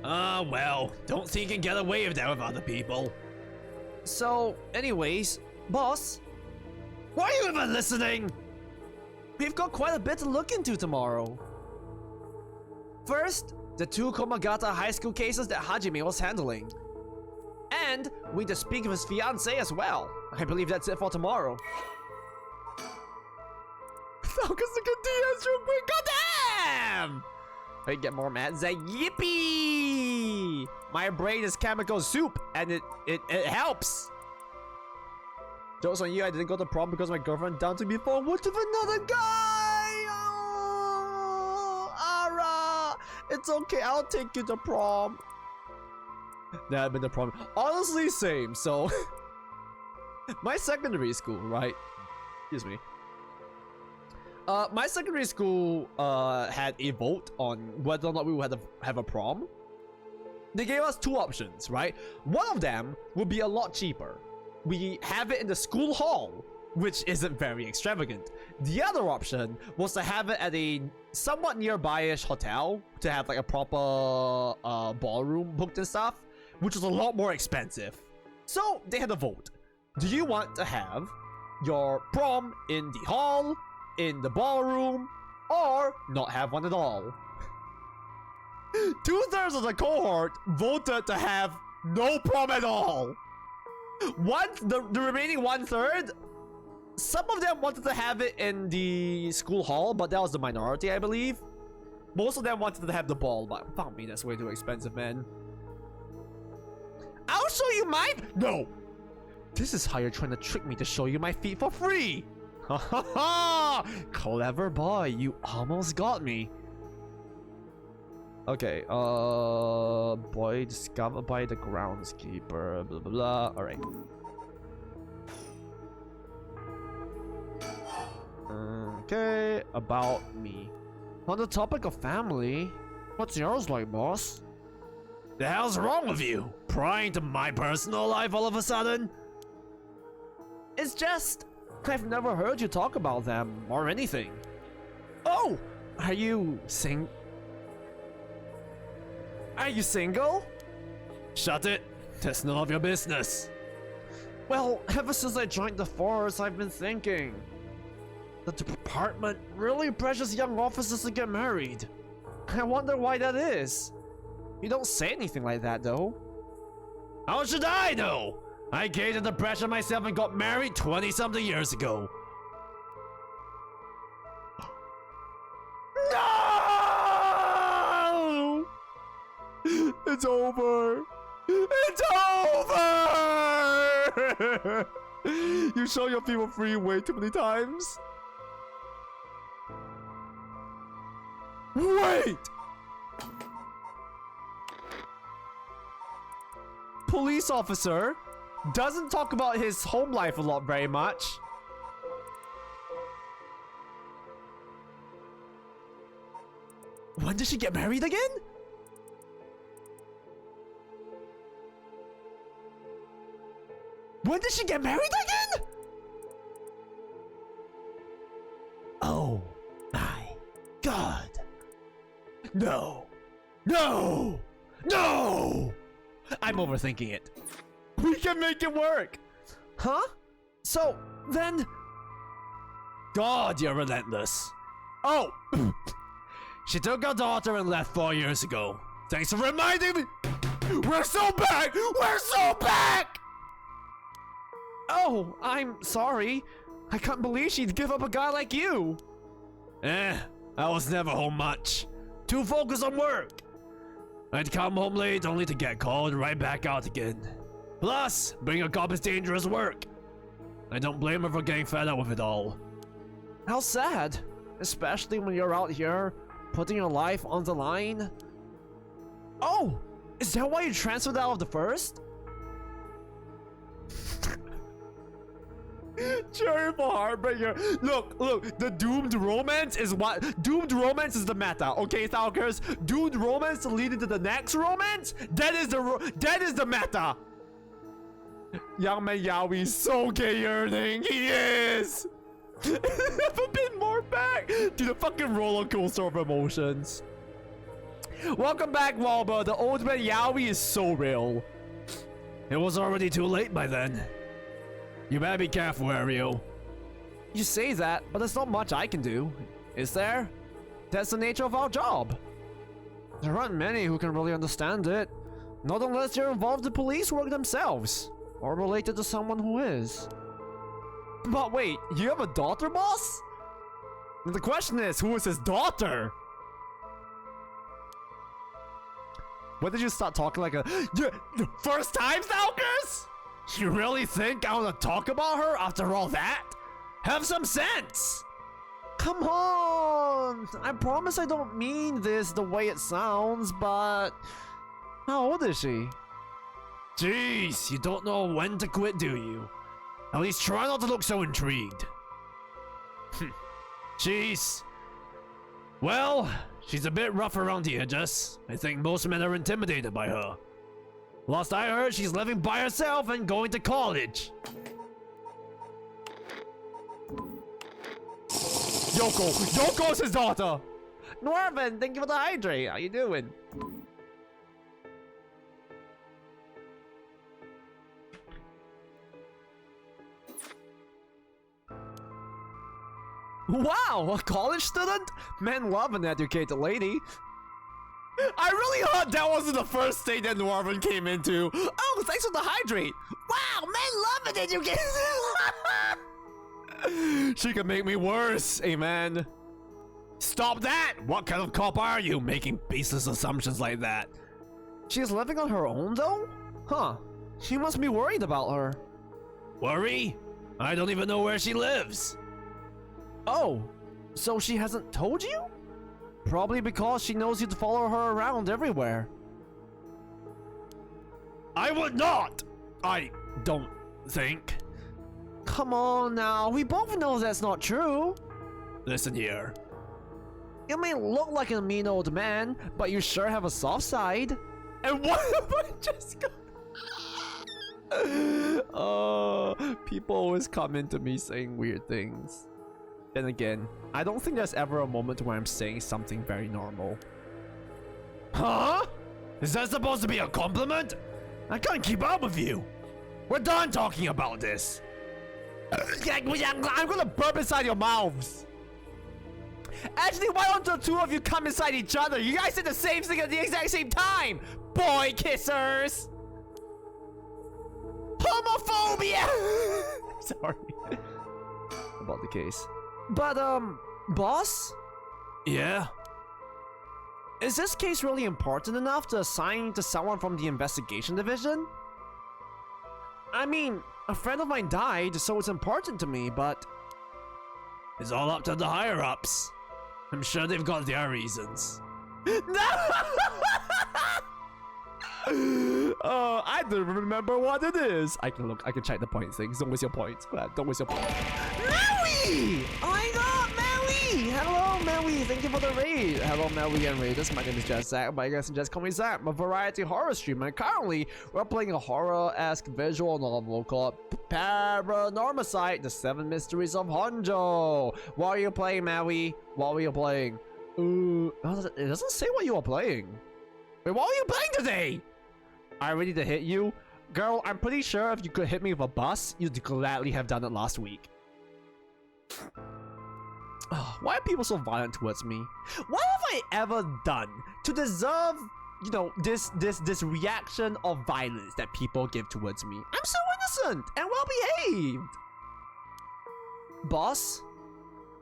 S1: Well, don't think you can get away with that with other people. So, anyways, boss. Why are you even listening? We've got quite a bit to look into tomorrow. First, the 2 Komagata high school cases that Hajime was handling. And we just speak of his fiancée as well. I believe that's it for tomorrow. Focus the good DS real quick. Goddamn! I get more mad. Say yippee! My brain is chemical soup, and it helps. Jokes on you, I didn't go to prom because my girlfriend dumped me before. What if another guy? Oh, Ara! It's okay, I'll take you to prom. That had been the prom. Honestly, same. So, my secondary school, right? Excuse me. My secondary school had a vote on whether or not we would have a prom. They gave us 2 options, right? One of them would be a lot cheaper. We have it in the school hall, which isn't very extravagant. The other option was to have it at a somewhat nearby-ish hotel to have like a proper ballroom booked and stuff, which was a lot more expensive. So they had a vote. Do you want to have your prom in the hall, in the ballroom, or not have one at all? 2/3 of the cohort voted to have no prom at all. The remaining 1/3, some of them wanted to have it in the school hall, but that was the minority, I believe. Most of them wanted to have the ball, but found me, that's way too expensive, man. I'll show you mine. No, this is how you're trying to trick me to show you my feet for free. Ha ha ha! Clever boy, you almost got me. Okay, boy discovered by the groundskeeper, blah blah blah. Alright. Okay, about me. On the topic of family, what's yours like, boss? The hell's wrong with you? Prying into my personal life all of a sudden? It's just, I've never heard you talk about them or anything. Oh, are you Are you single? Shut it. That's none of your business. Well, ever since I joined the force, I've been thinking that the department really pressures young officers to get married. I wonder why that is. You don't say anything like that, though. How should I know? I gave to the pressure myself and got married 20-something years ago. No! It's over. It's over! You show your people free way too many times. Wait! Police officer doesn't talk about his home life a lot very much. When did she get married again? When did she get married again? Oh my god. No. No! No! I'm overthinking it. We can make it work! Huh? So, then... God, you're relentless. Oh! She took our daughter and left 4 years ago. Thanks for reminding me! We're so back! We're so back! Oh, I'm sorry. I can't believe she'd give up a guy like you. I was never home much. Too focused on work. I'd come home late only to get called right back out again. Plus, being a cop is dangerous work. I don't blame her for getting fed up with it all. How sad. Especially when you're out here, putting your life on the line. Oh! Is that why you transferred out of the first? Terrible heartbreaker. Look, the doomed romance is what? Doomed romance is the meta, okay, Stalkers? Doomed romance to lead into the next romance? That is the meta. Young man Yaoi is so gay yearning. He is. Never been more back to the fucking roller coaster of emotions. Welcome back, Walba. The old man Yaoi is so real. It was already too late by then. You better be careful, Ario. You say that, but there's not much I can do. Is there? That's the nature of our job. There aren't many who can really understand it. Not unless you're involved in police work themselves. Or related to someone who is. But wait, you have a daughter, boss? The question is, who is his daughter? When did you start talking like a... First time, Stalkers? You really think I want to talk about her after all that? Have some sense! Come on! I promise I don't mean this the way it sounds, but... How old is she? Jeez, you don't know when to quit, do you? At least try not to look so intrigued. Jeez. Well, she's a bit rough around the edges. I think most men are intimidated by her. Last I heard, she's living by herself and going to college. Yoko's his daughter! Norman, thank you for the hydrate. How you doing? Wow, a college student? Men love an educated lady. I really thought that wasn't the first state that Norman came into. Oh, thanks for the hydrate. Wow, men love an educated. She could make me worse, amen. Stop that! What kind of cop are you, making baseless assumptions like that? She's living on her own, though? Huh. She must be worried about her. Worry? I don't even know where she lives. Oh, so she hasn't told you? Probably because she knows you'd follow her around everywhere. I would not! I don't think. Come on now, we both know that's not true. Listen here. You may look like a mean old man, but you sure have a soft side. And what if I just go? Oh, people always comment to me saying weird things. Then again, I don't think there's ever a moment where I'm saying something very normal. Huh? Is that supposed to be a compliment? I can't keep up with you. We're done talking about this. I'm gonna burp inside your mouths. Actually, why don't the two of you come inside each other? You guys did the same thing at the exact same time. Boy kissers. Homophobia. Sorry about the case. But boss? Yeah? Is this case really important enough to assign to someone from the investigation division? I mean, a friend of mine died, so it's important to me, but it's all up to the higher-ups. I'm sure they've got their reasons. No! Oh, I don't remember what it is. I can check the point things. Don't waste your points. Glad, don't waste your points. Maui! Oh my god, Maui! Hello, Maui. Thank you for the raid. Hello, Maui and Raiders. My name is Jazz Zach, but you guys can just call me Zach. I'm a variety horror streamer. And currently, we're playing a horror-esque visual novel called Paranormasight, The 7 Mysteries of Honjo. What are you playing, Maui? What were you playing? It doesn't say what you are playing. Wait, what are you playing today? I ready to hit you? Girl, I'm pretty sure if you could hit me with a bus, you'd gladly have done it last week. Why are people so violent towards me? What have I ever done to deserve, you know, this reaction of violence that people give towards me? I'm so innocent and well behaved. Boss,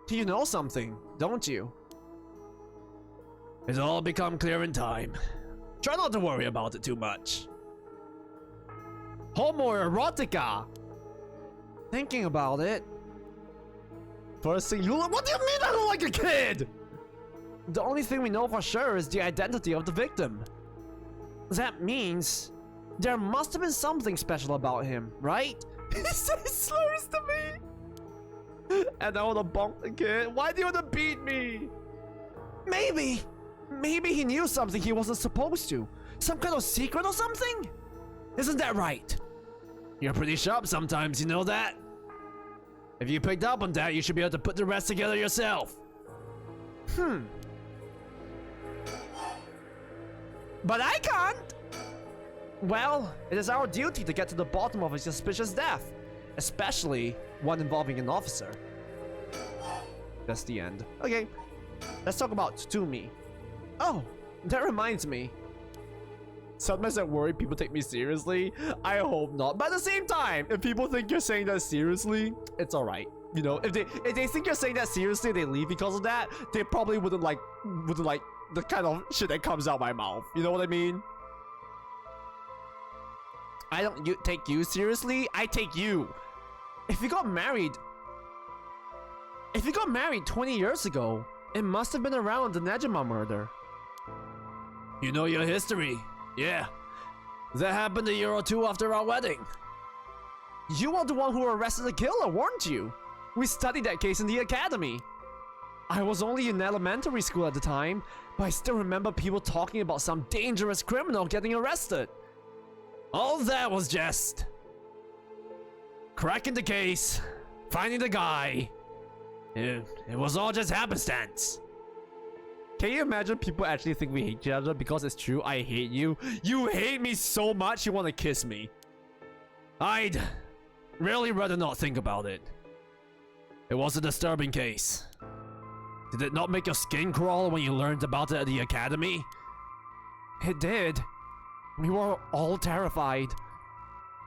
S1: you know something, don't you? It's all become clear in time. Try not to worry about it too much. Homoerotica. Thinking about it. First thing you look. What do you mean I look like a kid? The only thing we know for sure is the identity of the victim. That means there must have been something special about him, right? He says slurs to me. And I wanna bonk the kid. Why do you wanna beat me? Maybe he knew something he wasn't supposed to. Some kind of secret or something? Isn't that right? You're pretty sharp sometimes, you know that? If you picked up on that, you should be able to put the rest together yourself. But I can't! Well, it is our duty to get to the bottom of a suspicious death. Especially one involving an officer. That's the end. Okay, let's talk about Tsumi. Oh, that reminds me. Sometimes I worry people take me seriously. I hope not. But at the same time, if people think you're saying that seriously, it's alright. You know, if they think you're saying that seriously, they leave because of that, they probably wouldn't like the kind of shit that comes out my mouth. You know what I mean? I don't take you seriously, I take you. If you got married 20 years ago, it must have been around the Nejima murder. You know your history. Yeah. That happened a year or two after our wedding. You are the one who arrested the killer, weren't you? We studied that case in the academy. I was only in elementary school at the time, but I still remember people talking about some dangerous criminal getting arrested. All that was just cracking the case, finding the guy. It was all just happenstance. Can you imagine people actually think we hate each other because it's true? I hate you. You hate me so much you want to kiss me. I'd really rather not think about it. It was a disturbing case. Did it not make your skin crawl when you learned about it at the academy? It did. We were all terrified.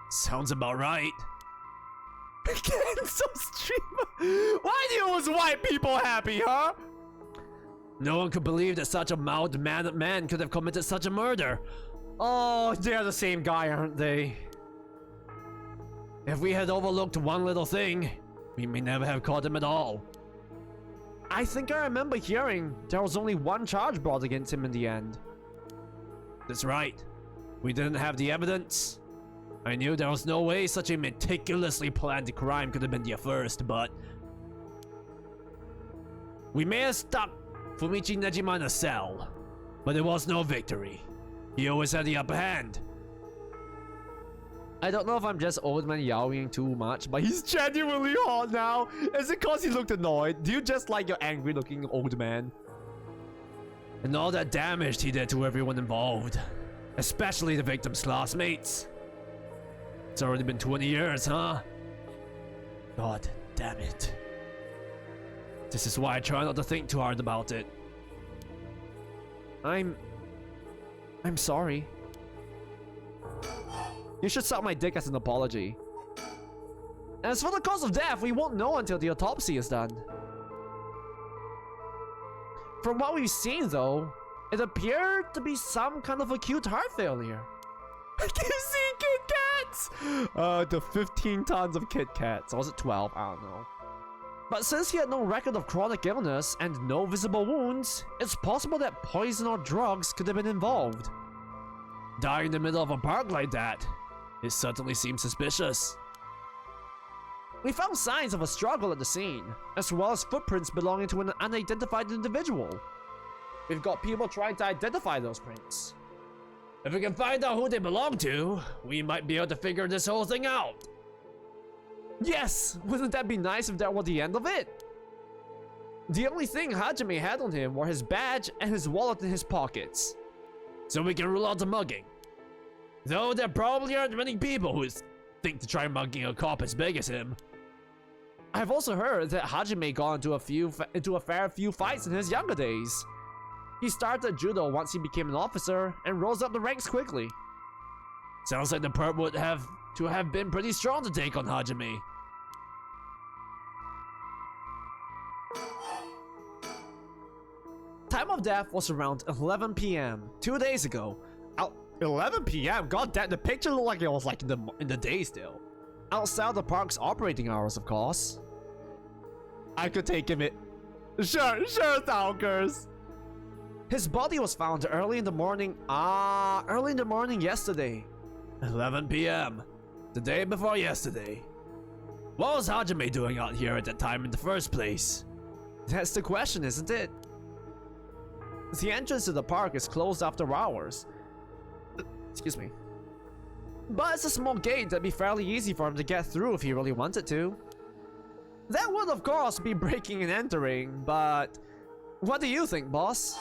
S1: Sounds about right. Cancel streamer. Why do you always white people happy, huh? No one could believe that such a mild-mannered man could have committed such a murder. Oh, they're the same guy, aren't they? If we had overlooked one little thing, we may never have caught him at all. I think I remember hearing there was only one charge brought against him in the end. That's right. We didn't have the evidence. I knew there was no way such a meticulously planned crime could have been the first, but we may have stuck Fumichi Nejima in a cell, but it was no victory.
S5: He always had the upper hand.
S1: I don't know if I'm just old man yowing too much, but he's genuinely hot now. Is it cause he looked annoyed? Do you just like your angry looking old man?
S5: And all that damage he did to everyone involved. Especially the victim's classmates. It's already been 20 years, huh? God damn it. This is why I try not to think too hard about it.
S1: I'm sorry. You should suck my dick as an apology. As for the cause of death, we won't know until the autopsy is done. From what we've seen though, it appeared to be some kind of acute heart failure. I keep seeing Kit Kats! The 15 tons of Kit Kats. Or was it 12? I don't know. But since he had no record of chronic illness and no visible wounds, it's possible that poison or drugs could have been involved.
S5: Dying in the middle of a park like that, it certainly seems suspicious.
S1: We found signs of a struggle at the scene, as well as footprints belonging to an unidentified individual. We've got people trying to identify those prints.
S5: If we can find out who they belong to, we might be able to figure this whole thing out.
S1: Yes! Wouldn't that be nice if that were the end of it? The only thing Hajime had on him were his badge and his wallet in his pockets.
S5: So we can rule out the mugging. Though there probably aren't many people who think to try mugging a cop as big as him.
S1: I've also heard that Hajime got into a fair few fights in his younger days. He started judo once he became an officer and rose up the ranks quickly.
S5: Sounds like the perp would have to have been pretty strong to take on Hajime.
S1: Time of death was around 11 p.m. 2 days ago. 11 p.m. God damn, the picture looked like it was like in the day still. Outside the park's operating hours, of course. I could take him. Sure, Stalkers. His body was found early in the morning. Early in the morning yesterday.
S5: 11 p.m. The day before yesterday. What was Hajime doing out here at that time in the first place?
S1: That's the question, isn't it? The entrance to the park is closed after hours. Excuse me. But it's a small gate that'd be fairly easy for him to get through if he really wanted to. That would of course be breaking and entering, but what do you think, boss?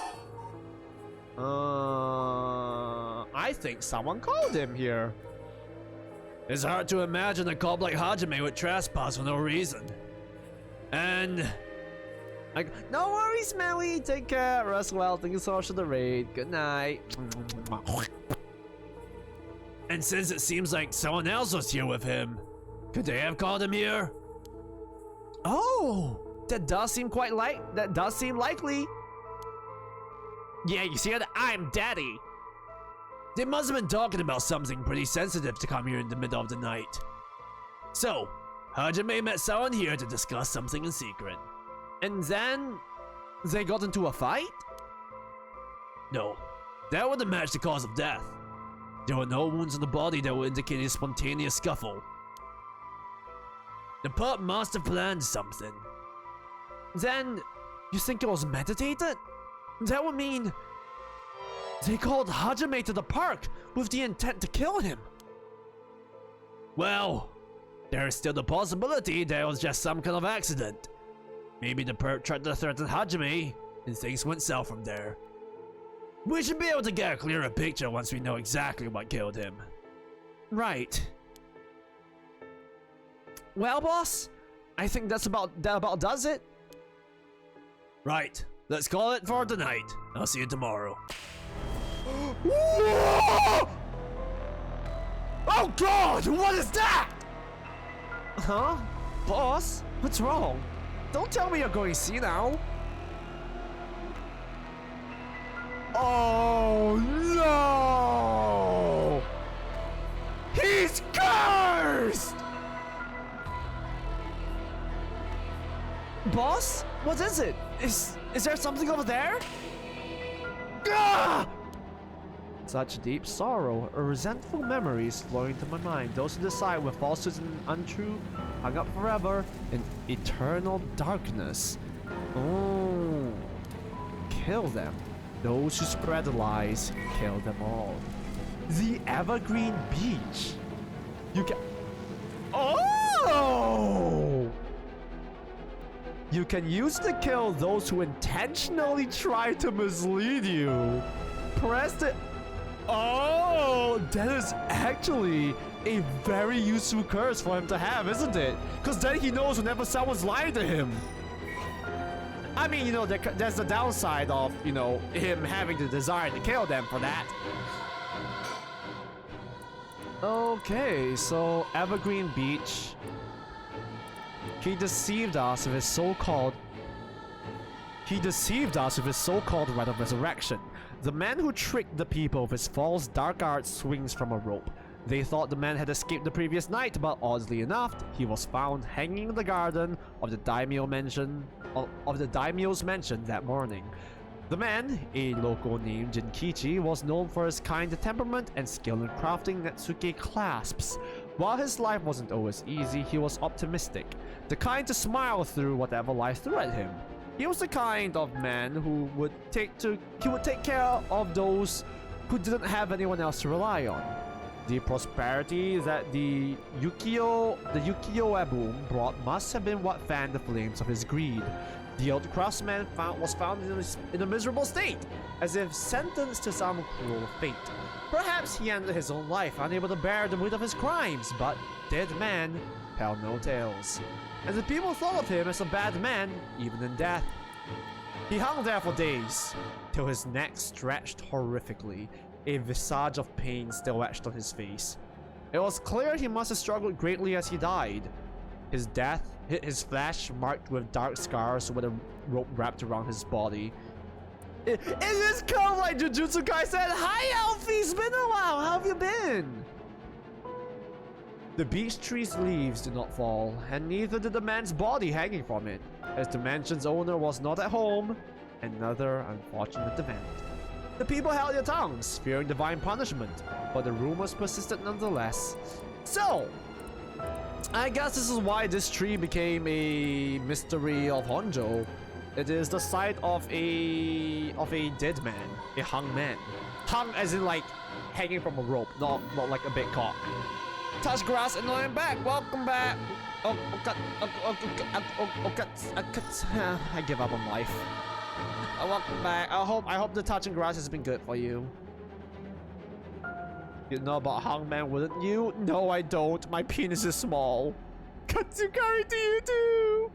S1: I think someone called him here.
S5: It's hard to imagine a cop like Hajime would trespass for no reason. And
S1: like, no worries, Maui. Take care. Rest well. Thank you so much for the raid. Good night.
S5: And since it seems like someone else was here with him, could they have called him here?
S1: Oh, that does seem likely. Yeah, you see it? I'm daddy.
S5: They must have been talking about something pretty sensitive to come here in the middle of the night. So, Hajime met someone here to discuss something in secret.
S1: And then they got into a fight?
S5: No, that wouldn't match the cause of death. There were no wounds on the body that would indicate a spontaneous scuffle. The pup must have planned something.
S1: Then, you think it was meditated? That would mean they called Hajime to the park with the intent to kill him.
S5: Well, there is still the possibility that it was just some kind of accident. Maybe the perp tried to threaten Hajime, and things went south from there. We should be able to get a clearer picture once we know exactly what killed him.
S1: Right. Well, boss, I think that about does it.
S5: Right, let's call it for tonight. I'll see you tomorrow.
S1: Oh God, what is that? Huh? Boss, what's wrong? Don't tell me you're going senile. Oh no! He's cursed! Boss? What is it? Is there something over there? Gah! Such deep sorrow or resentful memories flowing into my mind. Those who decide with falsehoods and untrue hung up forever in eternal darkness. Oh. Kill them. those who spread the lies, kill them all. The Evergreen Beach. You can... Oh! You can use to kill those who intentionally try to mislead you. Press the... Oh, that is actually a very useful curse for him to have, isn't it? Because then he knows whenever someone's lying to him. I mean, you know, there's the downside of, you know, him having the desire to kill them for that. Okay, so Evergreen Beach. He deceived us with his so-called rite of resurrection. The man who tricked the people with his false dark art swings from a rope. They thought the man had escaped the previous night, but oddly enough, he was found hanging in the garden of the daimyo's mansion that morning. The man, a local named Jinkichi, was known for his kind temperament and skill in crafting Netsuke clasps. While his life wasn't always easy, he was optimistic, the kind to smile through whatever life threw at him. He was the kind of man who would take care of those who didn't have anyone else to rely on. The prosperity that the Yukio boom brought must have been what fanned the flames of his greed. The old craftsman was found in a miserable state, as if sentenced to some cruel fate. Perhaps he ended his own life unable to bear the weight of his crimes, but dead men tell no tales. And the people thought of him as a bad man, even in death. He hung there for days, till his neck stretched horrifically, a visage of pain still etched on his face. It was clear he must have struggled greatly as he died. His death hit his flesh marked with dark scars with a rope wrapped around his body. It is kind of like Jujutsu Kaisen. Hi Alfie, it's been a while, how have you been? The beech tree's leaves did not fall, and neither did the man's body hanging from it, as the mansion's owner was not at home. Another unfortunate event. The people held their tongues, fearing divine punishment, but the rumors persisted nonetheless. So, I guess this is why this tree became a mystery of Honjo. It is the site of a dead man, a hung man. Hung as in like hanging from a rope, not like a big cock. Touch grass and I'm back. Welcome back. I give up on life. Welcome back. I hope the touching grass has been good for you. You know about hung man, wouldn't you? No, I don't. My penis is small. Katsukari to you too.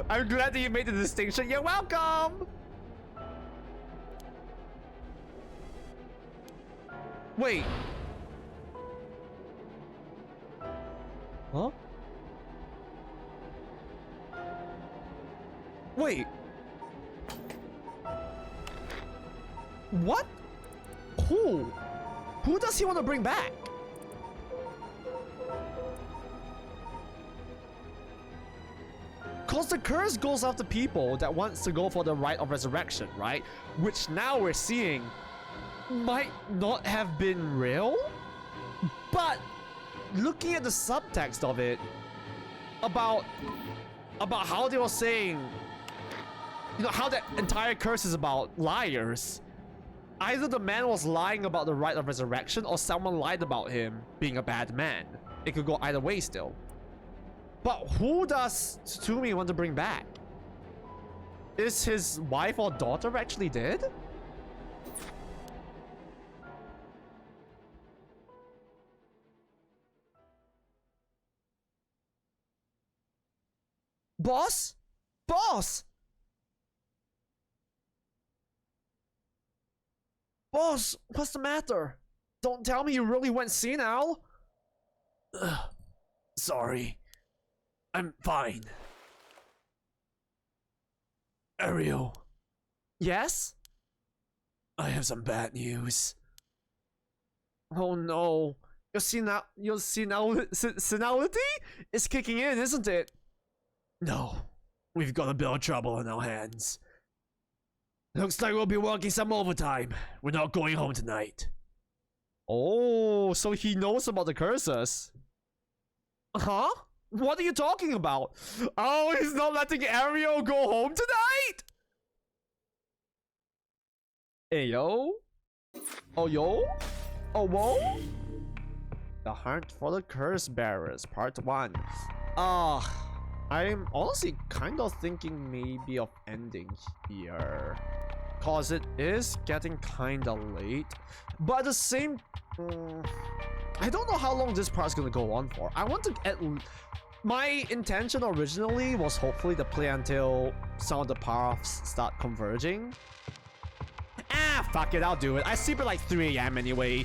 S1: I'm glad that you made the distinction. You're welcome. Wait. Huh? Wait. What? Who? Who does he want to bring back? Cause the curse goes after people that wants to go for the rite of resurrection, right? Which now we're seeing might not have been real, but looking at the subtext of it about how they were saying, you know, how that entire curse is about liars. Either the man was lying about the rite of resurrection or someone lied about him being a bad man. It could go either way still. But who does Tsumi want to bring back? Is his wife or daughter actually dead? Boss? Boss! Boss, what's the matter? Don't tell me you really went senile.
S5: Sorry. I'm fine. Ariel.
S1: Yes?
S5: I have some bad news.
S1: Oh no. Your senility is kicking in, isn't it?
S5: No. We've got a bit of trouble on our hands. Looks like we'll be working some overtime. We're not going home tonight.
S1: Oh, so he knows about the curses. Huh? What are you talking about? Oh, he's not letting Ariel go home tonight? Hey yo? Oh yo? Oh whoa? The Hunt for the Curse Bearers, Part 1. I'm honestly kind of thinking maybe of ending here. Cause it is getting kinda late. But at the same... I don't know how long this part's gonna go on for. I want to my intention originally was hopefully to play until some of the paths start converging. Ah, fuck it, I'll do it. I sleep at like 3 AM anyway.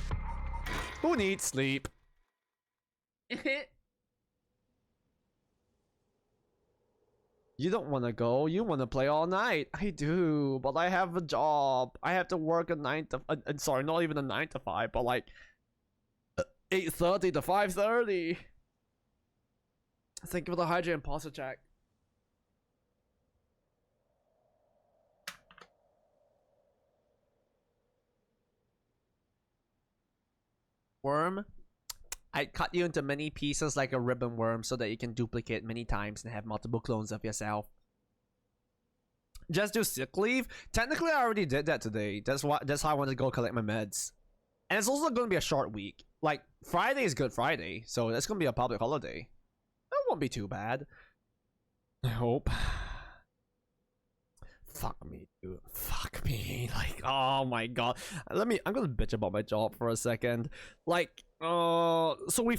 S1: Who needs sleep? You don't want to go, you want to play all night. I do, but I have a job. I have to work a 9 to... sorry, not even a 9 to 5, but like... 8:30 to 5:30. Thank you for the hydrate and pasta check. Worm, I cut you into many pieces like a ribbon worm so that you can duplicate many times and have multiple clones of yourself. Just do sick leave? Technically, I already did that today. That's how I wanted to go collect my meds. And it's also going to be a short week. Like, Friday is Good Friday, so that's going to be a public holiday. That won't be too bad. I hope. Fuck me, dude. Fuck me. Like, oh my god. I'm gonna bitch about my job for a second. Like, so we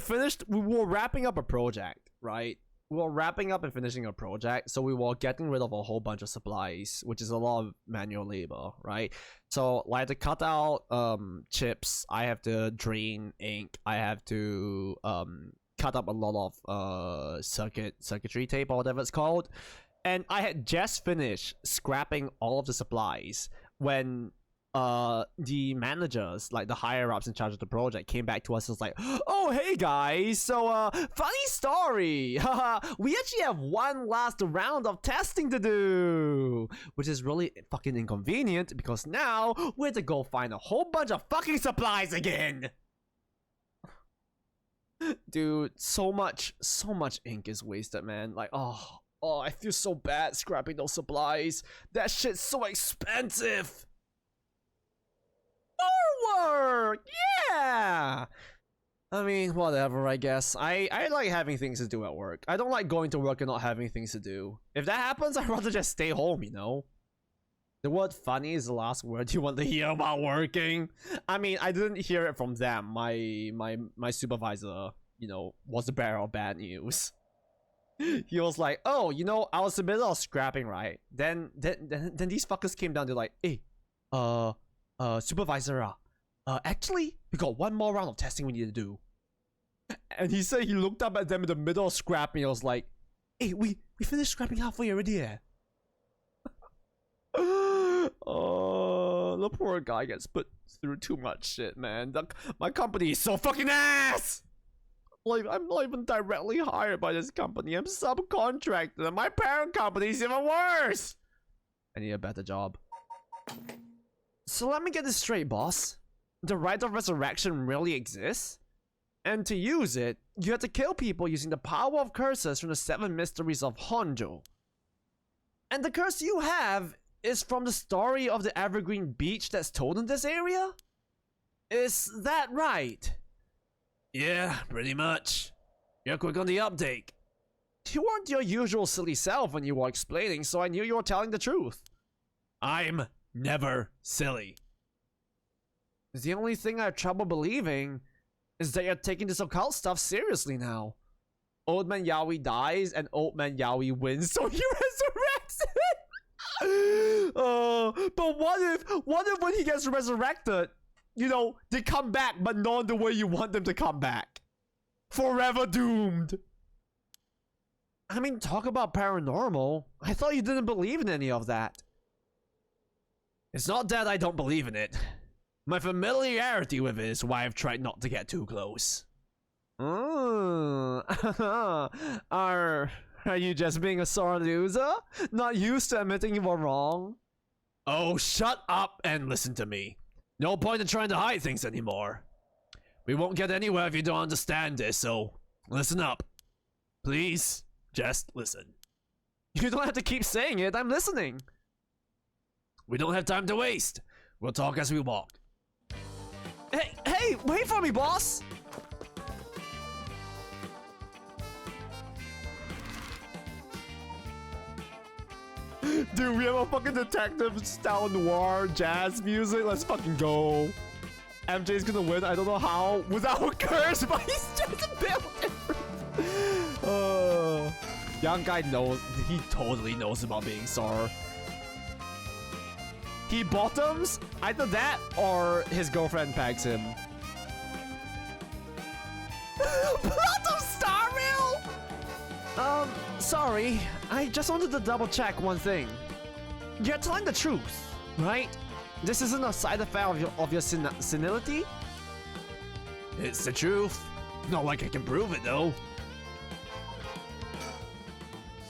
S1: were wrapping up a project, right? We were wrapping up and finishing a project, so we were getting rid of a whole bunch of supplies, which is a lot of manual labor, right? So, like, to cut out chips, I have to drain ink, I have to cut up a lot of circuitry tape or whatever it's called. And I had just finished scrapping all of the supplies when the managers, like the higher ups in charge of the project, came back to us and was like, oh hey guys, so funny story. We actually have one last round of testing to do, which is really fucking inconvenient because now we have to go find a whole bunch of fucking supplies again. Dude, so much ink is wasted, man. Like, oh, I feel so bad scrapping those supplies. That shit's so expensive. More work! Yeah! I mean, whatever, I guess. I like having things to do at work. I don't like going to work and not having things to do. If that happens, I'd rather just stay home, you know? The word funny is the last word you want to hear about working. I mean, I didn't hear it from them. My supervisor, you know, was the bearer of bad news. He was like, oh, you know, I was in the middle of scrapping, right? Then these fuckers came down. They're like, hey, supervisor, actually, we got one more round of testing we need to do. And he said he looked up at them in the middle of scrapping. I was like, hey, we finished scrapping halfway already, yeah. Oh, the poor guy gets put through too much shit, man. My company is so fucking ass. Like, I'm not even directly hired by this company. I'm subcontracted, and my parent company is even worse. I need a better job. So let me get this straight, boss. The right of resurrection really exists? And to use it, you have to kill people using the power of curses from the 7 mysteries of Honjo. And the curse you have is from the story of the evergreen beach that's told in this area? Is that right? Yeah, pretty much. You're quick on the uptake. You weren't your usual silly self when you were explaining, so I knew you were telling the truth. I'm never silly. The only thing I have trouble believing is that you're taking this occult stuff seriously now. Old Man Yaoi dies and Old Man Yaoi wins, so he resurrects it. But what if when he gets resurrected, you know, they come back but not the way you want them to come back? Forever doomed. I mean, talk about paranormal. I thought you didn't believe in any of that. It's not that I don't believe in it. My familiarity with it is why I've tried not to get too close. Are you just being a sore loser? Not used to admitting you were wrong? Oh, shut up and listen to me. No point in trying to hide things anymore. We won't get anywhere if you don't understand this, so listen up. Please, just listen. You don't have to keep saying it, I'm listening. We don't have time to waste.
S5: We'll talk as we walk.
S1: Hey, wait for me, boss! Dude, we have a fucking detective style noir jazz music. Let's fucking go. MJ's gonna win. I don't know how without a curse, but he's just a bit different. Young guy knows. He totally knows about being sore. He bottoms either that or his girlfriend pegs him. Bottom star rail. Sorry. I just wanted to double check one thing. You're telling the truth, right? This isn't a side effect of your senility?
S5: It's the truth. Not like I can prove it, though.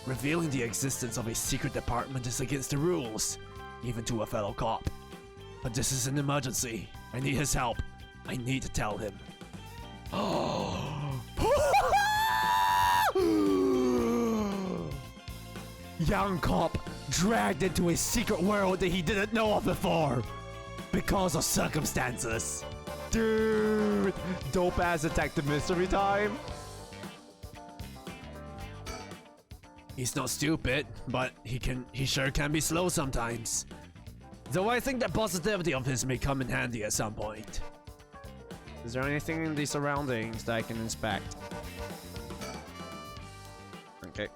S5: Revealing the existence of a secret department is against the rules, even to a fellow cop. But this is an emergency. I need his help. I need to tell him.
S1: Young cop dragged into a secret world that he didn't know of before because of circumstances. Dude, dope ass detective mystery time.
S5: He's not stupid, but he sure can be slow sometimes. Though I think that positivity of his may come in handy at some point.
S1: Is there anything in the surroundings that I can inspect? Okay.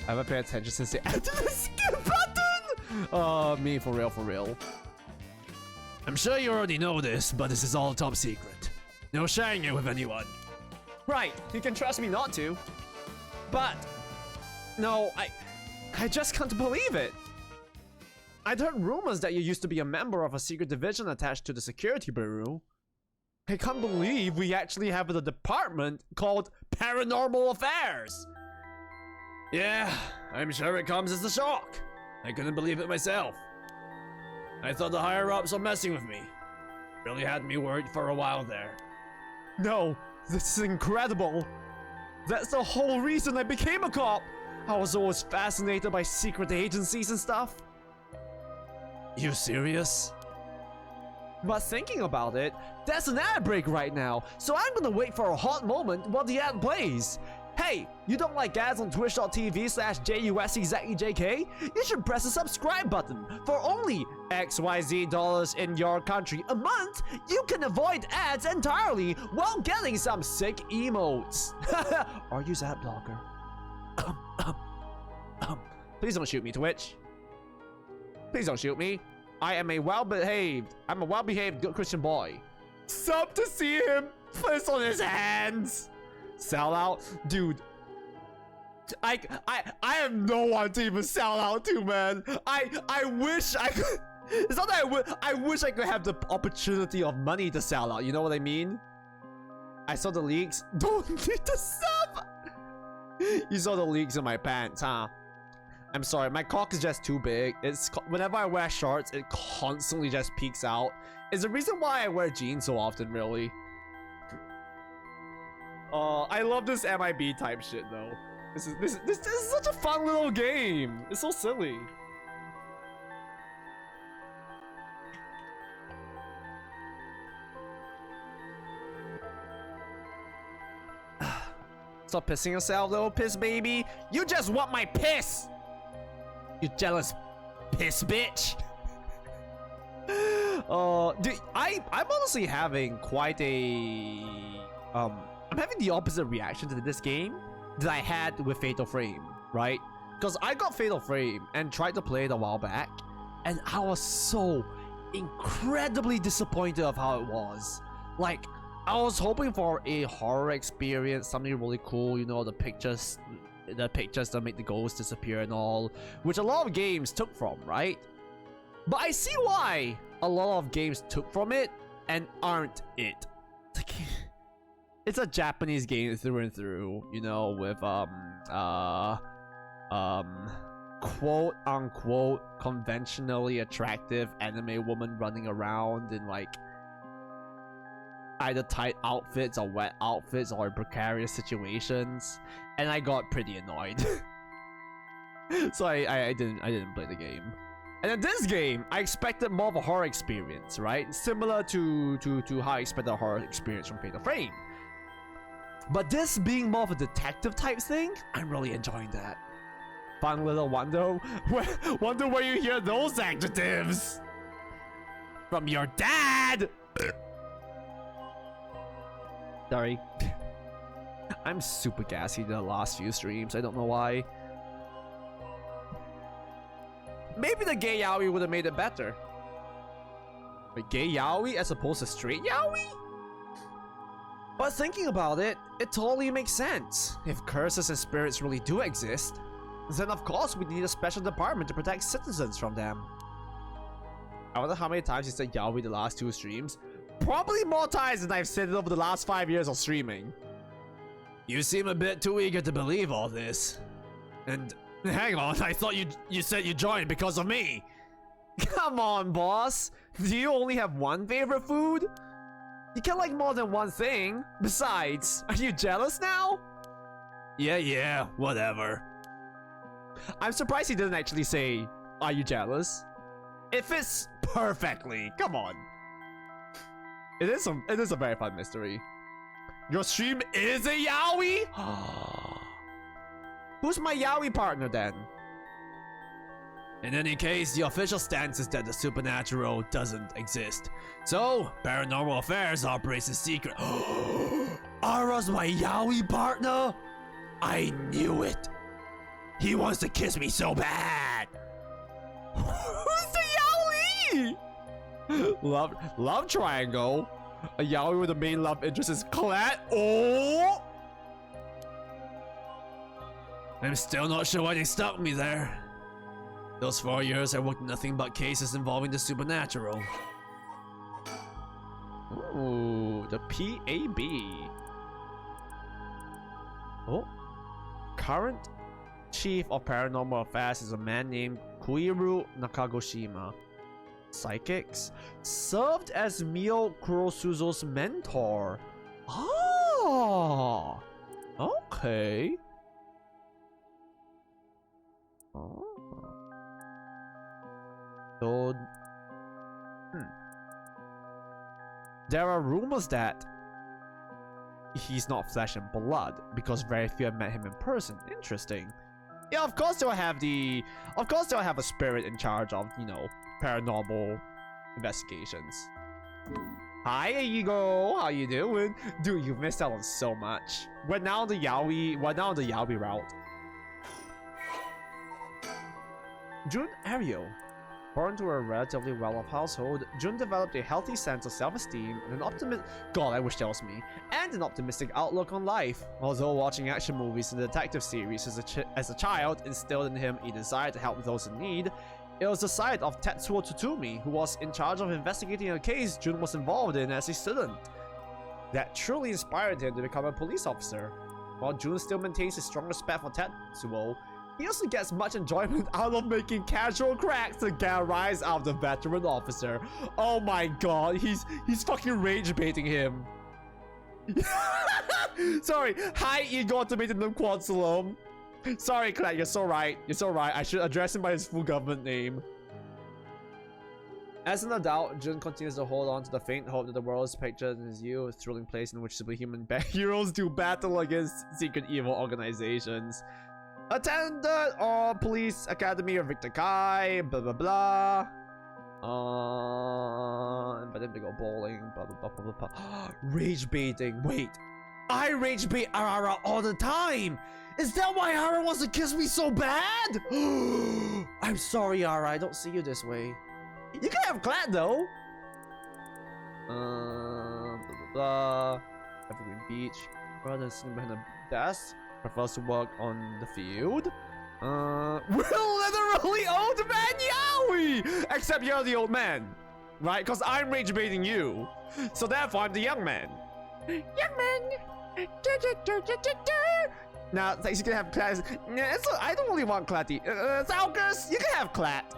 S1: I haven't paid attention since they added the skip button! Me, for real.
S5: I'm sure you already know this, but this is all top secret. No sharing it with anyone.
S1: Right, you can trust me not to. But, no, I just can't believe it. I'd heard rumors that you used to be a member of a secret division attached to the security bureau. I can't believe we actually have a department called Paranormal Affairs.
S5: Yeah, I'm sure it comes as a shock. I couldn't believe it myself. I thought the higher-ups were messing with me. Really had me worried for a while there.
S1: No, this is incredible. That's the whole reason I became a cop. I was always fascinated by secret agencies and stuff.
S5: You serious?
S1: But thinking about it, there's an ad break right now, so I'm gonna wait for a hot moment while the ad plays. Hey, you don't like ads on twitch.tv/JUSEZEK? You should press the subscribe button. For only XYZ dollars in your country a month, you can avoid ads entirely while getting some sick emotes. Or use ad blocker. Please don't shoot me, Twitch. Please don't shoot me. I'm a well-behaved good Christian boy. Sub to see him piss on his hands. Sell out, dude. I have no one to even sell out to, man. I wish I could. It's not that I wish I could have the opportunity of money to sell out. You know what I mean? I saw the leaks. Don't need to sub. You saw the leaks in my pants, huh? I'm sorry, my cock is just too big. Whenever I wear shorts, it constantly just peeks out. It's the reason why I wear jeans so often, really. I love this MIB type shit though. This is such a fun little game. It's so silly. Stop pissing yourself, little piss baby. You just want my piss. You jealous piss bitch. Dude, I'm honestly having quite a I'm having the opposite reaction to this game that I had with Fatal Frame, right? Because I got Fatal Frame and tried to play it a while back, and I was so incredibly disappointed of how it was. Like, I was hoping for a horror experience, something really cool, you know, the pictures that make the ghosts disappear and all, which a lot of games took from, right? But I see why a lot of games took from it and aren't it. It's a Japanese game through and through, you know, with quote unquote conventionally attractive anime woman running around in like either tight outfits or wet outfits or precarious situations, and I got pretty annoyed. So I didn't play the game. And in this game, I expected more of a horror experience, right? Similar to how I expected a horror experience from Fatal Frame. But this being more of a detective type thing, I'm really enjoying that. Fun little wonder where you hear those adjectives. From your dad! Sorry. I'm super gassy the last few streams, I don't know why. Maybe the gay yaoi would have made it better. A gay yaoi as opposed to straight yaoi? But thinking about it, it totally makes sense. If curses and spirits really do exist, then of course we need a special department to protect citizens from them. I wonder how many times you said yaoi the last 2 streams. Probably more times than I've said it over the last 5 years of streaming. You seem a bit too eager to believe all this. And hang on, I thought you said you joined because of me. Come on, boss. Do you only have one favorite food? You can like more than one thing. Besides, are you jealous now? Yeah, whatever. I'm surprised he didn't actually say, are you jealous? It fits perfectly. Come on. It is a very fun mystery. Your stream is a yaoi? Who's my yaoi partner then? In any case, the official stance is that the supernatural doesn't exist. So, Paranormal Affairs operates in secret. Ara's my yaoi partner? I knew it. He wants to kiss me so bad. Who's the yaoi? Love triangle. A yaoi with the main love interest is Clat. Oh! I'm still not sure why they stuck me there. Those 4 years I worked nothing but cases involving the supernatural. Ooh, the PAB. Oh. Current chief of Paranormal Affairs is a man named Koiru Nakagoshima. Psychics. Served as Mio Kurosuzo's mentor. Oh! Okay. Oh. So, there are rumors that he's not flesh and blood because very few have met him in person. Interesting. Yeah, of course they'll have a spirit in charge of, you know, paranormal investigations. Hi, Ego. How you doing? Dude, you've missed out on so much. We're now on the yaoi route. Jun Ariel. Born to a relatively well-off household, Jun developed a healthy sense of self-esteem and an optimistic outlook on life. Although watching action movies and detective series as a child instilled in him a desire to help those in need, it was the side of Tetsuo Totumi, who was in charge of investigating a case Jun was involved in as a student, that truly inspired him to become a police officer. While Jun still maintains a strong respect for Tetsuo, he also gets much enjoyment out of making casual cracks to get a rise out of the veteran officer. Oh my god, he's fucking rage baiting him. Sorry, hi Ego automated them quad salom. Sorry, Claire, you're so right. I should address him by his full government name. As an adult, Jun continues to hold on to the faint hope that the world is pictured in his view, a thrilling place in which superhuman heroes do battle against secret evil organizations. Attended all police academy of Victor Kai, blah blah blah. But then they go bowling, blah blah blah blah blah. Rage baiting. Wait, I rage bait Arara all the time. Is that why Ara wants to kiss me so bad? I'm sorry, Ara. I don't see you this way. You can have Clat though. Blah blah blah. Evergreen Beach. Brother sitting behind the desk. Prefers to work on the field. We're literally old man yaoi! Except you're the old man, right? Because I'm rage baiting you. So therefore I'm the young man. Young man! Now, thanks, you can have Clat. I don't really want Clatty. Zalkus, you can have Clat.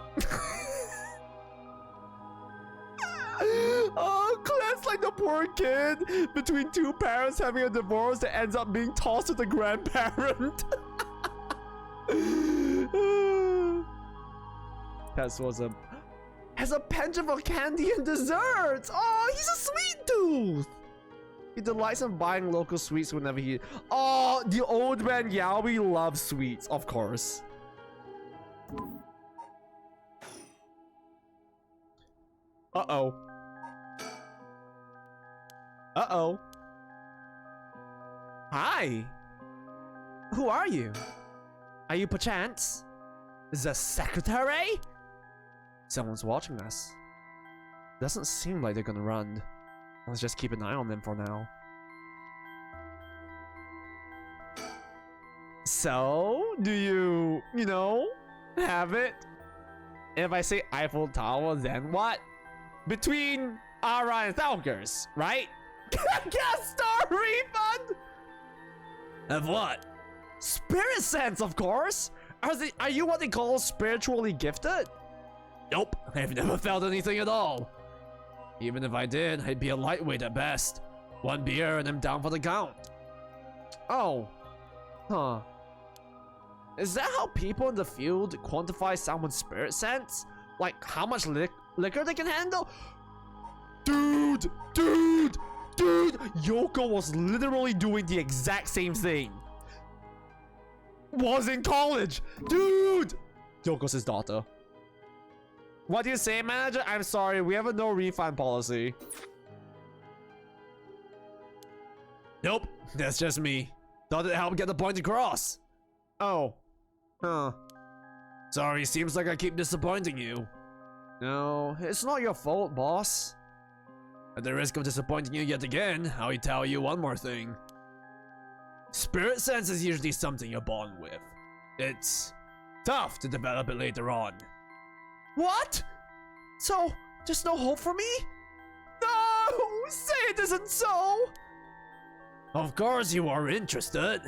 S1: Oh, Clat's like the poor kid between two parents having a divorce that ends up being tossed to the grandparent. Tetsuo's has a penchant for candy and desserts. Oh, he's a sweet tooth. He delights in buying local sweets whenever he. Oh, the old man Yaoi loves sweets, of course. Uh-oh. Uh-oh. Hi. Who are you? Are you perchance the secretary? Someone's watching us. Doesn't seem like they're gonna run. Let's just keep an eye on them for now. So, do you know, have it? If I say Eiffel Tower, then what? Between Ara and Thalkers, right? Guest star refund! Of what? Spirit sense, of course! Are you what they call spiritually gifted? Nope, I've never felt anything at all. Even if I did, I'd be a lightweight at best. One beer and I'm down for the count. Oh. Huh. Is that how people in the field quantify someone's spirit sense? Like how much liquor they can handle? Dude! Yoko was literally doing the exact same thing. Was in college! Dude! Yoko's his daughter. What do you say, manager? I'm sorry, we have a no refund policy. Nope, that's just me. Thought it'd help get the point across. Oh. Huh. Sorry, seems like I keep disappointing you. No, it's not your fault, boss. At the risk of disappointing you yet again, I'll tell you one more thing. Spirit sense is usually something you're born with. It's tough to develop it later on. What? So, there's no hope for me? No! Say it isn't so! Of course you are interested.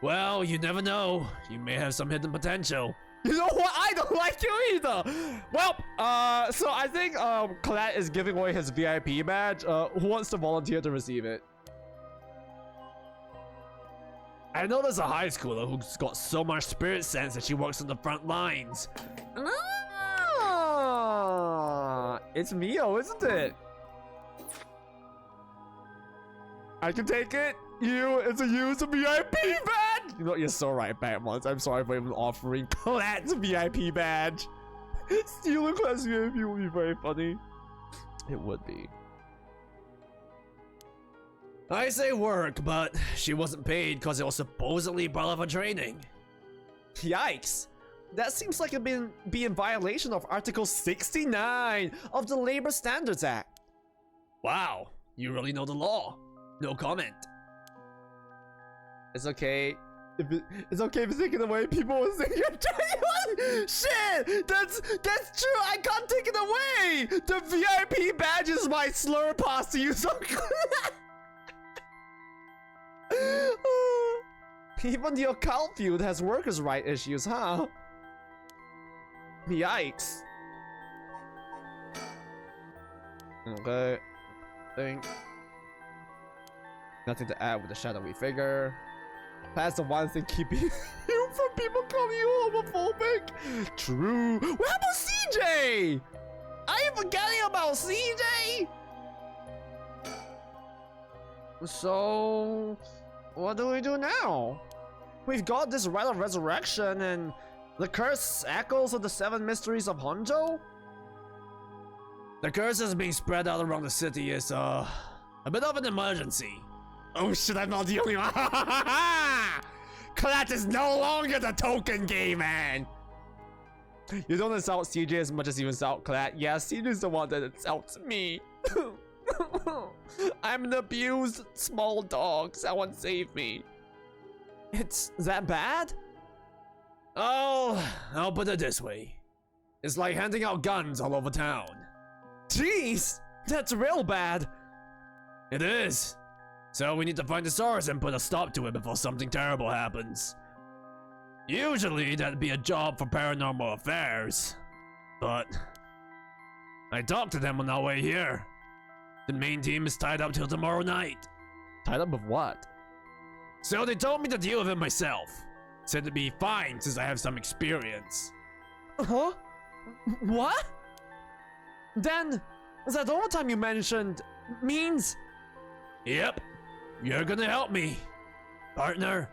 S1: Well, you never know. You may have some hidden potential. You know what? I don't like you either! Well, so I think, Colette is giving away his VIP badge. Who wants to volunteer to receive it? I know there's a high schooler who's got so much spirit sense that she works on the front lines. Ah, it's Mio, isn't it? I can take it. It's a VIP badge. You know, you're so right, Batmons. I'm sorry for even offering Colette's VIP badge. Stealing Colette's VIP would be very funny. It would be. I say work, but she wasn't paid because it was supposedly part of her training. Yikes. That seems like it'd be in violation of Article 69 of the Labor Standards Act. Wow, you really know the law. No comment. It's okay. It's okay if it's taken away. People will say you're genuine. Shit, that's true. I can't take it away. The VIP badge is my slur pass to use on. Even the occult field has workers' right issues, huh? Yikes. Okay. Think. Nothing to add with the shadowy figure. That's the one thing keeping you from people calling you homophobic. True. What about CJ? Are you forgetting about CJ? So, what do we do now? We've got this rite of resurrection and the curse echoes of the 7 mysteries of Honjo. The curse is being spread out around the city is a bit of an emergency. Oh shit, I'm not the only one. Colette is no longer the token gay man. You don't insult CJ as much as you insult Colette. Yeah, CJ is the one that insults me. I'm an abused small dog. Someone save me. It's that bad? Oh, I'll put it this way. It's like handing out guns all over town. Jeez, that's real bad. It is. So we need to find the source and put a stop to it before something terrible happens. Usually that'd be a job for paranormal affairs. But I talked to them on our way here. The main team is tied up till tomorrow night. Tied up with what? So they told me to deal with it myself. Said it'd be fine since I have some experience. Huh? What? Then, that overtime you mentioned means...
S5: Yep, you're gonna help me, partner.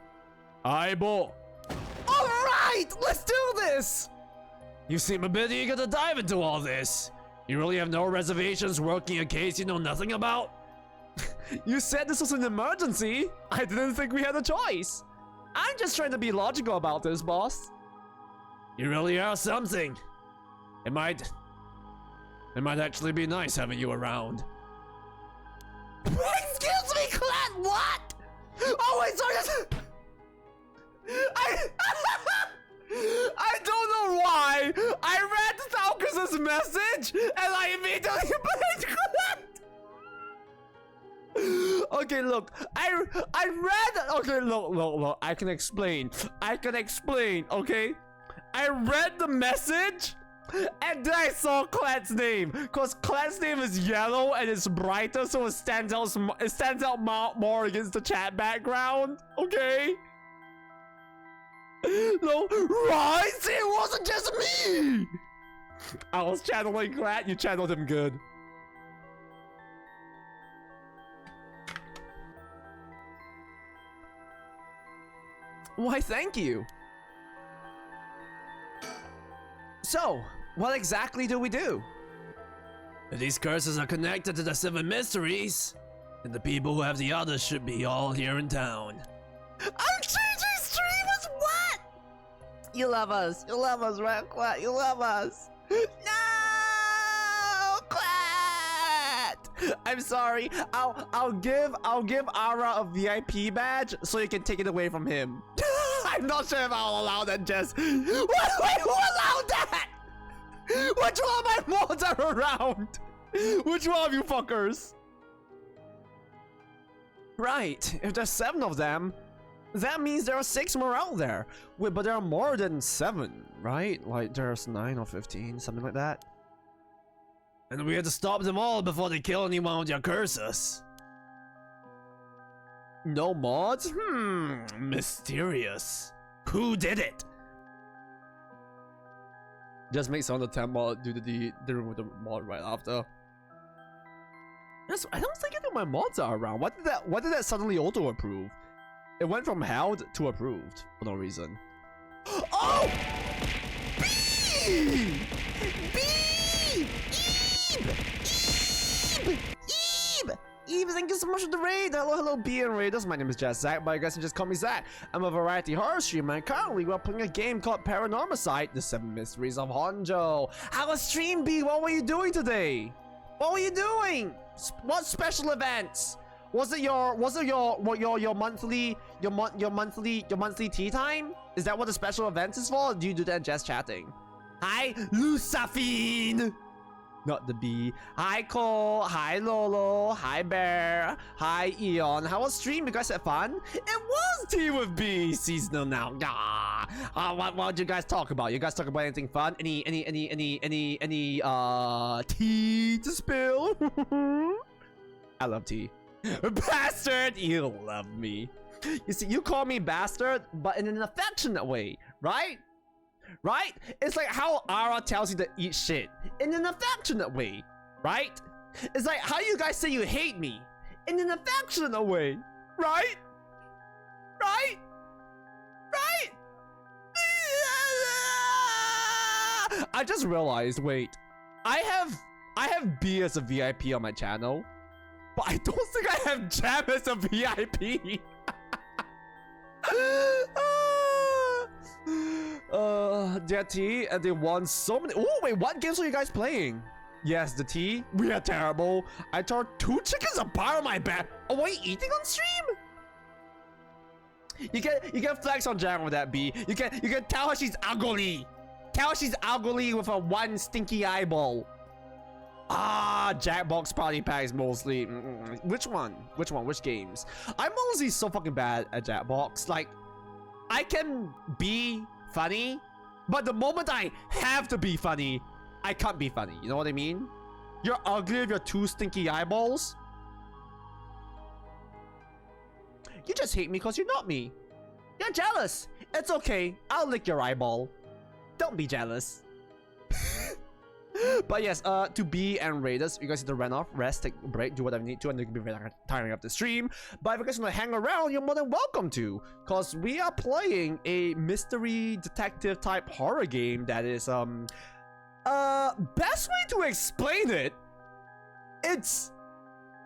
S5: Eyeball.
S1: Alright, let's do this!
S5: You seem a bit eager to dive into all this. You really have no reservations working a case you know nothing about?
S1: You said this was an emergency. I didn't think we had a choice. I'm just trying to be logical about this, boss.
S5: You really are something. It might actually be nice having you around.
S1: Excuse me, Clan, what? Oh wait, sorry. I don't know why. I read Falcus's message and I immediately played Clan. Okay, look. I read. Okay, look. I can explain. Okay. I read the message. And then I saw Clan's name, cause Clan's name is yellow and it's brighter, so it stands out more against the chat background. Okay. No, right? See, it wasn't just me. I was channeling Clan. You channeled him good. Why, thank you. So, what exactly do we do?
S5: If these curses are connected to the 7 mysteries, then the people who have the others should be all here in town.
S1: I'm changing streamers, what? You love us, right, Quat? You love us. No, Quat! I'm sorry. I'll give Ara a VIP badge so you can take it away from him. I'm not sure if I'll allow that, Jess. Wait, who allowed that? Which one of my mods are around? Which one of you fuckers? Right, if there's 7 of them, that means there are 6 more out there. Wait, but there are more than 7, right? Like, there's 9 or 15, something like that.
S5: And we have to stop them all before they kill anyone with their curses.
S1: No mods?
S5: Mysterious. Who did it?
S1: Just make some of the temp mod do the room with the mod right after. I don't think any of my mods are around. What did that suddenly auto approve? It went from held to approved for no reason. Oh! B! Eve, thank you so much for the raid. Hello, B and Raiders. My name is Zach, but you guys can just call me Zach. I'm a variety horror streamer, and currently we're playing a game called Paranormasight, The 7 Mysteries of Honjo. How was stream, B? What were you doing today? What were you doing? What special events? Was it your monthly tea time? Is that what the special event is for? Or do you do that just chatting? Hi, Lucifine. Not the B. Hi, Cole. Hi, Lolo. Hi, Bear. Hi, Eon. How was stream? You guys had fun? It was Tea with B seasonal now. What did you guys talk about? You guys talk about anything fun? Any tea to spill? I love tea. Bastard! You love me. You see, you call me bastard, but in an affectionate way, right? Right? It's like how Ara tells you to eat shit. In an affectionate way, right? It's like how you guys say you hate me. In an affectionate way, right? Right? Right? I just realized, wait. I have B as a VIP on my channel, but I don't think I have Jam as a VIP. Their tea, and they won so many. Oh wait, what games are you guys playing? Yes, the tea. We are terrible. I tore 2 chickens apart on my back. Oh, were you eating on stream? You can flex on Jam with that B. You can tell her she's ugly. Tell her she's ugly with a 1 stinky eyeball. Ah, Jackbox party packs mostly. Which one? Which games? I'm honestly so fucking bad at Jackbox. Like, I can be funny, but the moment I have to be funny, I can't be funny. You know what I mean? You're ugly with your 2 stinky eyeballs. You just hate me because you're not me. You're jealous. It's okay. I'll lick your eyeball. Don't be jealous. But yes, to B and Raiders, you guys need to run off, rest, take a break, do whatever you need to, and you can be tiring up the stream. But if you guys want to hang around, you're more than welcome to, because we are playing a mystery detective type horror game that is best way to explain it, it's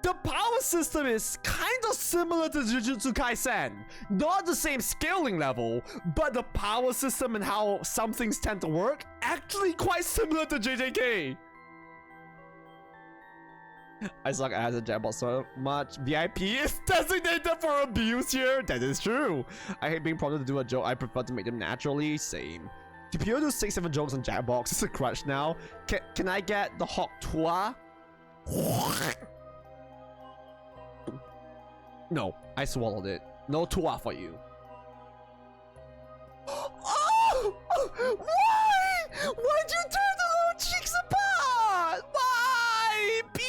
S1: the power system is kind of similar to Jujutsu Kaisen. Not the same scaling level, but the power system and how some things tend to work actually quite similar to JJK. I suck as a Jackbox so much. VIP is designated for abuse here. That is true. I hate being prompted to do a joke. I prefer to make them naturally. Same. Do people do 6-7 jokes on Jackbox? It's a crutch now. Can I get the Hawk Tua? No, I swallowed it. No Tua for you. Oh! Why? Why'd you turn the little cheeks apart? Why? B?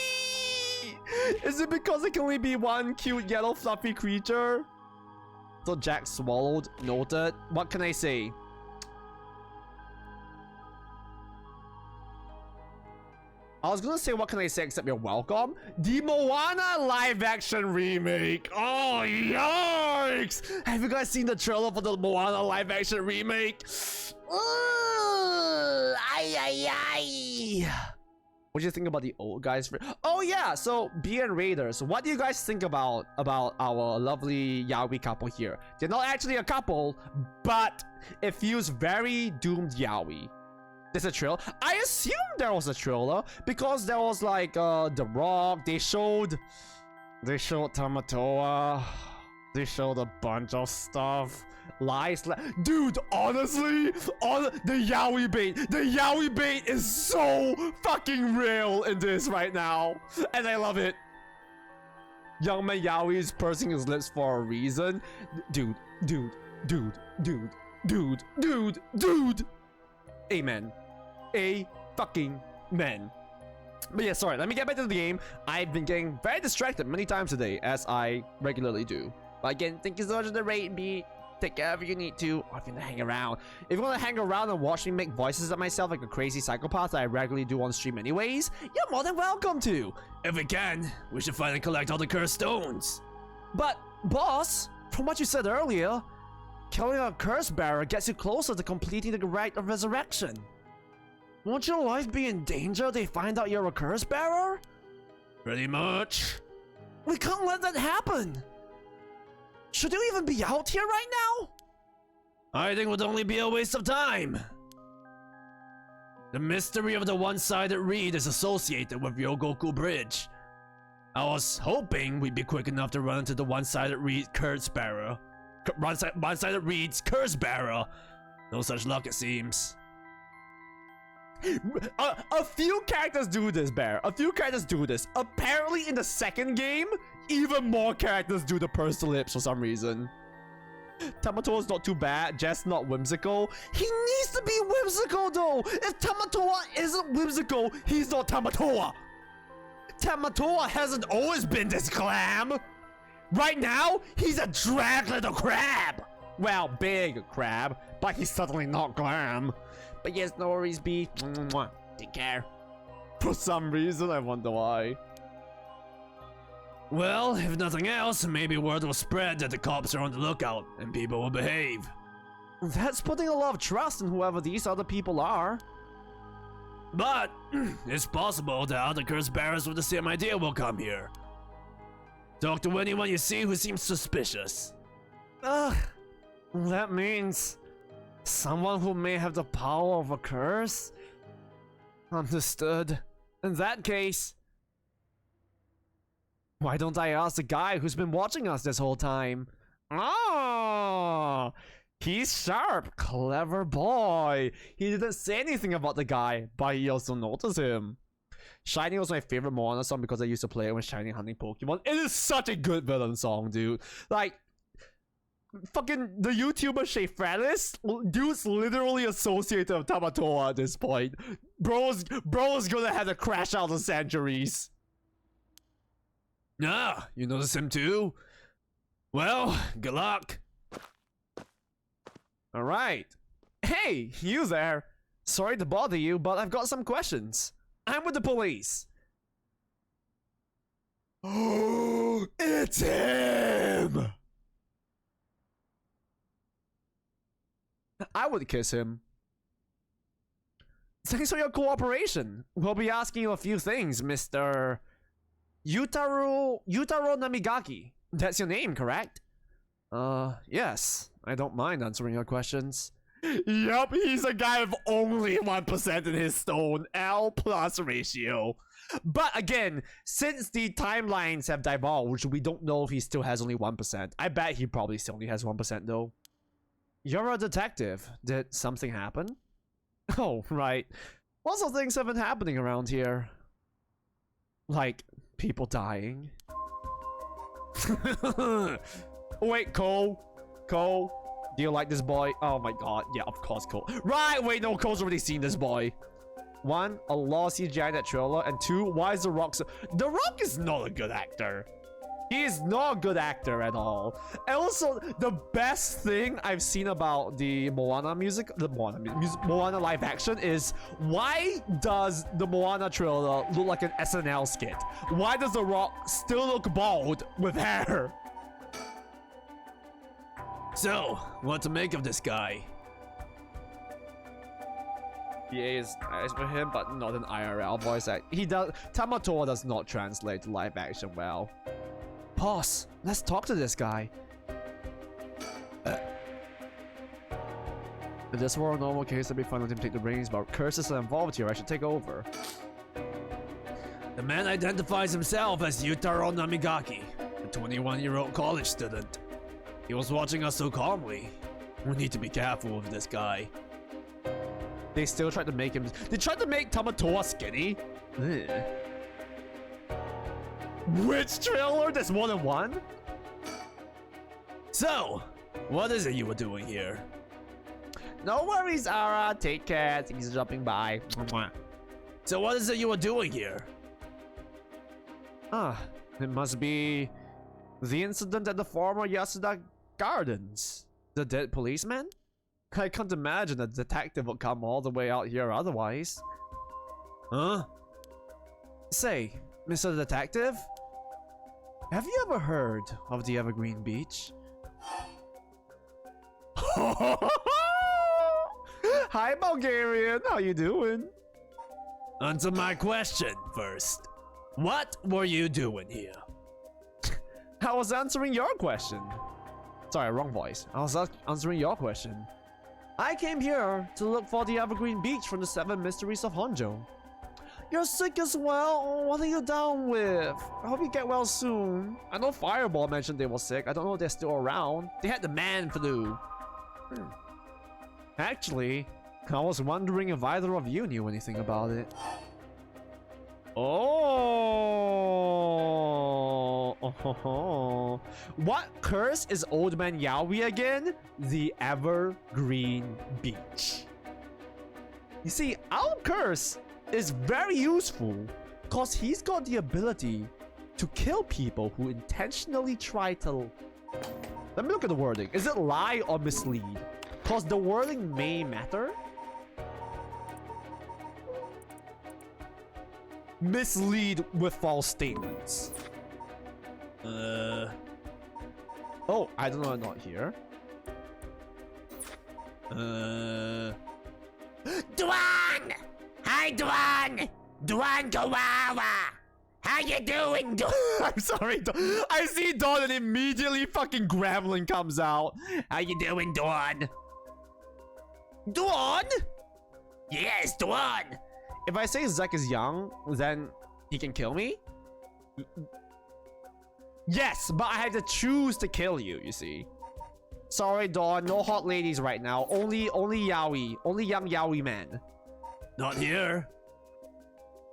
S1: Is it because it can only be one cute yellow fluffy creature? So Jack swallowed. Noted. What can I say? I was gonna say, what can I say except you're welcome? The Moana live action remake. Oh, yikes! Have you guys seen the trailer for the Moana live action remake? Ooh, ay. What do you think about the old guys? Oh yeah, so B and Raiders, what do you guys think about our lovely yaoi couple here? They're not actually a couple, but it feels very doomed yaoi. There's a trailer. I assume there was a trailer because there was like The Rock. They showed Tamatoa. They showed a bunch of stuff. Lies, dude. Honestly, the yaoi bait is so fucking real in this right now, and I love it. Young man yaoi is pursing his lips for a reason. Dude. Amen. A fucking man. But yeah, sorry, let me get back to the game. I've been getting very distracted many times today, as I regularly do. But again, thank you so much for the rate, B. Take care if you need to, or if you want to hang around. If you want to hang around and watch me make voices of myself like a crazy psychopath that I regularly do on stream anyways, you're more than welcome to.
S5: If we can, we should finally collect all the cursed stones.
S1: But, boss, from what you said earlier, killing a curse bearer gets you closer to completing the rite of resurrection. Won't your life be in danger if they find out you're a curse bearer?
S5: Pretty much.
S1: We can't let that happen. Should you even be out here right now?
S5: I think it would only be a waste of time. The mystery of the one-sided reed is associated with Ryogoku Bridge. I was hoping we'd be quick enough to run into the one-sided reed curse bearer. One-sided reed's curse bearer. No such luck, it seems.
S1: A few characters do this, Bear. A few characters do this. Apparently, in the second game, even more characters do the pursed lips for some reason. Tamatoa's not too bad, just not whimsical. He needs to be whimsical, though. If Tamatoa isn't whimsical, he's not Tamatoa. Tamatoa hasn't always been this glam. Right now, he's a drag little crab. Well, big crab, but he's certainly not glam. But yes, no worries, B. Take care. For some reason, I wonder why.
S5: Well, if nothing else, maybe word will spread that the cops are on the lookout and people will behave.
S1: That's putting a lot of trust in whoever these other people are.
S5: But it's possible that other curse bearers with the same idea will come here. Talk to anyone you see who seems suspicious.
S1: Ugh, that means someone who may have the power of a curse? Understood. In that case, why don't I ask the guy who's been watching us this whole time? Oh, he's sharp, clever boy. He didn't say anything about the guy, but he also noticed him. Shiny was my favorite Moana song because I used to play it when Shiny hunting Pokemon. It is such a good villain song, dude. Like, fucking the YouTuber Shay Fralis, dude's literally associated with Tamatoa at this point. Bro's gonna have to crash out the centuries.
S5: Ah, you notice him too? Well, good luck.
S1: Alright. Hey, you there. Sorry to bother you, but I've got some questions. I'm with the police. Oh, it's him! I would kiss him. Thanks for your cooperation. We'll be asking you a few things, Mr. Yutaro Namigaki. That's your name, correct? Yes. I don't mind answering your questions. Yup, he's a guy with only 1% in his stone L+ ratio. But again, since the timelines have divulged, we don't know if he still has only 1%. I bet he probably still only has 1% though. You're a detective. Did something happen? Oh, right. Lots of things have been happening around here. Like, people dying. Wait, Cole. Cole, do you like this boy? Oh my god, yeah, of course, Cole. Right, wait, no, Cole's already seen this boy. 1, a lot of CGI in that trailer, and 2, why is The Rock so... The Rock is not a good actor. He is not a good actor at all. And also, the best thing I've seen about the Moana Moana live action is, why does the Moana trailer look like an SNL skit? Why does The Rock still look bald with hair?
S5: So, what to make of this guy?
S1: EA is nice for him, but not an IRL voice act. Tamatoa does not translate to live action well. Pause. Let's talk to this guy. If this were a normal case, I'd be fine with him take the reins, but curses are involved here. I should take over.
S5: The man identifies himself as Yutaro Namigaki, a 21-year-old college student. He was watching us so calmly. We need to be careful with this guy.
S1: They still tried to make him... They tried to make Tamatoa skinny? Ugh. Which trailer? There's more than one?
S5: So, what is it you were doing here?
S1: No worries, Ara. Take care. He's dropping by.
S5: So what is it you were doing here?
S1: Ah, it must be the incident at the former Yasuda Gardens. The dead policeman? I can't imagine a detective would come all the way out here otherwise.
S5: Huh?
S1: Say, Mr. Detective? Have you ever heard of the Evergreen Beach? Hi, Bulgarian. How you doing?
S5: Answer my question first. What were you doing here?
S1: I was answering your question. Sorry, wrong voice. I was answering your question. I came here to look for the Evergreen Beach from the 7 Mysteries of Honjo. You're sick as well? What are you down with? I hope you get well soon. I know Fireball mentioned they were sick. I don't know if they're still around. They had the man flu. Actually, I was wondering if either of you knew anything about it. Oh. What curse is Old Man Yaoi again? The Evergreen Beach. You see, our curse is very useful because he's got the ability to kill people who intentionally try to... Let me look at the wording. Is it lie or mislead? Because the wording may matter. Mislead with false statements. Oh, I don't know, not here.
S2: Dwan! Hi, Dwan! Dwan Kawawa! How you doing, Dwan?
S1: I'm sorry, I see Dawn and immediately fucking Gremlin comes out.
S2: How you doing, Dwan?
S1: Dawn?
S2: Yes, Dwan!
S1: If I say Zek is young, then he can kill me? Yes, but I had to choose to kill you, you see. Sorry, Dawn, no hot ladies right now. Only yaoi. Only young yaoi men.
S5: Not here.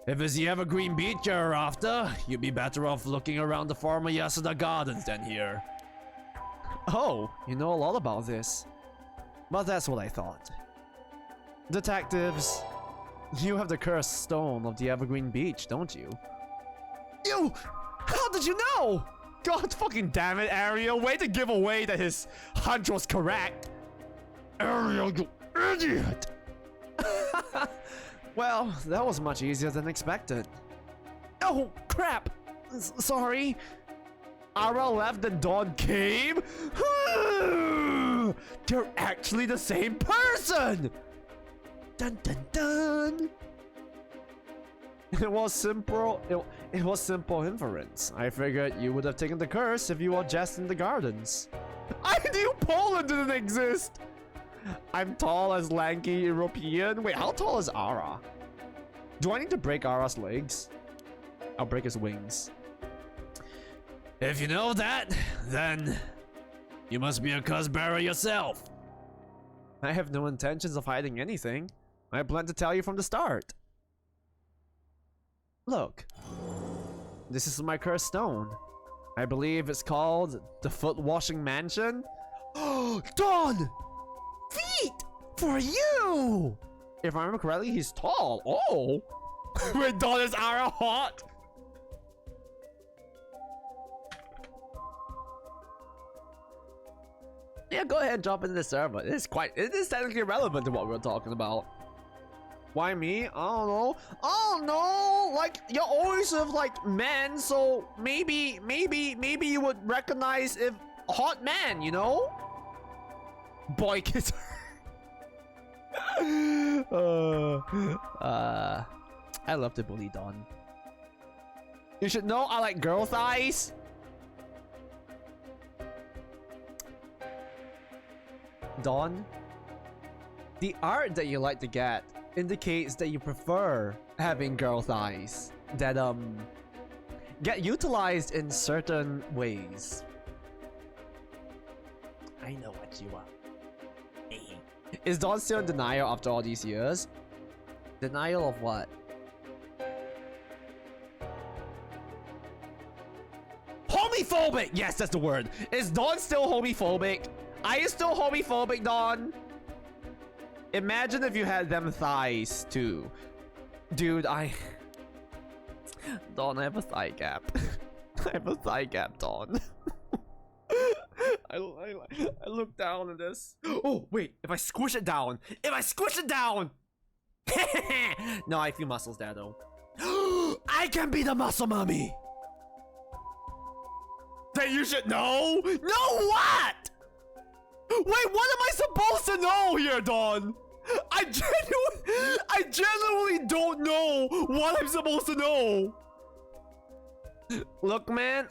S5: If it's the Evergreen Beach you're after, you'd be better off looking around the former Yasuda Gardens than here.
S1: Oh, you know a lot about this. But that's what I thought. Detectives, you have the cursed stone of the Evergreen Beach, don't you? You! How did you know? God fucking damn it, Ariel. Way to give away that his hunch was correct. Ariel, you idiot! Well, that was much easier than expected. Oh, crap! Sorry. Ara left and Dawn came? They're actually the same person! Dun dun dun! It was simple. It was simple inference. I figured you would have taken the curse if you were just in the gardens. I knew Poland didn't exist! I'm tall as lanky European. Wait, how tall is Ara? Do I need to break Ara's legs? I'll break his wings.
S5: If you know that, then you must be a cuss bearer yourself.
S1: I have no intentions of hiding anything. I plan to tell you from the start. Look. This is my cursed stone. I believe it's called the Foot Washing Mansion. Oh, Dawn! Feet! For you! If I remember correctly, he's tall. Oh! Wait, Dawn, is Ara hot? Yeah, go ahead and jump into the server. It is technically relevant to what we're talking about. Why me? I don't know. I don't know. Like, you're always with like men, so maybe you would recognize if hot man, you know? Boy kiss. I love to bully Dawn. You should know I like girl thighs. Dawn, the art that you like to get indicates that you prefer having girl thighs that get utilized in certain ways.
S2: I know what you want.
S1: Is Dawn still in denial after all these years? Denial of what? Homophobic! Yes, that's the word. Is Dawn still homophobic? Are you still homophobic, Dawn? Imagine if you had them thighs too. Dude, Dawn, I have a thigh gap. I have a thigh gap, Dawn. I look down at this. Oh, wait. If I squish it down. If I squish it down. No, I feel muscles there, though. I can be the muscle mummy. That you should know? Know what? Wait, what am I supposed to know here, Dawn? I genuinely don't know what I'm supposed to know. Look, man,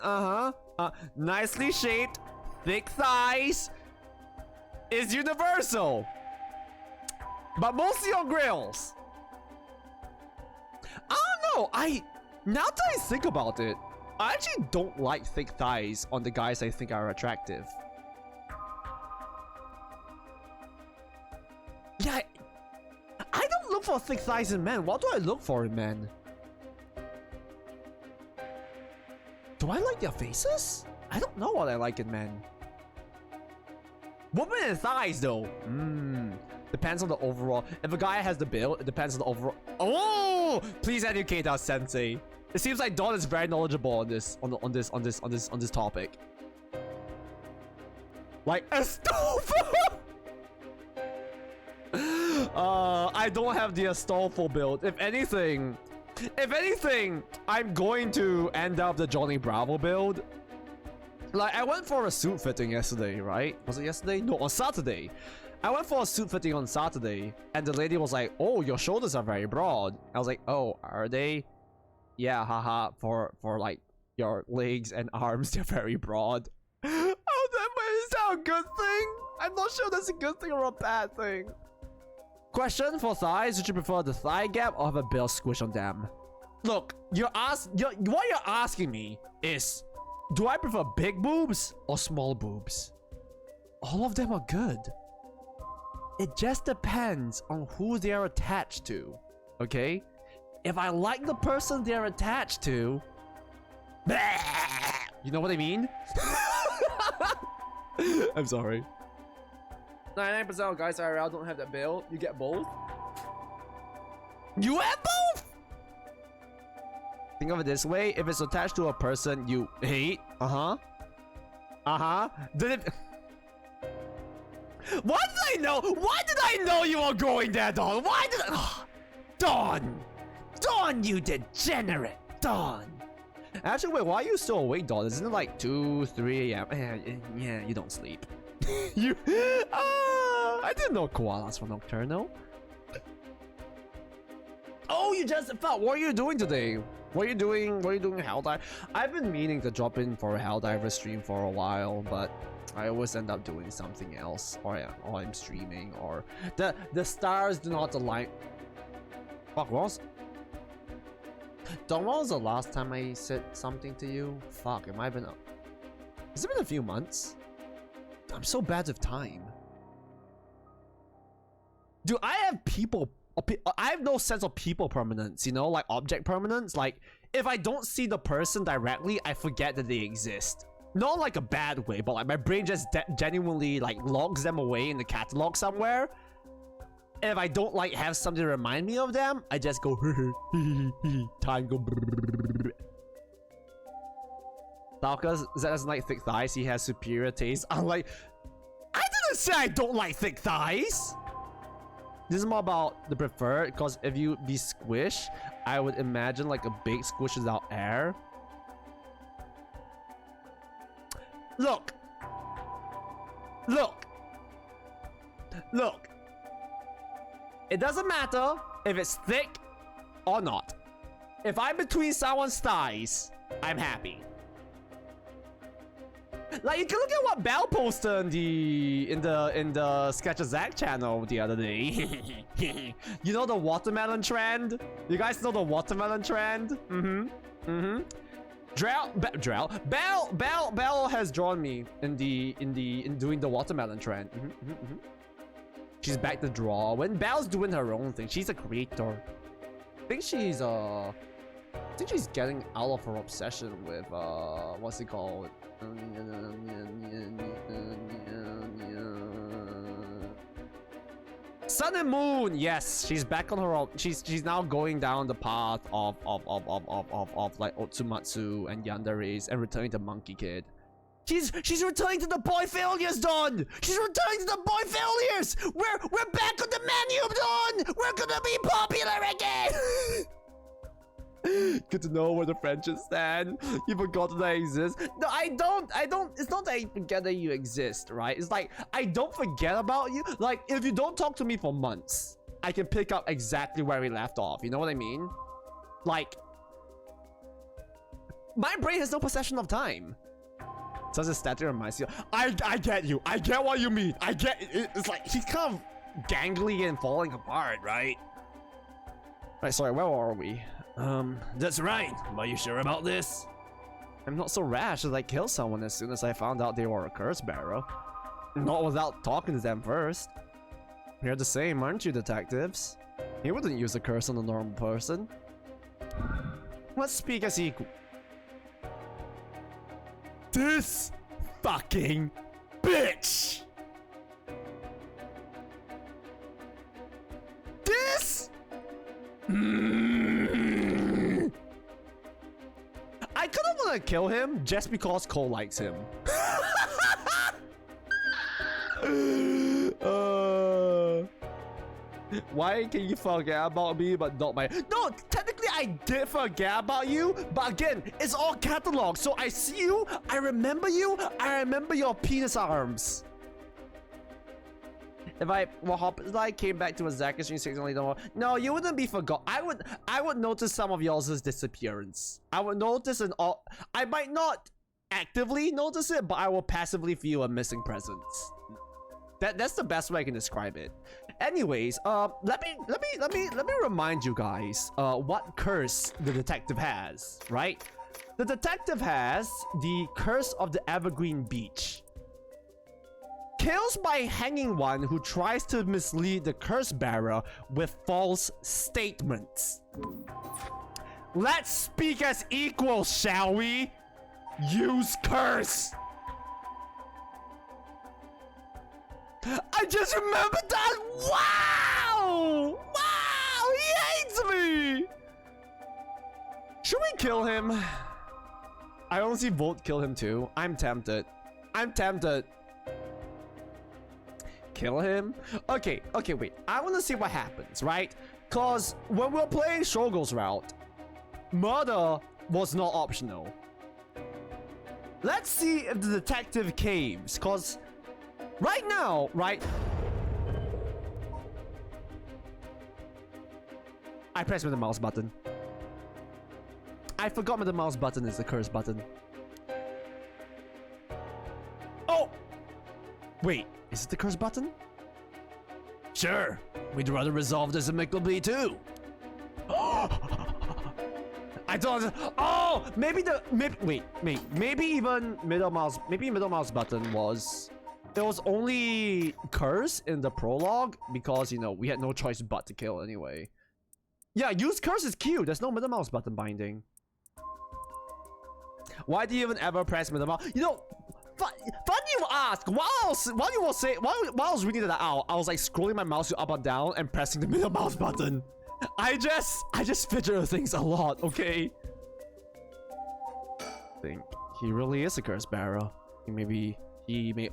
S1: nicely shaped, thick thighs is universal, but mostly on grills. I don't know. Now that I think about it, I actually don't like thick thighs on the guys I think are attractive. Yeah, I don't look for thick thighs in men. What do I look for in men? Do I like their faces? I don't know what I like in men. Women and thighs, though. Depends on the overall. If a guy has the build, it depends on the overall. Oh, please educate us, Sensei. It seems like Dawn is very knowledgeable on this, on this topic. Like a stove. I don't have the Astolfo build. If anything, I'm going to end up the Johnny Bravo build. Like, I went for a suit fitting yesterday, right? Was it yesterday? No, on Saturday. I went for a suit fitting on Saturday, and the lady was like, "Oh, your shoulders are very broad." I was like, "Oh, are they?" Yeah, haha. For like your legs and arms, they're very broad. Oh, is that a good thing? I'm not sure that's a good thing or a bad thing. Question for thighs: would you prefer the thigh gap or have a bell squish on them? Look, what you're asking me is, do I prefer big boobs or small boobs? All of them are good. It just depends on who they are attached to, okay? If I like the person they're attached to, you know what I mean? I'm sorry. 99% of guys IRL don't have that build. You get both. You have both? Think of it this way. If it's attached to a person you hate, then it... Why did I know? Why did I know you were going there, Dawn? Why did I... Dawn! Dawn, you degenerate! Dawn! Actually, wait, why are you still awake, Dawn? Isn't it like 2, 3 a.m.? Yeah, you don't sleep. You... I didn't know koalas were nocturnal. Oh, you just felt. What are you doing today? What are you doing? What are you doing, Helldive? I've been meaning to drop in for a Helldiver stream for a while, but I always end up doing something else. Or yeah, or I'm streaming, or the stars do not align. Fuck, what was... Don, when was the last time I said something to you? Fuck, it might have been has it been a few months? I'm so bad with time. Dude, I have people... I have no sense of people permanence, you know? Like object permanence. Like, if I don't see the person directly, I forget that they exist. Not like a bad way, but like my brain just genuinely like logs them away in the catalog somewhere. And if I don't like have something to remind me of them, I just go time go. Stalker doesn't like thick thighs. He has superior taste. I'm like, I didn't say I don't like thick thighs. This is more about the preferred, because if you be squish, I would imagine like a big squish without air. Look. Look. Look. It doesn't matter if it's thick or not. If I'm between someone's thighs, I'm happy. Like, you can look at what Belle posted in the Sketch of Zach channel the other day. You know the watermelon trend? You guys know the watermelon trend? Belle has drawn me in doing the watermelon trend. She's back to draw. When Belle's doing her own thing, she's a creator. I think she's getting out of her obsession with what's it called? Sun and Moon. Yes, she's back on her. She's now going down the path of like Otsumatsu and Yandere's and returning to Monkey Kid. She's returning to the boy failures, Don. She's returning to the boy failures. We're back on the menu, Don. We're gonna be popular again. Good to know where the friendships stand. You forgot that I exist. No, I don't. It's not that I forget that you exist, right? It's like, I don't forget about you. Like, if you don't talk to me for months, I can pick up exactly where we left off. You know what I mean? Like, my brain has no perception of time. Such a statue reminds you. I get you. I get what you mean. I get it. It's like, he's kind of gangly and falling apart, right? Right, sorry, where are we?
S5: That's right. Are you sure about this?
S1: I'm not so rash as I kill someone as soon as I found out they were a curse bearer. Not without talking to them first. You're the same, aren't you, detectives? You wouldn't use a curse on a normal person. Let's speak as equal. This fucking bitch! This? I kind of want to kill him just because Cole likes him. Why can you forget about me but not my... No, technically I did forget about you, but again, it's all catalog. So I see you, I remember your penis arms. If I came back to a Zach stream 6 only more, no, you wouldn't be forgot. I would notice some of y'all's disappearance. I would notice I might not actively notice it, but I will passively feel a missing presence. That's the best way I can describe it. Anyways, let me remind you guys what curse the detective has, right? The detective has the curse of the Evergreen Beach. Kills by hanging one who tries to mislead the curse bearer with false statements. Let's speak as equals, shall we? Use curse. I just remembered that. Wow! Wow! He hates me! Should we kill him? I honestly vote kill him too. I'm tempted. Kill him? Okay, wait. I want to see what happens, right? Cause when we were playing Shogo's route, murder was not optional. Let's see if the detective caves, cause right now, right? I pressed with the mouse button. I forgot the mouse button is the curse button. Oh! Wait, is it the curse button?
S5: Sure, we'd rather resolve this amicably too.
S1: I thought. Oh, maybe the maybe even middle mouse button was. There was only curse in the prologue because you know we had no choice but to kill anyway. Yeah, use curse is Q. There's no middle mouse button binding. Why do you even ever press middle mouse? You know, funny you ask. While I was reading that out, I was like scrolling my mouse up and down and pressing the middle mouse button. I just fidget with things a lot, okay? I think he really is a curse bearer. He may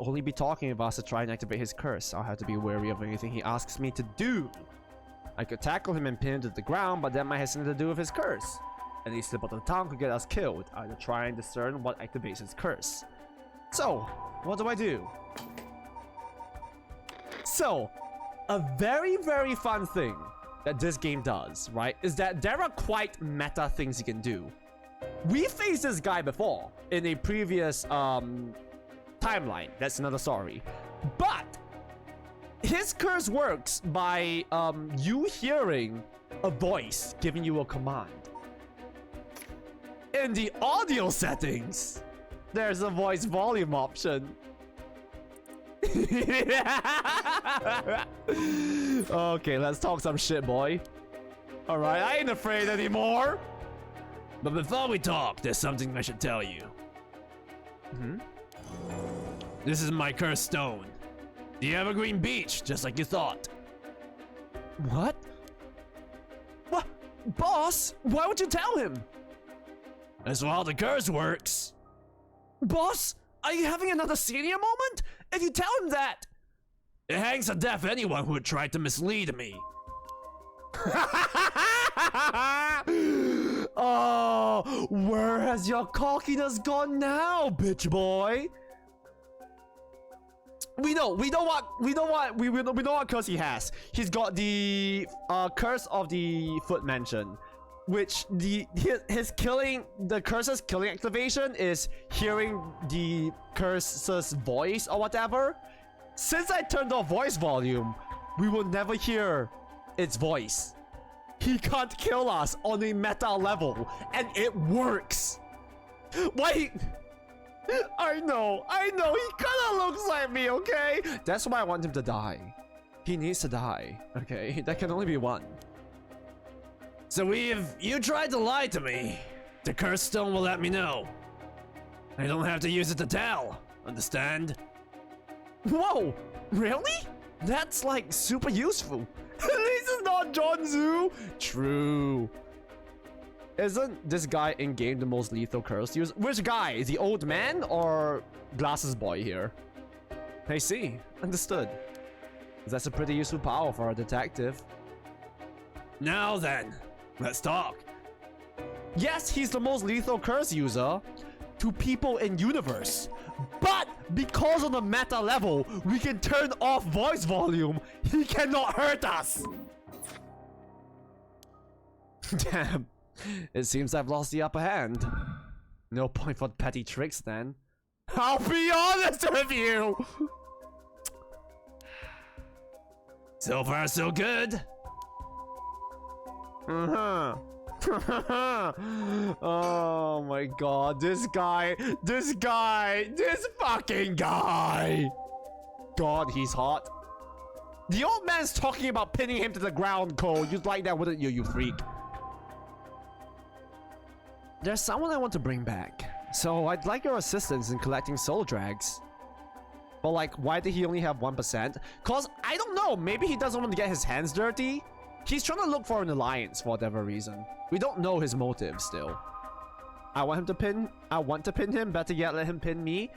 S1: only be talking with us to try and activate his curse. I'll have to be wary of anything he asks me to do. I could tackle him and pin him to the ground, but that might have something to do with his curse. Any slip of the tongue could get us killed. I had to try and discern what activates his curse. So, what do I do? So, a very, very fun thing that this game does, right, is that there are quite meta things you can do. We faced this guy before in a previous timeline. That's another story. But his curse works by you hearing a voice giving you a command. In the audio settings, there's a voice volume option. Okay, let's talk some shit, boy. Alright, I ain't afraid anymore.
S5: But before we talk, there's something I should tell you. This is my cursed stone. The Evergreen Beach, just like you thought.
S1: What? What? Boss, why would you tell him?
S5: That's how the curse works.
S1: Boss, are you having another senior moment? If you tell him that...
S5: It hangs to death anyone who would try to mislead me.
S1: Oh, where has your cockiness gone now, bitch boy? We know what curse he has. He's got the curse of the foot mention, which the curse's killing activation is hearing the curse's voice or whatever. Since I turned off voice volume, we will never hear its voice. He can't kill us on a meta level, and it works. Why? I know, he kinda looks like me, okay? That's why I want him to die. He needs to die, okay? That can only be one.
S5: So if you tried to lie to me, the cursed stone will let me know. I don't have to use it to tell, understand?
S1: Whoa, really? That's like super useful. At least it's not John Zoo. True. Isn't this guy in game the most lethal curse user? Which guy? The old man or glasses boy here? I see. Understood. That's a pretty useful power for a detective.
S5: Now then, let's talk.
S1: Yes, he's the most lethal curse user to people in universe. But because on the meta level, we can turn off voice volume, he cannot hurt us. Damn. It seems I've lost the upper hand. No point for petty tricks then. I'll be honest with you!
S5: So far, so good.
S1: Oh my god, this fucking guy! God, he's hot. The old man's talking about pinning him to the ground, Cole. You'd like that, wouldn't you, you freak? There's someone I want to bring back. So I'd like your assistance in collecting soul drags. But like, why did he only have 1%? Cause, I don't know, maybe he doesn't want to get his hands dirty? He's trying to look for an alliance for whatever reason. We don't know his motive still. I want to pin him, better yet let him pin me.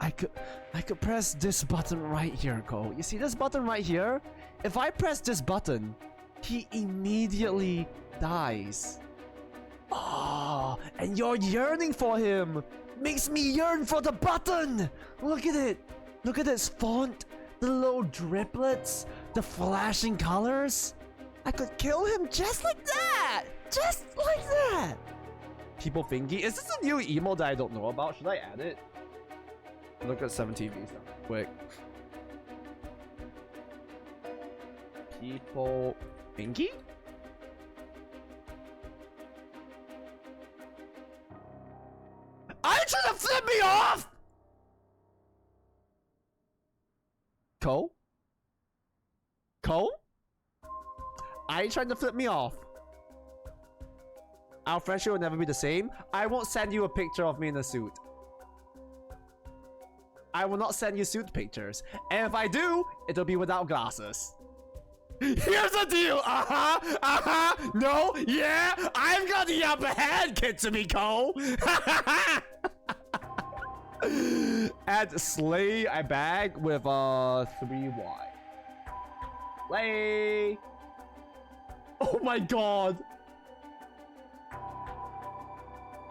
S1: I could press this button right here, Cole. You see this button right here? If I press this button, he immediately dies. Oh, and you're yearning for him. Makes me yearn for the button. Look at it. Look at this font. The little driplets. The flashing colors. I could kill him just like that. Just like that. People thinking, is this a new emo that I don't know about? Should I add it? Look at 7TV stuff quick. People thinking? Are you trying to flip me off? Cole? Cole? Are you trying to flip me off? Our friendship will never be the same. I won't send you a picture of me in a suit. I will not send you suit pictures. And if I do, it'll be without glasses. Here's the deal. No, yeah, I've got the upper hand, Kitsumiko. Add slay I bag with 3Y. Slay. Oh my god.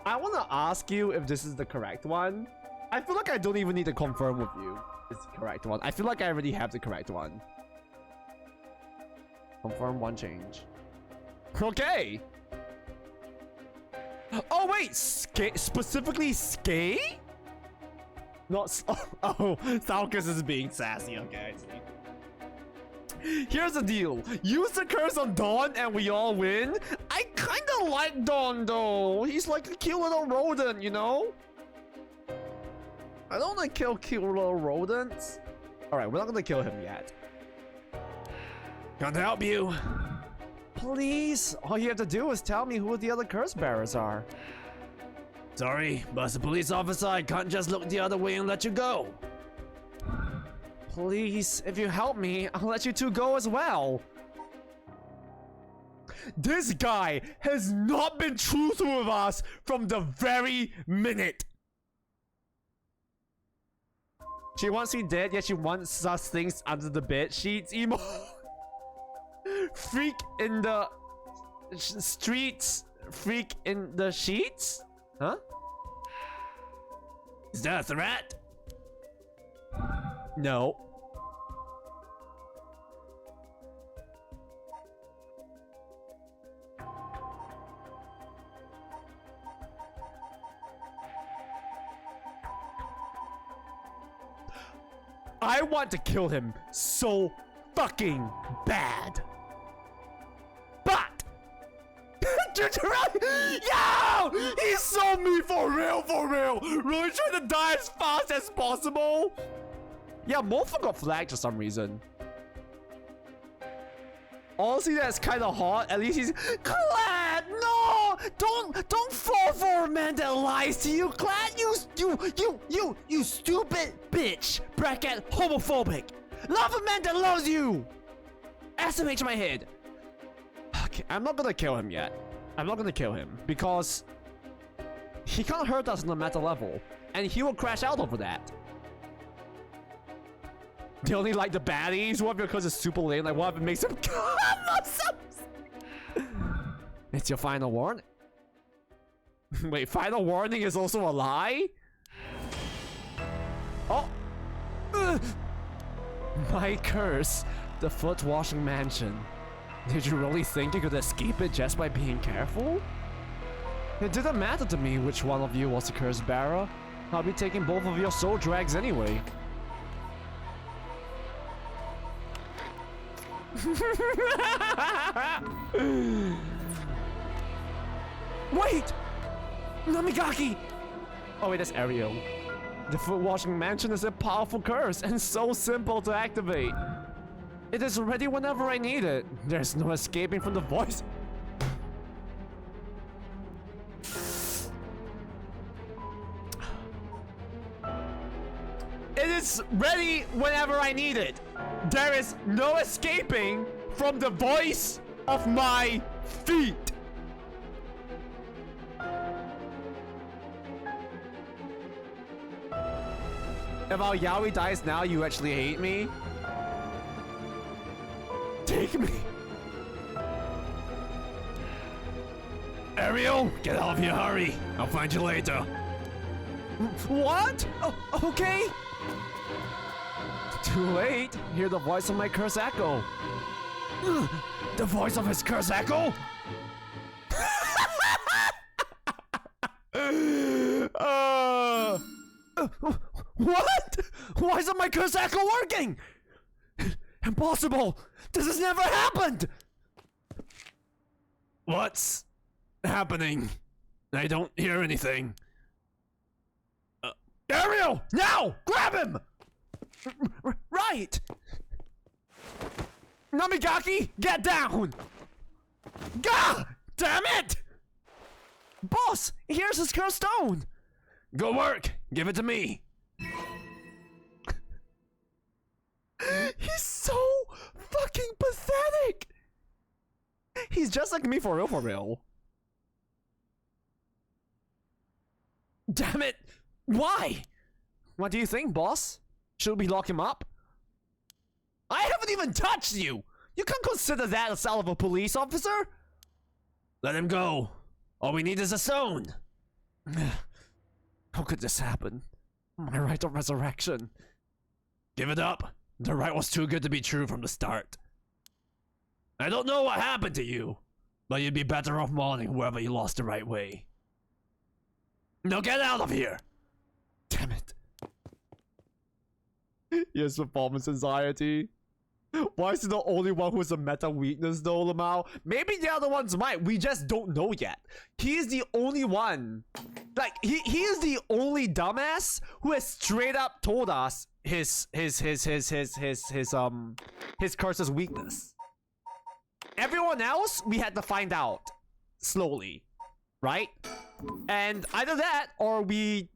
S1: I want to ask you if this is the correct one. I feel like I don't even need to confirm with you. It's the correct one. I feel like I already have the correct one. Confirm one change. Okay. Oh wait, specifically Skate? Not oh, Salkus is being sassy. Okay, I see. Here's the deal. Use the curse on Dawn and we all win. I kinda like Dawn though. He's like a cute little rodent, you know? I don't want to kill cute little rodents. Alright, we're not gonna kill him yet. Can't help you. Please, all you have to do is tell me who the other curse bearers are. Sorry, but as a police officer, I can't just look the other way and let you go. Please, if you help me, I'll let you two go as well. This guy has not been truthful with us from the very minute. She wants me dead, yet she wants us things under the bed sheets. Emo. Freak in the streets. Freak in the sheets? Huh? Is that a threat? No. I want to kill him so fucking bad. But yo! He sold me for real, really trying to die as fast as possible. Yeah, Morpho got flagged for some reason. Honestly, that's kind of hot. At least he's Clad. No, don't fall for a man that lies to you, Clad. You stupid bitch. Bracket homophobic. Love a man that loves you. SMH my head. Okay, I'm not gonna kill him yet. I'm not gonna kill him because he can't hurt us on the meta level, and he will crash out over that. They only like the baddies. What because it's super lame? Like what if it makes him come? It's your final warning. Wait, final warning is also a lie? Oh! Ugh. My curse, the foot washing mansion. Did you really think you could escape it just by being careful? It didn't matter to me which one of you was the curse bearer. I'll be taking both of your soul drags anyway. Wait! Namigaki! Oh wait, that's Ariel. The foot washing mansion is a powerful curse and so simple to activate. It is ready whenever I need it. There's no escaping from the voice. It is ready whenever I need it. There is no escaping from the voice of my feet. If our Yaoi dies now, you actually hate me? Take me.
S5: Ariel, get out of here, hurry. I'll find you later.
S1: What? Oh, okay. Too late. Hear the voice of my curse echo.
S5: The voice of his curse echo?
S1: What? Why isn't my curse echo working? Impossible. This has never happened.
S5: What's happening? I don't hear anything.
S1: Ariel, now! Grab him! Right! Namigaki, get down! Gah! Damn it! Boss, here's his cursed stone!
S5: Go work. Give it to me.
S1: He's so fucking pathetic! He's just like me for real, for real. Damn it! Why? What do you think, boss? Should we lock him up? I haven't even touched you! You can't consider that a cell of a police officer?
S5: Let him go. All we need is a stone.
S1: How could this happen? My right of resurrection.
S5: Give it up. The right was too good to be true from the start. I don't know what happened to you, but you'd be better off mourning whoever you lost the right way. Now get out of here!
S1: Damn it. He has performance anxiety. Why is he the only one who has a meta weakness though, Lamau? Maybe the other ones might. We just don't know yet. He is the only one. Like, he is the only dumbass who has straight up told us his curse's weakness. Everyone else, we had to find out slowly, right? And either that or we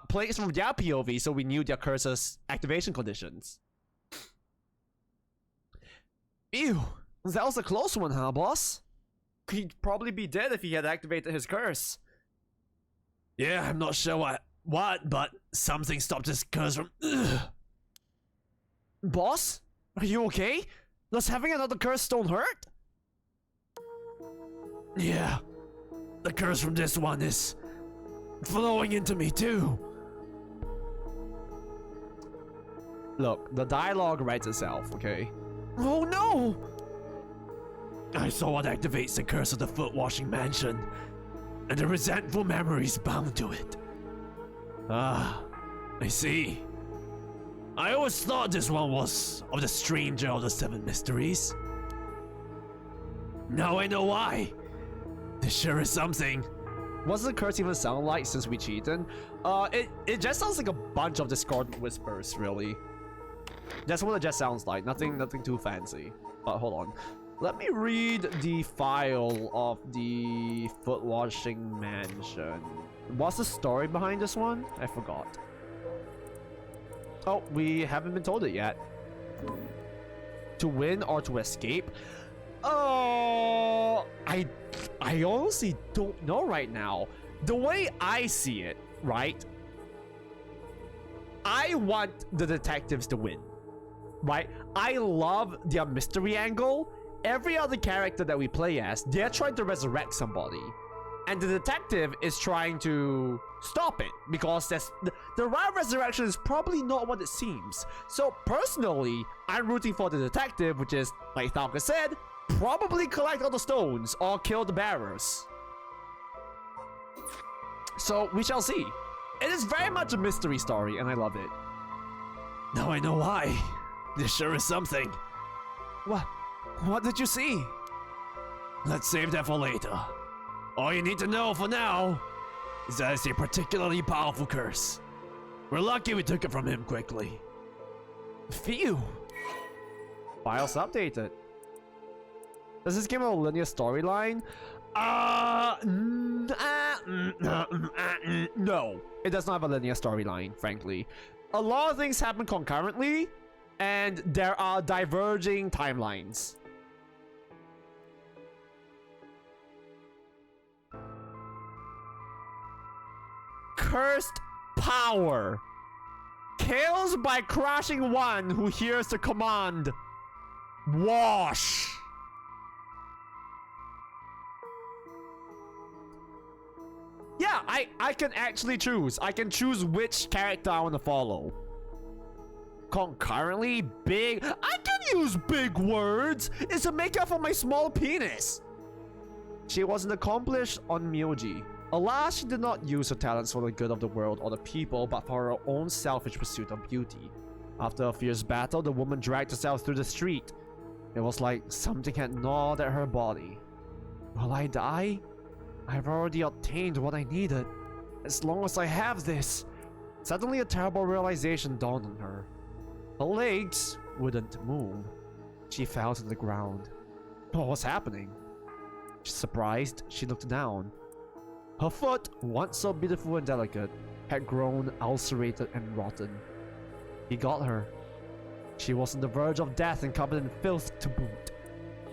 S1: played from their POV, so we knew their curse's activation conditions. Ew, that was a close one, huh, boss? He'd probably be dead if he had activated his curse.
S5: Yeah, I'm not sure what, but something stopped his curse from. Ugh.
S1: Boss? Are you okay? Does having another curse stone hurt?
S5: Yeah, the curse from this one is flowing into me too.
S1: Look, the dialogue writes itself, okay? Oh no!
S5: I saw what activates the curse of the foot washing mansion, and the resentful memories bound to it. Ah, I see. I always thought this one was of the stranger of the seven mysteries. Now I know why. This sure is something.
S1: What does the curse even sound like since we cheated? It just sounds like a bunch of discordant whispers, really. That's what it just sounds like. Nothing too fancy. But hold on. Let me read the file of the foot washing mansion. What's the story behind this one? I forgot. Oh, we haven't been told it yet. To win or to escape? Oh, I honestly don't know right now. The way I see it, right? I want the detectives to win, right? I love their mystery angle. Every other character that we play as, they're trying to resurrect somebody. And the detective is trying to stop it because the right resurrection is probably not what it seems. So personally, I'm rooting for the detective, which is, like Thalka said, probably collect all the stones or kill the bearers. So we shall see. It is very much a mystery story and I love it.
S5: Now I know why. This sure is something.
S1: What did you see?
S5: Let's save that for later. All you need to know for now is that it's a particularly powerful curse. We're lucky we took it from him quickly.
S1: Phew. Files updated. Does this game have a linear storyline? No. It does not have a linear storyline, frankly. A lot of things happen concurrently, and there are diverging timelines. Cursed power. kills by crashing one who hears the command. Wash. Yeah, I can actually choose. I can choose which character I want to follow. Concurrently, big. I can use big words. It's a makeup for my small penis. She was an accomplished on Myoji. Alas, she did not use her talents for the good of the world or the people, but for her own selfish pursuit of beauty. After a fierce battle, the woman dragged herself through the street. It was like something had gnawed at her body. Will I die? I've already obtained what I needed. As long as I have this. Suddenly a terrible realization dawned on her. Her legs wouldn't move. She fell to the ground. What was happening? Surprised, she looked down. Her foot, once so beautiful and delicate, had grown ulcerated and rotten. He got her. She was on the verge of death and covered in filth to boot.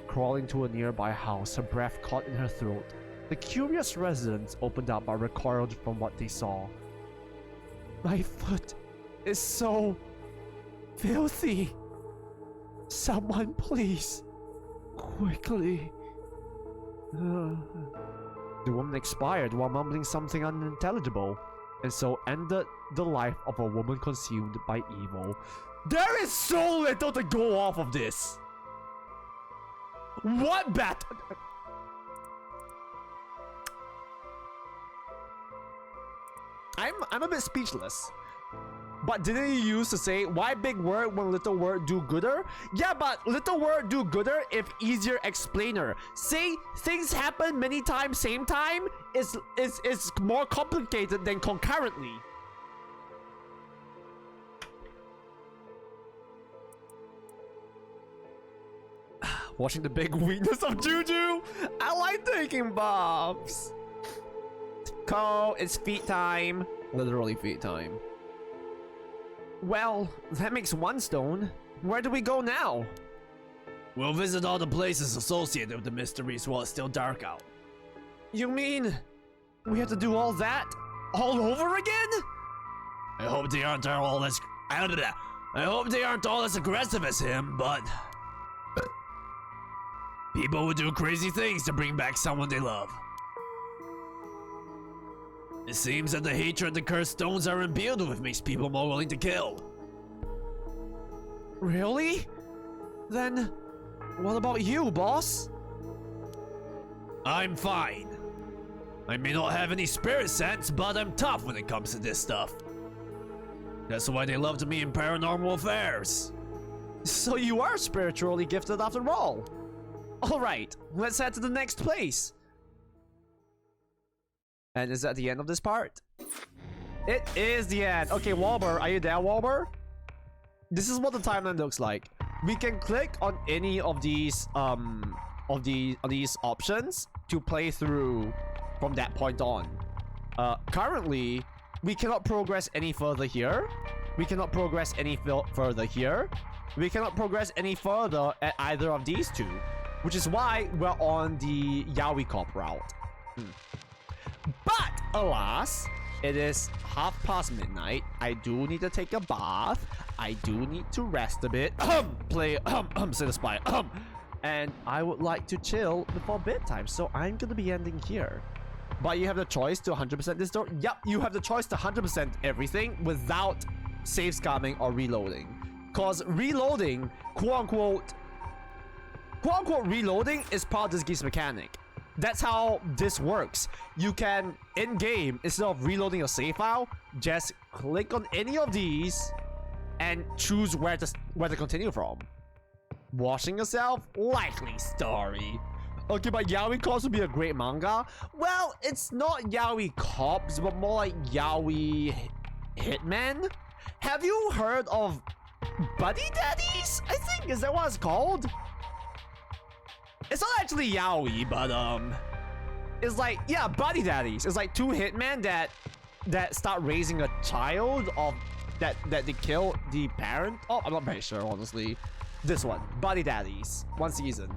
S1: Crawling to a nearby house, her breath caught in her throat. The curious residents opened up but recoiled from what they saw. My foot is so filthy. Someone please. Quickly. The woman expired while mumbling something unintelligible, and so ended the life of a woman consumed by evil. There is so little to go off of this. What bat? I'm a bit speechless. But didn't you used to say, why big word when little word do gooder? Yeah, but little word do gooder if easier explainer. Say things happen many times same time is more complicated than concurrently. Watching the big weakness of Juju. I like taking baths. Cole, it's feet time. Literally feet time. Well, that makes one stone. Where do we go now?
S5: We'll visit all the places associated with the mysteries while it's still dark out.
S1: You mean we have to do all that all over again?
S5: I hope they aren't all as aggressive as him, but people would do crazy things to bring back someone they love. It seems that the hatred the cursed stones are imbued with makes people more willing to kill.
S1: Really? Then what about you, boss?
S5: I'm fine. I may not have any spirit sense, but I'm tough when it comes to this stuff. That's why they loved me in paranormal affairs.
S1: So you are spiritually gifted after all. Alright, let's head to the next place. And is that the end of this part? It is the end. Okay, Walber, are you there, Walber? This is what the timeline looks like. We can click on any of these these options to play through from that point on. Currently, we cannot progress any further here. We cannot progress any further here. We cannot progress any further at either of these two, which is why we're on the Yaoi Cop route. But alas, it is midnight. I do need to take a bath. I do need to rest a bit. Play Say the Spy. And I would like to chill before bedtime, so I'm gonna be ending here. But you have the choice to 100% this door. Yep, you have the choice to 100% everything without save scamming or reloading. Cause reloading, quote unquote reloading is part of this game's mechanic. That's how this works. You can, in-game, instead of reloading your save file, just click on any of these and choose where to continue from. Washing yourself? Likely story. Okay, but Yaoi Cops would be a great manga. Well, it's not Yaoi Cops, but more like Yaoi Hitmen. Have you heard of Buddy Daddies? I think, is that what it's called? It's not actually yaoi, but it's like, yeah, buddy daddies. It's like two hitmen that start raising a child of that they kill the parent. Oh, I'm not very sure, honestly. This one, buddy daddies, one season.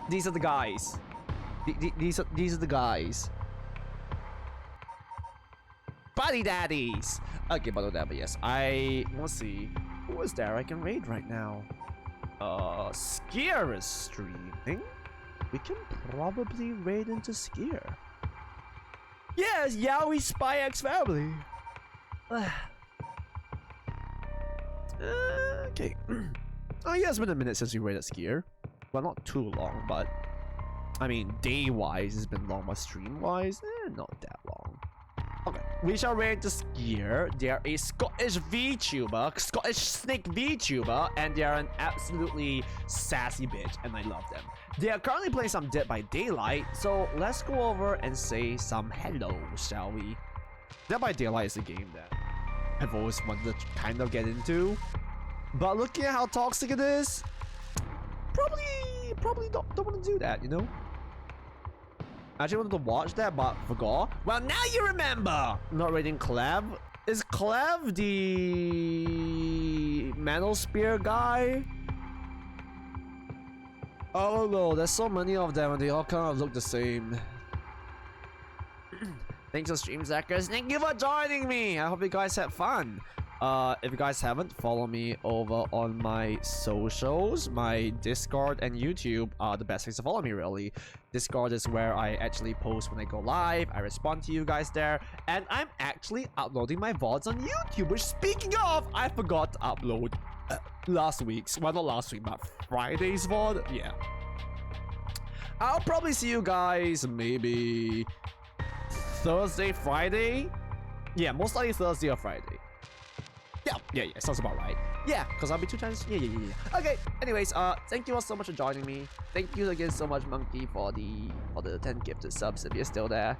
S1: These are the guys. These are the guys. buddy daddies. Okay, but whatever. Yes, let's see. Who is there I can raid right now? Skier is streaming. We can probably raid into Skier. Yes, Yowie Spy X family. Okay. Oh yeah, it's been a minute since we raided Skier. Well, not too long, but I mean, day-wise, it's been long, but stream-wise, not that long. Okay, we shall raid the Skier. They're a Scottish VTuber, Scottish snake VTuber, and they are an absolutely sassy bitch, and I love them. They are currently playing some Dead by Daylight, so let's go over and say some hello, shall we? Dead by Daylight is a game that I've always wanted to kind of get into, but looking at how toxic it is, probably don't want to do that, you know? I actually wanted to watch that, but forgot. Well, now you remember! Not rating Clev. Is Clev the Manosphere guy? Oh no, there's so many of them and they all kind of look the same. Thanks for stream, Zackers. Thank you for joining me! I hope you guys had fun. If you guys haven't, follow me over on my socials. My Discord and YouTube are the best things to follow me, really. Discord is where I actually post when I go live. I respond to you guys there. And I'm actually uploading my VODs on YouTube, which, speaking of, I forgot to upload last week's. Well, not last week, but Friday's VOD. Yeah. I'll probably see you guys maybe Thursday, Friday. Yeah, most likely Thursday or Friday. Yeah, sounds about right. Yeah, because I'll be 2 times. Yeah. Okay, anyways, thank you all so much for joining me. Thank you again so much, Monkey, for the 10 gifted subs if you're still there.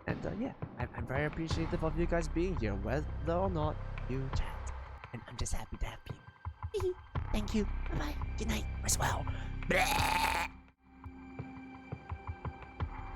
S1: And yeah, I'm very appreciative of you guys being here, whether or not you chat. And I'm just happy to have you.
S4: Thank you. Bye bye. Good night. Rest well. Blah.